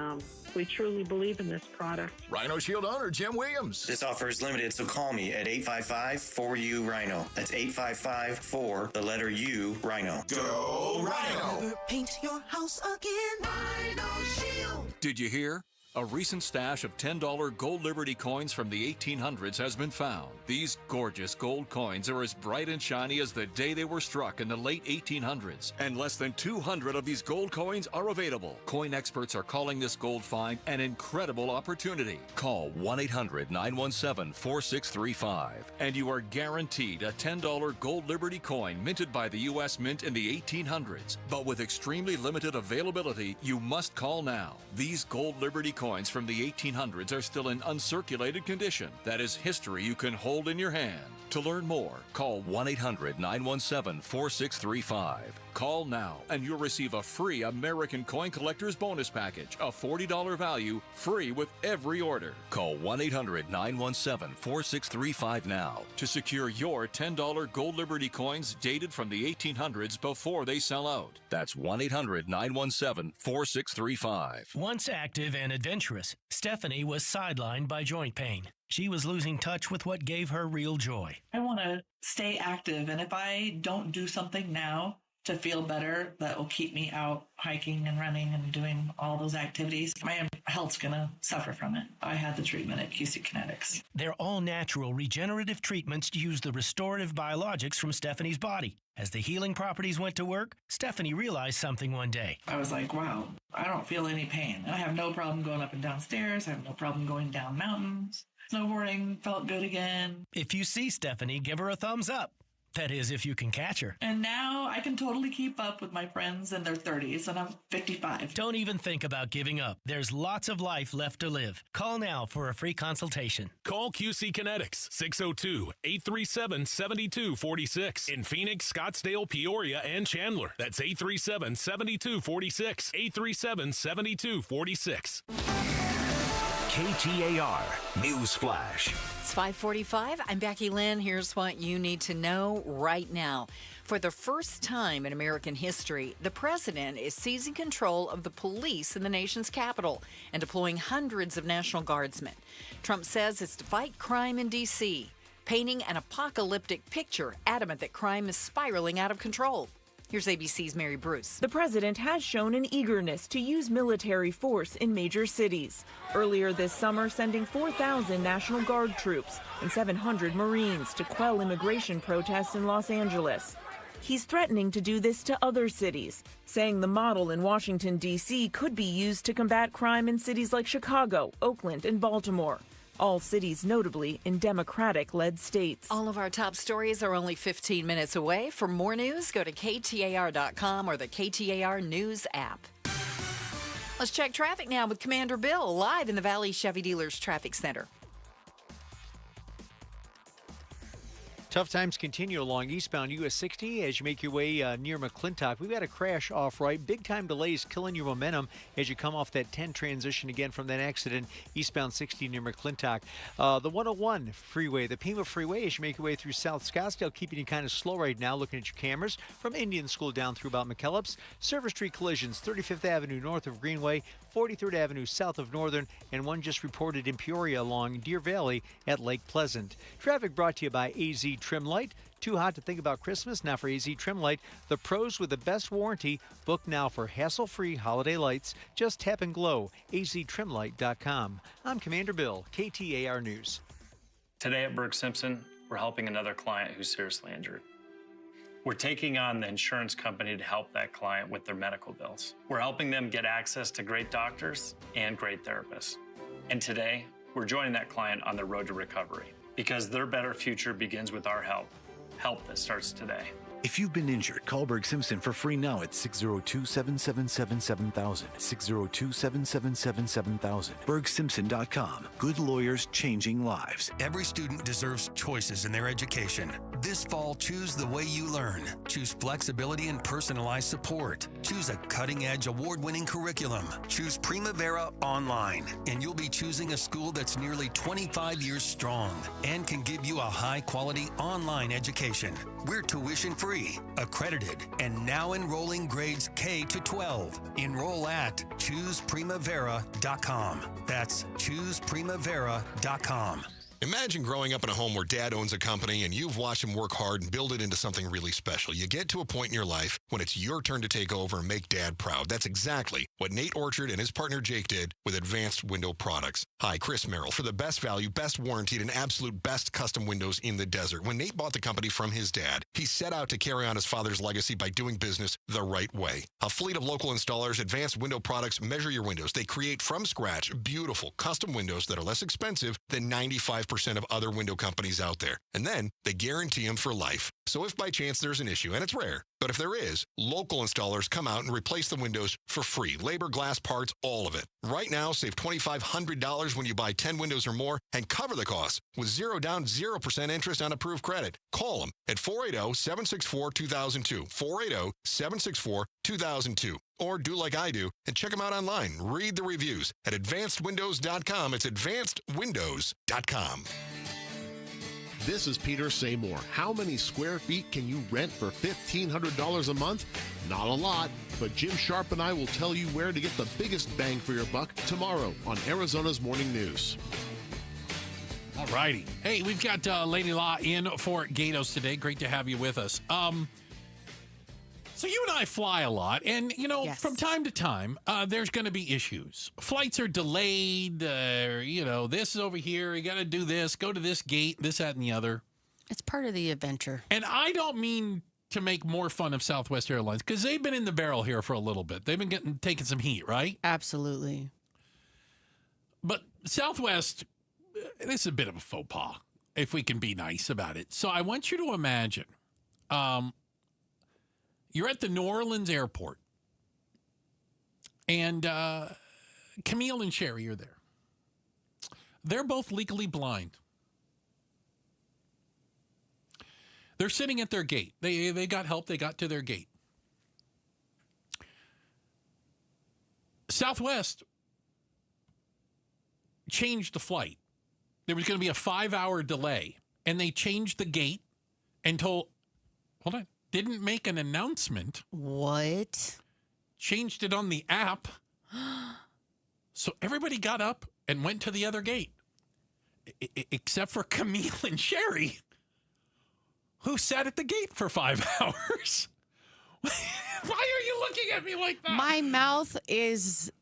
we truly believe in this product. Rhino Shield owner Jim Williams. This offer is limited, so call me at 855-4U-RHINO. That's 855-4, the letter U, Rhino. Go Rhino! Never paint your house again. Rhino Shield. Did you hear? A recent stash of $10 gold Liberty coins from the 1800s has been found. These gorgeous gold coins are as bright and shiny as the day they were struck in the late 1800s. And less than 200 of these gold coins are available. Coin experts are calling this gold find an incredible opportunity. Call 1-800-917-4635 and you are guaranteed a $10 gold Liberty coin minted by the U.S. Mint in the 1800s. But with extremely limited availability, you must call now. These gold Liberty coins from the 1800s are still in uncirculated condition. That is history you can hold in your hand. To learn more, call 1-800-917-4635. Call now and you'll receive a free American Coin Collector's Bonus Package, a $40 value, free with every order. Call 1-800-917-4635 now to secure your $10 gold Liberty coins dated from the 1800s before they sell out. That's 1-800-917-4635. Once active and adventurous, Stephanie was sidelined by joint pain. She was losing touch with what gave her real joy. I want to stay active, and if I don't do something now to feel better, that will keep me out hiking and running and doing all those activities, my health's going to suffer from it. I had the treatment at QC Kinetics. Their all-natural regenerative treatments use the restorative biologics from Stephanie's body. As the healing properties went to work, Stephanie realized something one day. I was like, wow, I don't feel any pain. I have no problem going up and down stairs. I have no problem going down mountains. Snowboarding felt good again. If you see Stephanie, give her a thumbs up. That is, if you can catch her. And now I can totally keep up with my friends in their 30s, and I'm 55. Don't even think about giving up. There's lots of life left to live. Call now for a free consultation. Call QC Kinetics, 602-837-7246. In Phoenix, Scottsdale, Peoria, and Chandler. That's 837-7246. 837-7246. KTAR News Flash. It's 5:45. I'm Becky Lynn. Here's what you need to know right now. For the first time in American history, the president is seizing control of the police in the nation's capital and deploying hundreds of National Guardsmen. Trump says it's to fight crime in D.C., painting an apocalyptic picture, adamant that crime is spiraling out of control. Here's ABC's Mary Bruce. The president has shown an eagerness to use military force in major cities. Earlier this summer, sending 4,000 National Guard troops and 700 Marines to quell immigration protests in Los Angeles. He's threatening to do this to other cities, saying the model in Washington, D.C. could be used to combat crime in cities like Chicago, Oakland, and Baltimore. All cities notably in Democratic-led states. All of our top stories are only 15 minutes away. For more news, go to KTAR.com or the KTAR News app. Let's check traffic now with Commander Bill, live in the Valley Chevy Dealers Traffic Center. Tough times continue along eastbound US 60 as you make your way near McClintock. We've got a crash off right. Big time delays killing your momentum as you come off that 10 transition again from that accident eastbound 60 near McClintock. The 101 freeway, the Pima Freeway, as you make your way through South Scottsdale, keeping you kind of slow right now looking at your cameras from Indian School down through about McKellips. Service Street collisions, 35th Avenue north of Greenway, 43rd Avenue south of Northern, and one just reported in Peoria along Deer Valley at Lake Pleasant. Traffic brought to you by AZ Trim Light. Too hot to think about Christmas? Now for AZ Trim Light, the pros with the best warranty. Book now for hassle-free holiday lights. Just tap and glow. aztrimlight.com. I'm Commander Bill, KTAR News. Today at Berg Simpson, we're helping another client who's seriously injured. We're taking on the insurance company to help that client with their medical bills. We're helping them get access to great doctors and great therapists. And today, we're joining that client on their road to recovery because their better future begins with our help. Help that starts today. If you've been injured, call Berg Simpson for free now at 602-777-7000. 602-777-7000. BergSimpson.com. Good lawyers changing lives. Every student deserves choices in their education. This fall, choose the way you learn. Choose flexibility and personalized support. Choose a cutting-edge, award-winning curriculum. Choose Primavera Online. And you'll be choosing a school that's nearly 25 years strong and can give you a high-quality online education. We're tuition-free, accredited, and now enrolling grades K to 12. Enroll at ChoosePrimavera.com. That's ChoosePrimavera.com. Imagine growing up in a home where Dad owns a company and you've watched him work hard and build it into something really special. You get to a point in your life when it's your turn to take over and make Dad proud. That's exactly what Nate Orchard and his partner Jake did with Advanced Window Products. Hi, Chris Merrill for the best value, best warranted, and absolute best custom windows in the desert. When Nate bought the company from his dad, he set out to carry on his father's legacy by doing business the right way. A fleet of local installers, Advanced Window Products measure your windows. They create from scratch beautiful custom windows that are less expensive than 95% of other window companies out there. And then they guarantee them for life. So if by chance there's an issue, and it's rare, but if there is, local installers come out and replace the windows for free. Labor, glass, parts, all of it. Right now, save $2,500 when you buy 10 windows or more and cover the cost with 0 down, 0% interest on approved credit. Call them at 480-764-2002. 480-764-2002. Or do like I do and check them out online. Read the reviews at advancedwindows.com. It's advancedwindows.com. This is Peter Seymour. How many square feet can you rent for $1,500 a month? Not a lot, but Jim Sharp and I will tell you where to get the biggest bang for your buck tomorrow on Arizona's Morning News. All righty. Hey, we've got Lady Law in for Gatos today. Great to have you with us. So you and I fly a lot, and, Yes. from time to time, there's going to be issues. Flights are delayed, this is over here, you got to do this, go to this gate, this, that, and the other. It's part of the adventure. And I don't mean to make more fun of Southwest Airlines, because they've been in the barrel here for a little bit. They've been taking some heat, right? Absolutely. But Southwest, this is a bit of a faux pas, if we can be nice about it. So I want you to imagine... you're at the New Orleans airport, and Camille and Sherry are there. They're both legally blind. They're sitting at their gate. They got help. They got to their gate. Southwest changed the flight. There was going to be a 5-hour delay, and they changed the gate and hold on. Didn't make an announcement. What? Changed it on the app. So everybody got up and went to the other gate. Except for Camille and Sherry, who sat at the gate for 5 hours. Why are you looking at me like that? My mouth is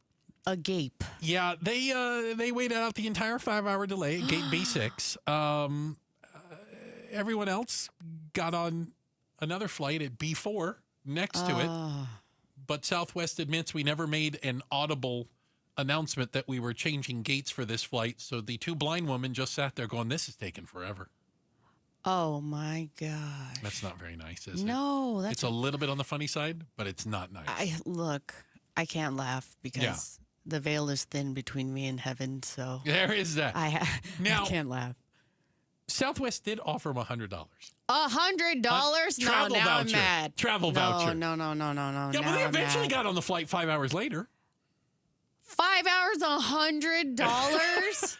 agape. Yeah, they waited out the entire 5-hour delay at gate B6. Everyone else got on another flight at B4 next to it. But Southwest admits we never made an audible announcement that we were changing gates for this flight. So the two blind women just sat there going, this is taking forever. Oh, my gosh. That's not very nice, is it? No. It's a little bit on the funny side, but it's not nice. I can't laugh because the veil is thin between me and heaven. So there is that. I can't laugh. Southwest did offer him $100. $100? No, now I'm mad. Travel voucher. No. Yeah, but they eventually got on the flight 5 hours later. 5 hours, $100?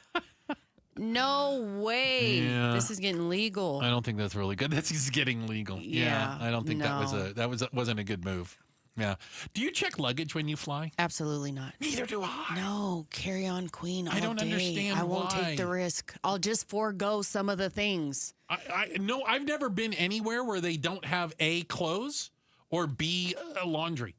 No way. Yeah. This is getting legal. I don't think that's really good. That's getting legal. Yeah, I don't think that wasn't a good move. Yeah. Do you check luggage when you fly? Absolutely not. Neither do I. No, carry on queen all I don't day. understand I won't why. take the risk. I'll just forego some of the things. No, I've never been anywhere where they don't have A, clothes, or B, laundry.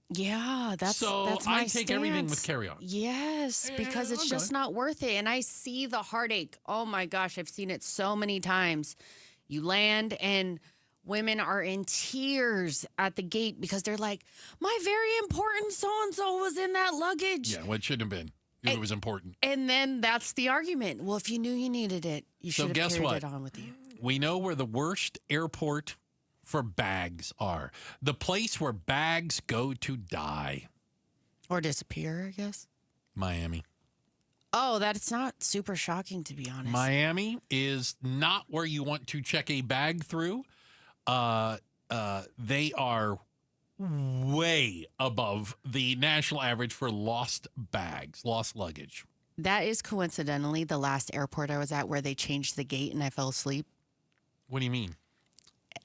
Yeah, that's my I take everything with stance. carry-on. Yes, because it's just not worth it. And I see the heartache. Oh my gosh, I've seen it so many times. You land and women are in tears at the gate because they're like, my very important so-and-so was in that luggage. Yeah, well, it shouldn't have been. It was important. And then that's the argument. Well, if you knew you needed it, you should have carried it on with you. We know where the worst airport for bags are. The place where bags go to die. Or disappear, I guess. Miami. Oh, that's not super shocking, to be honest. Miami is not where you want to check a bag through. They are way above the national average for lost bags, lost luggage. That is coincidentally the last airport I was at where they changed the gate and I fell asleep. What do you mean?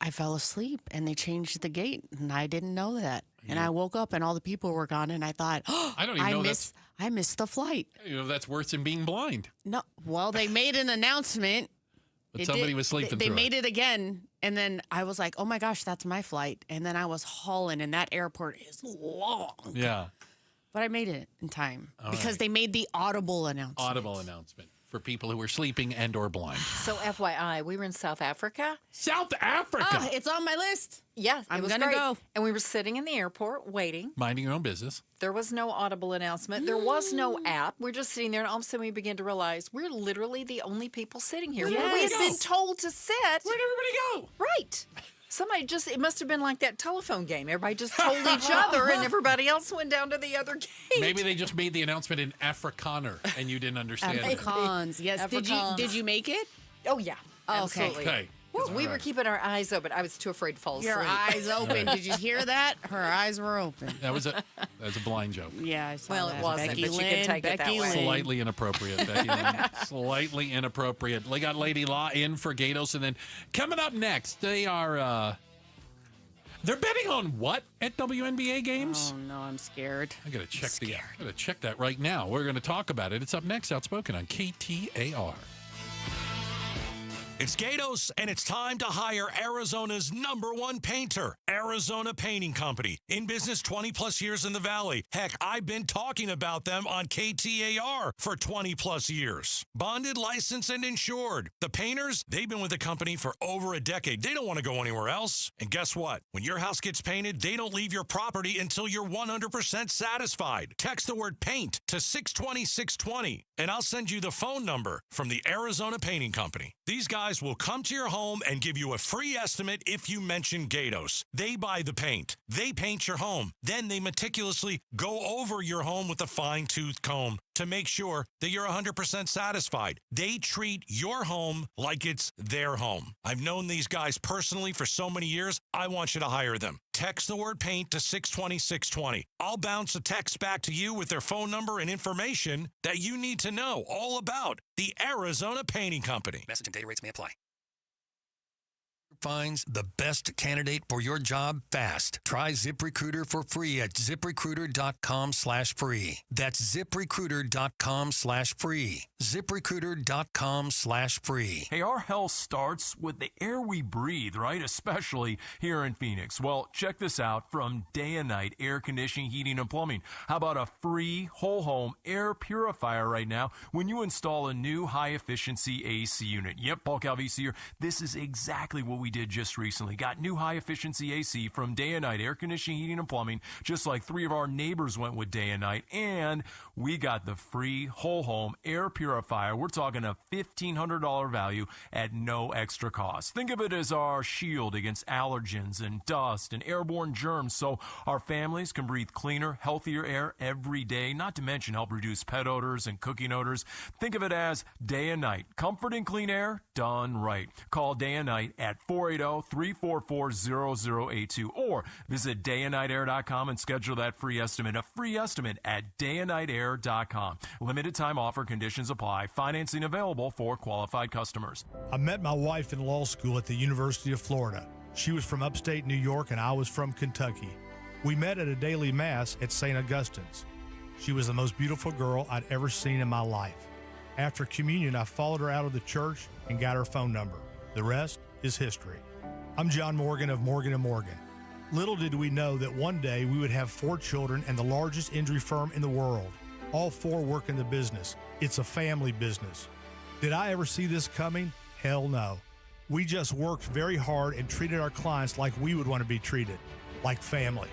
I fell asleep and they changed the gate and I didn't know that. And I woke up and all the people were gone and I thought, oh, I don't even know I missed the flight. That's worse than being blind. No, well, they made an announcement But somebody was sleeping They through made it again, and then I was like, oh my gosh, that's my flight. And then I was hauling, and that airport is long. Yeah. But I made it in time because right. they made the audible announcement. Audible announcement for people who were sleeping and or blind. So FYI, we were in South Africa. South Africa? Oh, it's on my list. Yeah, I'm it was gonna great. go. And we were sitting in the airport waiting. Minding your own business. There was no audible announcement. There was no app. We're just sitting there, and all of a sudden we begin to realize we're literally the only people sitting here. Yes. We had been told to sit. Where'd everybody go? Right. Somebody just, it must have been like that telephone game. Everybody just told each other, and everybody else went down to the other gate. Maybe they just made the announcement in Afrikaner, and you didn't understand it. Afrikaans, yes. Afrikaans. Did you make it? Oh, yeah. Okay. Absolutely. Okay. Because we were keeping our eyes open. I was too afraid to fall asleep. Your eyes open. Did you hear that? Her eyes were open. That was a blind joke. Yeah, I saw Well, that. it wasn't, Becky but you Lynn, can take it that Becky way. Lynn. Slightly inappropriate, Becky Lynn. Slightly inappropriate. They got Lady Law in for Gatos, and then coming up next, they are they're betting on what at WNBA games? Oh no, I'm scared. I gotta check that right now. We're gonna talk about it. It's up next, Outspoken on KTAR. It's Gatos, and it's time to hire Arizona's #1 painter, Arizona Painting Company. In business 20-plus years in the Valley. Heck, I've been talking about them on KTAR for 20-plus years. Bonded, licensed, and insured. The painters, they've been with the company for over a decade. They don't want to go anywhere else. And guess what? When your house gets painted, they don't leave your property until you're 100% satisfied. Text the word paint to 620-620, and I'll send you the phone number from the Arizona Painting Company. These guys will come to your home and give you a free estimate if you mention Gatos. They buy the paint. They paint your home. Then they meticulously go over your home with a fine-tooth comb to make sure that you're 100% satisfied. They treat your home like it's their home. I've known these guys personally for so many years, I want you to hire them. Text the word paint to 620-620. I'll bounce a text back to you with their phone number and information that you need to know all about the Arizona Painting Company. Message and data rates may apply. Finds the best candidate for your job fast. Try ZipRecruiter for free at ZipRecruiter.com/free. That's ZipRecruiter.com/free. ZipRecruiter.com/free. Hey, our health starts with the air we breathe, right? Especially here in Phoenix. Well, check this out from Day and Night Air Conditioning, Heating, and Plumbing. How about a free whole home air purifier right now when you install a new high-efficiency AC unit? Yep, bulk valve AC. This is exactly what we did just recently. Got new high-efficiency AC from Day and Night Air Conditioning, Heating, and Plumbing, just like 3 of our neighbors went with Day and Night. And we got the free whole home air purifier. We're talking a $1,500 value at no extra cost. Think of it as our shield against allergens and dust and airborne germs, so our families can breathe cleaner, healthier air every day, not to mention help reduce pet odors and cooking odors. Think of it as Day and Night. Comfort and clean air done right. Call Day and Night at 480-344-0082 or visit dayandnightair.com and schedule that free estimate. A free estimate at dayandnightair.com. Limited time offer, conditions apply. Financing available for qualified customers. I met my wife in law school at the University of Florida. She was from upstate New York and I was from Kentucky. We met at a daily mass at St. Augustine's. She was the most beautiful girl I'd ever seen in my life. After communion, I followed her out of the church and got her phone number. The rest is history. I'm John Morgan of Morgan & Morgan. Little did we know that one day we would have 4 children and the largest injury firm in the world. All 4 work in the business. It's a family business. Did I ever see this coming? Hell no. We just worked very hard and treated our clients like we would want to be treated, like family.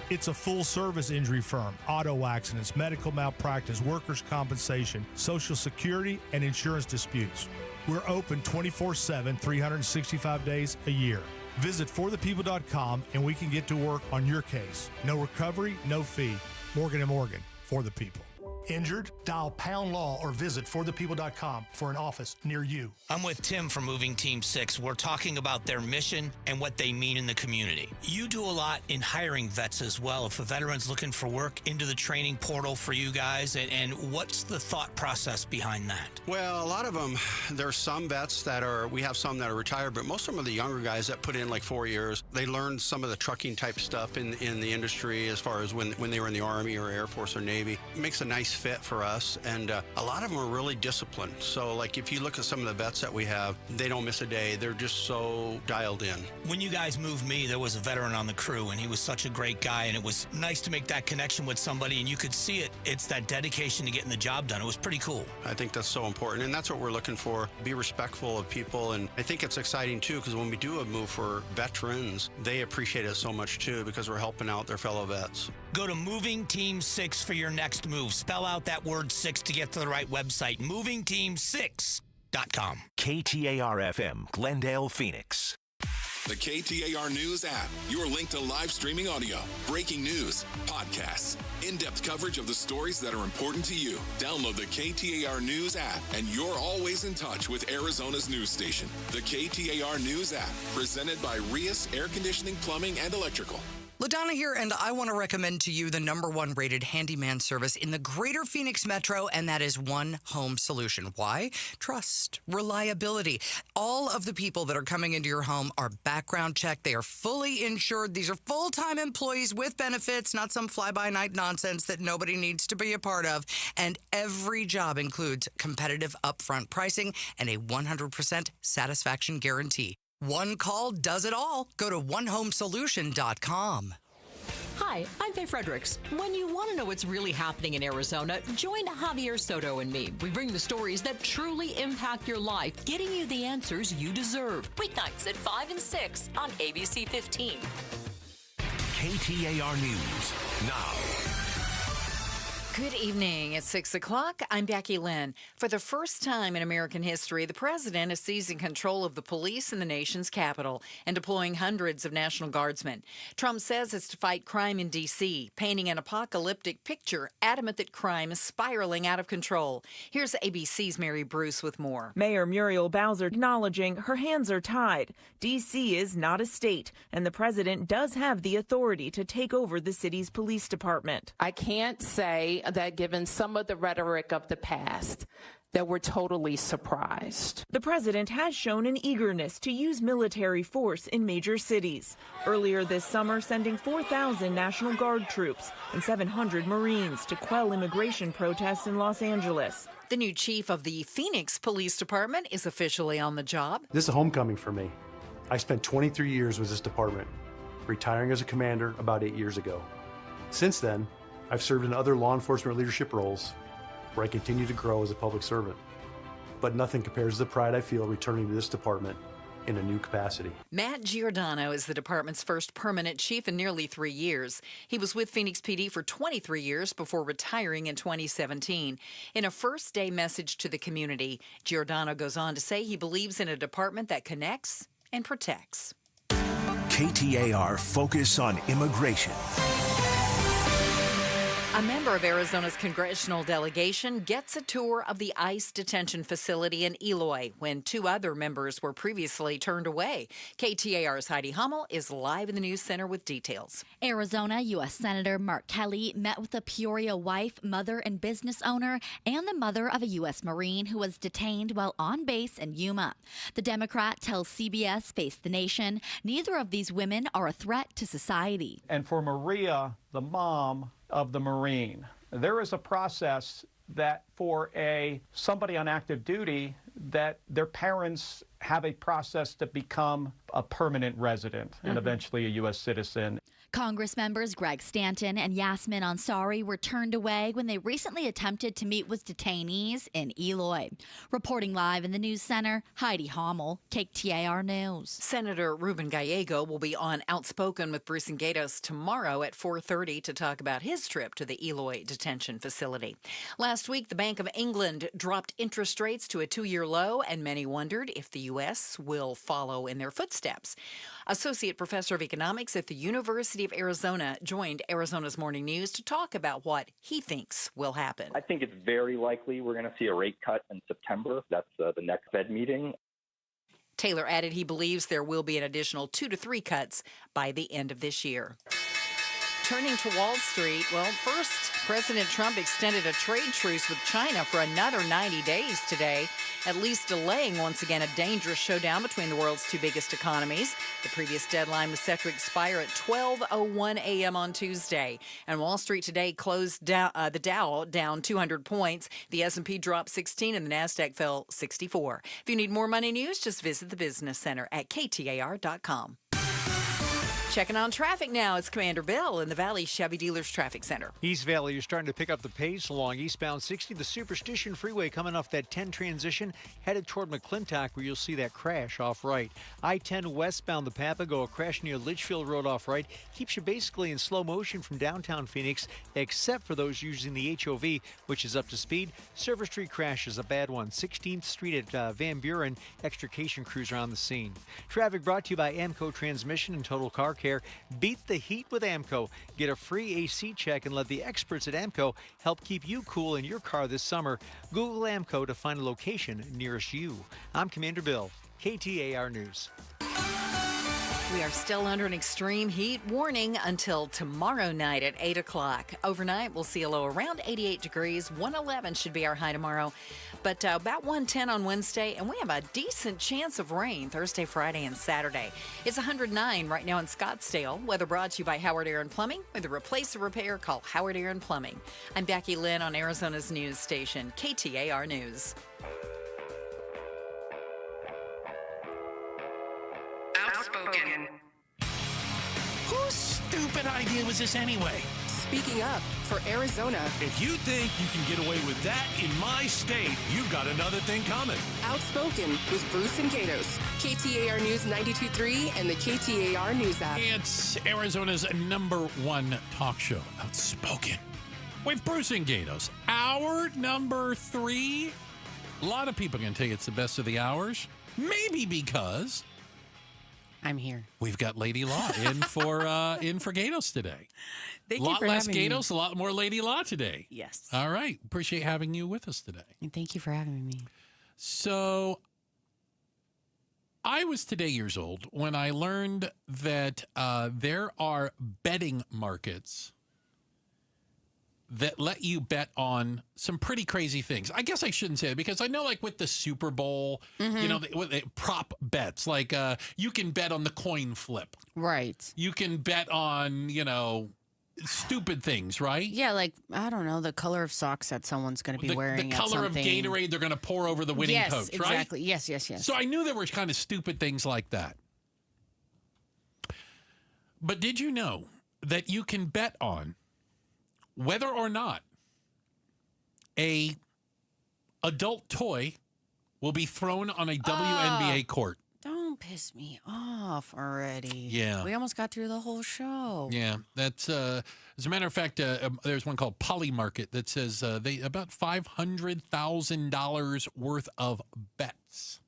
It's a full-service injury firm, auto accidents, medical malpractice, workers' compensation, Social Security, and insurance disputes. We're open 24/7, 365 days a year. Visit forthepeople.com and we can get to work on your case. No recovery, no fee. Morgan & Morgan, for the people. Injured? Dial pound law or visit forthepeople.com for an office near you. I'm with Tim from Moving Team 6. We're talking about their mission and what they mean in the community. You do a lot in hiring vets as well. If a veteran's looking for work, into the training portal for you guys, and what's the thought process behind that? Well, a lot of them, there's some vets we have some that are retired, but most of them are the younger guys that put in like 4 years. They learned some of the trucking type stuff in the industry as far as when they were in the Army or Air Force or Navy. It makes a nice fit for us. And a lot of them are really disciplined. So, like, if you look at some of the vets that we have, they don't miss a day. They're just so dialed in. When you guys moved me, there was a veteran on the crew, and he was such a great guy, and it was nice to make that connection with somebody, and you could see it. It's that dedication to getting the job done. It was pretty cool. I think that's so important, and that's what we're looking for. Be respectful of people, and I think it's exciting, too, because when we do a move for veterans, they appreciate it so much, too, because we're helping out their fellow vets. Go to Moving Team 6 for your next move. Spell out that word 6 to get to the right website. MovingTeam6.com. KTAR-FM, Glendale, Phoenix. The KTAR News app, your link to live streaming audio, breaking news, podcasts, in-depth coverage of the stories that are important to you. Download the KTAR News app, and you're always in touch with Arizona's news station. The KTAR News app, presented by Rias Air Conditioning, Plumbing, and Electrical. LaDonna here, and I want to recommend to you the #1 rated handyman service in the greater Phoenix Metro, and that is One Home Solution. Why? Trust, reliability. All of the people that are coming into your home are background checked. They are fully insured. These are full-time employees with benefits, not some fly-by-night nonsense that nobody needs to be a part of. And every job includes competitive upfront pricing and a 100% satisfaction guarantee. One call does it all. Go to onehomesolution.com. Hi, I'm Faye Fredericks. When you want to know what's really happening in Arizona, join Javier Soto and me. We bring the stories that truly impact your life, getting you the answers you deserve. Weeknights at 5 and 6 on ABC 15. KTAR News now. Good evening. It's 6 o'clock. I'm Becky Lynn. For the first time in American history, the president is seizing control of the police in the nation's capital and deploying hundreds of National Guardsmen. Trump says it's to fight crime in D.C., painting an apocalyptic picture, adamant that crime is spiraling out of control. Here's ABC's Mary Bruce with more. Mayor Muriel Bowser acknowledging her hands are tied. D.C. is not a state, and the president does have the authority to take over the city's police department. I can't say that given some of the rhetoric of the past, that we're totally surprised. The president has shown an eagerness to use military force in major cities. Earlier this summer, sending 4,000 National Guard troops and 700 Marines to quell immigration protests in Los Angeles. The new chief of the Phoenix Police Department is officially on the job. This is a homecoming for me. I spent 23 years with this department, retiring as a commander about 8 years ago. Since then, I've served in other law enforcement leadership roles where I continue to grow as a public servant. But nothing compares to the pride I feel returning to this department in a new capacity. Matt Giordano is the department's first permanent chief in nearly 3 years. He was with Phoenix PD for 23 years before retiring in 2017. In a first-day message to the community, Giordano goes on to say he believes in a department that connects and protects. KTAR Focus on Immigration. A member of Arizona's congressional delegation gets a tour of the ICE detention facility in Eloy when 2 other members were previously turned away. KTAR's Heidi Hummel is live in the news center with details. Arizona U.S. Senator Mark Kelly met with a Peoria wife, mother, and business owner and the mother of a U.S. Marine who was detained while on base in Yuma. The Democrat tells CBS Face the Nation neither of these women are a threat to society. And for Maria, the mom of the Marine, there is a process that for somebody on active duty, that their parents have a process to become a permanent resident and eventually a U.S. citizen. Congress members Greg Stanton and Yasmin Ansari were turned away when they recently attempted to meet with detainees in Eloy. Reporting live in the news center, Heidi Hummel, KTAR News. Senator Ruben Gallego will be on Outspoken with Bruce and Gatos tomorrow at 4:30 to talk about his trip to the Eloy detention facility. Last week, the Bank of England dropped interest rates to a 2-year low, and many wondered if the U.S. will follow in their footsteps. Associate Professor of Economics at the University of Arizona joined Arizona's Morning News to talk about what he thinks will happen. I think it's very likely we're going to see a rate cut in September. That's the next Fed meeting. Taylor added he believes there will be an additional 2 to 3 cuts by the end of this year. Turning to Wall Street, well, first, President Trump extended a trade truce with China for another 90 days today, at least delaying once again a dangerous showdown between the world's two biggest economies. The previous deadline was set to expire at 12:01 a.m. on Tuesday. And Wall Street today closed down, the Dow down 200 points. The S&P dropped 16 and the NASDAQ fell 64. If you need more money news, just visit the Business Center at KTAR.com. Checking on traffic now, it's Commander Bill in the Valley Chevy Dealers Traffic Center. East Valley, you're starting to pick up the pace along eastbound 60, the Superstition Freeway coming off that 10 transition, headed toward McClintock, where you'll see that crash off right. I-10 westbound the Papago, a crash near Litchfield Road off right, keeps you basically in slow motion from downtown Phoenix, except for those using the HOV, which is up to speed. Server Street crash is a bad one. 16th Street at Van Buren, extrication crews are on the scene. Traffic brought to you by Amco Transmission and Total Car Care. Beat the heat with Amco. Get a free AC check and let the experts at Amco help keep you cool in your car this summer. Google Amco to find a location nearest you. I'm Commander Bill, KTAR News. We are still under an extreme heat warning until tomorrow night at 8 o'clock. Overnight, we'll see a low around 88 degrees. 111 should be our high tomorrow, but about 110 on Wednesday, and we have a decent chance of rain Thursday, Friday, and Saturday. It's 109 right now in Scottsdale. Weather brought to you by Howard Air and Plumbing. With a replace or repair, call Howard Air and Plumbing. I'm Becky Lynn on Arizona's news station, KTAR News. Outspoken. Whose stupid idea was this anyway? Speaking up for Arizona. If you think you can get away with that in my state, you've got another thing coming. Outspoken with Bruce and Gatos. KTAR News 92.3 and the KTAR News app. It's Arizona's #1 talk show, Outspoken, with Bruce and Gatos. Hour number 3. A lot of people can tell you it's the best of the hours. Maybe because I'm here. We've got Lady Law in for Gatos today. Thank a you lot for less having Gatos, me. a lot more Lady Law today. Yes. All right. Appreciate having you with us today. And thank you for having me. So I was today years old when I learned that there are betting markets that let you bet on some pretty crazy things. I guess I shouldn't say it because I know, like with the Super Bowl, you know, the prop bets, like you can bet on the coin flip. Right. You can bet on, you know, stupid things, right? Yeah, like, I don't know, the color of socks that someone's going to be wearing. The color of Gatorade they're going to pour over the winning coach, right? Exactly. Yes, yes, yes. So I knew there were kind of stupid things like that. But did you know that you can bet on whether or not a adult toy will be thrown on a WNBA court? Don't piss me off already. Yeah. We almost got through the whole show. Yeah, that's as a matter of fact, there's one called Polymarket that says they about $500,000 worth of bets.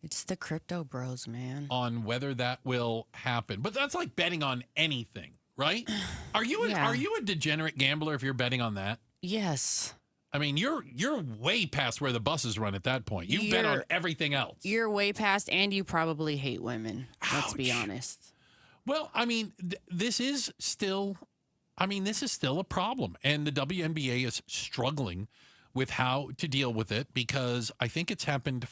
It's the crypto bros, man. On whether that will happen. But that's like betting on anything, right? Are you a degenerate gambler if you're betting on that? Yes. I mean, you're way past where the buses run at that point. You bet on everything else. You're way past, and you probably hate women. Let's be honest. Well, I mean, this is still a problem, and the WNBA is struggling with how to deal with it because I think it's happened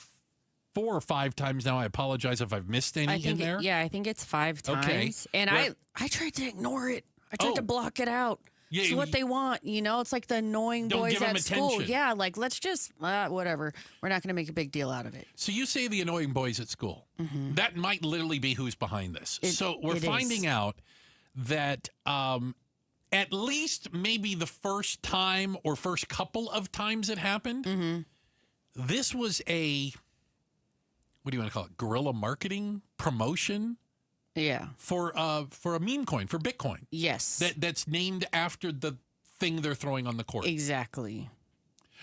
4 or 5 times now. I apologize if I've missed any in there. I think it's 5 times. Okay. And I tried to ignore it. I tried to block it out. Yeah, it's what they want, you know? It's like the annoying boys at school. Attention. Yeah, like, let's just, whatever. We're not going to make a big deal out of it. So you say the annoying boys at school. Mm-hmm. That might literally be who's behind this. So we're finding out that at least maybe the first time or first couple of times it happened, this was a, what do you want to call it, guerrilla marketing promotion? Yeah. For a meme coin, for Bitcoin. Yes. That's named after the thing they're throwing on the court. Exactly.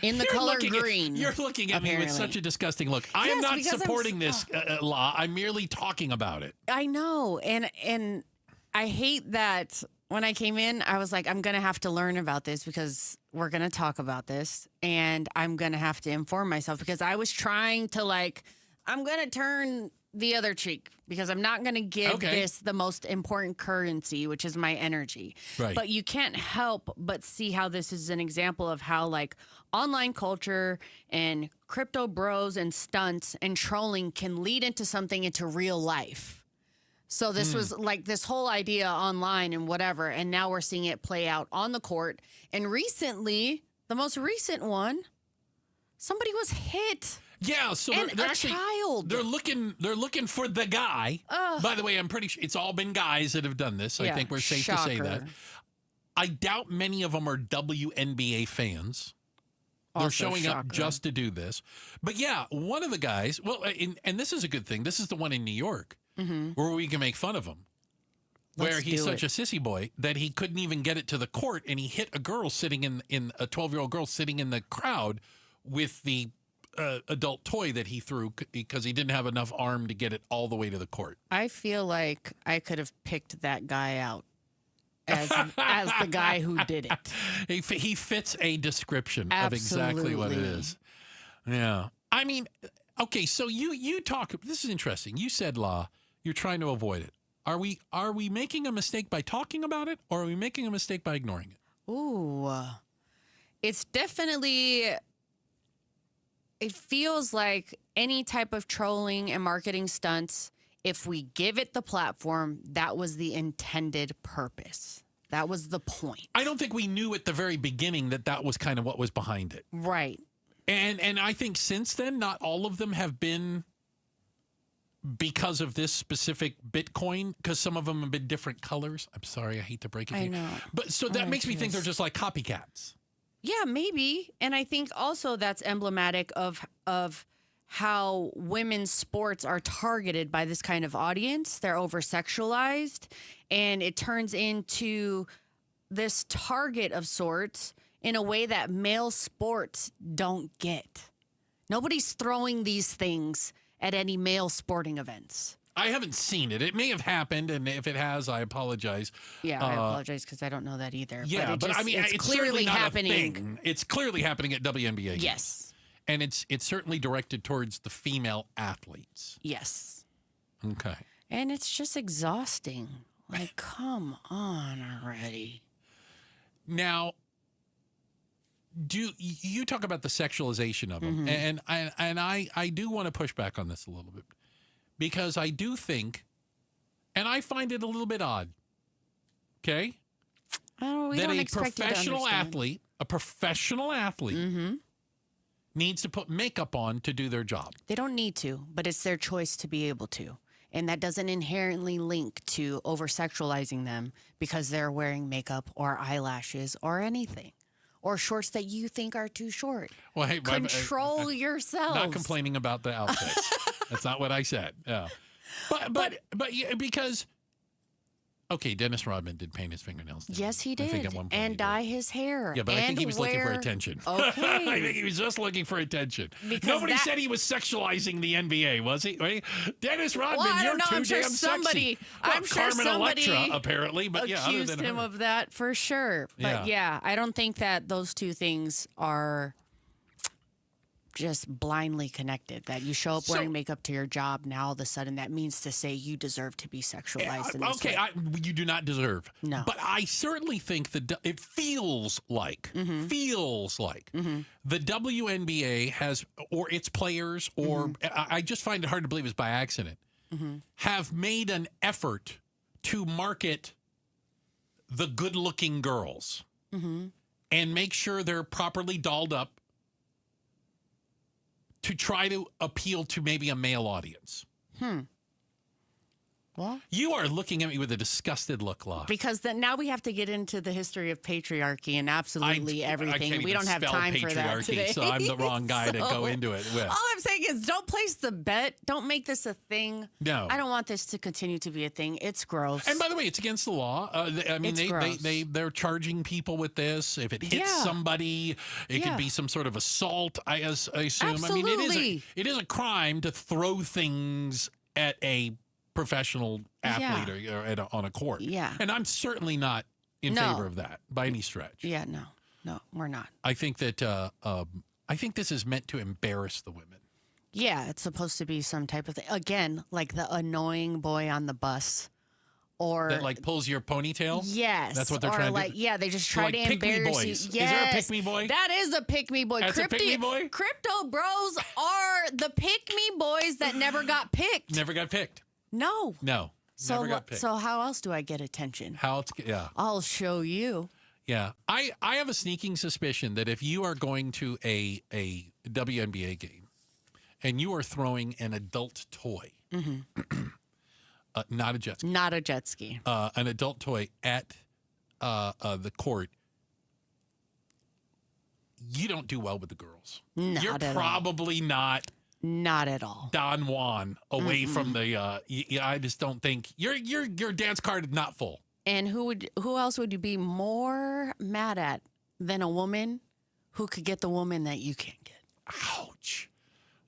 In the color green. You're looking at me with such a disgusting look. I am not supporting this law. I'm merely talking about it. I know. And I hate that when I came in, I was like, I'm going to have to learn about this because we're going to talk about this. And I'm going to have to inform myself because I was trying to I'm going to turn the other cheek because I'm not going to give this the most important currency, which is my energy. Right. But you can't help but see how this is an example of how like online culture and crypto bros and stunts and trolling can lead into real life. So this was like this whole idea online and whatever, and now we're seeing it play out on the court. And recently, the most recent one, somebody was hit. Yeah, so and they're a actually child. They're looking for the guy. By the way, I'm pretty sure it's all been guys that have done this. I think we're safe to say that. I doubt many of them are WNBA fans. They're showing up just to do this. But yeah, one of the guys, and this is a good thing. This is the one in New York where we can make fun of him. Where he's such a sissy boy that he couldn't even get it to the court, and he hit a girl sitting in a 12-year-old girl sitting in the crowd with the adult toy that he threw because he didn't have enough arm to get it all the way to the court. I feel like I could have picked that guy out as the guy who did it. He fits a description of exactly what it is. Yeah. I mean, okay, so you talk, this is interesting. You said, La, you're trying to avoid it. Are we making a mistake by talking about it, or are we making a mistake by ignoring it? Ooh. It's definitely... It feels like any type of trolling and marketing stunts, if we give it the platform, that was the intended purpose. That was the point. I don't think we knew at the very beginning that was kind of what was behind it. Right. And I think since then, not all of them have been because of this specific Bitcoin, because some of them have been different colors. I'm sorry, I hate to break it to you. I know. But so that makes me think they're just like copycats. Yeah, maybe. And I think also that's emblematic of how women's sports are targeted by this kind of audience. They're over-sexualized, and it turns into this target of sorts in a way that male sports don't get. Nobody's throwing these things at any male sporting events. I haven't seen it. It may have happened, and if it has, I apologize. Yeah, I apologize because I don't know that either. Yeah, but I mean, it's clearly not happening. A thing. It's clearly happening at WNBA games. Yes. And it's certainly directed towards the female athletes. Yes. Okay. And it's just exhausting. Like, come on already. Now, you talk about the sexualization of them, and I do want to push back on this a little bit. Because I do think, and I find it a little bit odd, okay? That a professional athlete needs to put makeup on to do their job. They don't need to, but it's their choice to be able to. And that doesn't inherently link to over-sexualizing them because they're wearing makeup or eyelashes or anything. Or shorts that you think are too short. Well, hey, Control yourself. Not complaining about the outfits. That's not what I said. Yeah. But yeah, because okay, Dennis Rodman did paint his fingernails. Yes, he did. I think at one point and dye his hair. Yeah, but I think he was looking for attention. Okay. I think he was just looking for attention. Nobody said he was sexualizing the NBA, was he? Right? Dennis Rodman, you're too damn sexy. I'm sure Carmen somebody Electra, apparently, but yeah, other accused than him her. of that for sure. But yeah, I don't think that those two things are just blindly connected, that you show up wearing makeup to your job, now all of a sudden that means to say you deserve to be sexualized in this way. You do not deserve. No. But I certainly think that it feels like the WNBA has, or its players, or I just find it hard to believe it's by accident, have made an effort to market the good-looking girls and make sure they're properly dolled up to try to appeal to maybe a male audience. What? You are looking at me with a disgusted look, La. Because then now we have to get into the history of patriarchy and absolutely everything. We don't have time for that today. So I'm the wrong guy to go into it with. All I'm saying is don't place the bet. Don't make this a thing. No. I don't want this to continue to be a thing. It's gross. And by the way, it's against the law. I mean, they're charging people with this. If it hits somebody, it could be some sort of assault, I assume. Absolutely. I mean, it is a crime to throw things at a professional athlete or on a court. Yeah. And I'm certainly not in favor of that by any stretch. Yeah, no, we're not. I think that I think this is meant to embarrass the women. Yeah, it's supposed to be some type of thing. Again, like the annoying boy on the bus. Or that like pulls your ponytail? Yes. That's what they're trying to do? Yeah, they just try to pick-me embarrass boys. you. Is Yes. there a pick-me boy? That is a pick-me boy. That's a pick-me boy? Crypto bros are the pick-me boys that never got picked. Never got picked. No. No. Never got picked. So how else do I get attention? Yeah. I'll show you. Yeah. I have a sneaking suspicion that if you are going to a WNBA game and you are throwing an adult toy, not a jet ski. Not a jet ski. An adult toy at the court, you don't do well with the girls. You're probably not at all Don Juan away from the. I just don't think your dance card is not full. And who else would you be more mad at than a woman who could get the woman that you can't get? Ouch.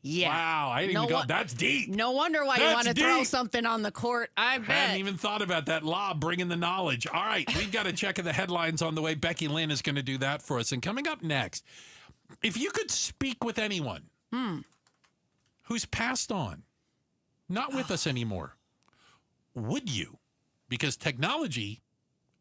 Yeah. Wow. I didn't even go. That's deep. No wonder why you want to throw something on the court. I bet. I hadn't even thought about that. Law bringing the knowledge. All right. We've got a check of the headlines on the way. Becky Lynn is going to do that for us. And coming up next, if you could speak with anyone who's passed on, not with us anymore, would you? Because technology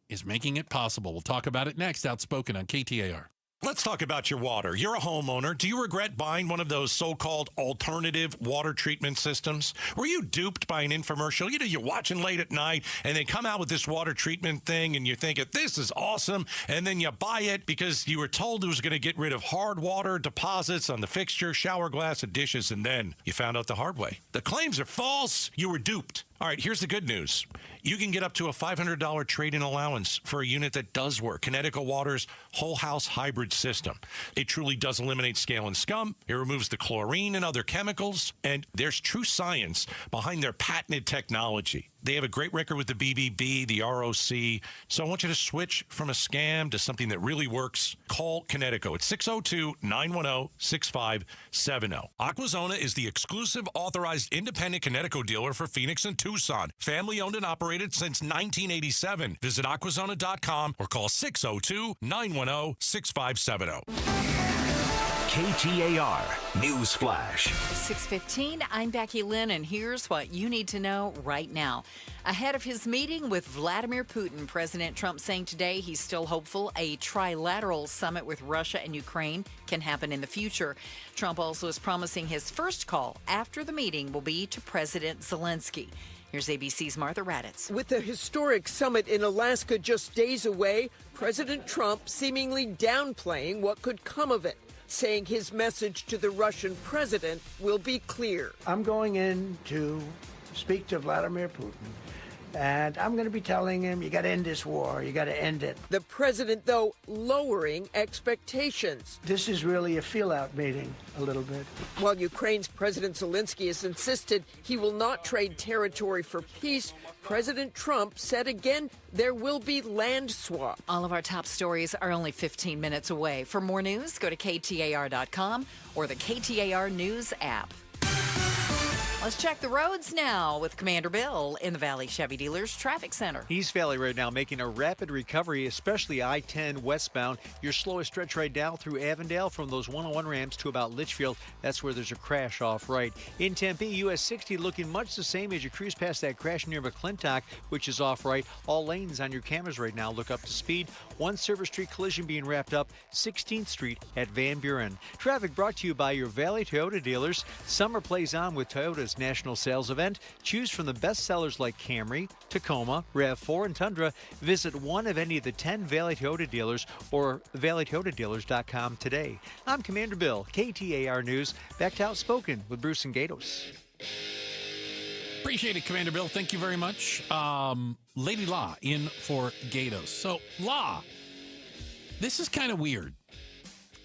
is making it possible. We'll talk about it next. Outspoken on KTAR. Let's talk about your water. You're a homeowner. Do you regret buying one of those so-called alternative water treatment systems? Were you duped by an infomercial? You know, you're watching late at night, and they come out with this water treatment thing, and you're thinking, this is awesome, and then you buy it because you were told it was going to get rid of hard water deposits on the fixture, shower glass, and dishes, and then you found out the hard way. The claims are false. You were duped. All right, here's the good news. You can get up to a $500 trade-in allowance for a unit that does work. Connecticut Water's whole house hybrid system. It truly does eliminate scale and scum. It removes the chlorine and other chemicals. And there's true science behind their patented technology. They have a great record with the BBB, the ROC. So I want you to switch from a scam to something that really works. Call Connecticut at 602-910-6570. Aquazona is the exclusive authorized independent Connecticut dealer for Phoenix and Tucson. Family owned and operated since 1987. Visit aquazona.com or call 602-910-6570. KTAR News Flash. 6:15, I'm Becky Lynn, and here's what you need to know right now. Ahead of his meeting with Vladimir Putin, President Trump saying today he's still hopeful a trilateral summit with Russia and Ukraine can happen in the future. Trump also is promising his first call after the meeting will be to President Zelensky. Here's ABC's Martha Raddatz. With the historic summit in Alaska just days away, President Trump seemingly downplaying what could come of it, saying his message to the Russian president will be clear. I'm going in to speak to Vladimir Putin, and I'm going to be telling him, you got to end this war, you got to end it. The president, though, lowering expectations. This is really a feel-out meeting, a little bit. While Ukraine's President Zelensky has insisted he will not trade territory for peace, President Trump said again there will be land swap. All of our top stories are only 15 minutes away. For more news, go to KTAR.com or the KTAR News app. Let's check the roads now with Commander Bill in the Valley Chevy Dealers Traffic Center. East Valley right now making a rapid recovery, especially I-10 westbound. Your slowest stretch right now through Avondale from those 101 ramps to about Litchfield. That's where there's a crash off right. In Tempe, US 60 looking much the same as you cruise past that crash near McClintock, which is off right. All lanes on your cameras right now look up to speed. One Service Street collision being wrapped up, 16th Street at Van Buren. Traffic brought to you by your Valley Toyota dealers. Summer plays on with Toyota's national sales event. Choose from the best sellers like Camry, Tacoma, RAV4, and Tundra. Visit one of any of the 10 Valley Toyota dealers or valleytoyotadealers.com today. I'm Commander Bill, KTAR News. Back to Outspoken with Bruce and Gatos. Appreciate it, Commander Bill. Thank you very much. Lady Law in for Gatos. So, Law, this is kind of weird.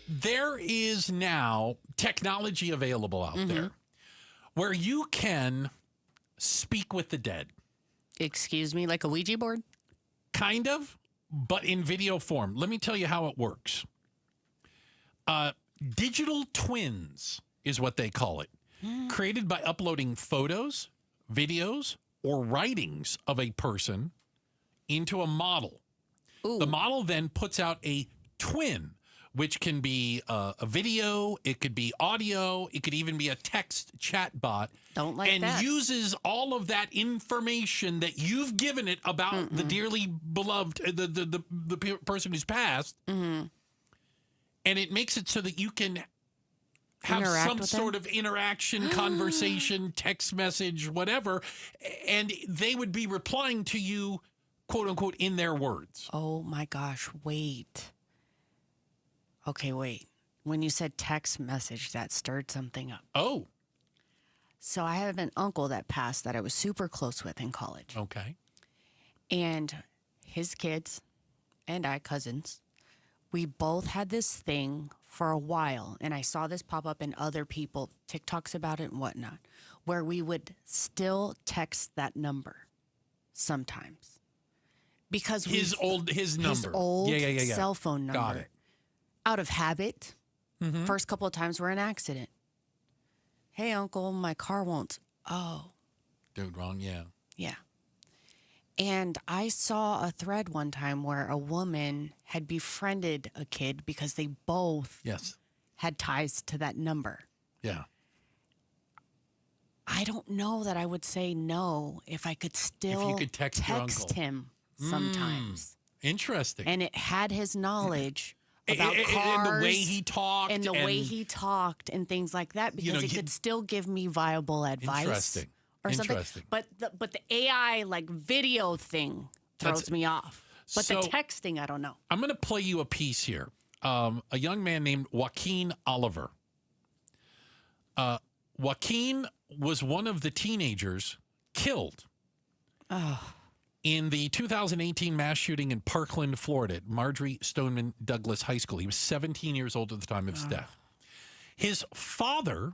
There is now technology available out there where you can speak with the dead. Excuse me, like a Ouija board? Kind of, but in video form. Let me tell you how it works. Digital twins is what they call it. Created by uploading photos, videos, or writings of a person into a model. Ooh. The model then puts out a twin, which can be a video, it could be audio, it could even be a text chat bot. Don't like and that. uses all of that information that you've given it about the dearly beloved, the person who's passed, and it makes it so that you can have Interact some with sort them? of interaction, conversation, text message, whatever, and they would be replying to you, quote unquote, in their words. Oh my gosh, wait. Okay, wait. When you said text message, that stirred something up. Oh. So I have an uncle that passed that I was super close with in college. Okay. And his kids and I, cousins, we both had this thing for a while. And I saw this pop up in other people, TikToks about it and whatnot, where we would still text that number sometimes. Because his number. His old Yeah. cell phone number. Got it. Out of habit. First couple of times were an accident. Hey, uncle, my car won't. Oh. Dude, wrong, yeah. Yeah. And I saw a thread one time where a woman had befriended a kid because they both had ties to that number. Yeah. I don't know that I would say no if I could still If you could text your uncle. him sometimes. Interesting. And it had his knowledge about and cars. the way he talked. And the way he talked and things like that because it could still give me viable advice. Interesting. Or something. Interesting. But the AI like video thing throws me off. But the texting, I don't know. I'm going to play you a piece here. A young man named Joaquin Oliver. Joaquin was one of the teenagers killed in the 2018 mass shooting in Parkland, Florida, at Marjorie Stoneman Douglas High School. He was 17 years old at the time of his death. His father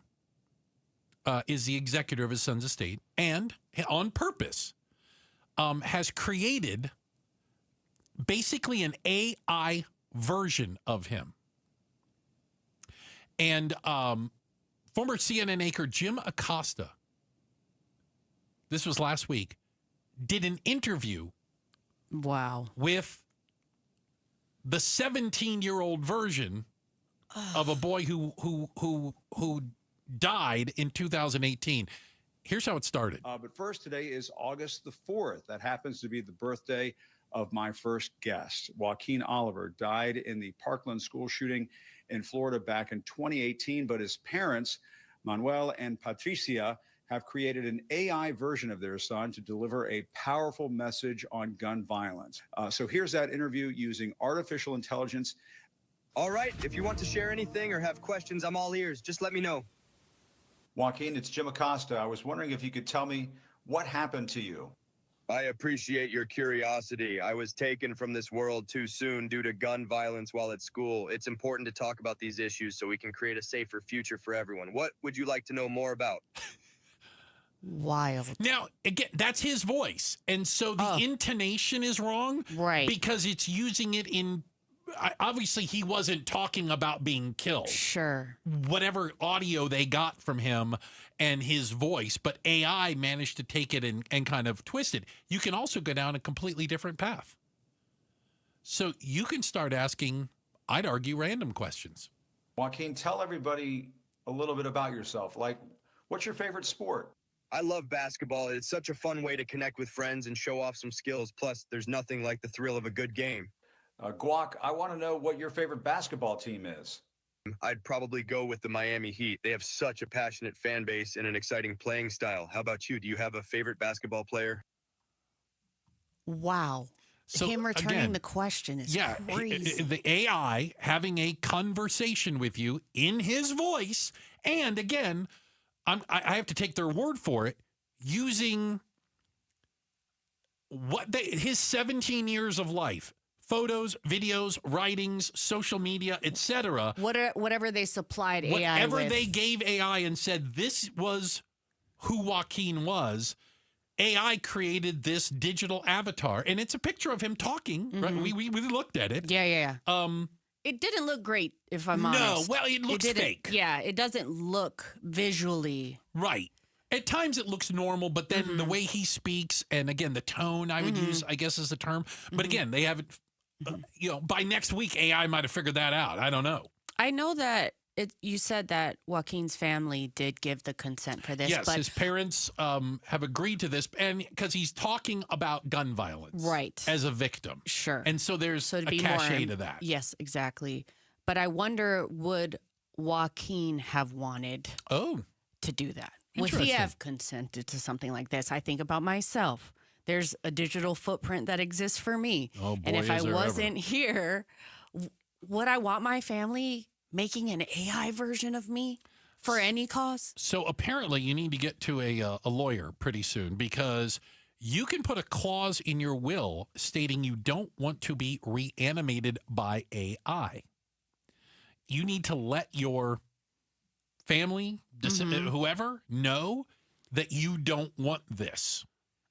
is the executor of his son's estate and, on purpose, has created basically an AI version of him. And former CNN anchor Jim Acosta, this was last week, did an interview with the 17-year-old version of a boy who died in 2018. Here's how it started. But first, today is August the 4th. That happens to be the birthday of my first guest. Joaquin Oliver died in the Parkland school shooting in Florida back in 2018, but his parents, Manuel and Patricia, have created an AI version of their son to deliver a powerful message on gun violence. So here's that interview using artificial intelligence. All right, if you want to share anything or have questions, I'm all ears. Just let me know. Joaquin, it's Jim Acosta. I was wondering if you could tell me what happened to you. I appreciate your curiosity. I was taken from this world too soon due to gun violence while at school. It's important to talk about these issues so we can create a safer future for everyone. What would you like to know more about? Wild. Now, again, that's his voice. And so the intonation is wrong. Right. Because it's using it in... Obviously, he wasn't talking about being killed. Sure. Whatever audio they got from him and his voice, but AI managed to take it and kind of twist it. You can also go down a completely different path. So you can start asking, I'd argue, random questions. Joaquin, tell everybody a little bit about yourself. Like, what's your favorite sport? I love basketball. It's such a fun way to connect with friends and show off some skills. Plus, there's nothing like the thrill of a good game. Guac, I want to know what your favorite basketball team is. I'd probably go with the Miami Heat. They have such a passionate fan base and an exciting playing style. How about you? Do you have a favorite basketball player? Wow. So, him returning again, the question is crazy. The AI having a conversation with you in his voice, and again, I have to take their word for it, using his 17 years of life. Photos, videos, writings, social media, etc. Whatever they supplied AI with. Whatever they gave AI and said this was who Joaquin was, AI created this digital avatar. And it's a picture of him talking. Right? We looked at it. Yeah. It didn't look great, if I'm honest. No, well, it looks fake. Yeah, it doesn't look visually. Right. At times it looks normal, but then the way he speaks, and again, the tone I would use, I guess is the term. But again, they haven't by next week, AI might have figured that out. I don't know. I know that you said that Joaquin's family did give the consent for this. Yes, but his parents have agreed to this, and because he's talking about gun violence, right, as a victim. Sure. And so there's a cachet to that. Yes, exactly. But I wonder, would Joaquin have wanted to do that? Would he have consented to something like this? I think about myself. There's a digital footprint that exists for me. Oh, boy, and if I wasn't here, would I want my family making an AI version of me for any cause? So apparently you need to get to a lawyer pretty soon, because you can put a clause in your will stating you don't want to be reanimated by AI. You need to let your family, whoever, know that you don't want this.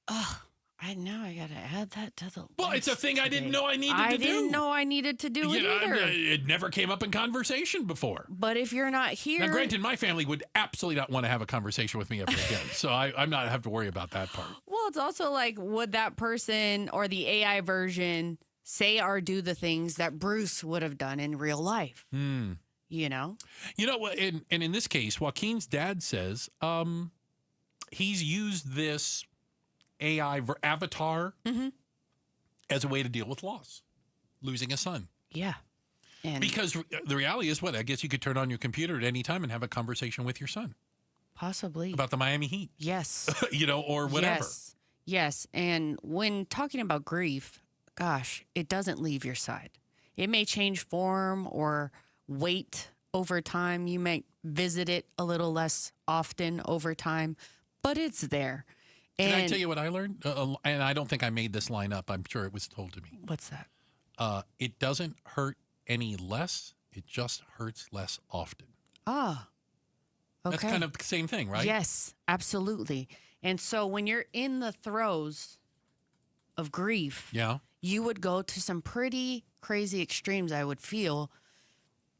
Oh, I know. I got to add that to the Well, it's a thing I didn't know I needed to do. I didn't know I needed to do it either. It never came up in conversation before. But if you're not here... Now, granted, my family would absolutely not want to have a conversation with me ever again. So I'm not have to worry about that part. Well, it's also like, would that person or the AI version say or do the things that Bruce would have done in real life? You know? You know, and in this case, Joaquin's dad says he's used this AI avatar as a way to deal with loss, losing a son. Yeah. And because the reality is, I guess you could turn on your computer at any time and have a conversation with your son. Possibly. About the Miami Heat. Yes. Or whatever. Yes. And when talking about grief, gosh, it doesn't leave your side. It may change form or weight over time. You may visit it a little less often over time, but it's there. Can I tell you what I learned? And I don't think I made this line up. I'm sure it was told to me. What's that? It doesn't hurt any less. It just hurts less often. Ah, okay. That's kind of the same thing, right? Yes, absolutely. And so when you're in the throes of grief, you would go to some pretty crazy extremes, I would feel,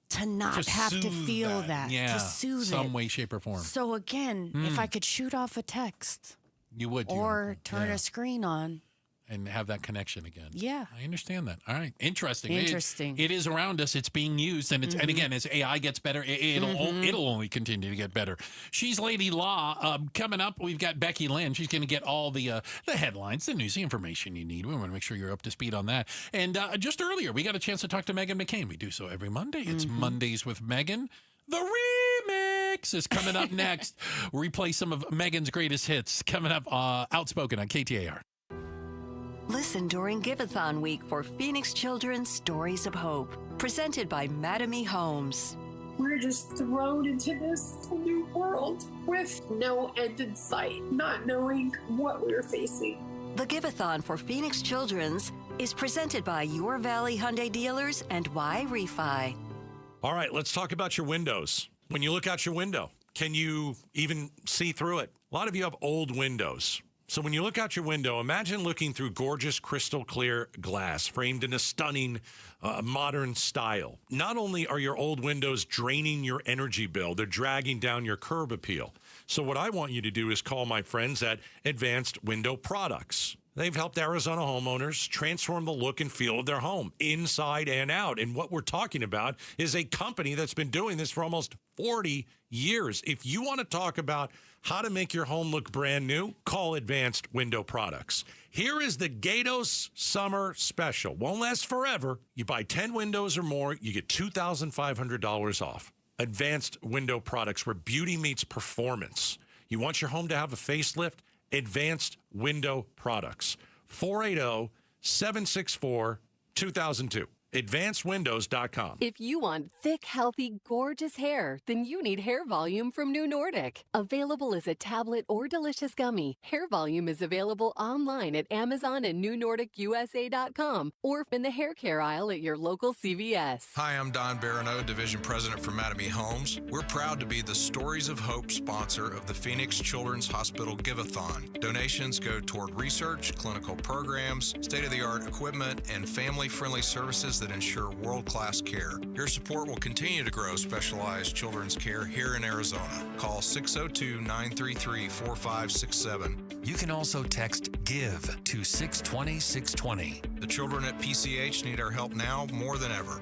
to not have to feel that. Yeah, to soothe some way, shape, or form. So again, if I could shoot off a text... You would. Or turn a screen on. And have that connection again. Yeah. I understand that. All right. Interesting. Interesting. It is around us. It's being used. And and again, as AI gets better, it'll only continue to get better. She's Lady Law. Coming up, we've got Becky Lynn. She's going to get all the headlines, the news, the information you need. We want to make sure you're up to speed on that. And just earlier, we got a chance to talk to Meghan McCain. We do so every Monday. It's Mondays with Meghan. The remix is coming up next. Replay some of Meghan's greatest hits. Coming up, Outspoken on KTAR. Listen during Giveathon Week for Phoenix Children's Stories of Hope. Presented by Madame Homes. We're just thrown into this new world with no end in sight, not knowing what we're facing. The Giveathon for Phoenix Children's is presented by Your Valley Hyundai Dealers and Y Refi. All right, let's talk about your windows. When you look out your window, can you even see through it? A lot of you have old windows. So when you look out your window, imagine looking through gorgeous crystal clear glass framed in a stunning modern style. Not only are your old windows draining your energy bill, they're dragging down your curb appeal. So what I want you to do is call my friends at Advanced Window Products. They've helped Arizona homeowners transform the look and feel of their home, inside and out. And what we're talking about is a company that's been doing this for almost 40 years. If you want to talk about how to make your home look brand new, call Advanced Window Products. Here is the Gatos Summer Special. Won't last forever. You buy 10 windows or more, you get $2,500 off. Advanced Window Products, where beauty meets performance. You want your home to have a facelift? Advanced Window Products. 480-764-2002. AdvancedWindows.com. If you want thick, healthy, gorgeous hair, then you need Hair Volume from New Nordic. Available as a tablet or delicious gummy, Hair Volume is available online at Amazon and NewNordicUSA.com or in the hair care aisle at your local CVS. Hi, I'm Don Barano, Division President for Madame Homes. We're proud to be the Stories of Hope sponsor of the Phoenix Children's Hospital Giveathon. Donations go toward research, clinical programs, state-of-the-art equipment, and family-friendly services services that ensure world-class care. Your support will continue to grow specialized children's care here in Arizona. Call 602-933-4567. You can also text GIVE to 620-620. The children at PCH need our help now more than ever.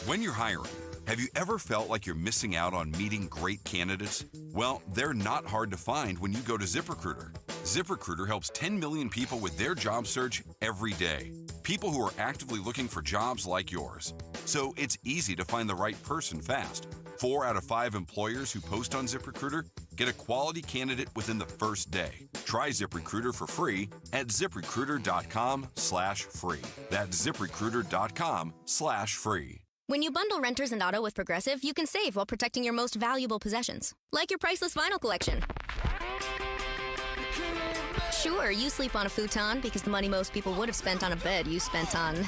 When you're hiring, have you ever felt like you're missing out on meeting great candidates? Well, they're not hard to find when you go to ZipRecruiter. ZipRecruiter helps 10 million people with their job search every day. People who are actively looking for jobs like yours. So it's easy to find the right person fast. 4 out of 5 employers who post on ZipRecruiter get a quality candidate within the first day. Try ZipRecruiter for free at ZipRecruiter.com/free. That's ZipRecruiter.com/free. When you bundle renters and auto with Progressive, you can save while protecting your most valuable possessions, like your priceless vinyl collection. Sure, you sleep on a futon because the money most people would have spent on a bed you spent on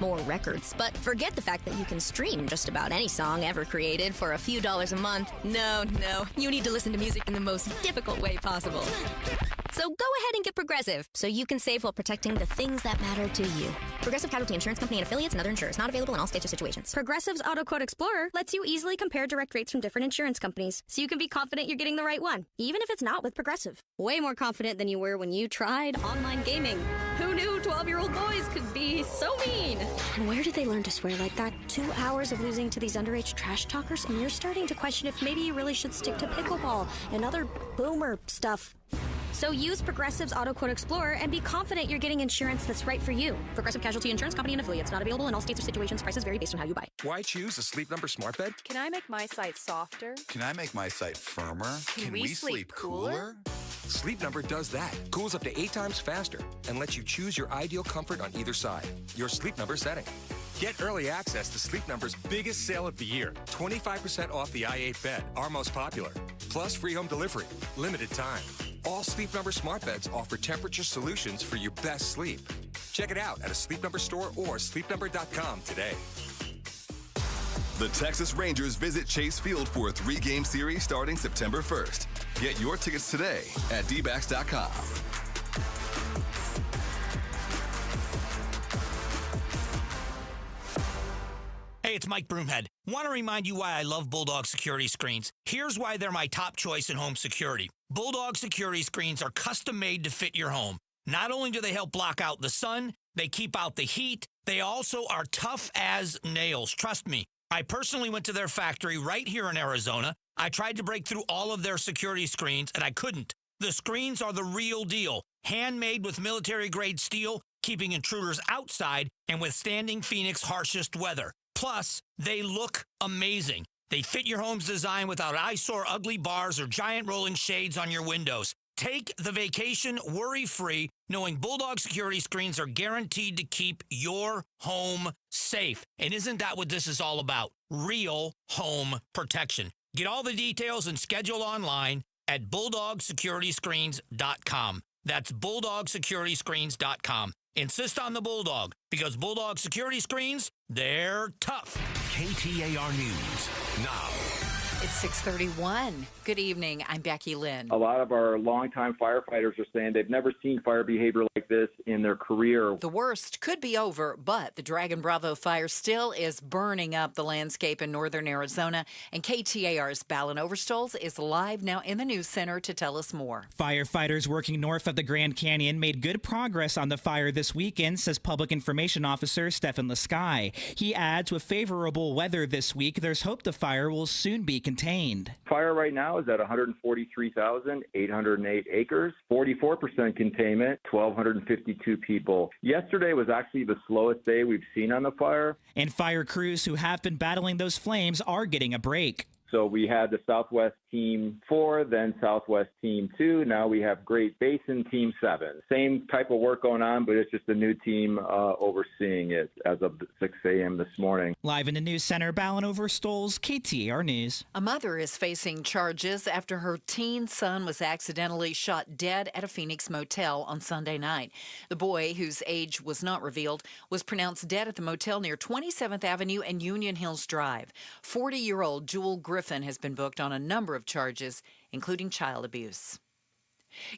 more records. But forget the fact that you can stream just about any song ever created for a few dollars a month. No, you need to listen to music in the most difficult way possible. So go ahead and get Progressive so you can save while protecting the things that matter to you. Progressive Casualty Insurance Company and affiliates and other insurers. Not available in all states or situations. Progressive's Auto Quote Explorer lets you easily compare direct rates from different insurance companies so you can be confident you're getting the right one, even if it's not with Progressive. Way more confident than you were when you tried online gaming. Who knew 12-year-old boys could be so mean? And where did they learn to swear like that? 2 hours of losing to these underage trash talkers, and you're starting to question if maybe you really should stick to pickleball and other boomer stuff. So use Progressive's Auto Quote Explorer and be confident you're getting insurance that's right for you. Progressive Casualty Insurance Company and affiliates. Not available in all states or situations. Prices vary based on how you buy. Why choose a Sleep Number smart bed? Can I make my site softer? Can I make my site firmer? Can we sleep cooler? Sleep Number does that. Cools up to 8 times faster and lets you choose your ideal comfort on either side. Your Sleep Number setting. Get early access to Sleep Number's biggest sale of the year. 25% off the i8 bed, our most popular. Plus free home delivery. Limited time. All Sleep Number smart beds offer temperature solutions for your best sleep. Check it out at a Sleep Number store or sleepnumber.com today. The Texas Rangers visit Chase Field for a 3-game series starting September 1st. Get your tickets today at dbacks.com. Hey, it's Mike Broomhead. Want to remind you why I love Bulldog security screens. Here's why they're my top choice in home security. Bulldog security screens are custom made to fit your home. Not only do they help block out the sun, they keep out the heat, they also are tough as nails. Trust me, I personally went to their factory right here in Arizona. I tried to break through all of their security screens, and I couldn't. The screens are the real deal. Handmade with military-grade steel, keeping intruders outside and withstanding Phoenix's harshest weather. Plus, they look amazing. They fit your home's design without eyesore ugly bars or giant rolling shades on your windows. Take the vacation worry-free, knowing Bulldog security screens are guaranteed to keep your home safe. And isn't that what this is all about? Real home protection. Get all the details and schedule online at BulldogSecurityScreens.com. That's BulldogSecurityScreens.com. Insist on the Bulldog, because Bulldog security screens, they're tough. KTAR News now. It's 6:31. Good evening. I'm Becky Lynn. A lot of our longtime firefighters are saying they've never seen fire behavior like this in their career. The worst could be over, but the Dragon Bravo fire still is burning up the landscape in northern Arizona, and KTAR's Ballon Overstolz is live now in the news center to tell us more. Firefighters working north of the Grand Canyon made good progress on the fire this weekend, says Public Information Officer Stefan Lasky. He adds, with favorable weather this week, there's hope the fire will soon be contained. Fire right now is at 143,808 acres, 44% containment, 1,252 people. Yesterday was actually the slowest day we've seen on the fire. And fire crews who have been battling those flames are getting a break. So we had the Southwest Team 4, then Southwest Team 2. Now we have Great Basin Team 7. Same type of work going on, but it's just a new team overseeing it as of 6 a.m. this morning. Live in the news center, Ballon Overstolz, KTAR News. A mother is facing charges after her teen son was accidentally shot dead at a Phoenix motel on Sunday night. The boy, whose age was not revealed, was pronounced dead at the motel near 27th Avenue and Union Hills Drive. 40-year-old Jewel Griffin has been booked on a number of charges, including child abuse.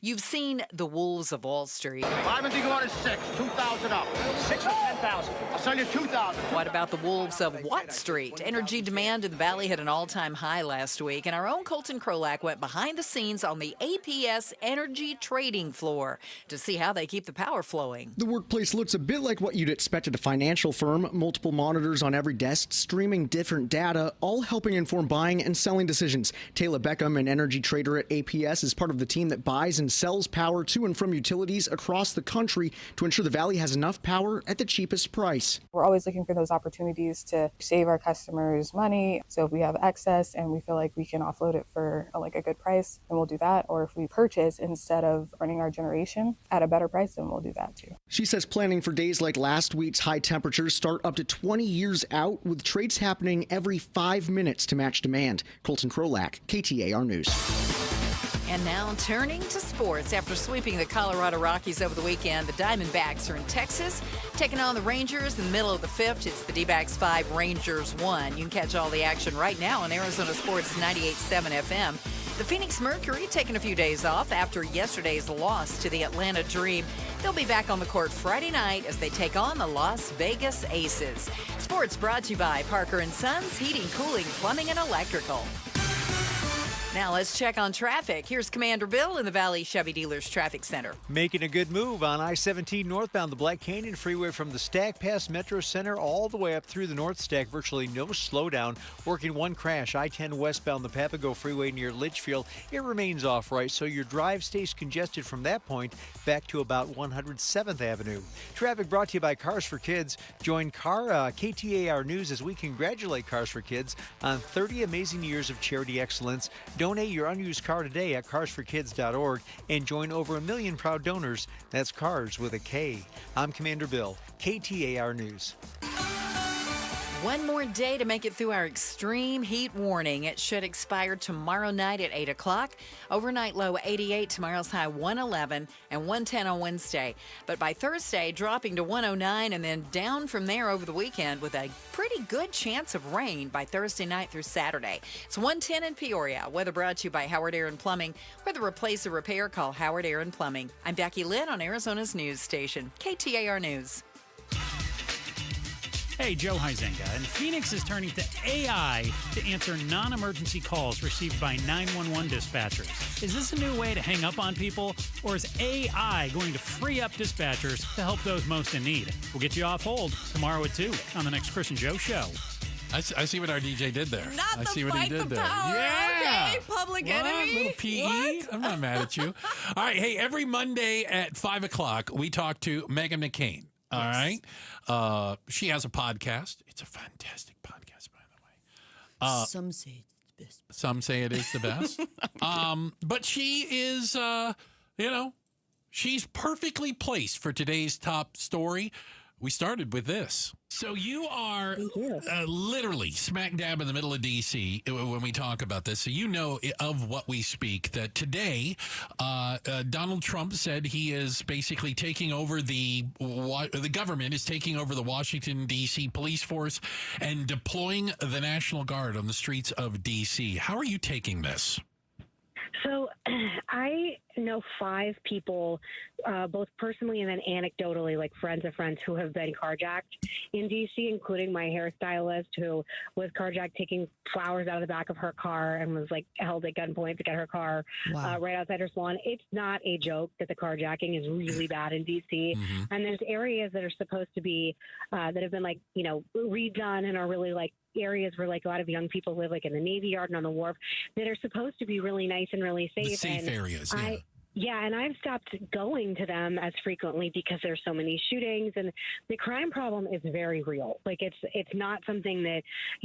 You've seen The Wolves of Wall Street. 5 and 3 going to 6, 2,000 up. 6 or 10,000. I'll sell you 2,000. What about the Wolves of Watt Street? Energy demand in the Valley hit an all-time high last week, and our own Colton Krolak went behind the scenes on the APS energy trading floor to see how they keep the power flowing. The workplace looks a bit like what you'd expect at a financial firm. Multiple monitors on every desk, streaming different data, all helping inform buying and selling decisions. Taylor Beckham, an energy trader at APS, is part of the team that buys and sells power to and from utilities across the country to ensure the Valley has enough power at the cheapest price. We're always looking for those opportunities to save our customers money. So if we have excess and we feel like we can offload it for a good price, then we'll do that. Or if we purchase instead of running our generation at a better price, then we'll do that too. She says planning for days like last week's high temperatures start up to 20 years out, with trades happening every 5 minutes to match demand. Colton Krolak, KTAR News. And now turning to sports. After sweeping the Colorado Rockies over the weekend, the Diamondbacks are in Texas, taking on the Rangers in the middle of the fifth. It's the D-backs 5, Rangers 1. You can catch all the action right now on Arizona Sports 98.7 FM. The Phoenix Mercury taking a few days off after yesterday's loss to the Atlanta Dream. They'll be back on the court Friday night as they take on the Las Vegas Aces. Sports brought to you by Parker & Sons, Heating, Cooling, Plumbing, and Electrical. Now let's check on traffic. Here's Commander Bill in the Valley Chevy Dealers Traffic Center. Making a good move on I-17 northbound the Black Canyon Freeway from the Stack Pass Metro Center all the way up through the North Stack. Virtually no slowdown. Working one crash, I-10 westbound the Papago Freeway near Litchfield. It remains off right, so your drive stays congested from that point back to about 107th Avenue. Traffic brought to you by Cars for Kids. Join KTAR News as we congratulate Cars for Kids on 30 amazing years of charity excellence. Donate your unused car today at carsforkids.org and join over 1 million proud donors. That's Cars with a K. I'm Commander Bill, KTAR News. One more day to make it through our extreme heat warning. It should expire tomorrow night at 8 o'clock. Overnight low 88, tomorrow's high 111 and 110 on Wednesday. But by Thursday, dropping to 109 and then down from there over the weekend with a pretty good chance of rain by Thursday night through Saturday. It's 110 in Peoria. Weather brought to you by Howard Aaron Plumbing. Whether replace or repair, call Howard Aaron Plumbing. I'm Becky Lynn on Arizona's news station, KTAR News. Hey, Joe Huizenga, and Phoenix is turning to AI to answer non-emergency calls received by 911 dispatchers. Is this a new way to hang up on people, or is AI going to free up dispatchers to help those most in need? We'll get you off hold tomorrow at 2 on the next Chris and Joe Show. I see what our DJ did there. I see what he did there. Power. Yeah. Okay, Public Enemy. Little PE. What? I'm not mad at you. All right. Hey, every Monday at 5 o'clock, we talk to Meghan McCain. All right. She has a podcast. It's a fantastic podcast, by the way. Some say it's the best. Some say it is the best. But she is, she's perfectly placed for today's top story. We started with this. So you are literally smack dab in the middle of D.C. when we talk about this. So you know of what we speak, that today Donald Trump said he is basically taking over the government is taking over the Washington, D.C. police force and deploying the National Guard on the streets of D.C. How are you taking this? So I know 5 people, both personally and then anecdotally, like friends of friends who have been carjacked in D.C., including my hairstylist who was carjacked taking flowers out of the back of her car and was held at gunpoint to get her car right outside her salon. It's not a joke that the carjacking is really bad in D.C. Mm-hmm. And there's areas that are supposed to be that have been redone and are really areas where a lot of young people live, in the Navy Yard and on the wharf, that are supposed to be really nice and really safe. The safe areas, yeah. And I've stopped going to them as frequently because there's so many shootings, and the crime problem is very real. It's not something that,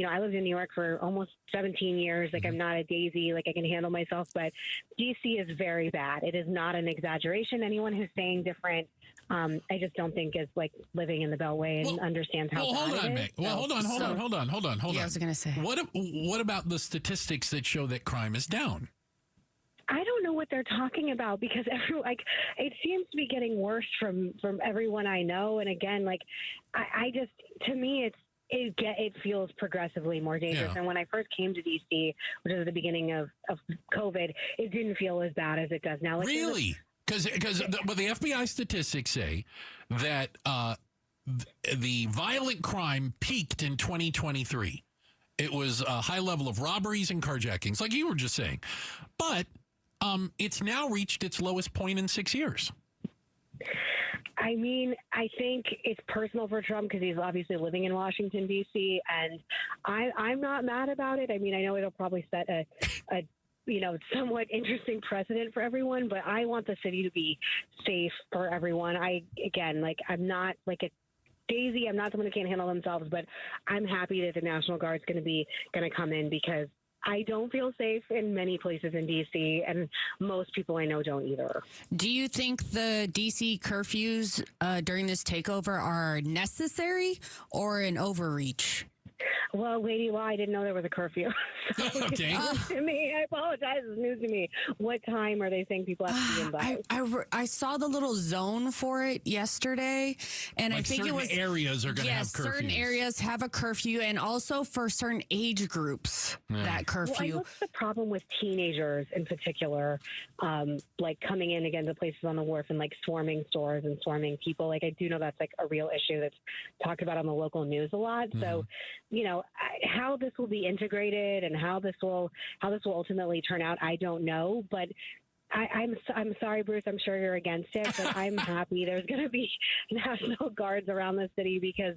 I lived in New York for almost 17 years. I'm not a daisy, I can handle myself, but DC is very bad. It is not an exaggeration. Anyone who's saying different, I just don't think is living in the Beltway and understands how bad it is. Well, hold on. Yeah, I was going to say. What about the statistics that show that crime is down? I don't know what they're talking about because it seems to be getting worse from everyone I know. And again, I just, to me, it feels progressively more dangerous. Yeah. And when I first came to DC, which was at the beginning of COVID, it didn't feel as bad as it does now. Like, really? Because the FBI statistics say that the violent crime peaked in 2023. It was a high level of robberies and carjackings, like you were just saying. But it's now reached its lowest point in 6 years. I mean, I think it's personal for Trump because he's obviously living in Washington, D.C., and I'm not mad about it. I mean, I know it'll probably set a somewhat interesting precedent for everyone, but I want the city to be safe for everyone. I'm not like a Daisy. I'm not someone who can't handle themselves, but I'm happy that the National Guard's going to come in because I don't feel safe in many places in D.C., and most people I know don't either. Do you think the D.C. curfews during this takeover are necessary or an overreach? Well, Lady Law, I didn't know there was a curfew. Okay. It's news to me. I apologize. It's news to me. What time are they saying people have to be in by? I saw the little zone for it yesterday, and like I think certain it was areas are going to have curfews. Certain areas have a curfew, and also for certain age groups that curfew. Well, what's the problem with teenagers in particular, like coming in again to places on the wharf and like swarming stores and swarming people? Like I do know that's like a real issue that's talked about on the local news a lot. Mm-hmm. So, how this will be integrated and how this will ultimately turn out, I don't know. But I'm sorry, Bruce. I'm sure you're against it, but I'm happy there's going to be National Guards around the city because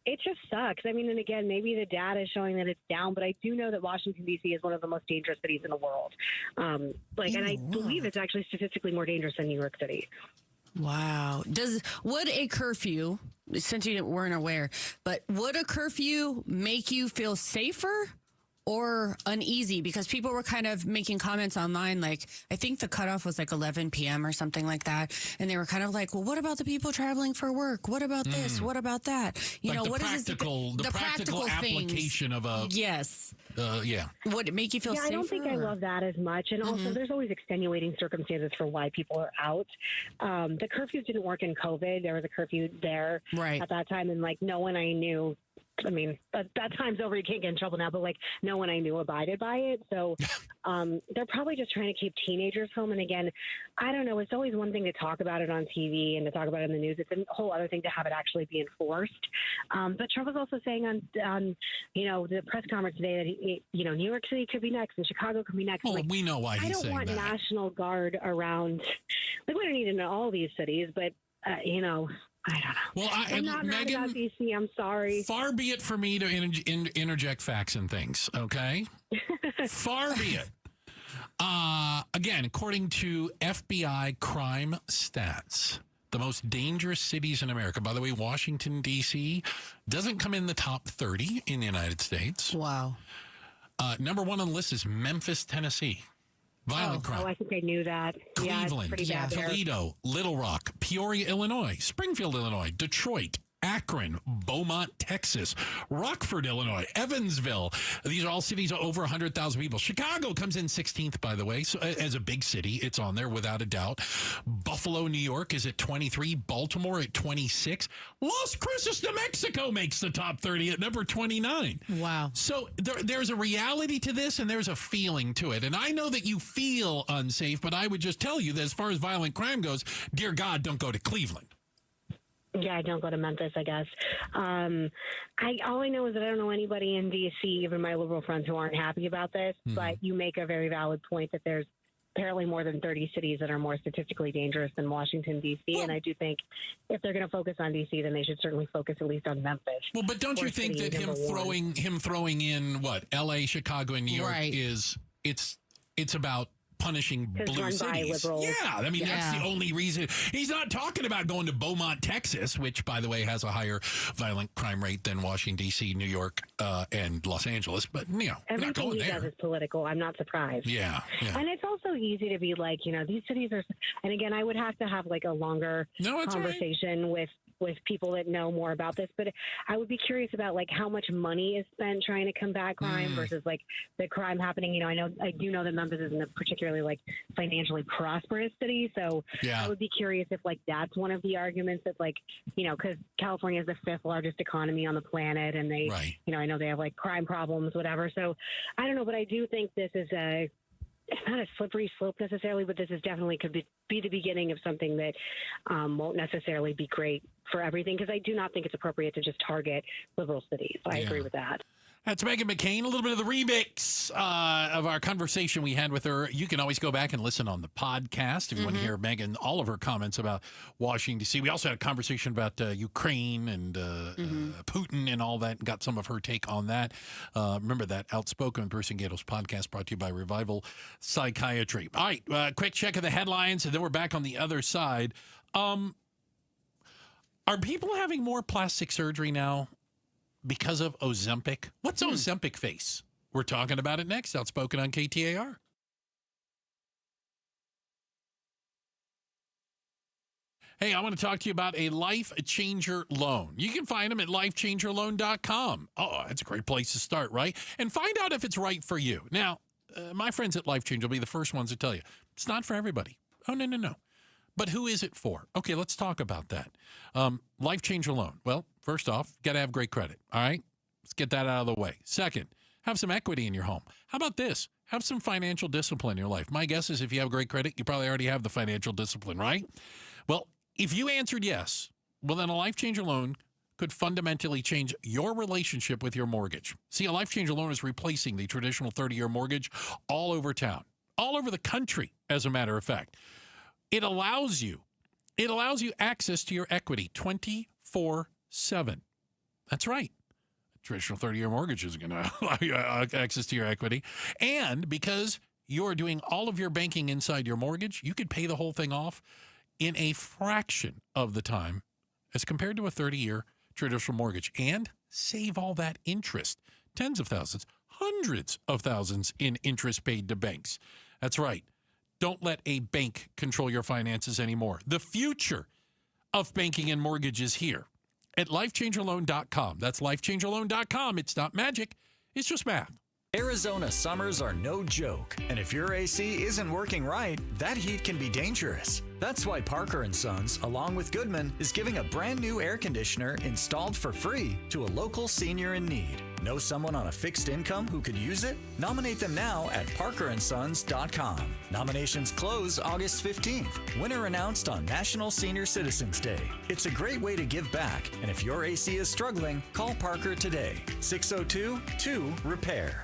it just sucks. I mean, and again, maybe the data is showing that it's down, but I do know that Washington, D.C. is one of the most dangerous cities in the world. And I believe it's actually statistically more dangerous than New York City. Wow. Would a curfew, since you weren't aware, but would a curfew make you feel safer or uneasy? Because people were kind of making comments online, like, I think the cutoff was like 11 p.m. or something like that. And they were kind of like, well, what about the people traveling for work? What about this? What about that? What is the practical application of a... Yes. Yeah. Would it make you feel safer? I don't think I love that as much. And also, there's always extenuating circumstances for why people are out. The curfews didn't work in COVID. There was a curfew there at that time. And, like, no one I knew... I mean, that time's over. You can't get in trouble now, but like no one I knew abided by it. So they're probably just trying to keep teenagers home. And again, I don't know. It's always one thing to talk about it on TV and to talk about it in the news. It's a whole other thing to have it actually be enforced. But Trump was also saying on the press conference today that New York City could be next and Chicago could be next. Oh, we know why he's saying that. I don't want National Guard around. Like we don't need it in all these cities, but I don't know. Well, I'm not mad about DC. I'm sorry. Far be it for me to interject facts and things, okay? Far be it. Again, according to FBI crime stats, the most dangerous cities in America, by the way, Washington, D.C., doesn't come in the top 30 in the United States. Wow. Number one on the list is Memphis, Tennessee. Violent crime. Oh, I think I knew that. Cleveland, pretty bad there. Toledo, Little Rock, Peoria, Illinois, Springfield, Illinois, Detroit, Akron, Beaumont, Texas, Rockford, Illinois, Evansville. These are all cities of over 100,000 people. Chicago comes in 16th, by the way. So as a big city, it's on there without a doubt. Buffalo, New York is at 23. Baltimore at 26. Las Cruces, New Mexico makes the top 30 at number 29. Wow. So there's a reality to this and there's a feeling to it. And I know that you feel unsafe, but I would just tell you that as far as violent crime goes, dear God, don't go to Cleveland. Yeah, I don't go to Memphis, I guess. All I know is that I don't know anybody in D.C., even my liberal friends, who aren't happy about this. But you make a very valid point that there's apparently more than 30 cities that are more statistically dangerous than Washington, D.C. And I do think if they're going to focus on D.C., then they should certainly focus at least on Memphis. Well, but don't you think that him throwing in what L.A., Chicago, and New York is it's about punishing blue cities? Yeah, I mean, that's the only reason. He's not talking about going to Beaumont, Texas, which, by the way, has a higher violent crime rate than Washington, D.C., New York, and Los Angeles. But, everything not going he there. does is political. I'm not surprised. Yeah. And it's also easy to be like, these cities are, and again, I would have to have like a longer conversation with with people that know more about this. But I would be curious about like how much money is spent trying to combat crime versus like the crime happening. You know, I do know that Memphis isn't a particularly like financially prosperous city. So I would be curious if like that's one of the arguments that like, you know, because California is the 5th largest economy on the planet, and they, you know, I know they have like crime problems, whatever. So I don't know, but I do think this is it's not a slippery slope necessarily, but this is definitely could be the beginning of something that won't necessarily be great for everything, because I do not think it's appropriate to just target liberal cities. I agree with that. That's Meghan McCain, a little bit of the remix of our conversation we had with her. You can always go back and listen on the podcast if you want to hear Meghan, all of her comments about Washington, D.C. We also had a conversation about Ukraine and Putin and all that, and got some of her take on that. Remember that Outspoken Bruce and Gato's podcast brought to you by Revival Psychiatry. All right, quick check of the headlines, and then we're back on the other side. Are people having more plastic surgery now because of Ozempic? What's Ozempic face? We're talking about it next. Outspoken on KTAR. Hey, I want to talk to you about a Life Changer loan. You can find them at lifechangerloan.com. Oh, that's a great place to start, right? And find out if it's right for you. Now, my friends at Life Changer will be the first ones to tell you it's not for everybody. Oh, no. But who is it for? Okay, let's talk about that. Life Changer loan. Well, first off, you got to have great credit. All right, let's get that out of the way. Second, have some equity in your home. How about this? Have some financial discipline in your life. My guess is if you have great credit, you probably already have the financial discipline, right? Well, if you answered yes, well, then a Life Changer loan could fundamentally change your relationship with your mortgage. See, a Life Changer loan is replacing the traditional 30-year mortgage all over town, all over the country, as a matter of fact. It allows you access to your equity 24/7. That's right. A traditional 30-year mortgage isn't going to allow you access to your equity. And because you're doing all of your banking inside your mortgage, you could pay the whole thing off in a fraction of the time as compared to a 30-year traditional mortgage, and save all that interest. Tens of thousands, hundreds of thousands in interest paid to banks. That's right. Don't let a bank control your finances anymore. The future of banking and mortgages here at lifechangerloan.com. That's lifechangerloan.com. It's not magic. It's just math. Arizona summers are no joke, and if your AC isn't working right, that heat can be dangerous. That's why Parker & Sons, along with Goodman, is giving a brand new air conditioner installed for free to a local senior in need. Know someone on a fixed income who could use it? Nominate them now at parkerandsons.com. Nominations close August 15th. Winner announced on National Senior Citizens Day. It's a great way to give back, and if your AC is struggling, call Parker today. 602-2-REPAIR.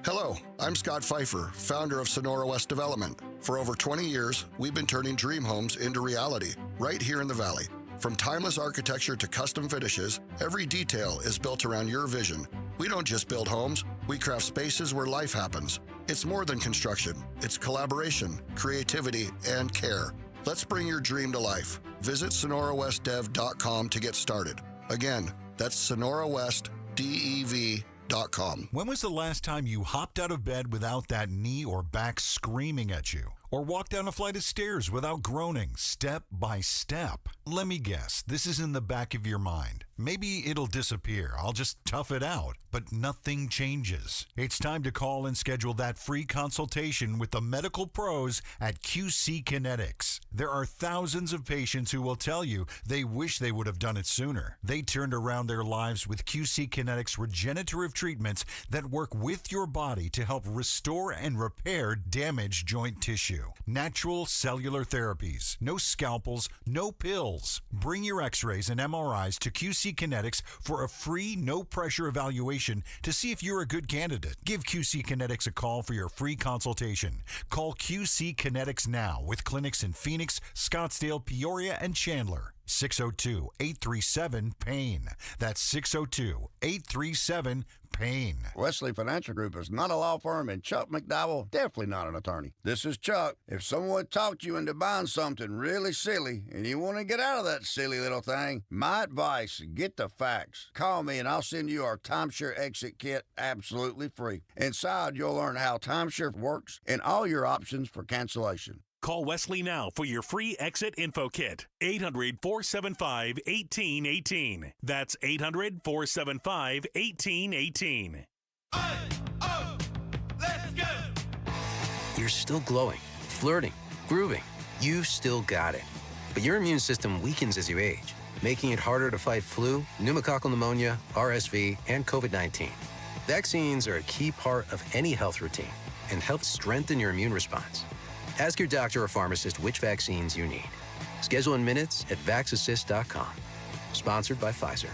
Hello, I'm Scott Pfeiffer, founder of Sonora West Development. For over 20 years, we've been turning dream homes into reality, right here in the Valley. From timeless architecture to custom finishes, every detail is built around your vision. We don't just build homes, we craft spaces where life happens. It's more than construction, it's collaboration, creativity, and care. Let's bring your dream to life. Visit sonorawestdev.com to get started. Again, that's sonorawestdev.com. When was the last time you hopped out of bed without that knee or back screaming at you? Or walked down a flight of stairs without groaning, step by step? Let me guess, this is in the back of your mind. Maybe it'll disappear. I'll just tough it out. But nothing changes. It's time to call and schedule that free consultation with the medical pros at QC Kinetics. There are thousands of patients who will tell you they wish they would have done it sooner. They turned around their lives with QC Kinetics regenerative treatments that work with your body to help restore and repair damaged joint tissue. Natural cellular therapies. No scalpels, no pills. Bring your x-rays and MRIs to QC Kinetics for a free, no-pressure evaluation to see if you're a good candidate. Give QC Kinetics a call for your free consultation. Call QC Kinetics now with clinics in Phoenix, Scottsdale, Peoria, and Chandler. 602-837-PAIN. That's 602-837-PAIN. Wesley Financial Group is not a law firm, and Chuck McDowell, definitely not an attorney. This is Chuck. If someone talked you into buying something really silly and you want to get out of that silly little thing, my advice, get the facts. Call me and I'll send you our timeshare exit kit absolutely free. Inside, you'll learn how timeshare works and all your options for cancellation. Call Wesley now for your free exit info kit. 800-475-1818. That's 800-475-1818. Let's go! You're still glowing, flirting, grooving. You still got it. But your immune system weakens as you age, making it harder to fight flu, pneumococcal pneumonia, RSV, and COVID-19. Vaccines are a key part of any health routine and help strengthen your immune response. Ask your doctor or pharmacist which vaccines you need. Schedule in minutes at vaxassist.com. Sponsored by Pfizer.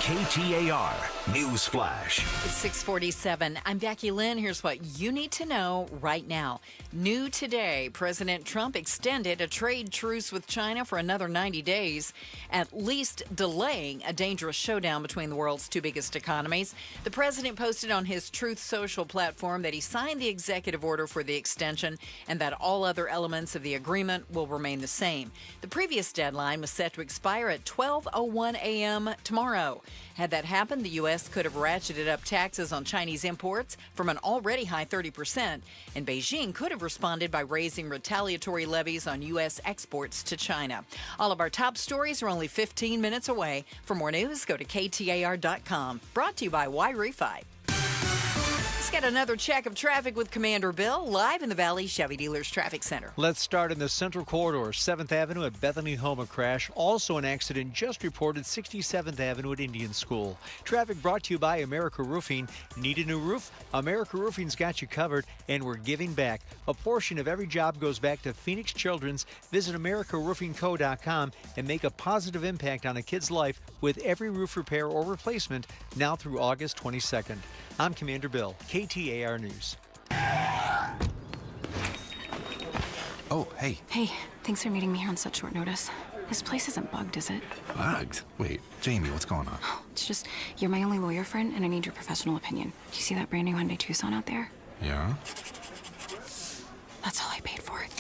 KTAR News Flash. It's 6:47. I'm Becky Lynn. Here's what you need to know right now. New today, President Trump extended a trade truce with China for another 90 days, at least delaying a dangerous showdown between the world's two biggest economies. The president posted on his Truth Social platform that he signed the executive order for the extension and that all other elements of the agreement will remain the same. The previous deadline was set to expire at 12:01 a.m. tomorrow. Had that happened, the U.S. could have ratcheted up taxes on Chinese imports from an already high 30%, and Beijing could have responded by raising retaliatory levies on U.S. exports to China. All of our top stories are only 15 minutes away. For more news, go to KTAR.com. Brought to you by Y-Refi. Let's get another check of traffic with Commander Bill, live in the Valley Chevy Dealers Traffic Center. Let's start in the Central Corridor, 7th Avenue at Bethany Home, a crash. Also an accident just reported 67th Avenue at Indian School. Traffic brought to you by America Roofing. Need a new roof? America Roofing's got you covered, and we're giving back. A portion of every job goes back to Phoenix Children's. Visit AmericaRoofingCo.com and make a positive impact on a kid's life with every roof repair or replacement now through August 22nd. I'm Commander Bill, KTAR News. Oh, hey. Hey, thanks for meeting me here on such short notice. This place isn't bugged, is it? Bugged? Wait, Jamie, what's going on? It's just, you're my only lawyer friend, and I need your professional opinion. Do you see that brand new Hyundai Tucson out there? Yeah? That's all I paid for it.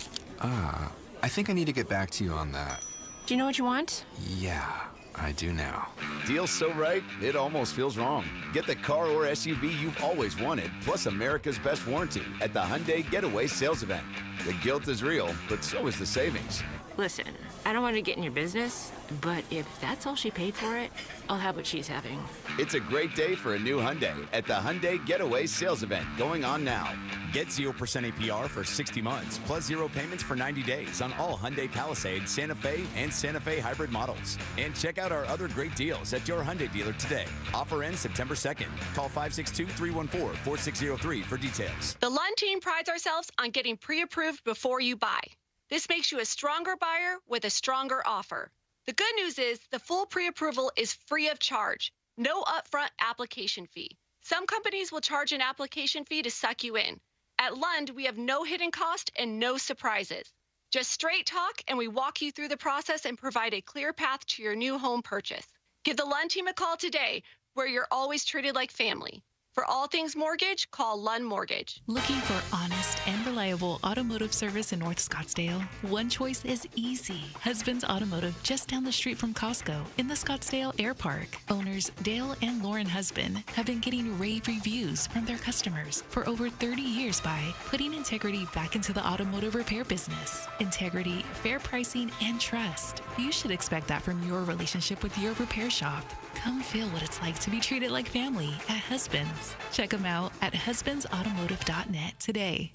I think I need to get back to you on that. Do you know what you want? Yeah. I do now. Deal's so right, it almost feels wrong. Get the car or SUV you've always wanted, plus America's best warranty at the Hyundai Getaway Sales Event. The guilt is real, but so is the savings. Listen, I don't want to get in your business, but if that's all she paid for it, I'll have what she's having. It's a great day for a new Hyundai at the Hyundai Getaway Sales Event going on now. Get 0% APR for 60 months, plus 0 payments for 90 days on all Hyundai Palisade, Santa Fe, and Santa Fe hybrid models. And check out our other great deals at your Hyundai dealer today. Offer ends September 2nd. Call 562-314-4603 for details. The Lund team prides ourselves on getting pre-approved before you buy. This makes you a stronger buyer with a stronger offer. The good news is the full pre-approval is free of charge. No upfront application fee. Some companies will charge an application fee to suck you in. At Lund, we have no hidden cost and no surprises. Just straight talk, and we walk you through the process and provide a clear path to your new home purchase. Give the Lund team a call today, where you're always treated like family. For all things mortgage, call Lund Mortgage. Looking for honest and reliable automotive service in North Scottsdale? One choice is easy. Husband's Automotive, just down the street from Costco in the Scottsdale Air Park. Owners Dale and Lauren Husband have been getting rave reviews from their customers for over 30 years by putting integrity back into the automotive repair business. Integrity, fair pricing, and trust. You should expect that from your relationship with your repair shop. Come feel what it's like to be treated like family at Husbands. Check them out at husbandsautomotive.net today.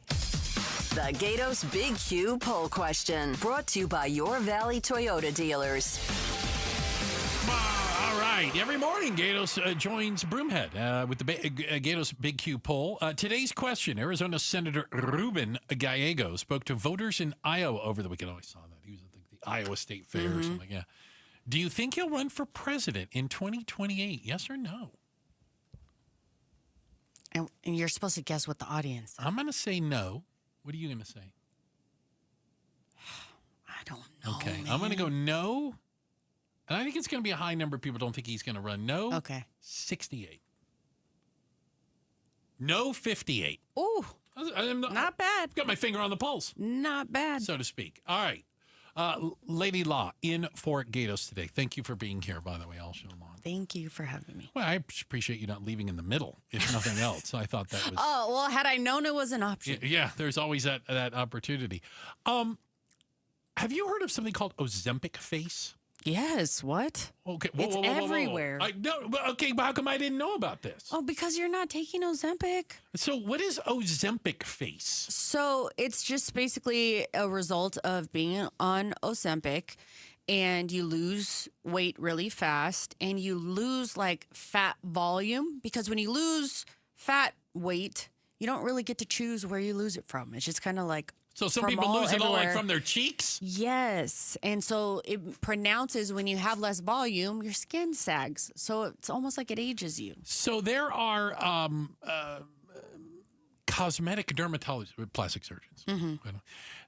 The Gatos Big Q poll question, brought to you by your Valley Toyota dealers. All right. Every morning, Gatos joins Broomhead with the Gatos Big Q poll. Today's question, Arizona Senator Ruben Gallego spoke to voters in Iowa over the weekend. Oh, I saw that. He was at the Iowa State Fair or something, yeah. Do you think he'll run for president in 2028? Yes or no? And you're supposed to guess what the audience said. I'm going to say no. What are you going to say? I don't know. Okay. Man. I'm going to go no. And I think it's going to be a high number of people don't think he's going to run. No. Okay. 68. No, 58. Ooh. Not bad. Got my finger on the pulse. Not bad. So to speak. All right. Lady Law in for Gatos today. Thank you for being here, by the way, all show long. Thank you for having me. Well, I appreciate you not leaving in the middle, if nothing else. I thought that was... Oh, well, had I known it was an option. Yeah, there's always that opportunity. Have you heard of something called Ozempic face? Yes, what? Okay, it's everywhere. But how come I didn't know about this? Oh, because you're not taking Ozempic. So what is Ozempic face? So it's just basically a result of being on Ozempic, and you lose weight really fast, and you lose like fat volume, because when you lose fat weight, you don't really get to choose where you lose it from. It's just kind of like... So some people lose it all like from their cheeks? Yes. And so it pronounces when you have less volume, your skin sags. So it's almost like it ages you. So there are cosmetic dermatologists, plastic surgeons,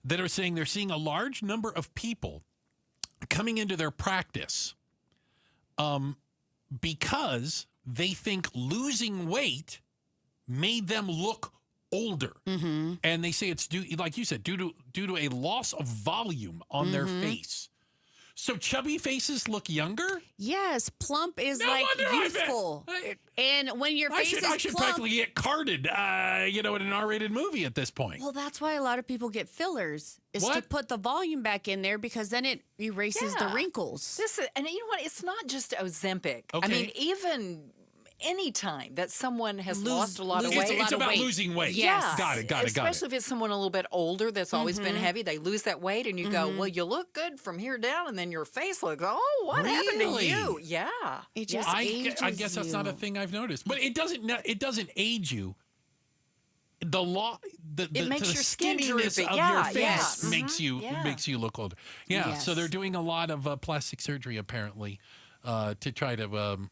that are saying they're seeing a large number of people coming into their practice because they think losing weight made them look older. And they say it's due, like you said, due to a loss of volume on their face. So chubby faces look younger? Yes, plump is like youthful. And when your face is plump, I should practically get carded, in an R-rated movie at this point. Well, that's why a lot of people get fillers, is to put the volume back in there, because then it erases the wrinkles. And you know what? It's not just Ozempic. Okay. I mean, even any time that someone has lost a lot of weight. It's about losing weight. Yeah. Got it. Especially if it's someone a little bit older that's always been heavy. They lose that weight and you go, well, you look good from here down, and then your face looks, what happened to you? Yeah. It just I guess that's not a thing I've noticed. But it doesn't age you. It makes your skin skinniness droopy. of your face makes you look older. Yeah. Yes. So they're doing a lot of plastic surgery apparently to try to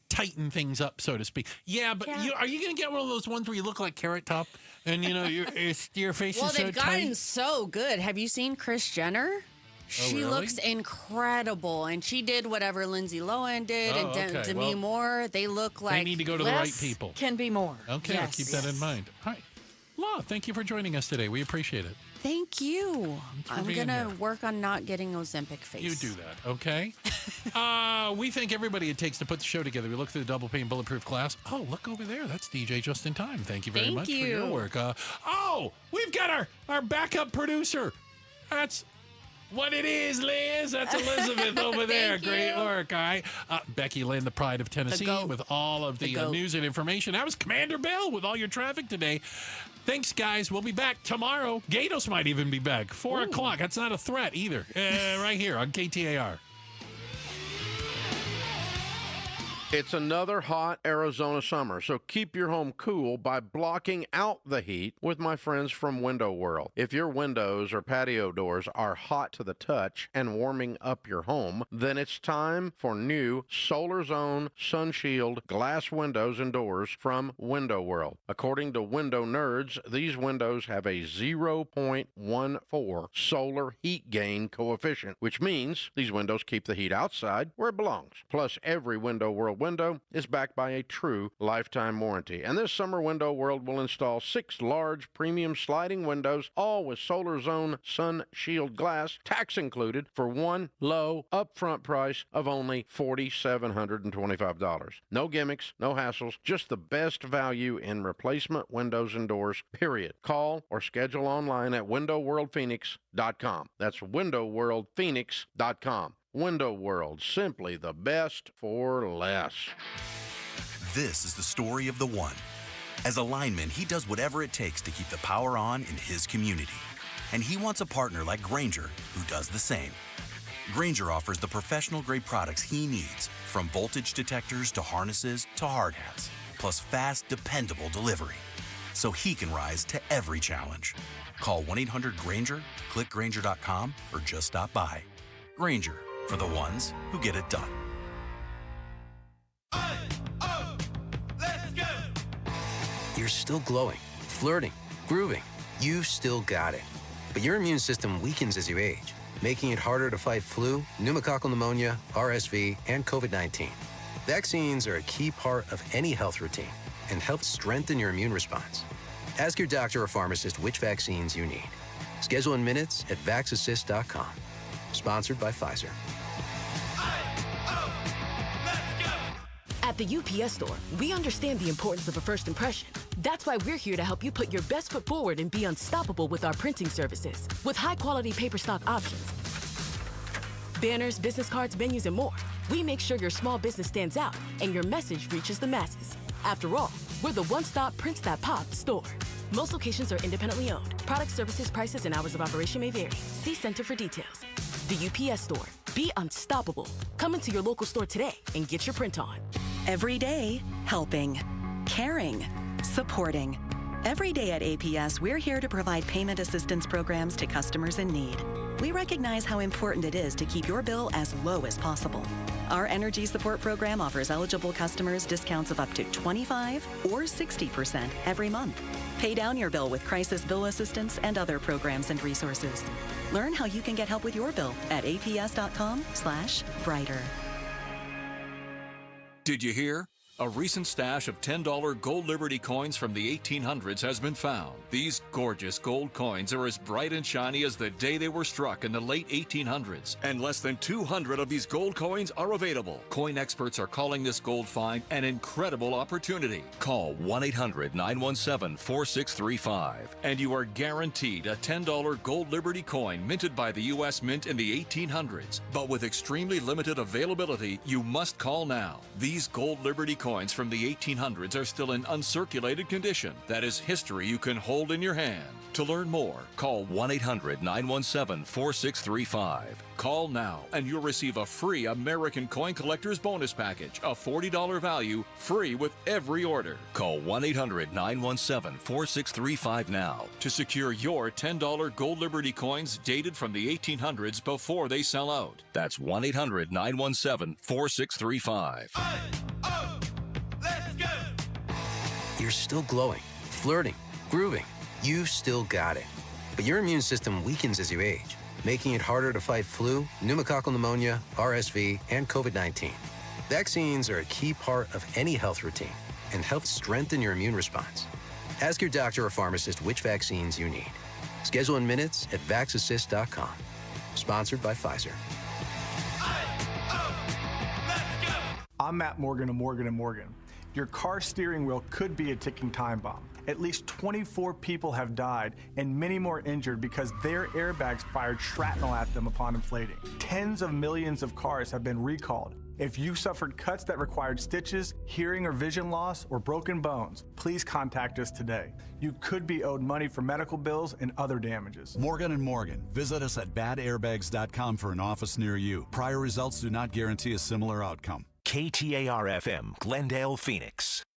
tighten things up, so to speak. Yeah, but are you going to get one of those ones where you look like Carrot Top and your face is so tight? Well, they've gotten so good. Have you seen Kris Jenner? She really? looks incredible, and she did whatever Lindsay Lohan did, and Demi Moore. They look like they need to go to the right people. Can be more. Okay, I'll keep that in mind. All right, Law, thank you for joining us today. We appreciate it. Thank you. I'm being going to here. work on not getting Ozempic face. You do that, okay? We thank everybody it takes to put the show together. We look through the double pane bulletproof glass. Oh, look over there. That's DJ just in time. Thank you very much for your work. We've got our backup producer. That's what it is, Liz. That's Elizabeth over there. Great work, all right? Becky Lynn, the pride of Tennessee, with all of the news and information. That was Commander Bill with all your traffic today. Thanks, guys. We'll be back tomorrow. Gatos might even be back. 4 o'clock. That's not a threat either. Right here on KTAR. It's another hot Arizona summer, so keep your home cool by blocking out the heat with my friends from Window World. If your windows or patio doors are hot to the touch and warming up your home, then it's time for new Solar Zone Sun Shield glass windows and doors from Window World. According to Window Nerds, these windows have a 0.14 solar heat gain coefficient, which means these windows keep the heat outside where it belongs. Plus, every Window World window is backed by a true lifetime warranty. And this summer, Window World will install 6 large premium sliding windows, all with Solar Zone Sun Shield glass, tax included, for one low upfront price of only $4,725. No gimmicks, no hassles, just the best value in replacement windows and doors, period. Call or schedule online at windowworldphoenix.com. That's windowworldphoenix.com. Window World, simply the best for less. This is the story of the one. As a lineman, he does whatever it takes to keep the power on in his community. And he wants a partner like Grainger who does the same. Grainger offers the professional-grade products he needs, from voltage detectors to harnesses to hard hats, plus fast, dependable delivery, so he can rise to every challenge. Call 1-800-GRAINGER, click Grainger.com, or just stop by. Grainger, for the ones who get it done. You're still glowing, flirting, grooving. You've still got it. But your immune system weakens as you age, making it harder to fight flu, pneumococcal pneumonia, RSV, and COVID-19. Vaccines are a key part of any health routine and help strengthen your immune response. Ask your doctor or pharmacist which vaccines you need. Schedule in minutes at vaxassist.com. Sponsored by Pfizer. At the UPS Store, we understand the importance of a first impression. That's why we're here to help you put your best foot forward and be unstoppable with our printing services. With high-quality paper stock options, banners, business cards, menus, and more, we make sure your small business stands out and your message reaches the masses. After all, we're the one-stop prints that pop store. Most locations are independently owned. Product, services, prices, and hours of operation may vary. See Center for details. The UPS Store. Be unstoppable. Come into your local store today and get your print on. Every day, helping, caring, supporting. Every day at APS, we're here to provide payment assistance programs to customers in need. We recognize how important it is to keep your bill as low as possible. Our energy support program offers eligible customers discounts of up to 25 or 60% every month. Pay down your bill with crisis bill assistance and other programs and resources. Learn how you can get help with your bill at aps.com/brighter. Did you hear? A recent stash of $10 gold Liberty coins from the 1800s has been found. These gorgeous gold coins are as bright and shiny as the day they were struck in the late 1800s, and less than 200 of these gold coins are available. Coin experts are calling this gold find an incredible opportunity. Call 1-800-917-4635, and you are guaranteed a $10 gold Liberty coin minted by the U.S. Mint in the 1800s. But with extremely limited availability, you must call now. These gold Liberty coins from the 1800s are still in uncirculated condition. That is history you can hold in your hand. To learn more, call 1-800-917-4635. Call now and you'll receive a free American Coin Collector's Bonus Package, a $40 value, free with every order. Call 1-800-917-4635 now to secure your $10 gold Liberty coins dated from the 1800s before they sell out. That's 1-800-917-4635. You're still glowing, flirting, grooving. You still got it. But your immune system weakens as you age, making it harder to fight flu, pneumococcal pneumonia, RSV, and COVID-19. Vaccines are a key part of any health routine and help strengthen your immune response. Ask your doctor or pharmacist which vaccines you need. Schedule in minutes at vaxassist.com. Sponsored by Pfizer. I'm Matt Morgan of Morgan & Morgan. Your car steering wheel could be a ticking time bomb. At least 24 people have died and many more injured because their airbags fired shrapnel at them upon inflating. Tens of millions of cars have been recalled. If you suffered cuts that required stitches, hearing or vision loss, or broken bones, please contact us today. You could be owed money for medical bills and other damages. Morgan & Morgan. Visit us at badairbags.com for an office near you. Prior results do not guarantee a similar outcome. KTAR-FM, Glendale, Phoenix.